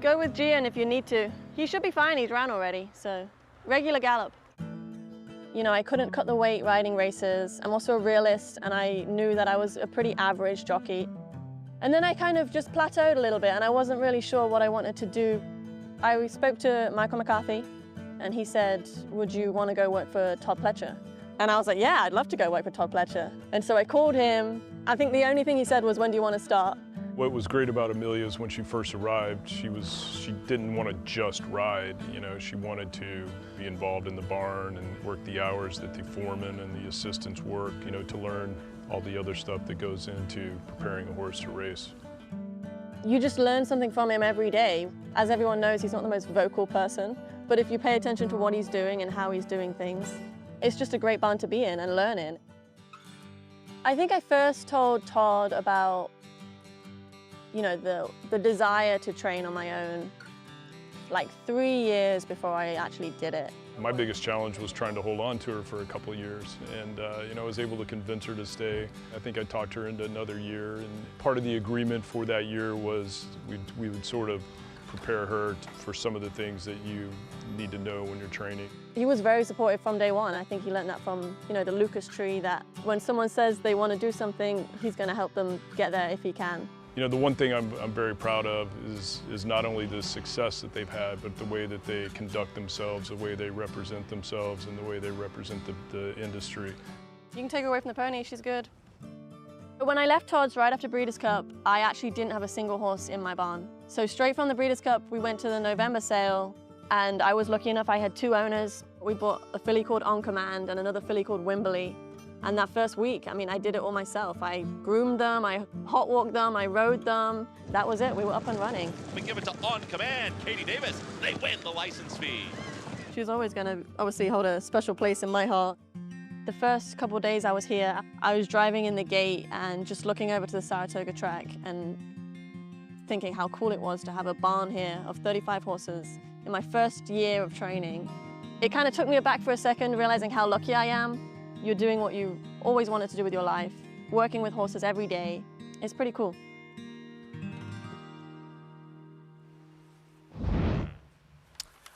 Go with Gian if you need to. He should be fine, he's ran already, so regular gallop. You know, I couldn't cut the weight riding races. I'm also a realist, and I knew that I was a pretty average jockey. And then I kind of just plateaued a little bit, and I wasn't really sure what I wanted to do. I spoke to Michael McCarthy, and he said, would you want to go work for Todd Pletcher? And I was like, yeah, I'd love to go work for Todd Pletcher. And so I called him. I think the only thing he said was, when do you want to start? What was great about Amelia is when she first arrived, she didn't want to just ride. You know, she wanted to be involved in the barn and work the hours that the foreman and the assistants work, you know, to learn all the other stuff that goes into preparing a horse to race. You just learn something from him every day. As everyone knows, he's not the most vocal person, but if you pay attention to what he's doing and how he's doing things, it's just a great barn to be in and learn in. I think I first told Todd about, you know, the desire to train on my own like 3 years before I actually did it. My biggest challenge was trying to hold on to her for a couple of years, and you know, I was able to convince her to stay. I think I talked her into another year, and part of the agreement for that year was we would sort of prepare her for some of the things that you need to know when you're training. He was very supportive from day one. I think he learned that from, you know, the Lucas tree, that when someone says they want to do something, he's going to help them get there if he can. You know, the one thing I'm very proud of is not only the success that they've had, but the way that they conduct themselves, the way they represent themselves, and the way they represent the industry. You can take her away from the pony, she's good. But when I left Todd's right after Breeders' Cup, I actually didn't have a single horse in my barn. So straight from the Breeders' Cup, we went to the November sale, and I was lucky enough, I had 2 owners. We bought a filly called On Command and another filly called Wimberley. And that first week, I mean, I did it all myself. I groomed them, I hot walked them, I rode them. That was it, we were up and running. We give it to On Command, Katie Davis. They win the license fee. She's always gonna obviously hold a special place in my heart. The first couple of days I was here, I was driving in the gate and just looking over to the Saratoga track and thinking how cool it was to have a barn here of 35 horses in my first year of training. It kind of took me aback for a second, realizing how lucky I am. You're doing what you always wanted to do with your life, working with horses every day. It's pretty cool.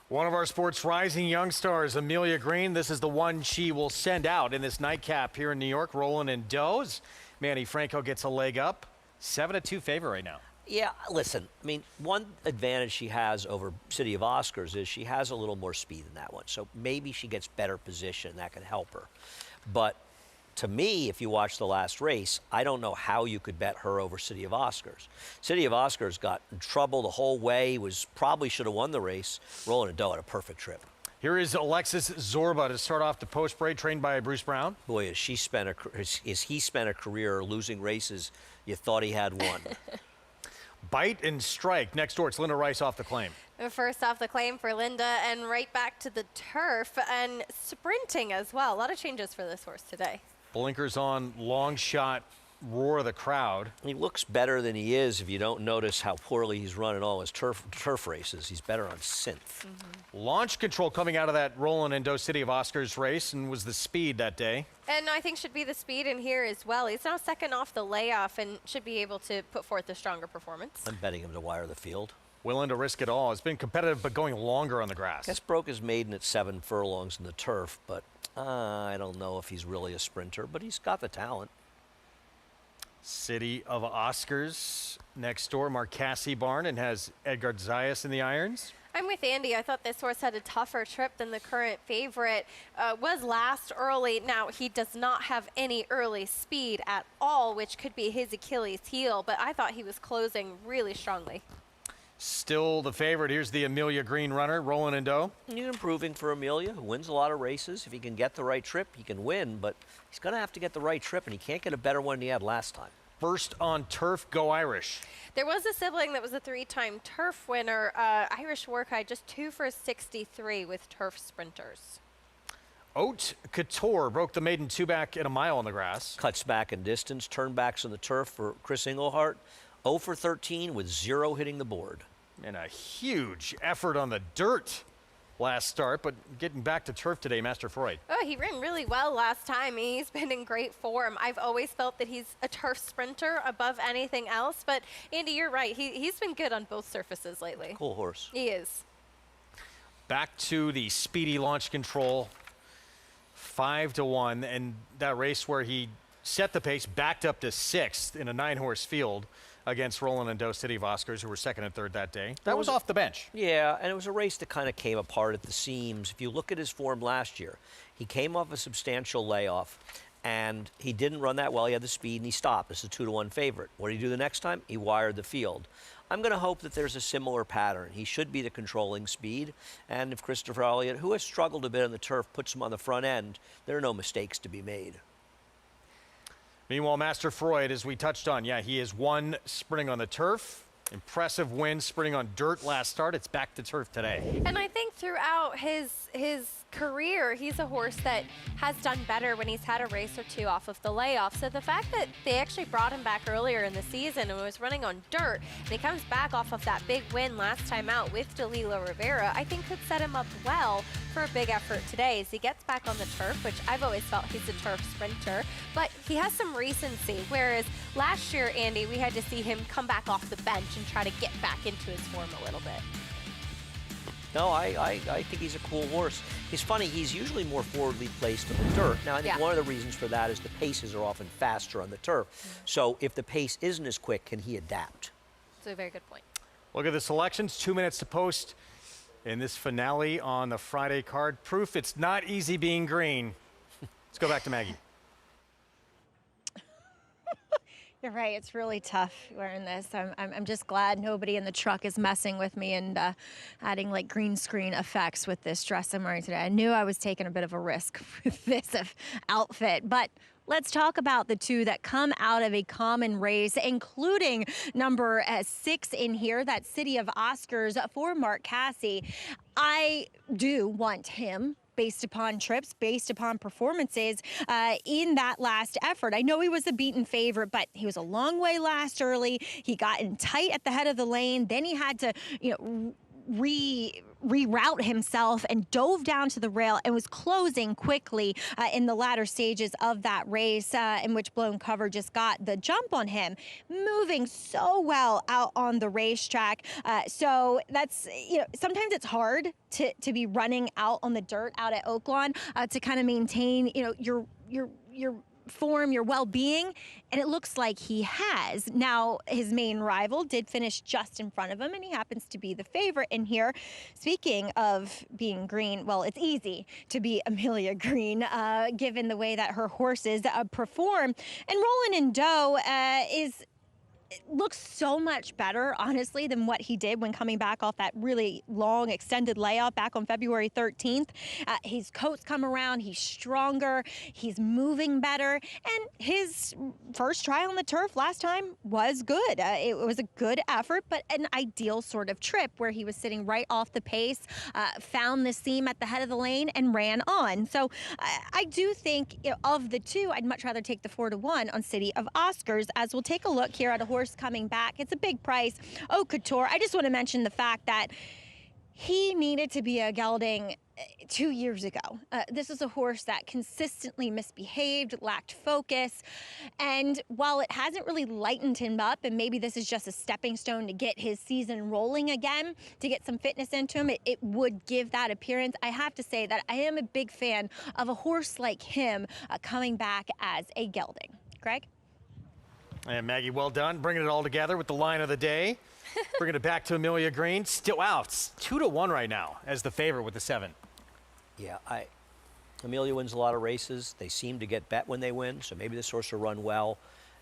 One of our sport's rising young stars, Amelia Green. This is the one she will send out in this nightcap here in New York, rolling in does. Manny Franco gets a leg up. 7-2 favorite right now. Yeah, listen, I mean, one advantage she has over City of Oscars is she has a little more speed than that one. So maybe she gets better position. That can help her. But to me, if you watch the last race, I don't know how you could bet her over City of Oscars. City of Oscars got in trouble the whole way, probably should have won the race. Rolling a doe had a perfect trip. Here is Alexis Zorba to start off the post parade, trained by Bruce Brown. Boy, he spent a career losing races you thought he had won. Bite and strike. Next door, it's Linda Rice off the claim. First off the claim for Linda, and right back to the turf and sprinting as well. A lot of changes for this horse today. Blinkers on, long shot, roar of the crowd. He looks better than he is if you don't notice how poorly he's running all his turf races. He's better on synth. Launch control coming out of that Roland and Doe City of Oscars race, and was the speed that day. And I think should be the speed in here as well. He's now second off the layoff and should be able to put forth a stronger performance. I'm betting him to wire the field. Willing to risk it all. It's been competitive, but going longer on the grass. Guess broke his maiden at 7 furlongs in the turf, but I don't know if he's really a sprinter, but he's got the talent. City of Oscars next door, Marcassi Barn, and has Edgar Zayas in the irons. I'm with Andy. I thought this horse had a tougher trip than the current favorite. Was last early. Now, he does not have any early speed at all, which could be his Achilles heel, but I thought he was closing really strongly. Still the favorite. Here's the Amelia Green runner, Roland and Doe. He's improving for Amelia, who wins a lot of races. If he can get the right trip, he can win, but he's going to have to get the right trip, and he can't get a better one than he had last time. First on turf, Go Irish. There was a sibling that was a 3-time turf winner. Irish Warkeye, just 2 for 63 with turf sprinters. Haute Couture broke the maiden 2-back at a mile on the grass. Cuts back in distance, turnbacks on the turf for Chris Englehart. 0 for 13 with 0 hitting the board. And a huge effort on the dirt last start, but getting back to turf today, Master Freud. Oh, he ran really well last time. He's been in great form. I've always felt that he's a turf sprinter above anything else, but Andy, you're right. He's been good on both surfaces lately. Cool horse. He is. Back to the speedy launch control, 5-1, and that race where he set the pace, backed up to 6th in a 9-horse field against Roland and Doe City of Oscars, who were 2nd and 3rd that day. That was off the bench. Yeah, and it was a race that kind of came apart at the seams. If you look at his form last year, he came off a substantial layoff, and he didn't run that well. He had the speed, and he stopped. It's a 2-1 favorite. What did he do the next time? He wired the field. I'm going to hope that there's a similar pattern. He should be the controlling speed, and if Christopher Elliott, who has struggled a bit on the turf, puts him on the front end, there are no mistakes to be made. Meanwhile, Master Freud, as we touched on, yeah, he has won sprinting on the turf. Impressive win sprinting on dirt last start. It's back to turf today. And I think throughout his career, he's a horse that has done better when he's had a race or two off of the layoff. So the fact that they actually brought him back earlier in the season and was running on dirt, and he comes back off of that big win last time out with Dalila Rivera, I think could set him up well for a big effort today as he gets back on the turf, which I've always felt he's a turf sprinter, but he has some recency, whereas last year, Andy, we had to see him come back off the bench and try to get back into his form a little bit. No, I think he's a cool horse. He's funny, he's usually more forwardly placed on the dirt. Now, I think one of the reasons for that is the paces are often faster on the turf. So if the pace isn't as quick, can he adapt? That's a very good point. Look at the selections, 2 minutes to post in this finale on the Friday card. Proof it's not easy being green. Let's go back to Maggie. You're right. It's really tough wearing this. I'm just glad nobody in the truck is messing with me and adding like green screen effects with this dress I'm wearing today. I knew I was taking a bit of a risk with this outfit, but let's talk about the two that come out of a common race, including number 6 in here, that City of Oscars for Marcassi. I do want him, based upon trips, based upon performances in that last effort. I know he was a beaten favorite, but he was a long way last early. He got in tight at the head of the lane. Then he had to, reroute himself and dove down to the rail and was closing quickly in the latter stages of that race in which Blown Cover just got the jump on him, moving so well out on the racetrack. So that's, sometimes it's hard to be running out on the dirt out at Oaklawn to kind of maintain, your form, your well-being, and it looks like he has. Now, his main rival did finish just in front of him, and he happens to be the favorite in here. Speaking of being green, well, it's easy to be Amelia Green, given the way that her horses perform. And Roland and Doe looks so much better, honestly, than what he did when coming back off that really long extended layoff back on February 13th. His coat's come around, he's stronger, he's moving better, and his first try on the turf last time was good. It was a good effort, but an ideal sort of trip where he was sitting right off the pace, found the seam at the head of the lane, and ran on. So I do think of the two, I'd much rather take the 4-1 on City of Oscars, as we'll take a look here at a horse coming back. It's a big price. Haute Couture. I just want to mention the fact that he needed to be a gelding 2 years ago. This is a horse that consistently misbehaved, lacked focus, and while it hasn't really lightened him up, and maybe this is just a stepping stone to get his season rolling again, to get some fitness into him, it would give that appearance. I have to say that I am a big fan of a horse like him coming back as a gelding. Greg? And Maggie, well done, bringing it all together with the line of the day. Bringing it back to Amelia Green. Still, wow, it's 2-1 right now as the favorite with the 7. Yeah, Amelia wins a lot of races. They seem to get bet when they win, so maybe this horse will run well,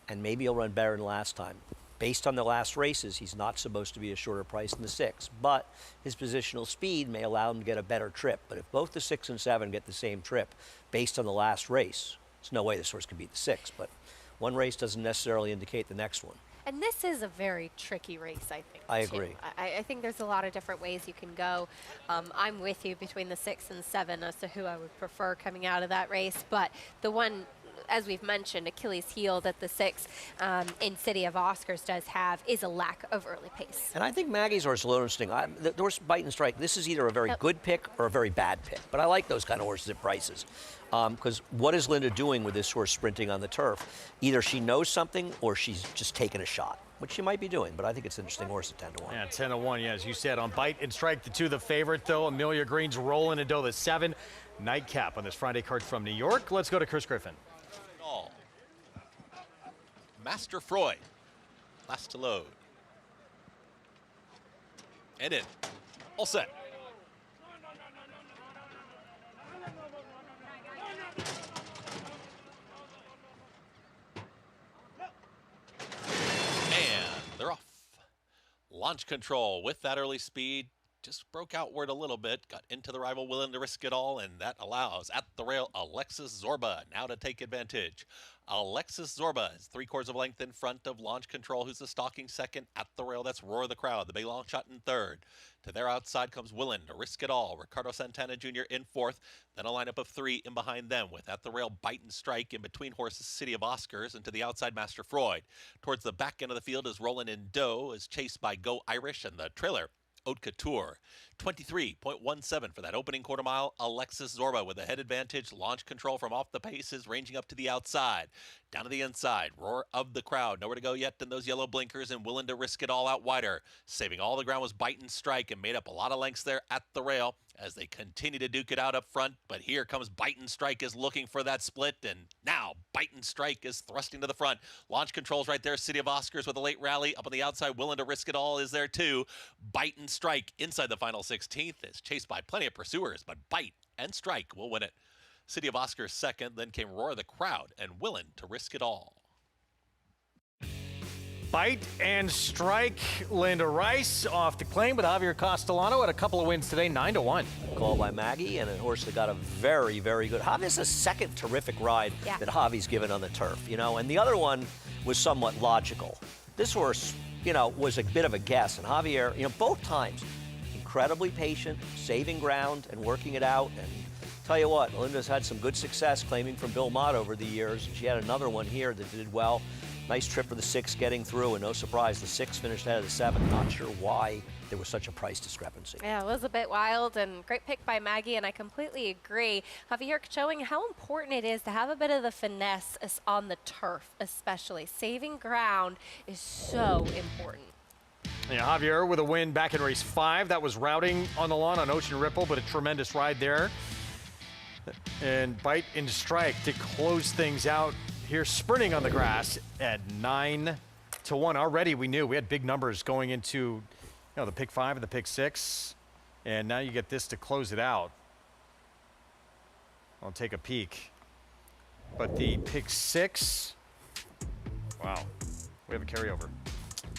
and maybe he'll run better than last time. Based on the last races, he's not supposed to be a shorter price than the 6, but his positional speed may allow him to get a better trip. But if both the 6 and 7 get the same trip, based on the last race, there's no way this horse can beat the 6, but one race doesn't necessarily indicate the next one. And this is a very tricky race, I think. I agree. I think there's a lot of different ways you can go. I'm with you between the 6 and 7 as to who I would prefer coming out of that race. But the one, as we've mentioned, Achilles' heel that the 6 in City of Oscars does have is a lack of early pace. And I think Maggie's horse is a little interesting. The horse Bite and Strike, this is either a very good pick or a very bad pick. But I like those kind of horses at prices. Because what is Linda doing with this horse sprinting on the turf? Either she knows something or she's just taking a shot, which she might be doing. But I think it's an interesting horse at 10-1. Yeah, 10-1, yeah, as you said. On Bite and Strike, the 2 the favorite, though. Amelia Green's rolling into the 7. Nightcap on this Friday card from New York. Let's go to Chris Griffin. Master Freud, last to load. And in. All set. And they're off. Launch Control with that early speed. Just broke outward a little bit, got into the rival, willing to risk it all, and that allows at the rail Alexis Zorba now to take advantage. Alexis Zorba is 3/4 of a length in front of Launch Control, who's the stalking second. At the rail, that's Roar the Crowd, the big long shot in third. To their outside comes Willen to risk it all. Ricardo Santana Jr. in fourth. Then a lineup of 3 in behind them with at the rail Bite and Strike in between horses City of Oscars, and to the outside Master Freud. Towards the back end of the field is Roland in Doe, is chased by Go Irish, and the trailer Haute Couture. 23.17 for that opening quarter mile. Alexis Zorba with a head advantage. Launch Control from off the paces, ranging up to the outside. Down to the inside. Roar of the Crowd. Nowhere to go yet in those yellow blinkers, and willing to risk it all out wider. Saving all the ground was Bite and Strike, and made up a lot of lengths there at the rail as they continue to duke it out up front. But here comes Bite and Strike is looking for that split, and now Bite and Strike is thrusting to the front. Launch Control's right there. City of Oscars with a late rally. Up on the outside, willing to risk it all is there too. Bite and Strike inside the final 16th is chased by plenty of pursuers, but Bite and Strike will win it. City of Oscars second, then came Roar the Crowd and Willing to Risk It All. Bite and Strike. Linda Rice off the claim with Javier Castellano at a couple of wins today, 9-1. Call by Maggie, and a horse that got a very, very good. Javi's a second terrific ride that Javi's given on the turf, you know, and the other one was somewhat logical. This horse, you know, was a bit of a guess, and Javier, you know, both times, incredibly patient, saving ground and working it out. And tell you what, Linda's had some good success claiming from Bill Mott over the years. She had another one here that did well. Nice trip for the 6 getting through, and no surprise, the 6 finished ahead of the 7. Not sure why there was such a price discrepancy. Yeah, it was a bit wild, and great pick by Maggie, and I completely agree. Javier showing how important it is to have a bit of the finesse on the turf, especially. Saving ground is so important. Yeah, Javier with a win back in race 5. That was routing on the lawn on Ocean Ripple, but a tremendous ride there. And Bite and Strike to close things out here, sprinting on the grass at 9-1. Already we knew we had big numbers going into, you know, the pick 5 and the pick 6, and now you get this to close it out. I'll take a peek, but the pick 6, wow, we have a carryover.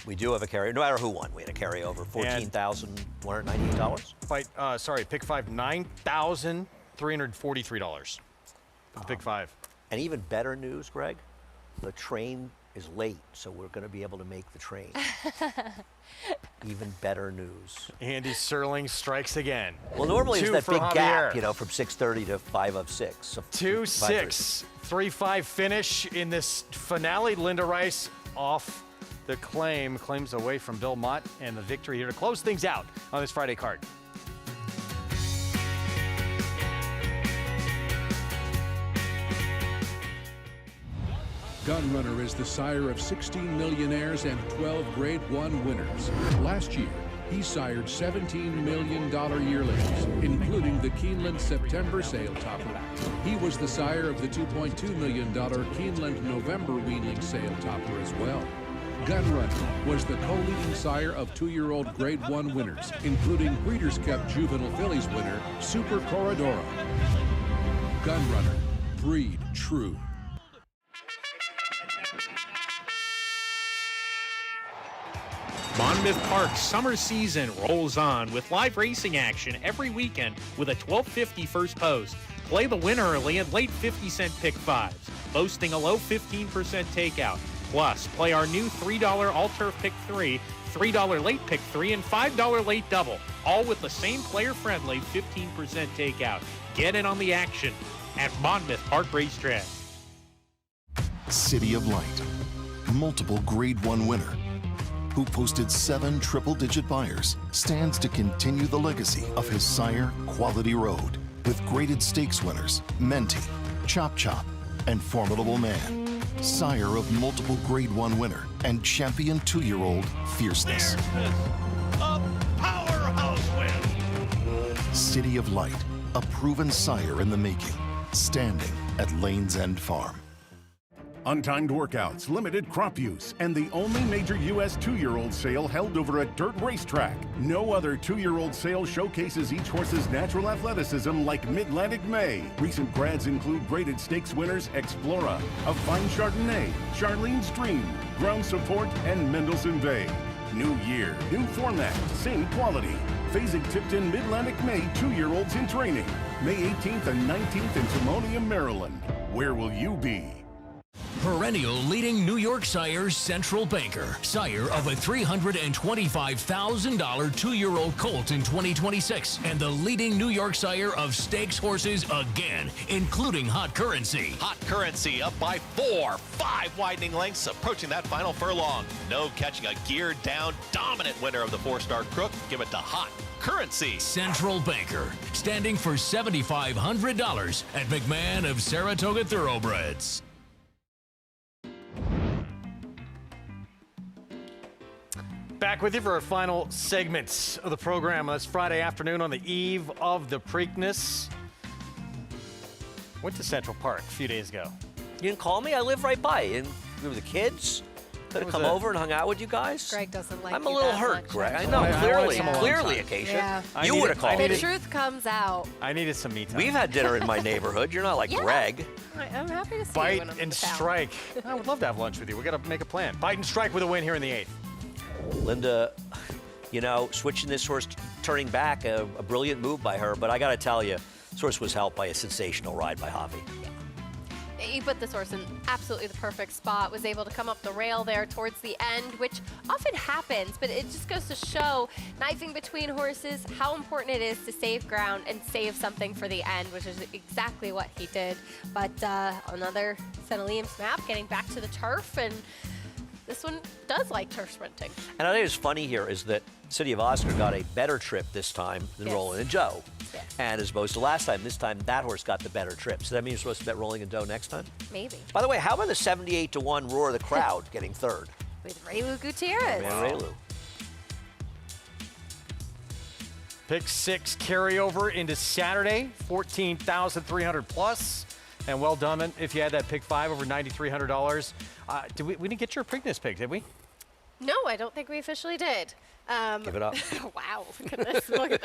We do have a carryover. No matter who won, we had a carryover. $14,198. Bite, sorry, pick 5, $9,343 for the pick 5. And even better news, Greg, the train is late, so we're going to be able to make the train. Even better news. Andy Serling strikes again. Well, normally there's that big Javier. gap, you know, from 6:30 to 5 of 6. So 2-6, 3-5 finish in this finale. Linda Rice off the claim, claims away from Bill Mott, and the victory here to close things out on this Friday card. Gunrunner is the sire of 16 millionaires and 12 Grade 1 winners. Last year, he sired $17 million yearlings, including the Keeneland September sale topper. He was the sire of the $2.2 million Keeneland November weanling sale topper as well. Gunrunner was the co-leading sire of 2-year-old Grade 1 winners, including Breeders' Cup Juvenile Fillies winner Super Corridoro. Gunrunner, breed true. Monmouth Park's summer season rolls on with live racing action every weekend with a $12.50 first post. Play the win early and late 50-cent pick fives, boasting a low 15% takeout. Plus, play our new $3 all-turf pick 3, $3 late pick 3, and $5 late double, all with the same player-friendly 15% takeout. Get in on the action at Monmouth Park Racetrack. City of Light, multiple Grade 1 winner, who posted 7 triple-digit buyers, stands to continue the legacy of his sire, Quality Road, with graded stakes winners, Menti, Chop Chop, and Formidable Man. Sire of multiple Grade 1 winner and champion 2-year-old Fierceness. A powerhouse win. City of Light, a proven sire in the making, standing at Lane's End Farm. Untimed workouts, limited crop use, and the only major U.S. 2-year-old sale held over a dirt racetrack. No other 2-year-old sale showcases each horse's natural athleticism like Mid-Atlantic May. Recent grads include graded stakes winners Explora, A Fine Chardonnay, Charlene's Dream, Ground Support, and Mendelssohn Bay. New year, new format, same quality. Phasing Tipton Mid-Atlantic May 2-year-olds in training. May 18th and 19th in Timonium, Maryland. Where will you be? Perennial leading New York sire Central Banker, sire of a $325,000 2-year-old colt in 2026, and the leading New York sire of stakes horses again, including Hot Currency. Hot Currency up by 4, 5 widening lengths, approaching that final furlong. No catching a geared down, dominant winner of the 4-star Crook. Give it to Hot Currency. Central Banker, standing for $7,500 at McMahon of Saratoga Thoroughbreds. Back with you for our final segment of the program. This Friday afternoon on the eve of the Preakness. Went to Central Park a few days ago. You didn't call me? I live right by. And we were the kids. Could have come over and hung out with you guys. Greg doesn't like I'm a little hurt, Greg. I know, clearly, Acacia. Yeah. You would have called The me. truth comes out. I needed some me time. We've had dinner in my neighborhood. You're not like Greg. I'm happy to see you Bite when I'm and in town. strike. I would love to have lunch with you. We got to make a plan. Bite and strike with a win here in the 8th. Linda, you know, switching this horse, turning back, a brilliant move by her. But I got to tell you, this horse was helped by a sensational ride by Javi. He put this horse in absolutely the perfect spot, was able to come up the rail there towards the end, which often happens, but it just goes to show, knifing between horses, how important it is to save ground and save something for the end, which is exactly what he did. But another St. Williams map, getting back to the turf, and this one does like turf sprinting. And I think what's funny here is that City of Oscar got a better trip this time than Rolling and Joe. Yes. And as opposed to last time, this time that horse got the better trip. So that means you're supposed to bet Rolling and Joe next time? Maybe. By the way, how about the 78-1 roar of the crowd getting third? With Raylu Gutierrez. Raylu. Pick 6 carryover into Saturday, 14,300 plus. And well done if you had that pick 5 over $9,300. We didn't get your Preakness pick, did we? No, I don't think we officially did. Give it up. Wow, look at this nose.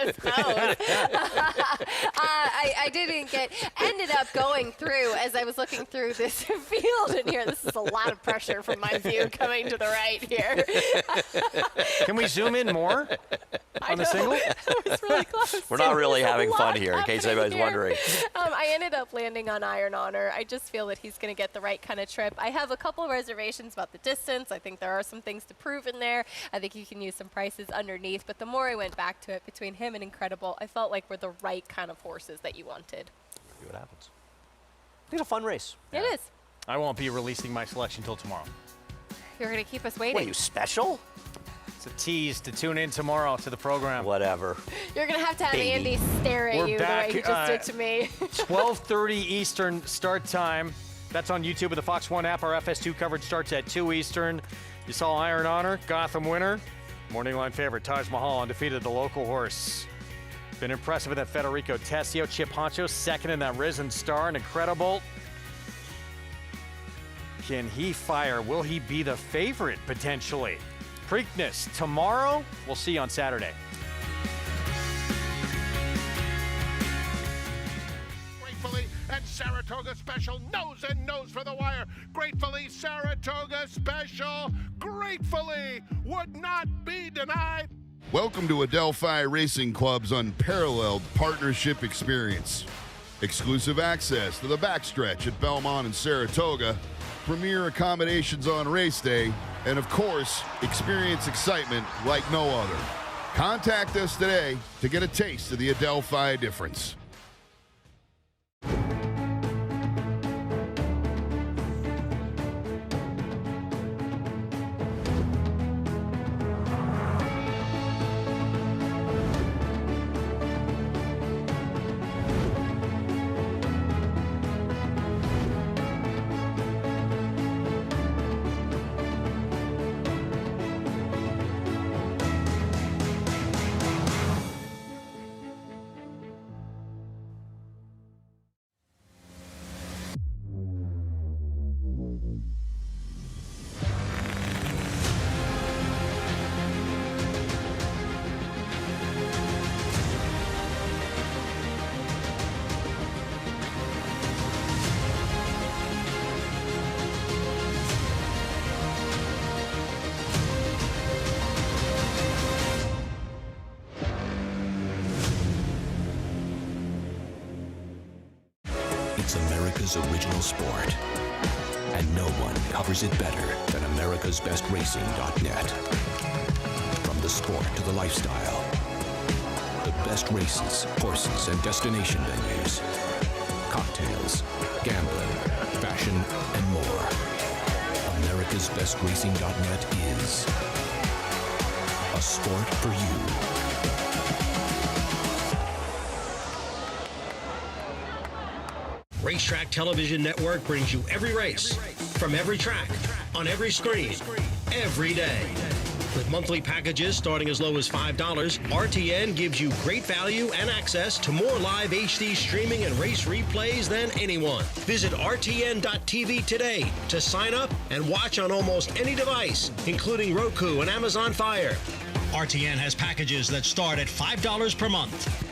I didn't ended up going through as I was looking through this field in here. This is a lot of pressure from my view coming to the right here. Can we zoom in more on the single? It was really close. We're not really There's a having lot fun here, in case anybody's here. wondering. I ended up landing on Iron Honor. I just feel that he's going to get the right kind of trip. I have a couple of reservations about the distance. I think there are some things to prove in there. I think you can use some prices underneath, but the more I went back to it, between him and Incredible, I felt like we're the right kind of horses that you wanted. See what happens. It's a fun race. It is. I won't be releasing my selection till tomorrow. You're going to keep us waiting. What, are you special? It's a tease to tune in tomorrow to the program. Whatever. You're going to have Baby. Andy stare at We're you back, the way he just did to me. 12:30 Eastern start time. That's on YouTube with the Fox 1 app. Our FS2 coverage starts at 2 Eastern. You saw Iron Honor, Gotham winner. Morning line favorite Taj Mahal undefeated the local horse. Been impressive with that Federico Tessio. Chip Honcho second in that Risen Star, an incredible. Can he fire? Will he be the favorite potentially? Preakness tomorrow. We'll see you on Saturday. Gratefully and Saratoga Special, nose and nose for the wire. Gratefully Saratoga Special, gratefully would not be denied. Welcome to Adelphi Racing Club's unparalleled partnership experience. Exclusive access to the backstretch at Belmont and Saratoga, premier accommodations on race day, and of course, experience excitement like no other. Contact us today to get a taste of the Adelphi difference. It's America's original sport, and no one covers it better than americasbestracing.net. From the sport to the lifestyle, the best races, horses, and destination venues, cocktails, gambling, fashion, and more. Americasbestracing.net is a sport for you. Racetrack Television Network brings you every race, from every track, on every screen, every day. With monthly packages starting as low as $5, RTN gives you great value and access to more live HD streaming and race replays than anyone. Visit RTN.tv today to sign up and watch on almost any device, including Roku and Amazon Fire. RTN has packages that start at $5 per month.